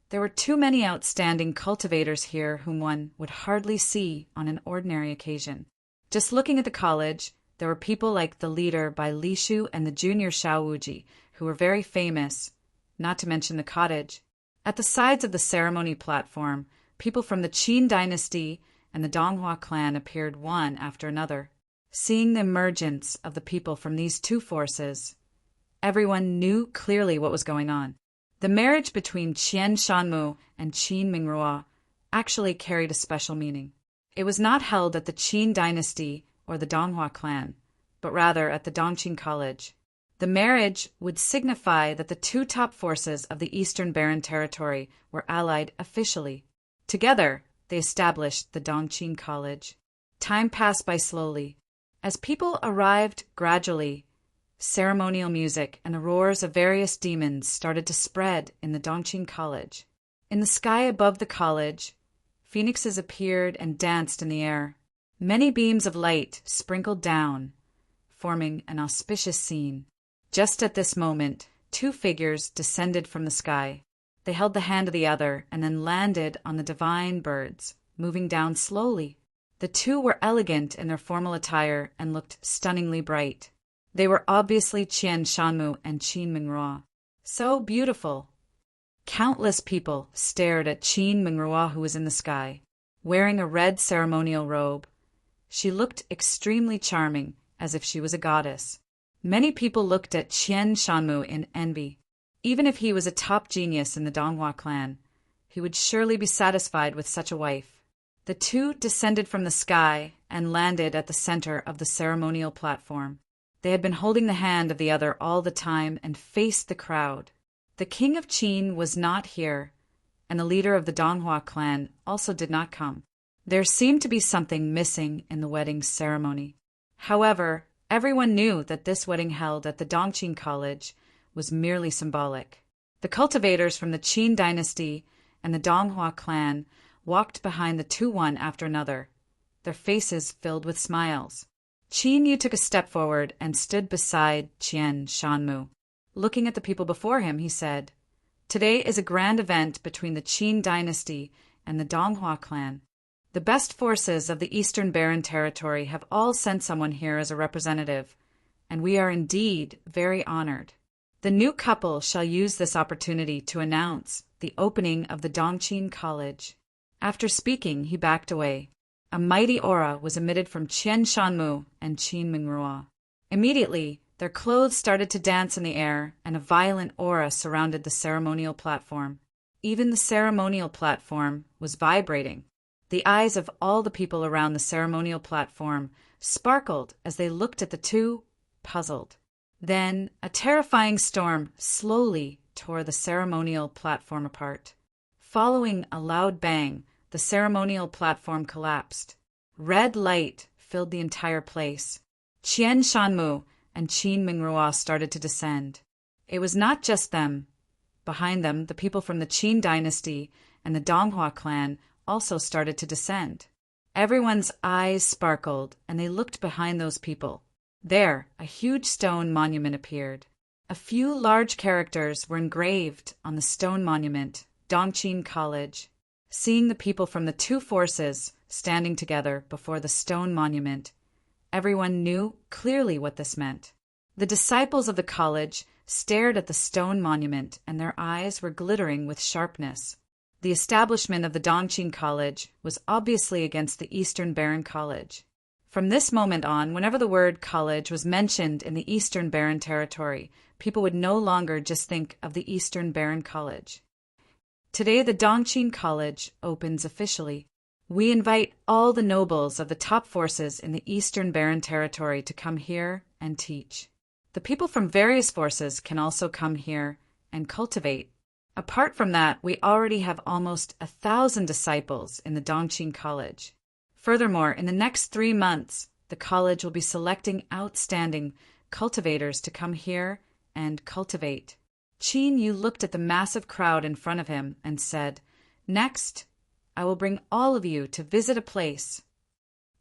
there were too many outstanding cultivators here whom one would hardly see on an ordinary occasion. Just looking at the college, there were people like the leader by Li Shu and the junior Xiao Wuji, who were very famous, not to mention the cottage. At the sides of the ceremony platform, people from the Qin dynasty and the Donghua clan appeared one after another. Seeing the emergence of the people from these two forces, everyone knew clearly what was going on. The marriage between Qian Shanmu and Qin Mingrua actually carried a special meaning. It was not held at the Qin dynasty or the Donghua clan, but rather at the Dongqing College. The marriage would signify that the two top forces of the Eastern Barren Territory were allied officially. Together, they established the Dongqing College. Time passed by slowly. As people arrived gradually, ceremonial music and the roars of various demons started to spread in the Dongqing College. In the sky above the college, phoenixes appeared and danced in the air. Many beams of light sprinkled down, forming an auspicious scene. Just at this moment, two figures descended from the sky. They held the hand of the other and then landed on the divine birds, moving down slowly. The two were elegant in their formal attire and looked stunningly bright. They were obviously Qian Shanmu and Qin Mingrua. So beautiful. Countless people stared at Qin Mingrua, who was in the sky, wearing a red ceremonial robe. She looked extremely charming, as if she was a goddess. Many people looked at Qian Shanmu in envy. Even if he was a top genius in the Donghua clan, he would surely be satisfied with such a wife. The two descended from the sky and landed at the center of the ceremonial platform. They had been holding the hand of the other all the time and faced the crowd. The king of Qin was not here, and the leader of the Donghua clan also did not come. There seemed to be something missing in the wedding ceremony. However, everyone knew that this wedding held at the Dongqing College was merely symbolic. The cultivators from the Qin dynasty and the Donghua clan walked behind the two one after another, their faces filled with smiles. Qin Yu took a step forward and stood beside Qian Shanmu. Looking at the people before him, he said, "Today is a grand event between the Qin dynasty and the Donghua clan. The best forces of the Eastern Barren Territory have all sent someone here as a representative, and we are indeed very honored. The new couple shall use this opportunity to announce the opening of the Dongqing College." After speaking, he backed away. A mighty aura was emitted from Qian Shanmu and Qin Mingrua. Immediately, their clothes started to dance in the air, and a violent aura surrounded the ceremonial platform. Even the ceremonial platform was vibrating. The eyes of all the people around the ceremonial platform sparkled as they looked at the two, puzzled. Then a terrifying storm slowly tore the ceremonial platform apart. Following a loud bang, the ceremonial platform collapsed. Red light filled the entire place. Qian Shanmu and Qin Mingrua started to descend. It was not just them. Behind them, the people from the Qin dynasty and the Donghua clan also started to descend. Everyone's eyes sparkled, and they looked behind those people. There, a huge stone monument appeared. A few large characters were engraved on the stone monument, Dongqing College. Seeing the people from the two forces standing together before the stone monument, everyone knew clearly what this meant. The disciples of the college stared at the stone monument, and their eyes were glittering with sharpness. The establishment of the Dongqing College was obviously against the Eastern Barren College. From this moment on, whenever the word college was mentioned in the Eastern Barren Territory, people would no longer just think of the Eastern Barren College. Today, the Dongqing College opens officially. We invite all the nobles of the top forces in the Eastern Barren Territory to come here and teach. The people from various forces can also come here and cultivate. Apart from that, we already have almost 1,000 disciples in the Dongqing College. Furthermore, in the next 3 months, the college will be selecting outstanding cultivators to come here and cultivate. Qin Yu looked at the massive crowd in front of him and said, "Next, I will bring all of you to visit a place."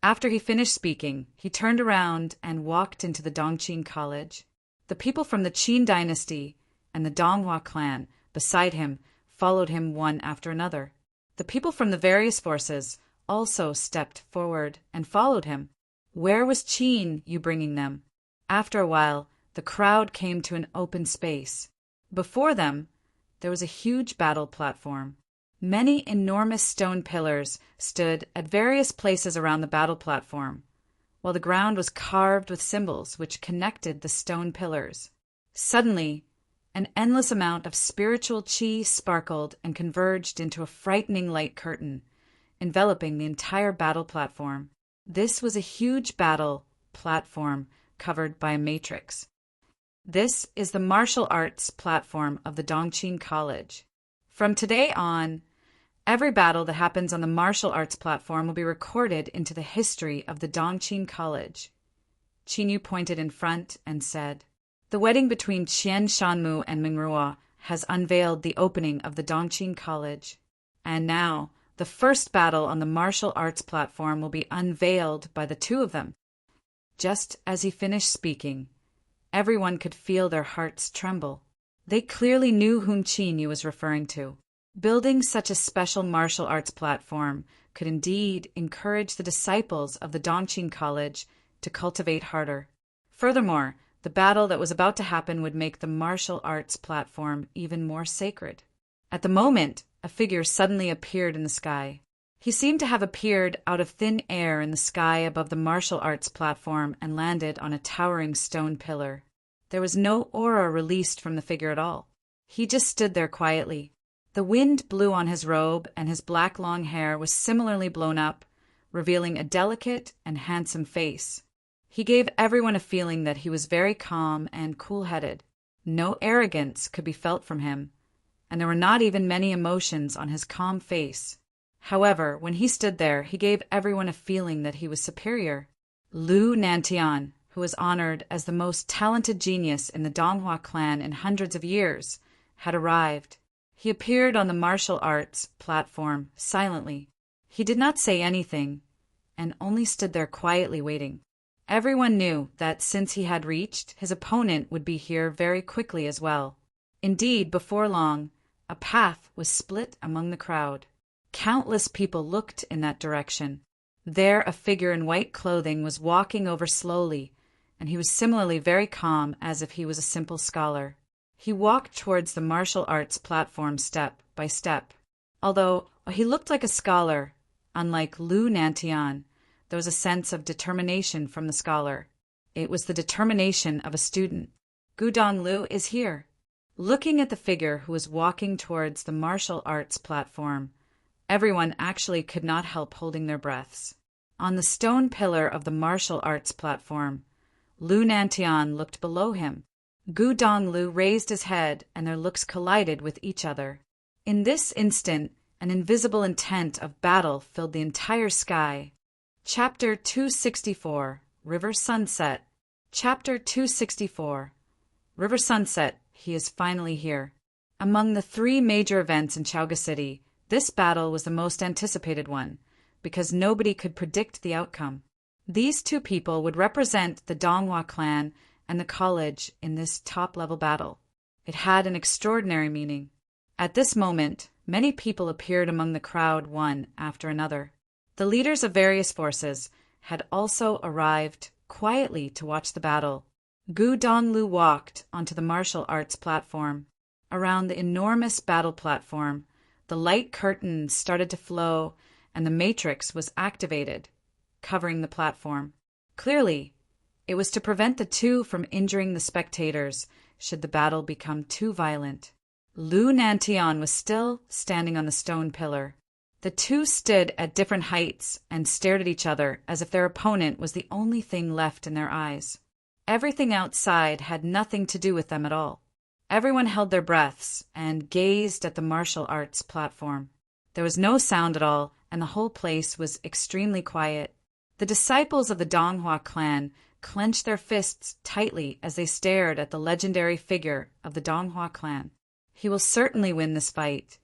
After he finished speaking, he turned around and walked into the Dongqing College. The people from the Qin dynasty and the Donghua clan beside him followed him one after another. The people from the various forces also stepped forward and followed him. Where was Qin Yu bringing them? After a while, the crowd came to an open space. Before them, there was a huge battle platform. Many enormous stone pillars stood at various places around the battle platform, while the ground was carved with symbols which connected the stone pillars. Suddenly, an endless amount of spiritual chi sparkled and converged into a frightening light curtain, enveloping the entire battle platform. This was a huge battle platform covered by a matrix. This is the martial arts platform of the Dongqing College. From today on, every battle that happens on the martial arts platform will be recorded into the history of the Dongqing College. Qinyu pointed in front and said, "The wedding between Qian Shanmu and Mingruo has unveiled the opening of the Dongqing College. And now, the first battle on the martial arts platform will be unveiled by the two of them." Just as he finished speaking, everyone could feel their hearts tremble. They clearly knew whom Qinyu was referring to. Building such a special martial arts platform could indeed encourage the disciples of the Dongqing College to cultivate harder. Furthermore, the battle that was about to happen would make the martial arts platform even more sacred. At the moment, a figure suddenly appeared in the sky. He seemed to have appeared out of thin air in the sky above the martial arts platform and landed on a towering stone pillar. There was no aura released from the figure at all. He just stood there quietly. The wind blew on his robe, and his black long hair was similarly blown up, revealing a delicate and handsome face. He gave everyone a feeling that he was very calm and cool-headed. No arrogance could be felt from him, and there were not even many emotions on his calm face. However, when he stood there, he gave everyone a feeling that he was superior. Lu Nantian, who was honored as the most talented genius in the Donghua clan in hundreds of years, had arrived. He appeared on the martial arts platform silently. He did not say anything, and only stood there quietly waiting. Everyone knew that since he had reached, his opponent would be here very quickly as well. Indeed, before long, a path was split among the crowd. Countless people looked in that direction. There a figure in white clothing was walking over slowly, and he was similarly very calm as if he was a simple scholar. He walked towards the martial arts platform step by step. Although he looked like a scholar, unlike Lu Nantian, there was a sense of determination from the scholar. It was the determination of a student. Gudong Lu is here. Looking at the figure who was walking towards the martial arts platform, everyone actually could not help holding their breaths. On the stone pillar of the martial arts platform, Lu Nantian looked below him. Gudong Lu raised his head, and their looks collided with each other. In this instant, an invisible intent of battle filled the entire sky. Chapter 264, River Sunset. Chapter 264, River Sunset. He is finally here. Among the three major events in Chaoga City, this battle was the most anticipated one, because nobody could predict the outcome. These two people would represent the Donghua clan and the college in this top-level battle. It had an extraordinary meaning. At this moment, many people appeared among the crowd one after another. The leaders of various forces had also arrived quietly to watch the battle. Gudong Lu walked onto the martial arts platform. Around the enormous battle platform, the light curtains started to flow, and the matrix was activated, covering the platform. Clearly, it was to prevent the two from injuring the spectators should the battle become too violent. Lu Nantian was still standing on the stone pillar. The two stood at different heights and stared at each other as if their opponent was the only thing left in their eyes. Everything outside had nothing to do with them at all. Everyone held their breaths and gazed at the martial arts platform. There was no sound at all, and the whole place was extremely quiet. The disciples of the Donghua clan clenched their fists tightly as they stared at the legendary figure of the Donghua clan. He will certainly win this fight,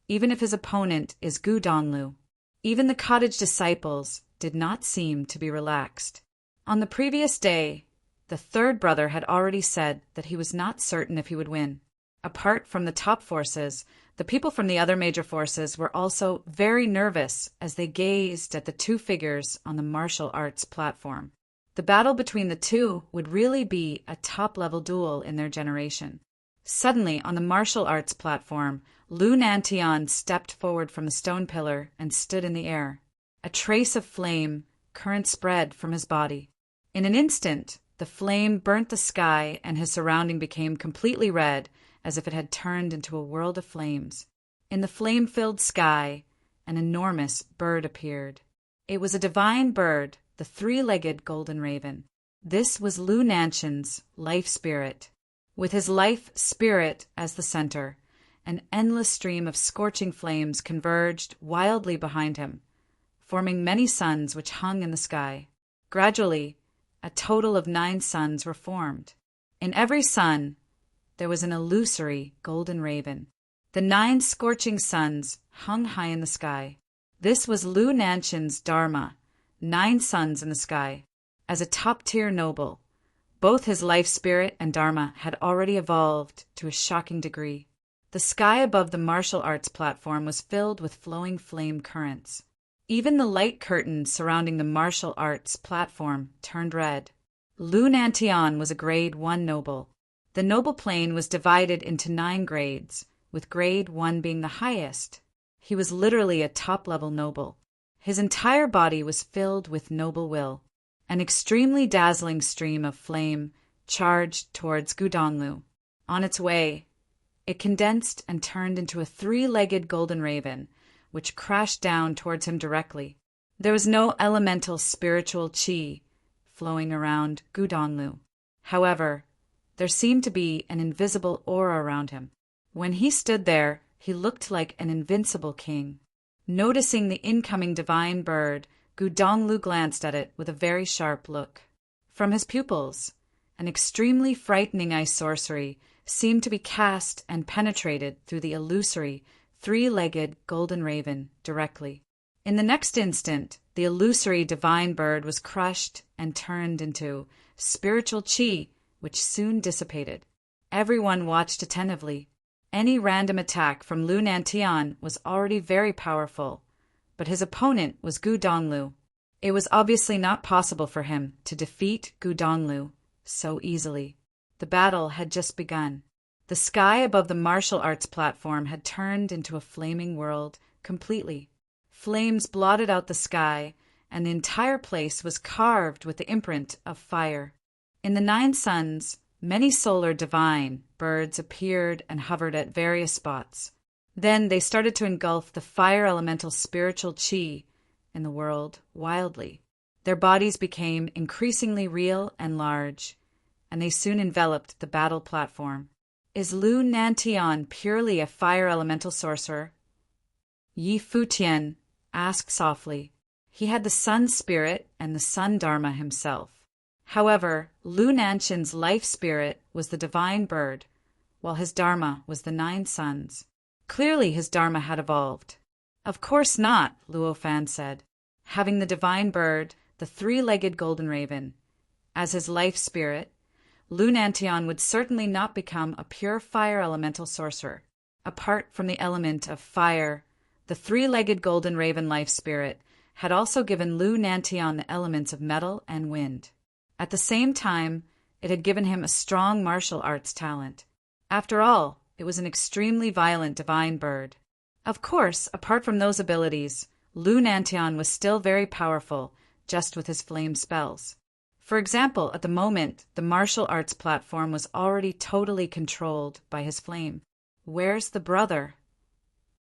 even if his opponent is Gudong Lu. Even the cottage disciples did not seem to be relaxed. On the previous day, the third brother had already said that he was not certain if he would win. Apart from the top forces, the people from the other major forces were also very nervous as they gazed at the two figures on the martial arts platform. The battle between the two would really be a top-level duel in their generation. Suddenly, on the martial arts platform, Lu Nantian stepped forward from the stone pillar and stood in the air. A trace of flame current spread from his body. In an instant, the flame burnt the sky and his surrounding became completely red, as if it had turned into a world of flames. In the flame-filled sky, an enormous bird appeared. It was a divine bird, the three-legged golden raven. This was Lu Nantian's life spirit. With his life spirit as the center, an endless stream of scorching flames converged wildly behind him, forming many suns which hung in the sky. Gradually, a total of 9 suns were formed. In every sun, there was an illusory golden raven. The 9 scorching suns hung high in the sky. This was Lu Nantian's dharma, 9 suns in the sky. As a top-tier noble, both his life spirit and dharma had already evolved to a shocking degree. The sky above the martial arts platform was filled with flowing flame currents. Even the light curtains surrounding the martial arts platform turned red. Lu Nantian was a grade 1 noble. The noble plane was divided into 9 grades, with grade 1 being the highest. He was literally a top-level noble. His entire body was filled with noble will. An extremely dazzling stream of flame charged towards Gudonglu. On its way, it condensed and turned into a 3-legged golden raven, which crashed down towards him directly. There was no elemental spiritual qi flowing around Gudonglu. However, there seemed to be an invisible aura around him. When he stood there, he looked like an invincible king. Noticing the incoming divine bird, Gudonglu glanced at it with a very sharp look. From his pupils, an extremely frightening eye sorcery seemed to be cast and penetrated through the illusory, 3-legged golden raven directly. In the next instant, the illusory divine bird was crushed and turned into spiritual qi, which soon dissipated. Everyone watched attentively. Any random attack from Lu Nantian was already very powerful, but his opponent was Gudonglu. It was obviously not possible for him to defeat Gudonglu so easily. The battle had just begun. The sky above the martial arts platform had turned into a flaming world completely. Flames blotted out the sky, and the entire place was carved with the imprint of fire. In the 9 suns, many solar divine birds appeared and hovered at various spots. Then they started to engulf the fire elemental spiritual qi in the world wildly. Their bodies became increasingly real and large, and they soon enveloped the battle platform. Is Lu Nantian purely a fire elemental sorcerer? Yi Futian asked softly. He had the sun spirit and the sun dharma himself. However, Lu Nantian's life spirit was the divine bird, while his dharma was the 9 suns. Clearly his dharma had evolved. Of course not, Luo Fan said. Having the divine bird, the 3-legged golden raven, as his life spirit, Lu Nantian would certainly not become a pure fire elemental sorcerer. Apart from the element of fire, the 3-legged golden raven life spirit had also given Lu Nantian the elements of metal and wind. At the same time, it had given him a strong martial arts talent. After all, it was an extremely violent divine bird. Of course, apart from those abilities, Lu Nantian was still very powerful, just with his flame spells. For example, at the moment, the martial arts platform was already totally controlled by his flame. Where's the brother?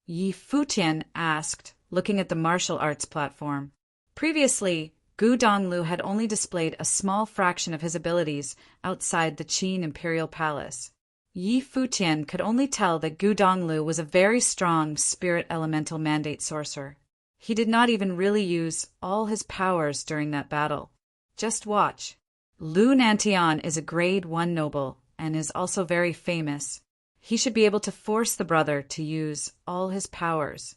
Yi Futian asked, looking at the martial arts platform. Previously, Gudonglu had only displayed a small fraction of his abilities outside the Qin Imperial Palace. Yi Futian could only tell that Gudonglu was a very strong spirit elemental mandate sorcerer. He did not even really use all his powers during that battle. Just watch. Lu Nantian is a grade 1 noble and is also very famous. He should be able to force the brother to use all his powers.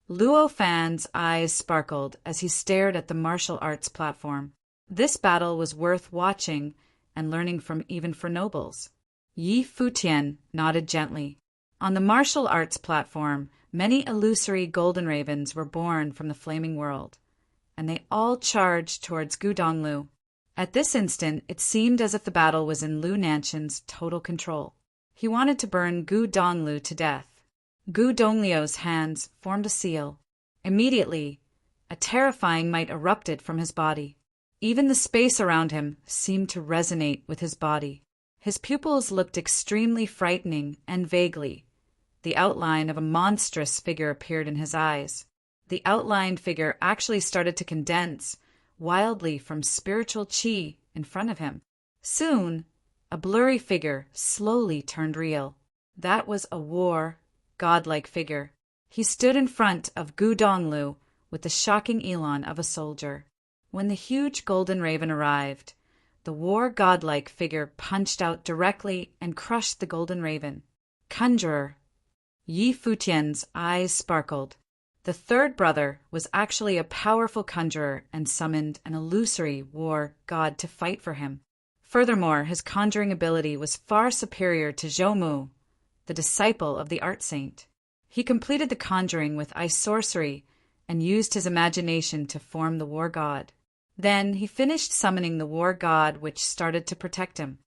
Luo Fan's eyes sparkled as he stared at the martial arts platform. This battle was worth watching and learning from even for nobles. Yi Futian nodded gently. On the martial arts platform, many illusory golden ravens were born from the flaming world, and they all charged towards Gudonglu. At this instant, it seemed as if the battle was in Lu Nantian's total control. He wanted to burn Gu Donglu to death. Gu Donglio's hands formed a seal. Immediately, a terrifying might erupted from his body. Even the space around him seemed to resonate with his body. His pupils looked extremely frightening, and vaguely, the outline of a monstrous figure appeared in his eyes. The outlined figure actually started to condense wildly from spiritual chi in front of him. Soon, a blurry figure slowly turned real. That was a godlike figure. He stood in front of Gu Donglu with the shocking elan of a soldier. When the huge golden raven arrived, the godlike figure punched out directly and crushed the golden raven. Conjurer Yi Futian's eyes sparkled. The third brother was actually a powerful conjurer and summoned an illusory god to fight for him. Furthermore, his conjuring ability was far superior to Zhoumu, the disciple of the art saint. He completed the conjuring with ice sorcery and used his imagination to form the war god. Then he finished summoning the war god, which started to protect him.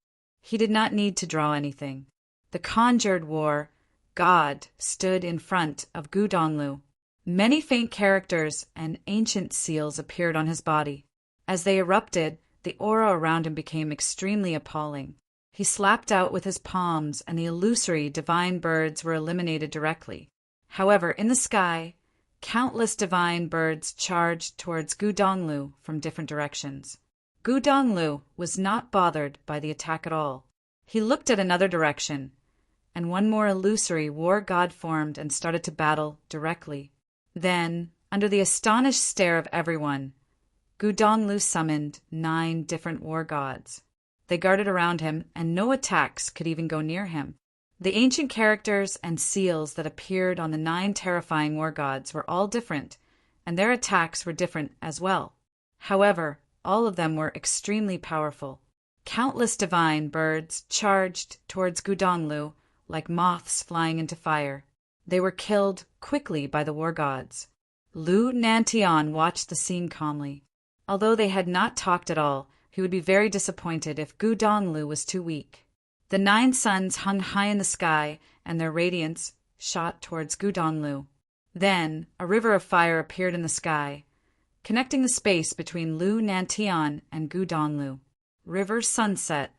He did not need to draw anything. The conjured war god stood in front of Gu Donglu. Many faint characters and ancient seals appeared on his body. As they erupted, the aura around him became extremely appalling. He slapped out with his palms, and the illusory divine birds were eliminated directly. However, in the sky, countless divine birds charged towards Gu Donglu from different directions. Gu Donglu was not bothered by the attack at all. He looked at another direction, and one more illusory war god formed and started to battle directly. Then, under the astonished stare of everyone, Gu Donglu summoned 9 different war gods. They guarded around him, and no attacks could even go near him. The ancient characters and seals that appeared on the 9 terrifying war gods were all different, and their attacks were different as well. However, all of them were extremely powerful. Countless divine birds charged towards Gu Donglu like moths flying into fire. They were killed quickly by the war gods. Lu Nantian watched the scene calmly. Although they had not talked at all, he would be very disappointed if Gu Donglu was too weak. The 9 suns hung high in the sky, and their radiance shot towards Gu Donglu. Then a river of fire appeared in the sky, connecting the space between Lu Nantian and Gu Donglu. River sunset.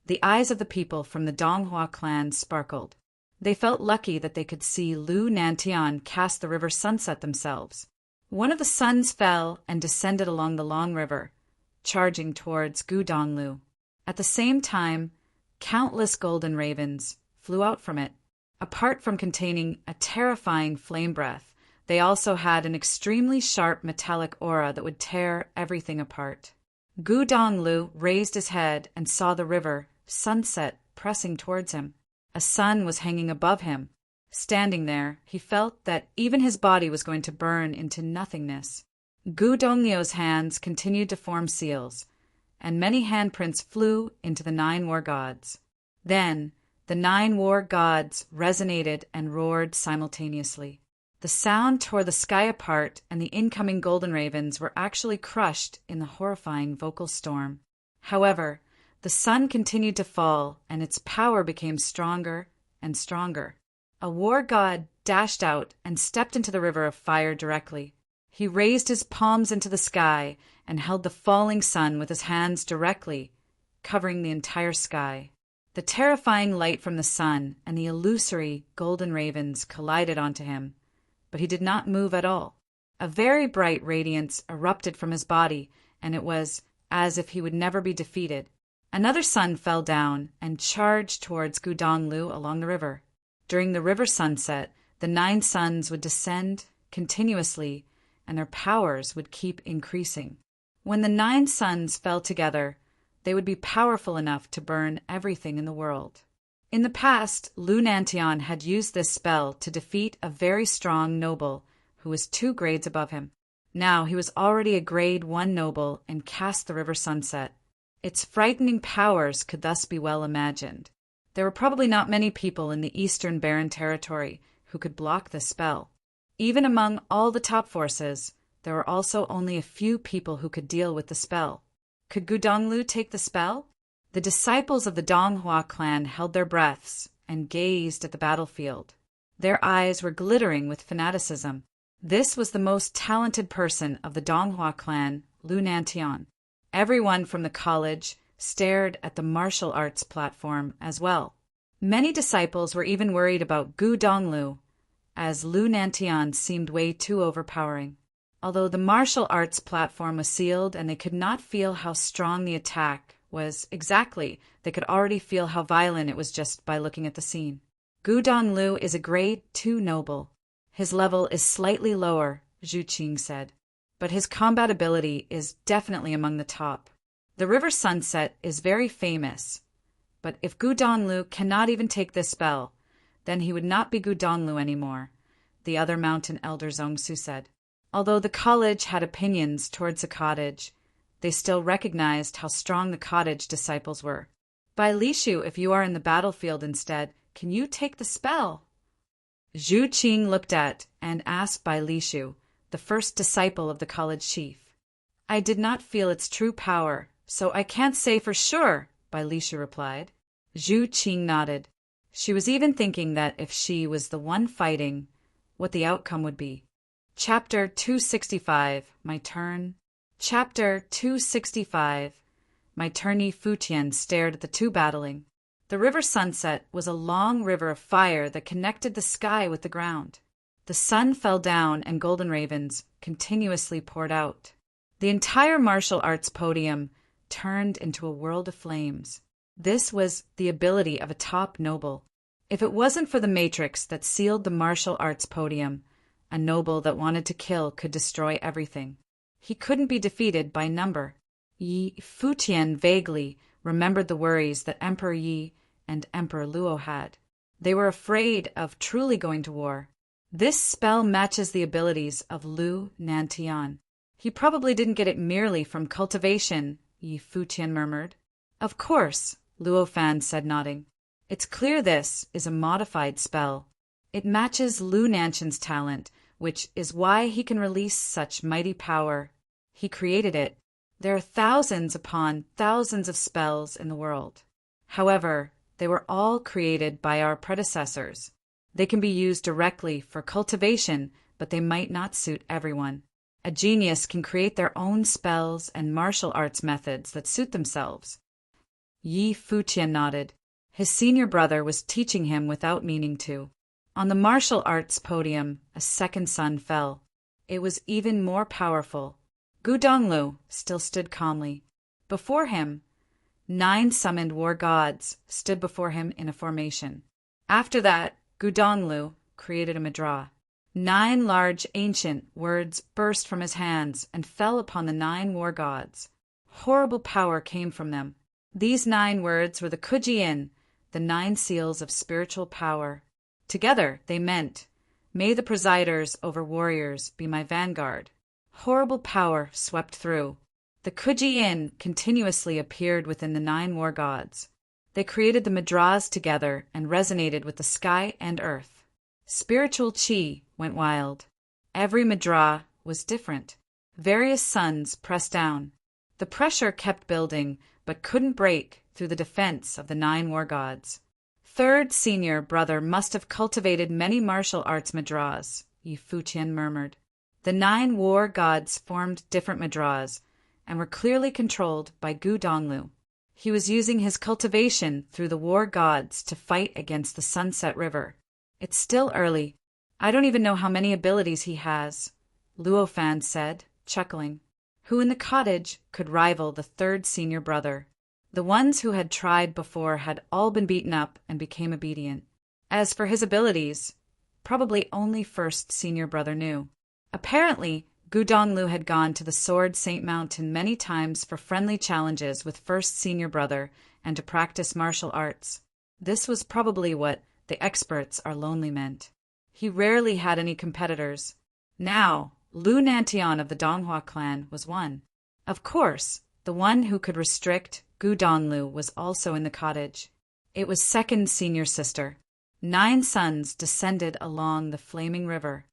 The eyes of the people from the Donghua clan sparkled. They felt lucky that they could see Lu Nantian cast the river sunset themselves. One of the suns fell and descended along the long river, charging towards Gu Donglu. At the same time, countless golden ravens flew out from it. Apart from containing a terrifying flame breath, they also had an extremely sharp metallic aura that would tear everything apart. Gu Donglu raised his head and saw the river sunset pressing towards him. A sun was hanging above him. Standing there, he felt that even his body was going to burn into nothingness. Gu Donglio's hands continued to form seals, and many handprints flew into the 9 war gods. Then, the 9 war gods resonated and roared simultaneously. The sound tore the sky apart, and the incoming golden ravens were actually crushed in the horrifying vocal storm. However, the sun continued to fall, and its power became stronger and stronger. A war god dashed out and stepped into the river of fire directly. He raised his palms into the sky and held the falling sun with his hands directly, covering the entire sky. The terrifying light from the sun and the illusory golden ravens collided onto him, but he did not move at all. A very bright radiance erupted from his body, and it was as if he would never be defeated. Another sun fell down and charged towards Gu Donglu along the river. During the river sunset, the 9 suns would descend continuously, and their powers would keep increasing. When the 9 suns fell together, they would be powerful enough to burn everything in the world. In the past, Lu Nantian had used this spell to defeat a very strong noble who was 2 grades above him. Now he was already a grade 1 noble and cast the river sunset. Its frightening powers could thus be well imagined. There were probably not many people in the Eastern Barren Territory who could block this spell. Even among all the top forces, there were also only a few people who could deal with the spell. Could Gu Donglu take the spell? The disciples of the Donghua clan held their breaths and gazed at the battlefield. Their eyes were glittering with fanaticism. This was the most talented person of the Donghua clan, Lu Nantian. Everyone from the college stared at the martial arts platform as well. Many disciples were even worried about Gu Donglu, as Lu Nantian seemed way too overpowering. Although the martial arts platform was sealed and they could not feel how strong the attack was exactly, they could already feel how violent it was just by looking at the scene. Gu Donglu is a grade 2 noble. His level is slightly lower, Zhu Qing said, but his combat ability is definitely among the top. The river sunset is very famous, but if Gu Donglu cannot even take this spell, then he would not be Gu Donglu anymore, the other mountain elder Zhongsu said. Although the college had opinions towards the cottage, they still recognized how strong the cottage disciples were. By Lishu, if you are in the battlefield instead, can you take the spell? Zhu Qing looked at and asked Bai Lishu, the first disciple of the college chief. I did not feel its true power, so I can't say for sure, Bai Lishu replied. Zhu Qing nodded. She was even thinking that if she was the one fighting, what the outcome would be. Chapter 265, My Turn. Chapter 265, My Turny Futian stared at the two battling. The river sunset was a long river of fire that connected the sky with the ground. The sun fell down and golden ravens continuously poured out. The entire martial arts podium turned into a world of flames. This was the ability of a top noble. If it wasn't for the matrix that sealed the martial arts podium, a noble that wanted to kill could destroy everything. He couldn't be defeated by number. Yi Futian vaguely remembered the worries that Emperor Yi and Emperor Luo had. They were afraid of truly going to war. This spell matches the abilities of Lu Nantian. He probably didn't get it merely from cultivation, Yi Futian murmured. Of course, Luo Fan said, nodding. It's clear this is a modified spell. It matches Lu Nantian's talent, which is why he can release such mighty power. He created it. There are thousands upon thousands of spells in the world. However, they were all created by our predecessors. They can be used directly for cultivation, but they might not suit everyone. A genius can create their own spells and martial arts methods that suit themselves. Yi Futian nodded. His senior brother was teaching him without meaning to. On the martial arts podium, a second sun fell. It was even more powerful. Gu Donglu still stood calmly. Before him, 9 summoned war gods stood before him in a formation. After that, Gu Donglu created a Madra. 9 large ancient words burst from his hands and fell upon the 9 war gods. Horrible power came from them. These 9 words were the Kuji-in, the 9 seals of spiritual power. Together they meant, may the presiders over warriors be my vanguard. Horrible power swept through. The Kuji-in continuously appeared within the 9 war gods. They created the Madras together and resonated with the sky and earth. Spiritual chi went wild. Every Madra was different. Various suns pressed down. The pressure kept building, but couldn't break through the defense of the 9 war gods. Third senior brother must have cultivated many martial arts Madras, Yi Futian murmured. The 9 war gods formed different Madras, and were clearly controlled by Gu Donglu. He was using his cultivation through the war gods to fight against the Sunset River. It's still early. I don't even know how many abilities he has, Luo Fan said, chuckling. Who in the cottage could rival the third senior brother? The ones who had tried before had all been beaten up and became obedient. As for his abilities, probably only first senior brother knew. Apparently, Gu Donglu had gone to the Sword Saint Mountain many times for friendly challenges with first senior brother and to practice martial arts. This was probably what the experts are lonely meant. He rarely had any competitors. Now, Lu Nantian of the Donghua clan was one. Of course, the one who could restrict Gu Donglu was also in the cottage. It was second senior sister. 9 suns descended along the flaming river.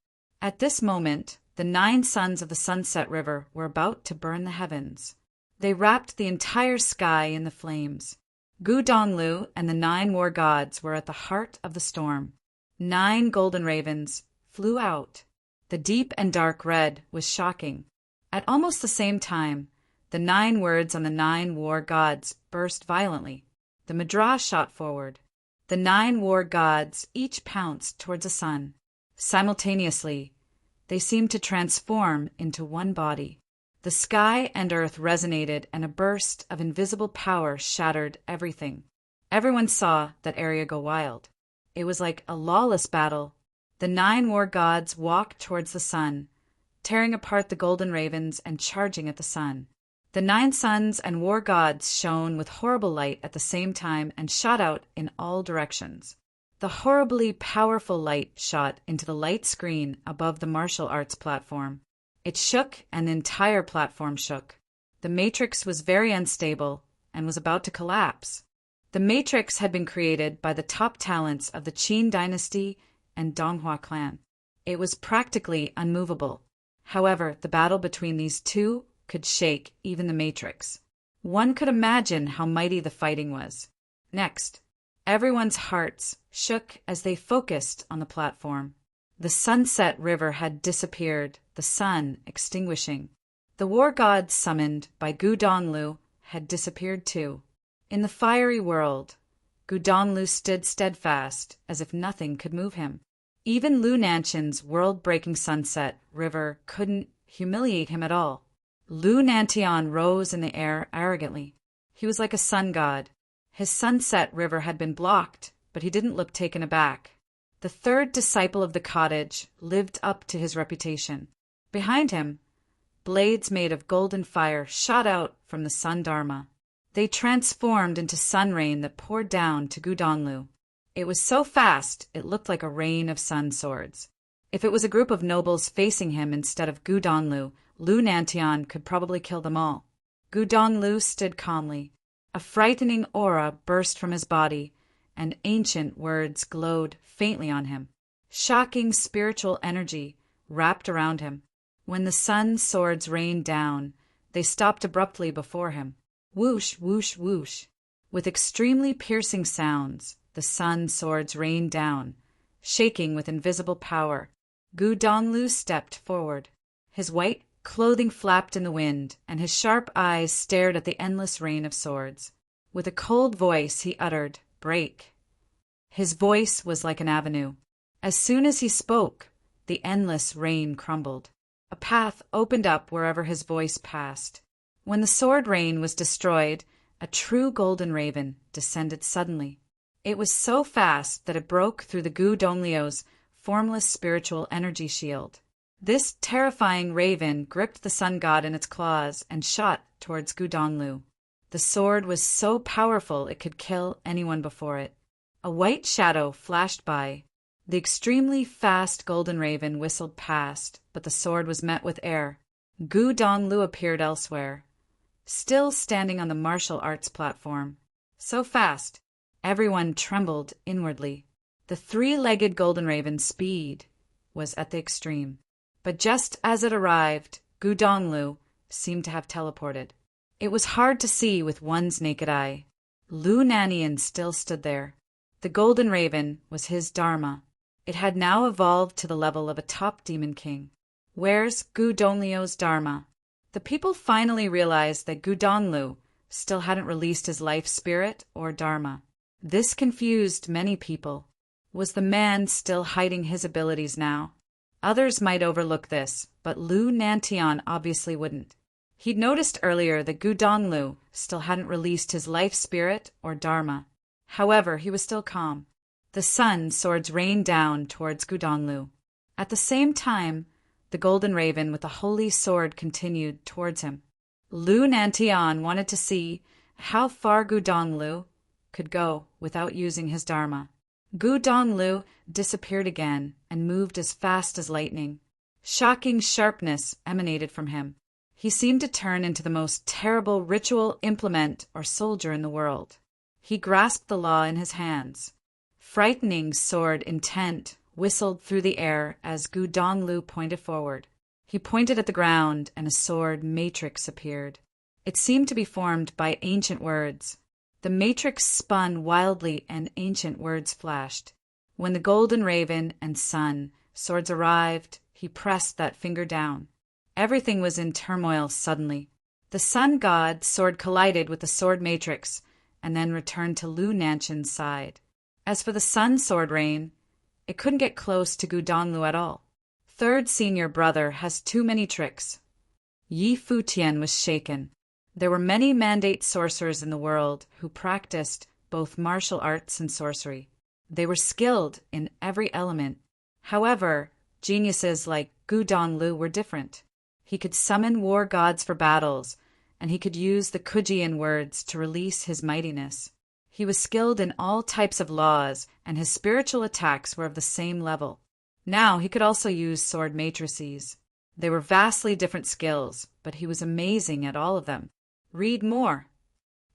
At this moment, the 9 suns of the Sunset River were about to burn the heavens. They wrapped the entire sky in the flames. Gu Donglu and the 9 war gods were at the heart of the storm. 9 golden ravens flew out. The deep and dark red was shocking. At almost the same time, the 9 words on the 9 war gods burst violently. The Madras shot forward. The 9 war gods each pounced towards the sun. Simultaneously, they seemed to transform into one body. The sky and earth resonated, and a burst of invisible power shattered everything. Everyone saw that area go wild. It was like a lawless battle. The 9 war gods walked towards the sun, tearing apart the golden ravens and charging at the sun. The 9 suns and war gods shone with horrible light at the same time and shot out in all directions. The horribly powerful light shot into the light screen above the martial arts platform. It shook, and the entire platform shook. The matrix was very unstable and was about to collapse. The matrix had been created by the top talents of the Qin dynasty and Donghua clan. It was practically unmovable. However, the battle between these two could shake even the matrix. One could imagine how mighty the fighting was. Next, everyone's hearts shook as they focused on the platform. The sunset river had disappeared, the sun extinguishing. The war gods summoned by Gu Donglu had disappeared too. In the fiery world, Gu Donglu stood steadfast, as if nothing could move him. Even Lu Nantian's world-breaking sunset river couldn't humiliate him at all. Lu Nantian rose in the air arrogantly. He was like a sun god. His sunset river had been blocked, but he didn't look taken aback. The 3rd disciple of the cottage lived up to his reputation. Behind him, blades made of golden fire shot out from the sun dharma. They transformed into sun rain that poured down to Gu Donglu. It was so fast, it looked like a rain of sun swords. If it was a group of nobles facing him instead of Gu Donglu, Lu Nantian could probably kill them all. Gu Donglu stood calmly. A frightening aura burst from his body, and ancient words glowed faintly on him. Shocking spiritual energy wrapped around him. When the sun swords rained down, they stopped abruptly before him. Whoosh, whoosh, whoosh. With extremely piercing sounds, the sun swords rained down, shaking with invisible power. Gu Donglu stepped forward. His white clothing flapped in the wind, and his sharp eyes stared at the endless rain of swords. With a cold voice he uttered, "Break." His voice was like an avenue. As soon as he spoke, the endless rain crumbled. A path opened up wherever his voice passed. When the sword rain was destroyed, a true golden raven descended suddenly. It was so fast that it broke through the Gu Donglio's formless spiritual energy shield. This terrifying raven gripped the sun god in its claws and shot towards Gu Donglu. The sword was so powerful it could kill anyone before it. A white shadow flashed by. The extremely fast golden raven whistled past, but the sword was met with air. Gu Donglu appeared elsewhere, still standing on the martial arts platform. So fast, everyone trembled inwardly. The 3-legged golden raven's speed was at the extreme. But just as it arrived, Gu Donglu seemed to have teleported. It was hard to see with one's naked eye. Lu Nantian still stood there. The golden raven was his dharma. It had now evolved to the level of a top demon king. Where's Gu Donglio's dharma? The people finally realized that Gu Donglu still hadn't released his life spirit or dharma. This confused many people. Was the man still hiding his abilities now? Others might overlook this, but Lu Nantian obviously wouldn't. He'd noticed earlier that Gu Donglu still hadn't released his life spirit or dharma. However, he was still calm. The sun swords rained down towards Gu Donglu. At the same time, the golden raven with the holy sword continued towards him. Lu Nantian wanted to see how far Gu Donglu could go without using his dharma. Gu Donglu disappeared again and moved as fast as lightning. Shocking sharpness emanated from him. He seemed to turn into the most terrible ritual implement or soldier in the world. He grasped the law in his hands. Frightening sword intent whistled through the air as Gu Donglu pointed forward. He pointed at the ground, and a sword matrix appeared. It seemed to be formed by ancient words. The matrix spun wildly and ancient words flashed. When the golden raven and sun swords arrived, he pressed that finger down. Everything was in turmoil suddenly. The sun god sword collided with the sword matrix and then returned to Lu Nantian's side. As for the sun sword rain, it couldn't get close to Gu Donglu at all. Third senior brother has too many tricks. Yi Futian was shaken. There were many mandate sorcerers in the world who practiced both martial arts and sorcery. They were skilled in every element. However, geniuses like Gu Donglu were different. He could summon war gods for battles, and he could use the Kujian words to release his mightiness. He was skilled in all types of laws, and his spiritual attacks were of the same level. Now he could also use sword matrices. They were vastly different skills, but he was amazing at all of them. Read more.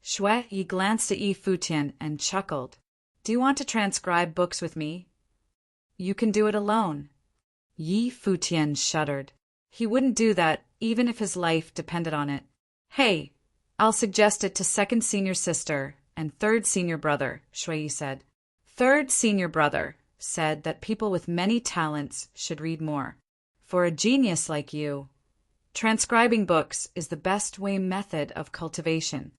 Shui Yi glanced at Yi Futian and chuckled. Do you want to transcribe books with me? You can do it alone. Yi Futian shuddered. He wouldn't do that even if his life depended on it. Hey, I'll suggest it to second senior sister and third senior brother, Shui Yi said. Third senior brother said that people with many talents should read more. For a genius like you, transcribing books is the best way method of cultivation.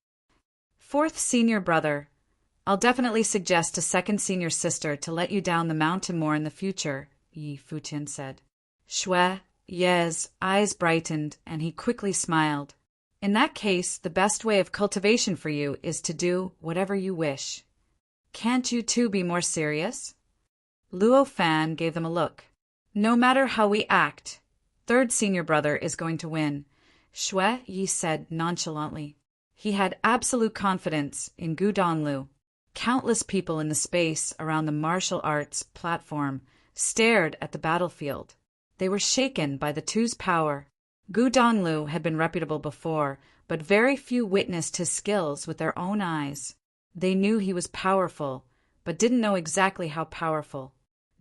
Fourth senior brother, I'll definitely suggest to second senior sister to let you down the mountain more in the future, Yi Futian said. Shui Ye's eyes brightened and he quickly smiled. In that case, the best way of cultivation for you is to do whatever you wish. Can't you two be more serious? Luo Fan gave them a look. No matter how we act, third senior brother is going to win, Shui Yi said nonchalantly. He had absolute confidence in Gu Donglu. Countless people in the space around the martial arts platform stared at the battlefield. They were shaken by the two's power. Gu Donglu had been reputable before, but very few witnessed his skills with their own eyes. They knew he was powerful, but didn't know exactly how powerful.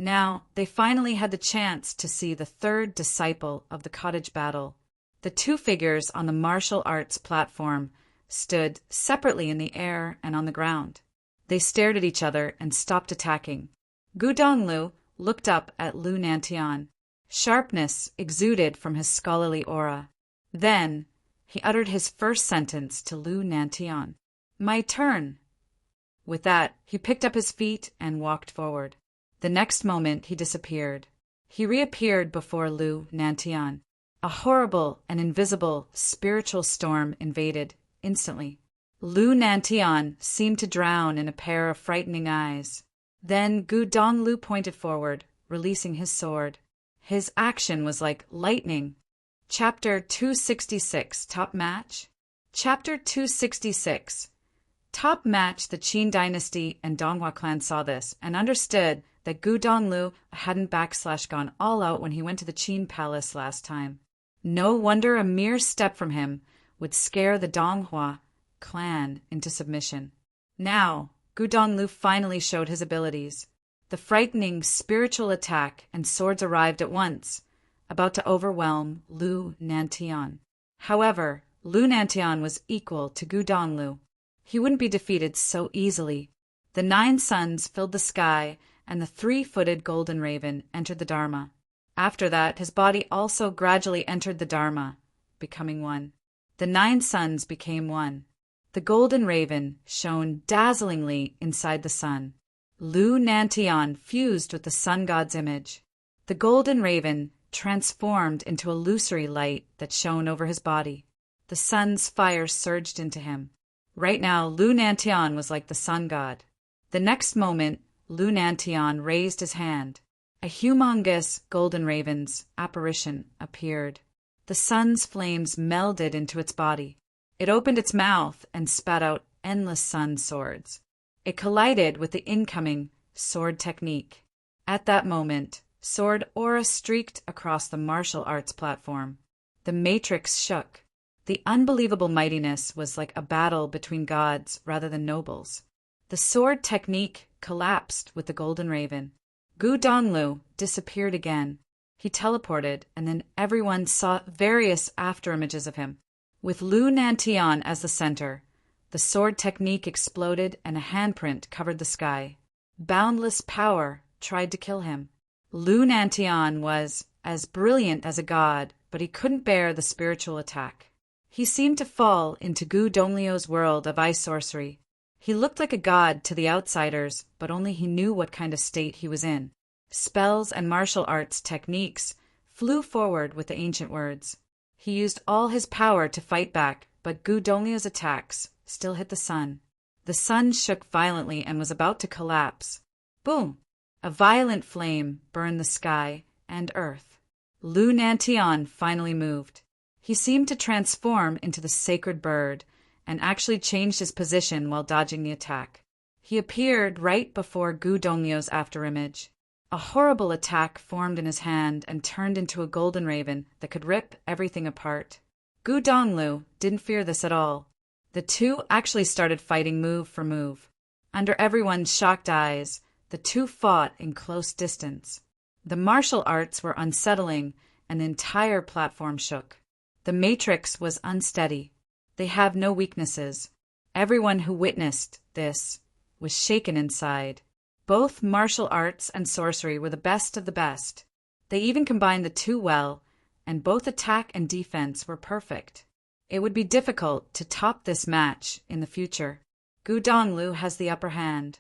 Now, they finally had the chance to see the third disciple of the cottage battle. The two figures on the martial arts platform stood separately in the air and on the ground. They stared at each other and stopped attacking. Gu Donglu looked up at Lu Nantian. Sharpness exuded from his scholarly aura. Then, he uttered his first sentence to Lu Nantian. My turn. With that, he picked up his feet and walked forward. The next moment, he disappeared. He reappeared before Lu Nantian. A horrible and invisible spiritual storm invaded instantly. Lu Nantian seemed to drown in a pair of frightening eyes. Then Gu Donglu pointed forward, releasing his sword. His action was like lightning. Chapter 266, Top Match? Chapter 266. Top Match. The Qin dynasty and Donghua clan saw this and understood that Gu Donglu hadn't gone all out when he went to the Qin palace last time. No wonder a mere step from him would scare the Donghua clan into submission. Now, Gu Donglu finally showed his abilities. The frightening spiritual attack and swords arrived at once, about to overwhelm Lu Nantian. However, Lu Nantian was equal to Gu Donglu. He wouldn't be defeated so easily. The 9 suns filled the sky, and the 3-footed golden raven entered the Dharma. After that, his body also gradually entered the Dharma, becoming one. The 9 suns became one. The golden raven shone dazzlingly inside the sun. Lu Nantian fused with the sun god's image. The golden raven transformed into a illusory light that shone over his body. The sun's fire surged into him. Right now, Lu Nantian was like the sun god. The next moment, Lu Nantian raised his hand. A humongous golden raven's apparition appeared. The sun's flames melded into its body. It opened its mouth and spat out endless sun swords. It collided with the incoming sword technique. At that moment, sword aura streaked across the martial arts platform. The matrix shook. The unbelievable mightiness was like a battle between gods rather than nobles. The sword technique collapsed with the golden raven. Gu Donglu disappeared again. He teleported, and then everyone saw various afterimages of him. With Lu Nantian as the center, The sword technique exploded and a handprint covered the sky. Boundless power tried to kill him. Lu Nantian was as brilliant as a god, but he couldn't bear the spiritual attack. He seemed to fall into Gu Donglio's world of ice sorcery. He looked like a god to the outsiders, but only he knew what kind of state he was in. Spells and martial arts techniques flew forward with the ancient words. He used all his power to fight back, but Gu Donglio's attacks still hit the sun. The sun shook violently and was about to collapse. Boom! A violent flame burned the sky and earth. Lu Nantian finally moved. He seemed to transform into the sacred bird and actually changed his position while dodging the attack. He appeared right before Gu Donglio's afterimage. A horrible attack formed in his hand and turned into a golden raven that could rip everything apart. Gu Donglu didn't fear this at all. The two actually started fighting move for move. Under everyone's shocked eyes, the two fought in close distance. The martial arts were unsettling, and the entire platform shook. The matrix was unsteady. They have no weaknesses. Everyone who witnessed this was shaken inside. Both martial arts and sorcery were the best of the best. They even combined the two well, and both attack and defense were perfect. It would be difficult to top this match in the future. Gu Donglu has the upper hand.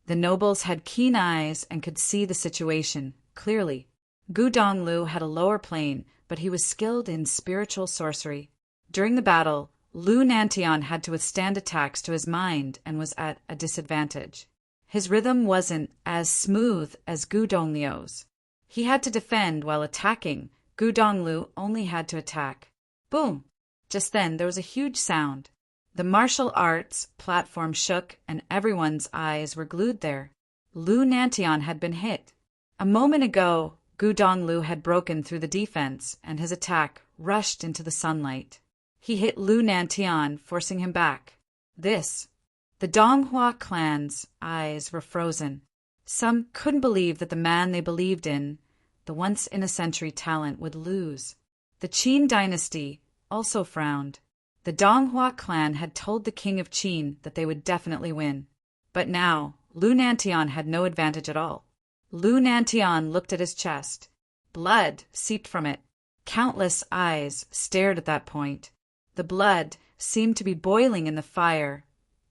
The nobles had keen eyes and could see the situation clearly. Gu Donglu had a lower plane, but he was skilled in spiritual sorcery. During the battle, Lu Nantian had to withstand attacks to his mind and was at a disadvantage. His rhythm wasn't as smooth as Gu Donglio's. He had to defend while attacking. Gu Donglu only had to attack. Boom! Just then there was a huge sound. The martial arts platform shook and everyone's eyes were glued there. Lu Nantian had been hit. A moment ago, Gu Donglu had broken through the defense and his attack rushed into the sunlight. He hit Lu Nantian, forcing him back. The Donghua clan's eyes were frozen. Some couldn't believe that the man they believed in, the once-in-a-century talent, would lose. The Qin dynasty also frowned. The Donghua clan had told the king of Qin that they would definitely win. But now, Lu Nantian had no advantage at all. Lu Nantian looked at his chest. Blood seeped from it. Countless eyes stared at that point. The blood seemed to be boiling in the fire,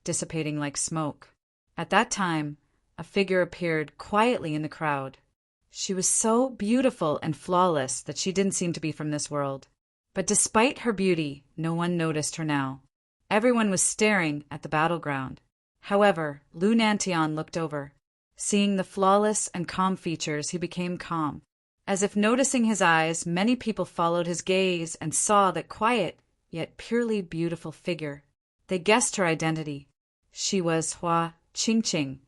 dissipating like smoke. At that time, a figure appeared quietly in the crowd. She was so beautiful and flawless that she didn't seem to be from this world. But despite her beauty, no one noticed her now. Everyone was staring at the battleground. However, Lu Nantian looked over. Seeing the flawless and calm features, he became calm. As if noticing his eyes, many people followed his gaze and saw that quiet, yet purely beautiful figure. They guessed her identity. She was Hua Qingqing,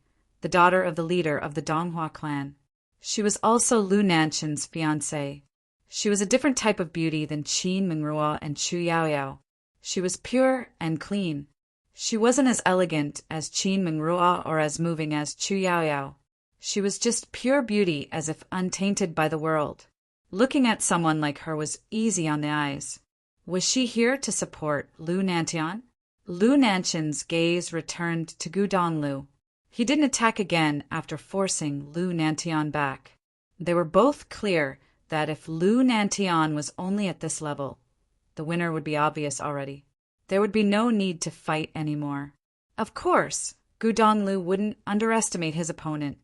the daughter of the leader of the Donghua clan. She was also Lu Nantian's fiancée. She was a different type of beauty than Qin Mingrua and Chu Yaoyao. She was pure and clean. She wasn't as elegant as Qin Mingrua or as moving as Chu Yaoyao. She was just pure beauty, as if untainted by the world. Looking at someone like her was easy on the eyes. Was she here to support Lu Nantian? Lu Nantian's gaze returned to Gu Donglu. He didn't attack again after forcing Lu Nantian back. They were both clear that if Lu Nantian was only at this level, the winner would be obvious already. There would be no need to fight anymore. Of course, Gu Donglu wouldn't underestimate his opponent,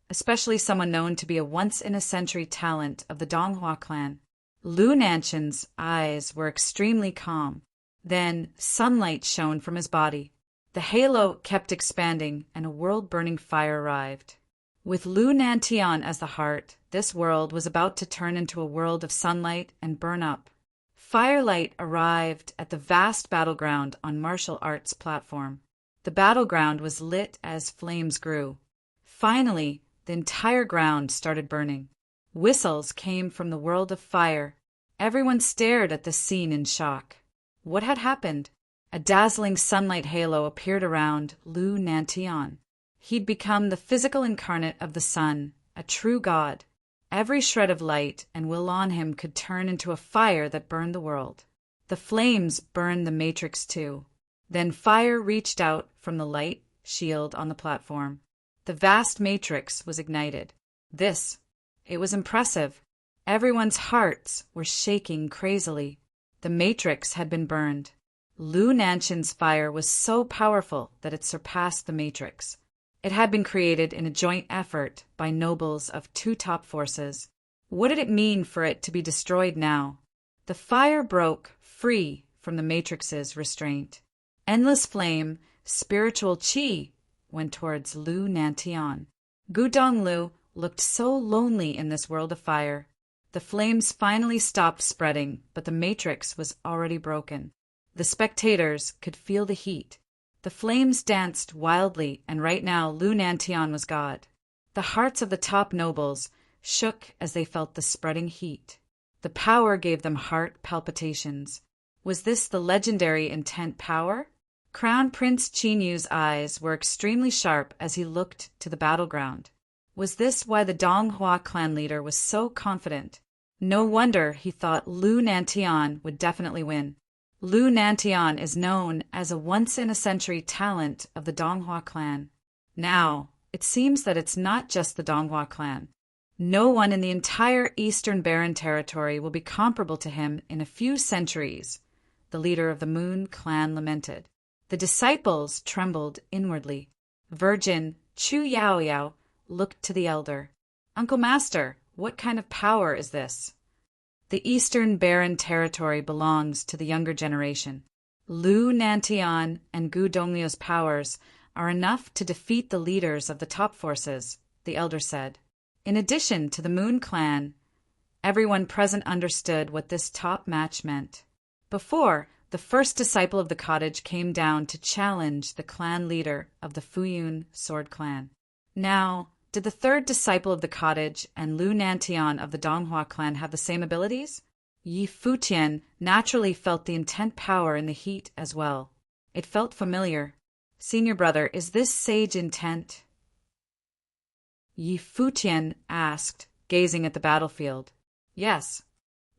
especially someone known to be a once-in-a-century talent of the Donghua clan. Lu Nantian's eyes were extremely calm. Then sunlight shone from his body. The halo kept expanding, and a world-burning fire arrived. With Lu Nantian as the heart, this world was about to turn into a world of sunlight and burn up. Firelight arrived at the vast battleground on martial arts platform. The battleground was lit as flames grew. Finally, the entire ground started burning. Whistles came from the world of fire. Everyone stared at the scene in shock. What had happened? A dazzling sunlight halo appeared around Lu Nantian. He'd become the physical incarnate of the sun, a true god. Every shred of light and will on him could turn into a fire that burned the world. The flames burned the matrix too. Then fire reached out from the light shield on the platform. The vast matrix was ignited. It was impressive. Everyone's hearts were shaking crazily. The matrix had been burned. Lu Nanshan's fire was so powerful that it surpassed the matrix. It had been created in a joint effort by nobles of two top forces. What did it mean for it to be destroyed now? The fire broke free from the matrix's restraint. Endless flame, spiritual qi, went towards Lu Nantian. Gudonglu looked so lonely in this world of fire. The flames finally stopped spreading, but the matrix was already broken. The spectators could feel the heat. The flames danced wildly, and right now Lu Nantian was God. The hearts of the top nobles shook as they felt the spreading heat. The power gave them heart palpitations. Was this the legendary intent power? Crown Prince Qinyu's eyes were extremely sharp as he looked to the battleground. Was this why the Donghua clan leader was so confident? No wonder he thought Lu Nantian would definitely win. Lu Nantian is known as a once-in-a-century talent of the Donghua clan. Now, it seems that it's not just the Donghua clan. No one in the entire Eastern Barren territory will be comparable to him in a few centuries, the leader of the Moon clan lamented. The disciples trembled inwardly. Virgin Chu Yaoyao looked to the elder. Uncle Master, what kind of power is this? The Eastern Barren territory belongs to the younger generation. Lu Nantian and Gu Donglio's powers are enough to defeat the leaders of the top forces, the elder said. In addition to the Moon clan, everyone present understood what this top match meant. Before, the first disciple of the cottage came down to challenge the clan leader of the Futian sword clan. Now, did the third disciple of the cottage and Lu Nantian of the Donghua clan have the same abilities? Yi Futian naturally felt the intent power in the heat as well. It felt familiar. Senior brother, is this sage intent? Yi Futian asked, gazing at the battlefield. Yes.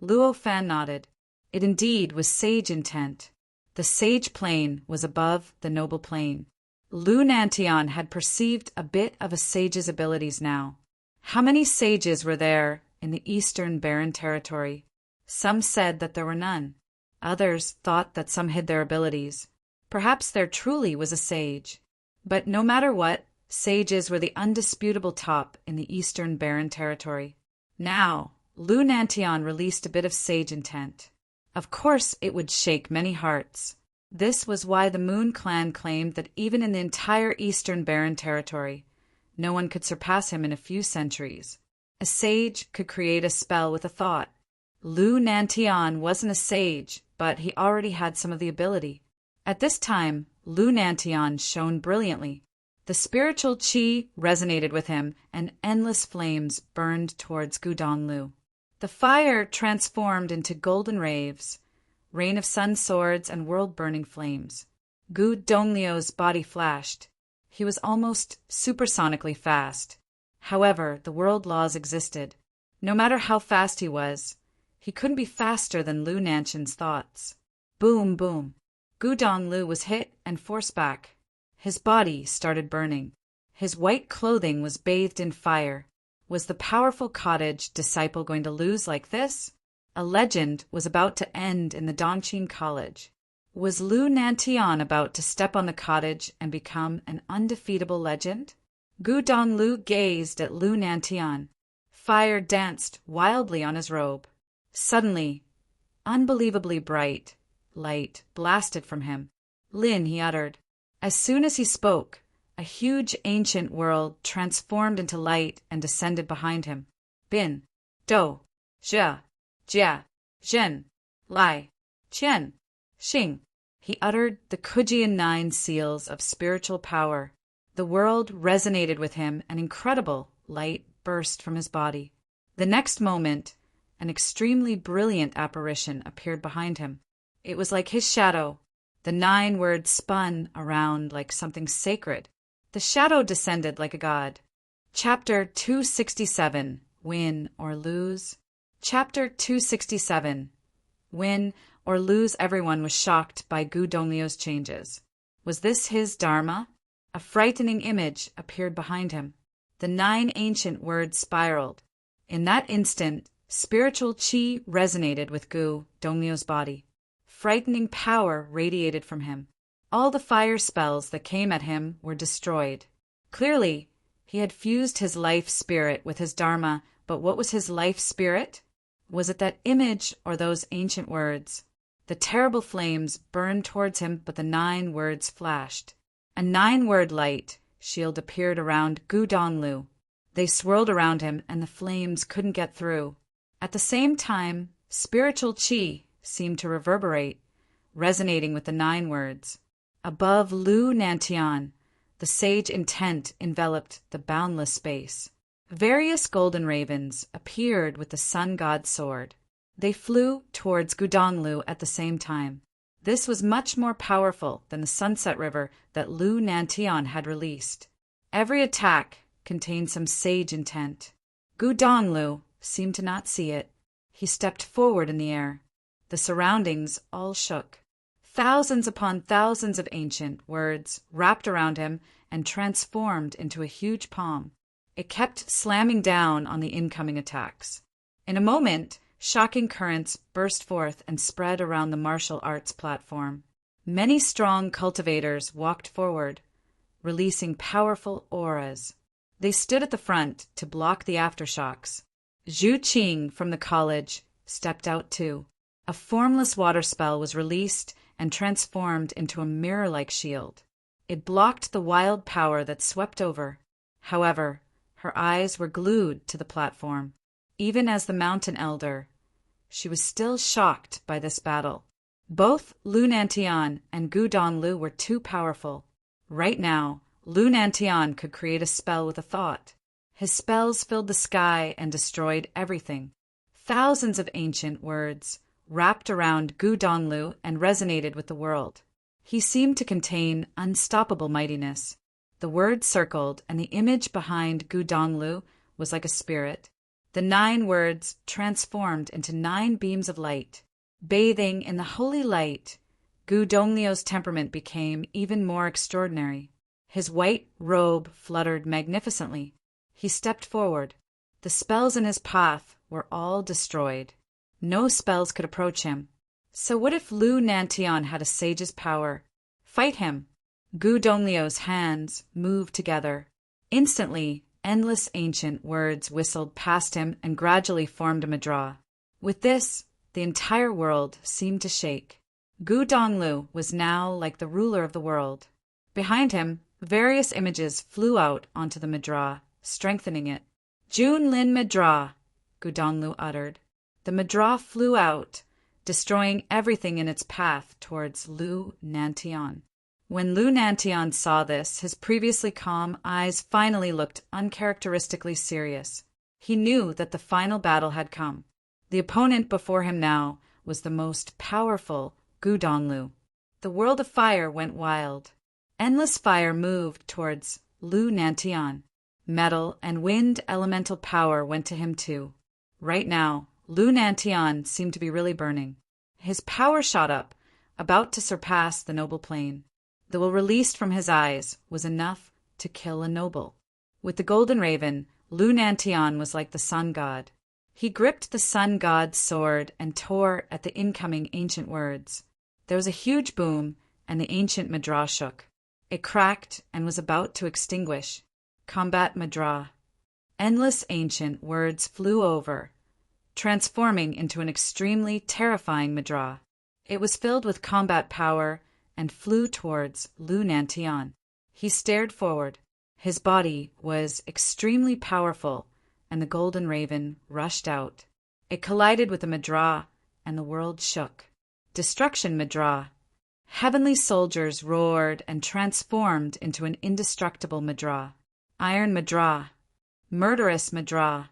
Luo Fan nodded. It indeed was sage intent. The sage plane was above the noble plane. Lu Nantian had perceived a bit of a sage's abilities now. How many sages were there in the Eastern Barren territory? Some said that there were none. Others thought that some hid their abilities. Perhaps there truly was a sage. But no matter what, sages were the undisputable top in the Eastern Barren territory. Now, Lu Nantian released a bit of sage intent. Of course it would shake many hearts. This was why the Moon clan claimed that even in the entire Eastern Barren territory, no one could surpass him in a few centuries. A sage could create a spell with a thought. Lu Nantian wasn't a sage, but he already had some of the ability. At this time, Lu Nantian shone brilliantly. The spiritual qi resonated with him, and endless flames burned towards Gudonglu. The fire transformed into golden raves, rain of sun swords and world-burning flames. Gu Donglio's body flashed. He was almost supersonically fast. However, the world laws existed. No matter how fast he couldn't be faster than Lu Nanshan's thoughts. Boom, boom. Gu Donglu was hit and forced back. His body started burning. His white clothing was bathed in fire. Was the powerful cottage disciple going to lose like this? A legend was about to end in the Dongqing College. Was Lu Nantian about to step on the cottage and become an undefeatable legend? Gu Donglu gazed at Lu Nantian. Fire danced wildly on his robe. Suddenly, unbelievably bright light blasted from him. Lin, he uttered. As soon as he spoke, a huge ancient world transformed into light and descended behind him. Bin, Do, Jia, Jia, Zhen, Lai, Qian, Xing. He uttered the Kujian 9 seals of spiritual power. The world resonated with him, and incredible light burst from his body. The next moment, an extremely brilliant apparition appeared behind him. It was like his shadow. The 9 words spun around like something sacred. The shadow descended like a god. Chapter 267, Win or Lose. Chapter 267, Win or Lose. Everyone was shocked by Gu Donglio's changes. Was this his Dharma? A frightening image appeared behind him. The 9 ancient words spiraled. In that instant, spiritual chi resonated with Gu Donglio's body. Frightening power radiated from him. All the fire spells that came at him were destroyed. Clearly, he had fused his life spirit with his Dharma, but what was his life spirit? Was it that image or those ancient words? The terrible flames burned towards him, but the 9 words flashed. A 9-word light shield appeared around Gu Donglu. They swirled around him, and the flames couldn't get through. At the same time, spiritual chi seemed to reverberate, resonating with the 9 words. Above Lu Nantian, the sage intent enveloped the boundless space. Various golden ravens appeared with the sun god's sword. They flew towards Gudonglu at the same time. This was much more powerful than the sunset river that Lu Nantian had released. Every attack contained some sage intent. Gudonglu seemed to not see it. He stepped forward in the air. The surroundings all shook. Thousands upon thousands of ancient words wrapped around him and transformed into a huge palm. It kept slamming down on the incoming attacks. In a moment, shocking currents burst forth and spread around the martial arts platform. Many strong cultivators walked forward, releasing powerful auras. They stood at the front to block the aftershocks. Zhu Qing from the college stepped out too. A formless water spell was released and transformed into a mirror-like shield. It blocked the wild power that swept over. However, her eyes were glued to the platform. Even as the mountain elder, she was still shocked by this battle. Both Lu Nantian and Gu Donglu were too powerful. Right now, Lu Nantian could create a spell with a thought. His spells filled the sky and destroyed everything. Thousands of ancient words wrapped around Gu Donglu and resonated with the world. He seemed to contain unstoppable mightiness. The words circled, and the image behind Gu Donglu was like a spirit. The 9 words transformed into 9 beams of light. Bathing in the holy light, Gu Donglio's temperament became even more extraordinary. His white robe fluttered magnificently. He stepped forward. The spells in his path were all destroyed. No spells could approach him. So what if Lu Nantian had a sage's power? Fight him! Gu Donglio's hands moved together. Instantly, endless ancient words whistled past him and gradually formed a madra. With this, the entire world seemed to shake. Gu Donglu was now like the ruler of the world. Behind him, various images flew out onto the madra, strengthening it. Jun Lin Madra, Gu Donglu uttered. The madra flew out, destroying everything in its path towards Lu Nantian. When Lu Nantian saw this, his previously calm eyes finally looked uncharacteristically serious. He knew that the final battle had come. The opponent before him now was the most powerful Gu Donglu. The world of fire went wild. Endless fire moved towards Lu Nantian. Metal and wind elemental power went to him too. Right now, Lu Nantian seemed to be really burning. His power shot up, about to surpass the noble plane. The will released from his eyes was enough to kill a noble. With the golden raven, Lu Nantian was like the sun god. He gripped the sun god's sword and tore at the incoming ancient words. There was a huge boom, and the ancient madra shook. It cracked and was about to extinguish. Combat madra. Endless ancient words flew over, transforming into an extremely terrifying madra. It was filled with combat power and flew towards Lu Nantian. He stared forward. His body was extremely powerful, and the golden raven rushed out. It collided with the madra, and the world shook. Destruction madra. Heavenly soldiers roared and transformed into an indestructible madra. Iron madra. Murderous madra.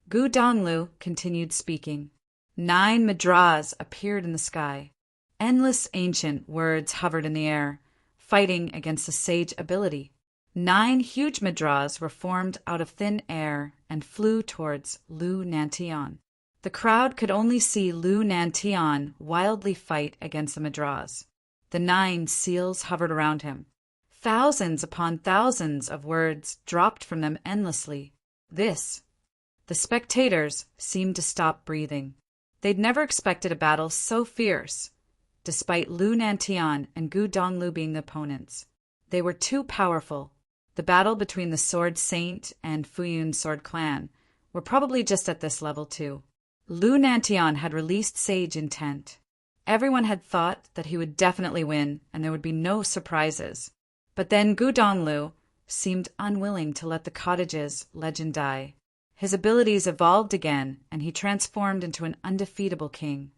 Gu Donglu continued speaking. 9 madras appeared in the sky. Endless ancient words hovered in the air, fighting against the sage ability. 9 huge madras were formed out of thin air and flew towards Lu Nantian. The crowd could only see Lu Nantian wildly fight against the madras. The 9 seals hovered around him. Thousands upon thousands of words dropped from them endlessly. The spectators seemed to stop breathing. They'd never expected a battle so fierce. Despite Lu Nantian and Gu Donglu being the opponents, they were too powerful. The battle between the Sword Saint and Futian Sword Clan were probably just at this level too. Lu Nantian had released sage intent. Everyone had thought that he would definitely win and there would be no surprises. But then Gu Donglu seemed unwilling to let the cottage's legend die. His abilities evolved again, and he transformed into an undefeatable king.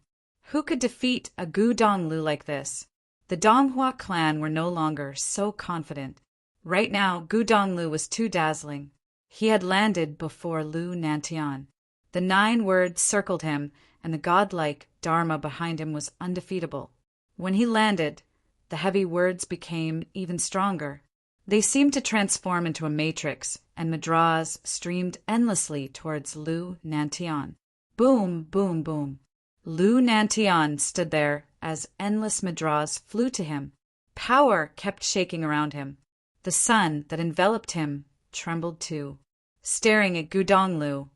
Who could defeat a Gu Donglu like this? The Donghua clan were no longer so confident. Right now, Gu Donglu was too dazzling. He had landed before Lu Nantian. The 9 words circled him, and the godlike Dharma behind him was undefeatable. When he landed, the heavy words became even stronger. They seemed to transform into a matrix, and madras streamed endlessly towards Lu Nantian. Boom, boom, boom. Lu Nantian stood there as endless madras flew to him. Power kept shaking around him. The sun that enveloped him trembled too. Staring at Gu Donglu,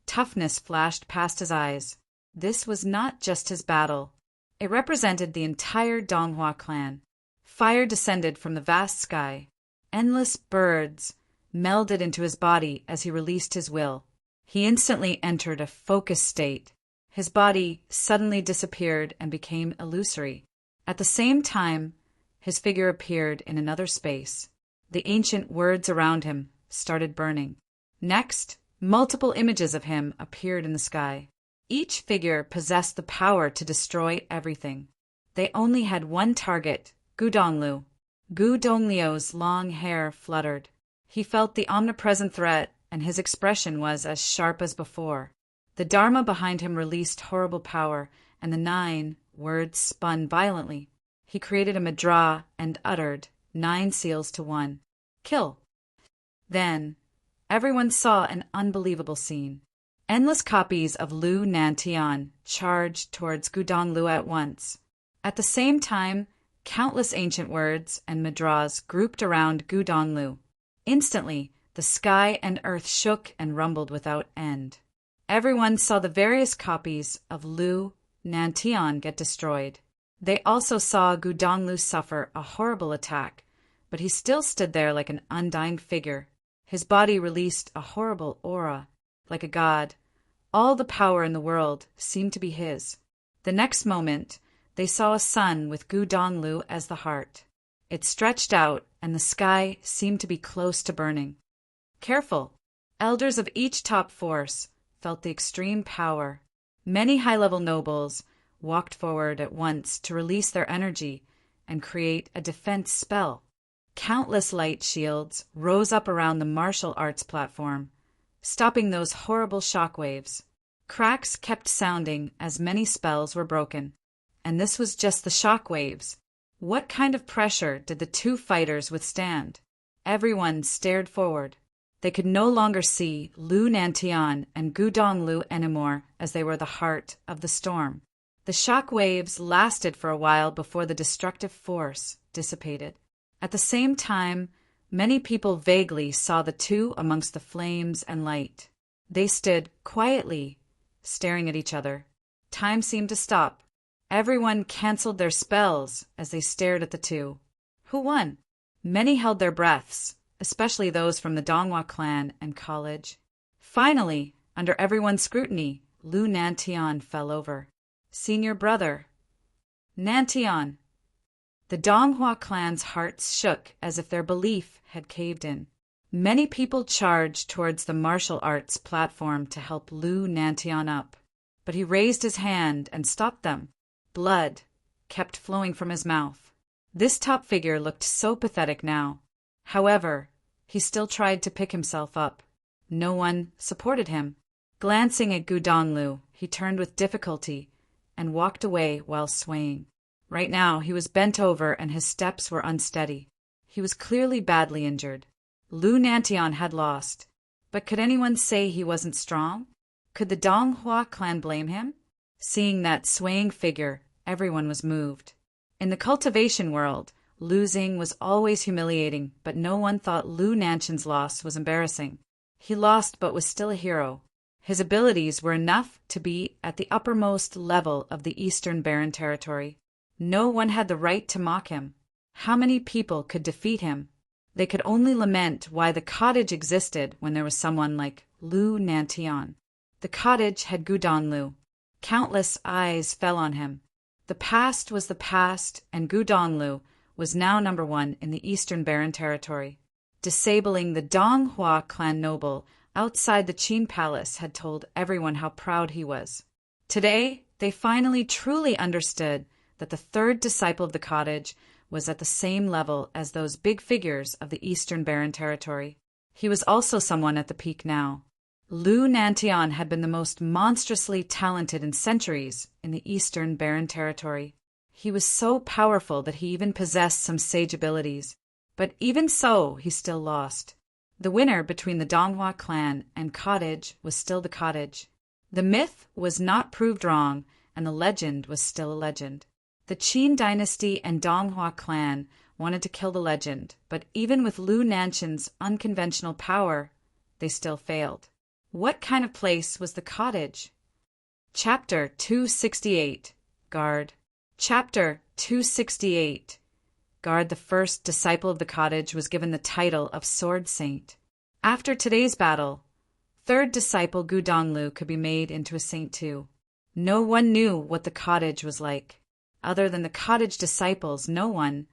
toughness flashed past his eyes. This was not just his battle. It represented the entire Donghua clan. Fire descended from the vast sky. Endless birds melded into his body as he released his will. He instantly entered a focused state. His body suddenly disappeared and became illusory. At the same time, his figure appeared in another space. The ancient words around him started burning. Next, multiple images of him appeared in the sky. Each figure possessed the power to destroy everything. They only had one target, Gu Donglu. Gu Dongliu's long hair fluttered. He felt the omnipresent threat, and his expression was as sharp as before. The Dharma behind him released horrible power, and the 9 words spun violently. He created a madra and uttered 9 seals to 1. Kill. Then, everyone saw an unbelievable scene. Endless copies of Lu Nantian charged towards Gu Donglu at once. At the same time, countless ancient words and madras grouped around Gu Donglu. Instantly, the sky and earth shook and rumbled without end. Everyone saw the various copies of Lu Nantian get destroyed. They also saw Gu Donglu suffer a horrible attack, but he still stood there like an undying figure. His body released a horrible aura, like a god. All the power in the world seemed to be his. The next moment, they saw a sun with Gu Donglu as the heart. It stretched out, and the sky seemed to be close to burning. Careful! Elders of each top force felt the extreme power. Many high-level nobles walked forward at once to release their energy and create a defense spell. Countless light shields rose up around the martial arts platform, stopping those horrible shockwaves. Cracks kept sounding as many spells were broken. And this was just the shock waves. What kind of pressure did the 2 fighters withstand? Everyone stared forward. They could no longer see Lu Nantian and Gu Donglu anymore, as they were the heart of the storm. The shock waves lasted for a while before the destructive force dissipated. At the same time, many people vaguely saw the 2 amongst the flames and light. They stood quietly, staring at each other. Time seemed to stop. Everyone canceled their spells as they stared at the 2. Who won? Many held their breaths, especially those from the Donghua clan and college. Finally, under everyone's scrutiny, Lu Nantian fell over. Senior brother. Nantian. The Donghua clan's hearts shook as if their belief had caved in. Many people charged towards the martial arts platform to help Lu Nantian up, but he raised his hand and stopped them. Blood kept flowing from his mouth. This top figure looked so pathetic now. However, he still tried to pick himself up. No one supported him. Glancing at Gu Donglu, he turned with difficulty and walked away while swaying. Right now, he was bent over and his steps were unsteady. He was clearly badly injured. Lu Nantian had lost. But could anyone say he wasn't strong? Could the Donghua clan blame him? Seeing that swaying figure, everyone was moved. In the cultivation world, losing was always humiliating, but no one thought Lu Nanshan's loss was embarrassing. He lost but was still a hero. His abilities were enough to be at the uppermost level of the Eastern Barren Territory. No one had the right to mock him. How many people could defeat him? They could only lament why the cottage existed when there was someone like Lu Nantian. The cottage had Gudonglu. Countless eyes fell on him. The past was the past, and Gudonglu was now number one in the Eastern Barren Territory. Disabling the Donghua clan noble outside the Qin Palace had told everyone how proud he was. Today, they finally truly understood that the third disciple of the cottage was at the same level as those big figures of the Eastern Barren Territory. He was also someone at the peak now. Lu Nantian had been the most monstrously talented in centuries in the Eastern Barren Territory. He was so powerful that he even possessed some sage abilities. But even so, he still lost. The winner between the Donghua clan and cottage was still the cottage. The myth was not proved wrong, and the legend was still a legend. The Qin dynasty and Donghua clan wanted to kill the legend, but even with Lu Nanshan's unconventional power, they still failed. What kind of place was the cottage? Chapter 268. Guard. Chapter 268. Guard, the first disciple of the cottage, was given the title of Sword Saint. After today's battle, third disciple Gudonglu could be made into a saint too. No one knew what the cottage was like. Other than the cottage disciples, no one,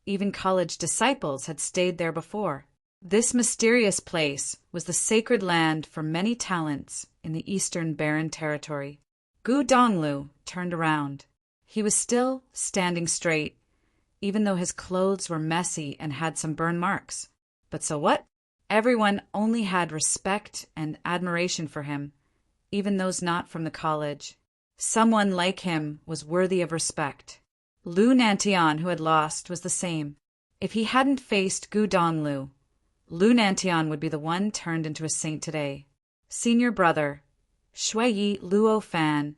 even college disciples, had stayed there before. This mysterious place was the sacred land for many talents in the Eastern Barren Territory. Gudonglu turned around. He was still standing straight, even though his clothes were messy and had some burn marks. But so what? Everyone only had respect and admiration for him, even those not from the college. Someone like him was worthy of respect. Lu Nantian, who had lost, was the same. If he hadn't faced Gudonglu, Lu Nantian would be the one turned into a saint today. Senior brother, Shuiyi Luo Fan,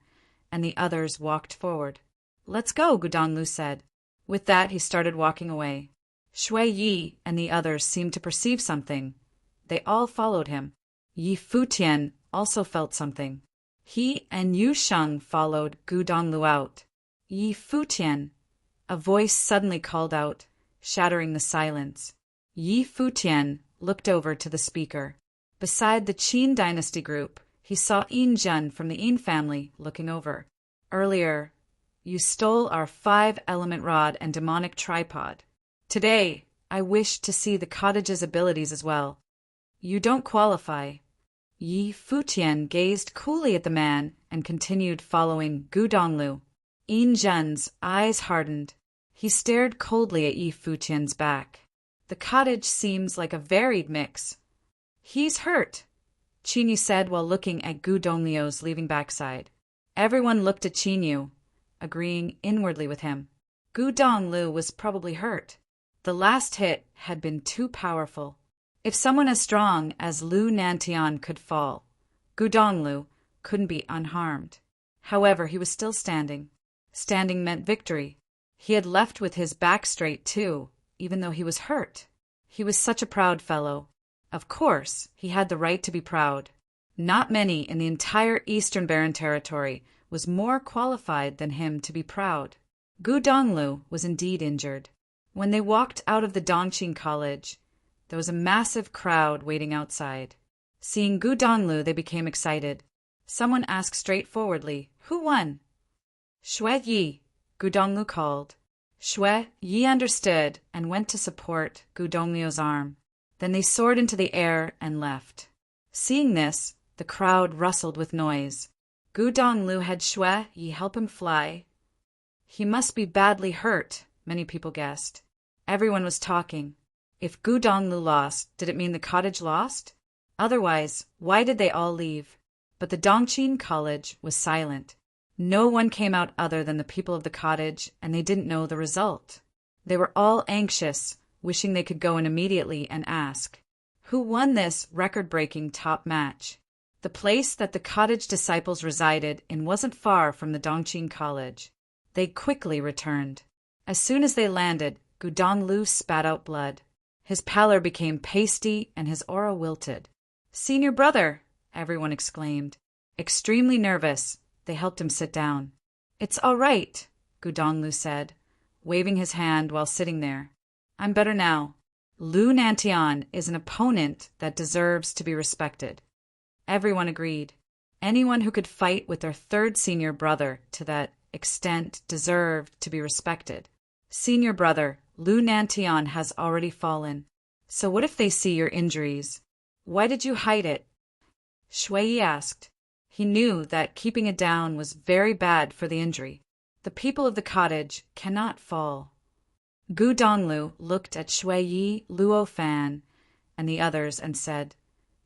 and the others walked forward. "Let's go," Gudonglu said. With that, he started walking away. Shuiyi and the others seemed to perceive something. They all followed him. Yi Futian also felt something. He and Yu Sheng followed Gudonglu out. "Yi Futian," a voice suddenly called out, shattering the silence. Yi Futian looked over to the speaker. Beside the Qin dynasty group, he saw Yin Zhen from the Yin family looking over. "Earlier, you stole our 5-element rod and demonic tripod. Today, I wish to see the cottage's abilities as well. You don't qualify." Yi Futian gazed coolly at the man and continued following Gudonglu. Yin Zhen's eyes hardened. He stared coldly at Yi Futian's back. "The cottage seems like a varied mix." "He's hurt," Qinyu said while looking at Gudonglio's leaving backside. Everyone looked at Qinyu, agreeing inwardly with him. Gudonglu was probably hurt. The last hit had been too powerful. If someone as strong as Lu Nantian could fall, Gudonglu couldn't be unharmed. However, he was still standing. Standing meant victory. He had left with his back straight too, even though he was hurt. He was such a proud fellow. Of course, he had the right to be proud. Not many in the entire Eastern Barren Territory was more qualified than him to be proud. Gudonglu was indeed injured. When they walked out of the Dongqing College, there was a massive crowd waiting outside. Seeing Gudonglu, they became excited. Someone asked straightforwardly, "Who won?" "Shui Yi," Gudonglu called. Shui Yi understood and went to support Gudonglio's arm. Then they soared into the air and left. Seeing this, the crowd rustled with noise. Gudonglu had Shui Yi help him fly. He must be badly hurt, many people guessed. Everyone was talking. If Gudonglu lost, did it mean the cottage lost? Otherwise, why did they all leave? But the Dongqing College was silent. No one came out other than the people of the cottage, and they didn't know the result. They were all anxious, wishing they could go in immediately and ask, who won this record-breaking top match? The place that the cottage disciples resided in wasn't far from the Dongqing College. They quickly returned. As soon as they landed, Gudonglu spat out blood. His pallor became pasty and his aura wilted. "Senior brother!" everyone exclaimed. Extremely nervous, they helped him sit down. "It's all right," Gudonglu said, waving his hand while sitting there. "I'm better now. Lu Nantian is an opponent that deserves to be respected." Everyone agreed. Anyone who could fight with their third senior brother to that extent deserved to be respected. "Senior brother, Lu Nantian has already fallen. So what if they see your injuries? Why did you hide it?" Shui asked. He knew that keeping it down was very bad for the injury. The people of the cottage cannot fall. Gu Donglu looked at Shui, Luo Fan, and the others and said,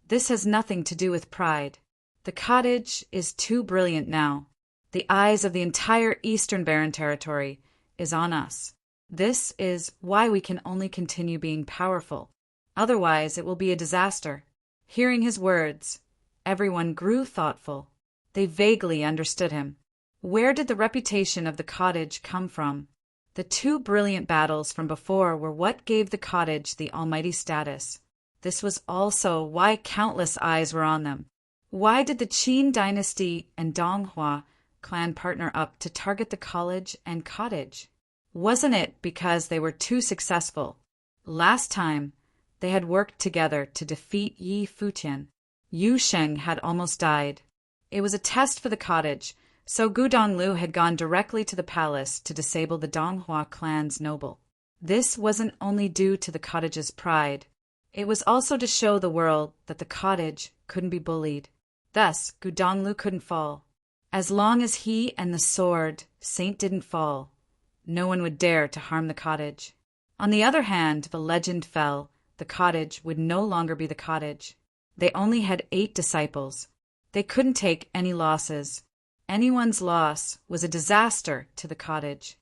"This has nothing to do with pride. The cottage is too brilliant now. The eyes of the entire Eastern Barren Territory is on us. This is why we can only continue being powerful. Otherwise, it will be a disaster." Hearing his words, everyone grew thoughtful. They vaguely understood him. Where did the reputation of the cottage come from? The two brilliant battles from before were what gave the cottage the almighty status. This was also why countless eyes were on them. Why did the Qin dynasty and Donghua clan partner up to target the college and cottage? Wasn't it because they were too successful? Last time, they had worked together to defeat Yi Futian. Yu Sheng had almost died. It was a test for the cottage, so Gu Donglu had gone directly to the palace to disable the Donghua clan's noble. This wasn't only due to the cottage's pride. It was also to show the world that the cottage couldn't be bullied. Thus, Gu Donglu couldn't fall. As long as he and the sword saint didn't fall, no one would dare to harm the cottage. On the other hand, the legend fell. The cottage would no longer be the cottage. They only had 8 disciples. They couldn't take any losses. Anyone's loss was a disaster to the cottage.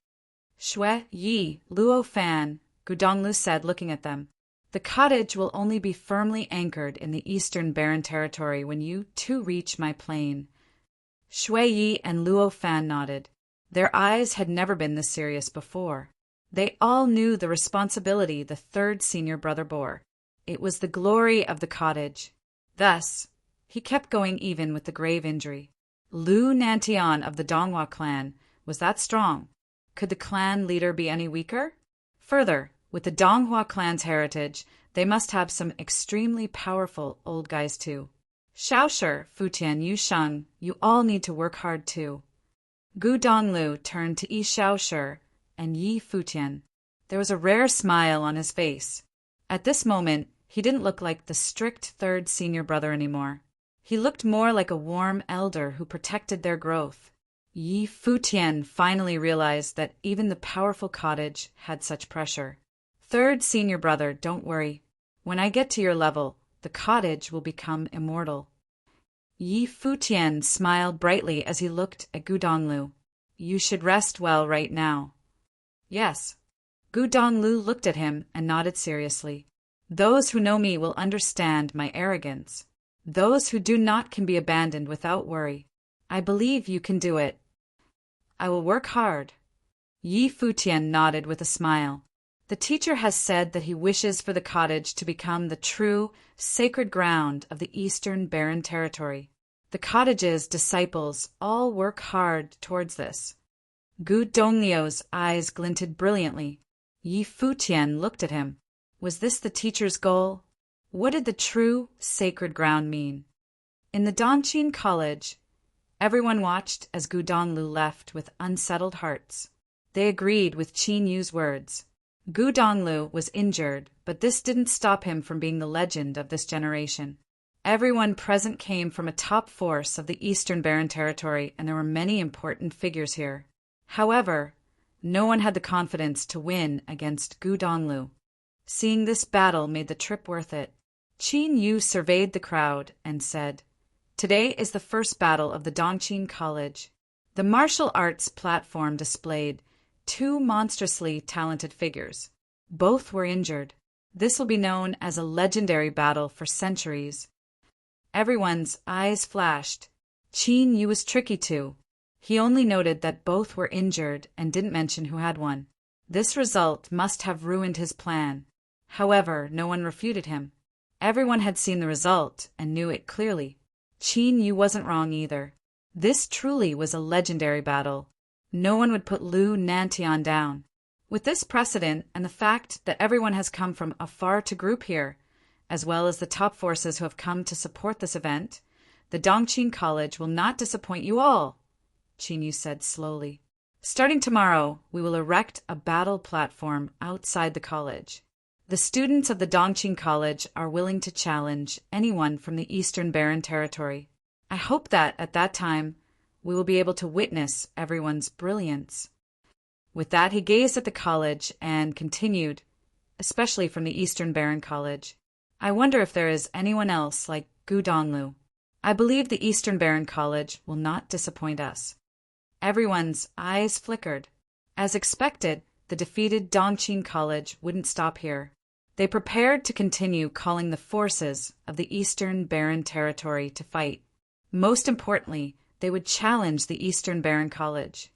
"Shui, Yi, Luo Fan," Gudonglu said, looking at them. "The cottage will only be firmly anchored in the Eastern Barren Territory when you two reach my plane." Shui Yi and Luo Fan nodded. Their eyes had never been this serious before. They all knew the responsibility the third senior brother bore. It was the glory of the cottage. Thus, he kept going even with the grave injury. Lu Nantian of the Donghua clan was that strong. Could the clan leader be any weaker? Further, with the Donghua clan's heritage, they must have some extremely powerful old guys too. Shaoshi, Futian, Yu Sheng, you all need to work hard too. Gu Donglu turned to Yi Shaoshi and Yi Futian. There was a rare smile on his face. At this moment, he didn't look like the strict third senior brother anymore. He looked more like a warm elder who protected their growth. Yi Futian finally realized that even the powerful cottage had such pressure. "Third senior brother, don't worry. When I get to your level, the cottage will become immortal." Yi Futian smiled brightly as he looked at Gu Donglu. "You should rest well right now." "Yes." Gu Donglu looked at him and nodded seriously. "Those who know me will understand my arrogance. Those who do not can be abandoned without worry. I believe you can do it." "I will work hard." Yi Futian nodded with a smile. The teacher has said that he wishes for the cottage to become the true, sacred ground of the Eastern Barren Territory. The cottage's disciples all work hard towards this. Gu Donglio's eyes glinted brilliantly. Yi Futian looked at him. Was this the teacher's goal? What did the true, sacred ground mean? In the Dongqing College, everyone watched as Gu Donglu left with unsettled hearts. They agreed with Qin Yu's words. Gu Donglu was injured, but this didn't stop him from being the legend of this generation. Everyone present came from a top force of the Eastern Barren Territory, and there were many important figures here. However, no one had the confidence to win against Gu Donglu. Seeing this battle made the trip worth it. Qin Yu surveyed the crowd and said, "Today is the first battle of the Dongqing College." The martial arts platform displayed 2 monstrously talented figures. Both were injured. This will be known as a legendary battle for centuries. Everyone's eyes flashed. Qin Yu was tricky too. He only noted that both were injured and didn't mention who had won. This result must have ruined his plan. However, no one refuted him. Everyone had seen the result and knew it clearly. Qin Yu wasn't wrong either. This truly was a legendary battle. No one would put Lu Nantian down. With this precedent and the fact that everyone has come from afar to group here, as well as the top forces who have come to support this event, the Dongqing College will not disappoint you all, Qin Yu said slowly. Starting tomorrow, we will erect a battle platform outside the college. The students of the Dongqing College are willing to challenge anyone from the Eastern Barren Territory. I hope that, at that time, we will be able to witness everyone's brilliance. With that, he gazed at the college and continued, especially from the Eastern Barren College. I wonder if there is anyone else like Gu Donglu. I believe the Eastern Barren College will not disappoint us. Everyone's eyes flickered. As expected, the defeated Dongqing College wouldn't stop here. They prepared to continue calling the forces of the Eastern Barren Territory to fight. Most importantly, they would challenge the Eastern Barren College.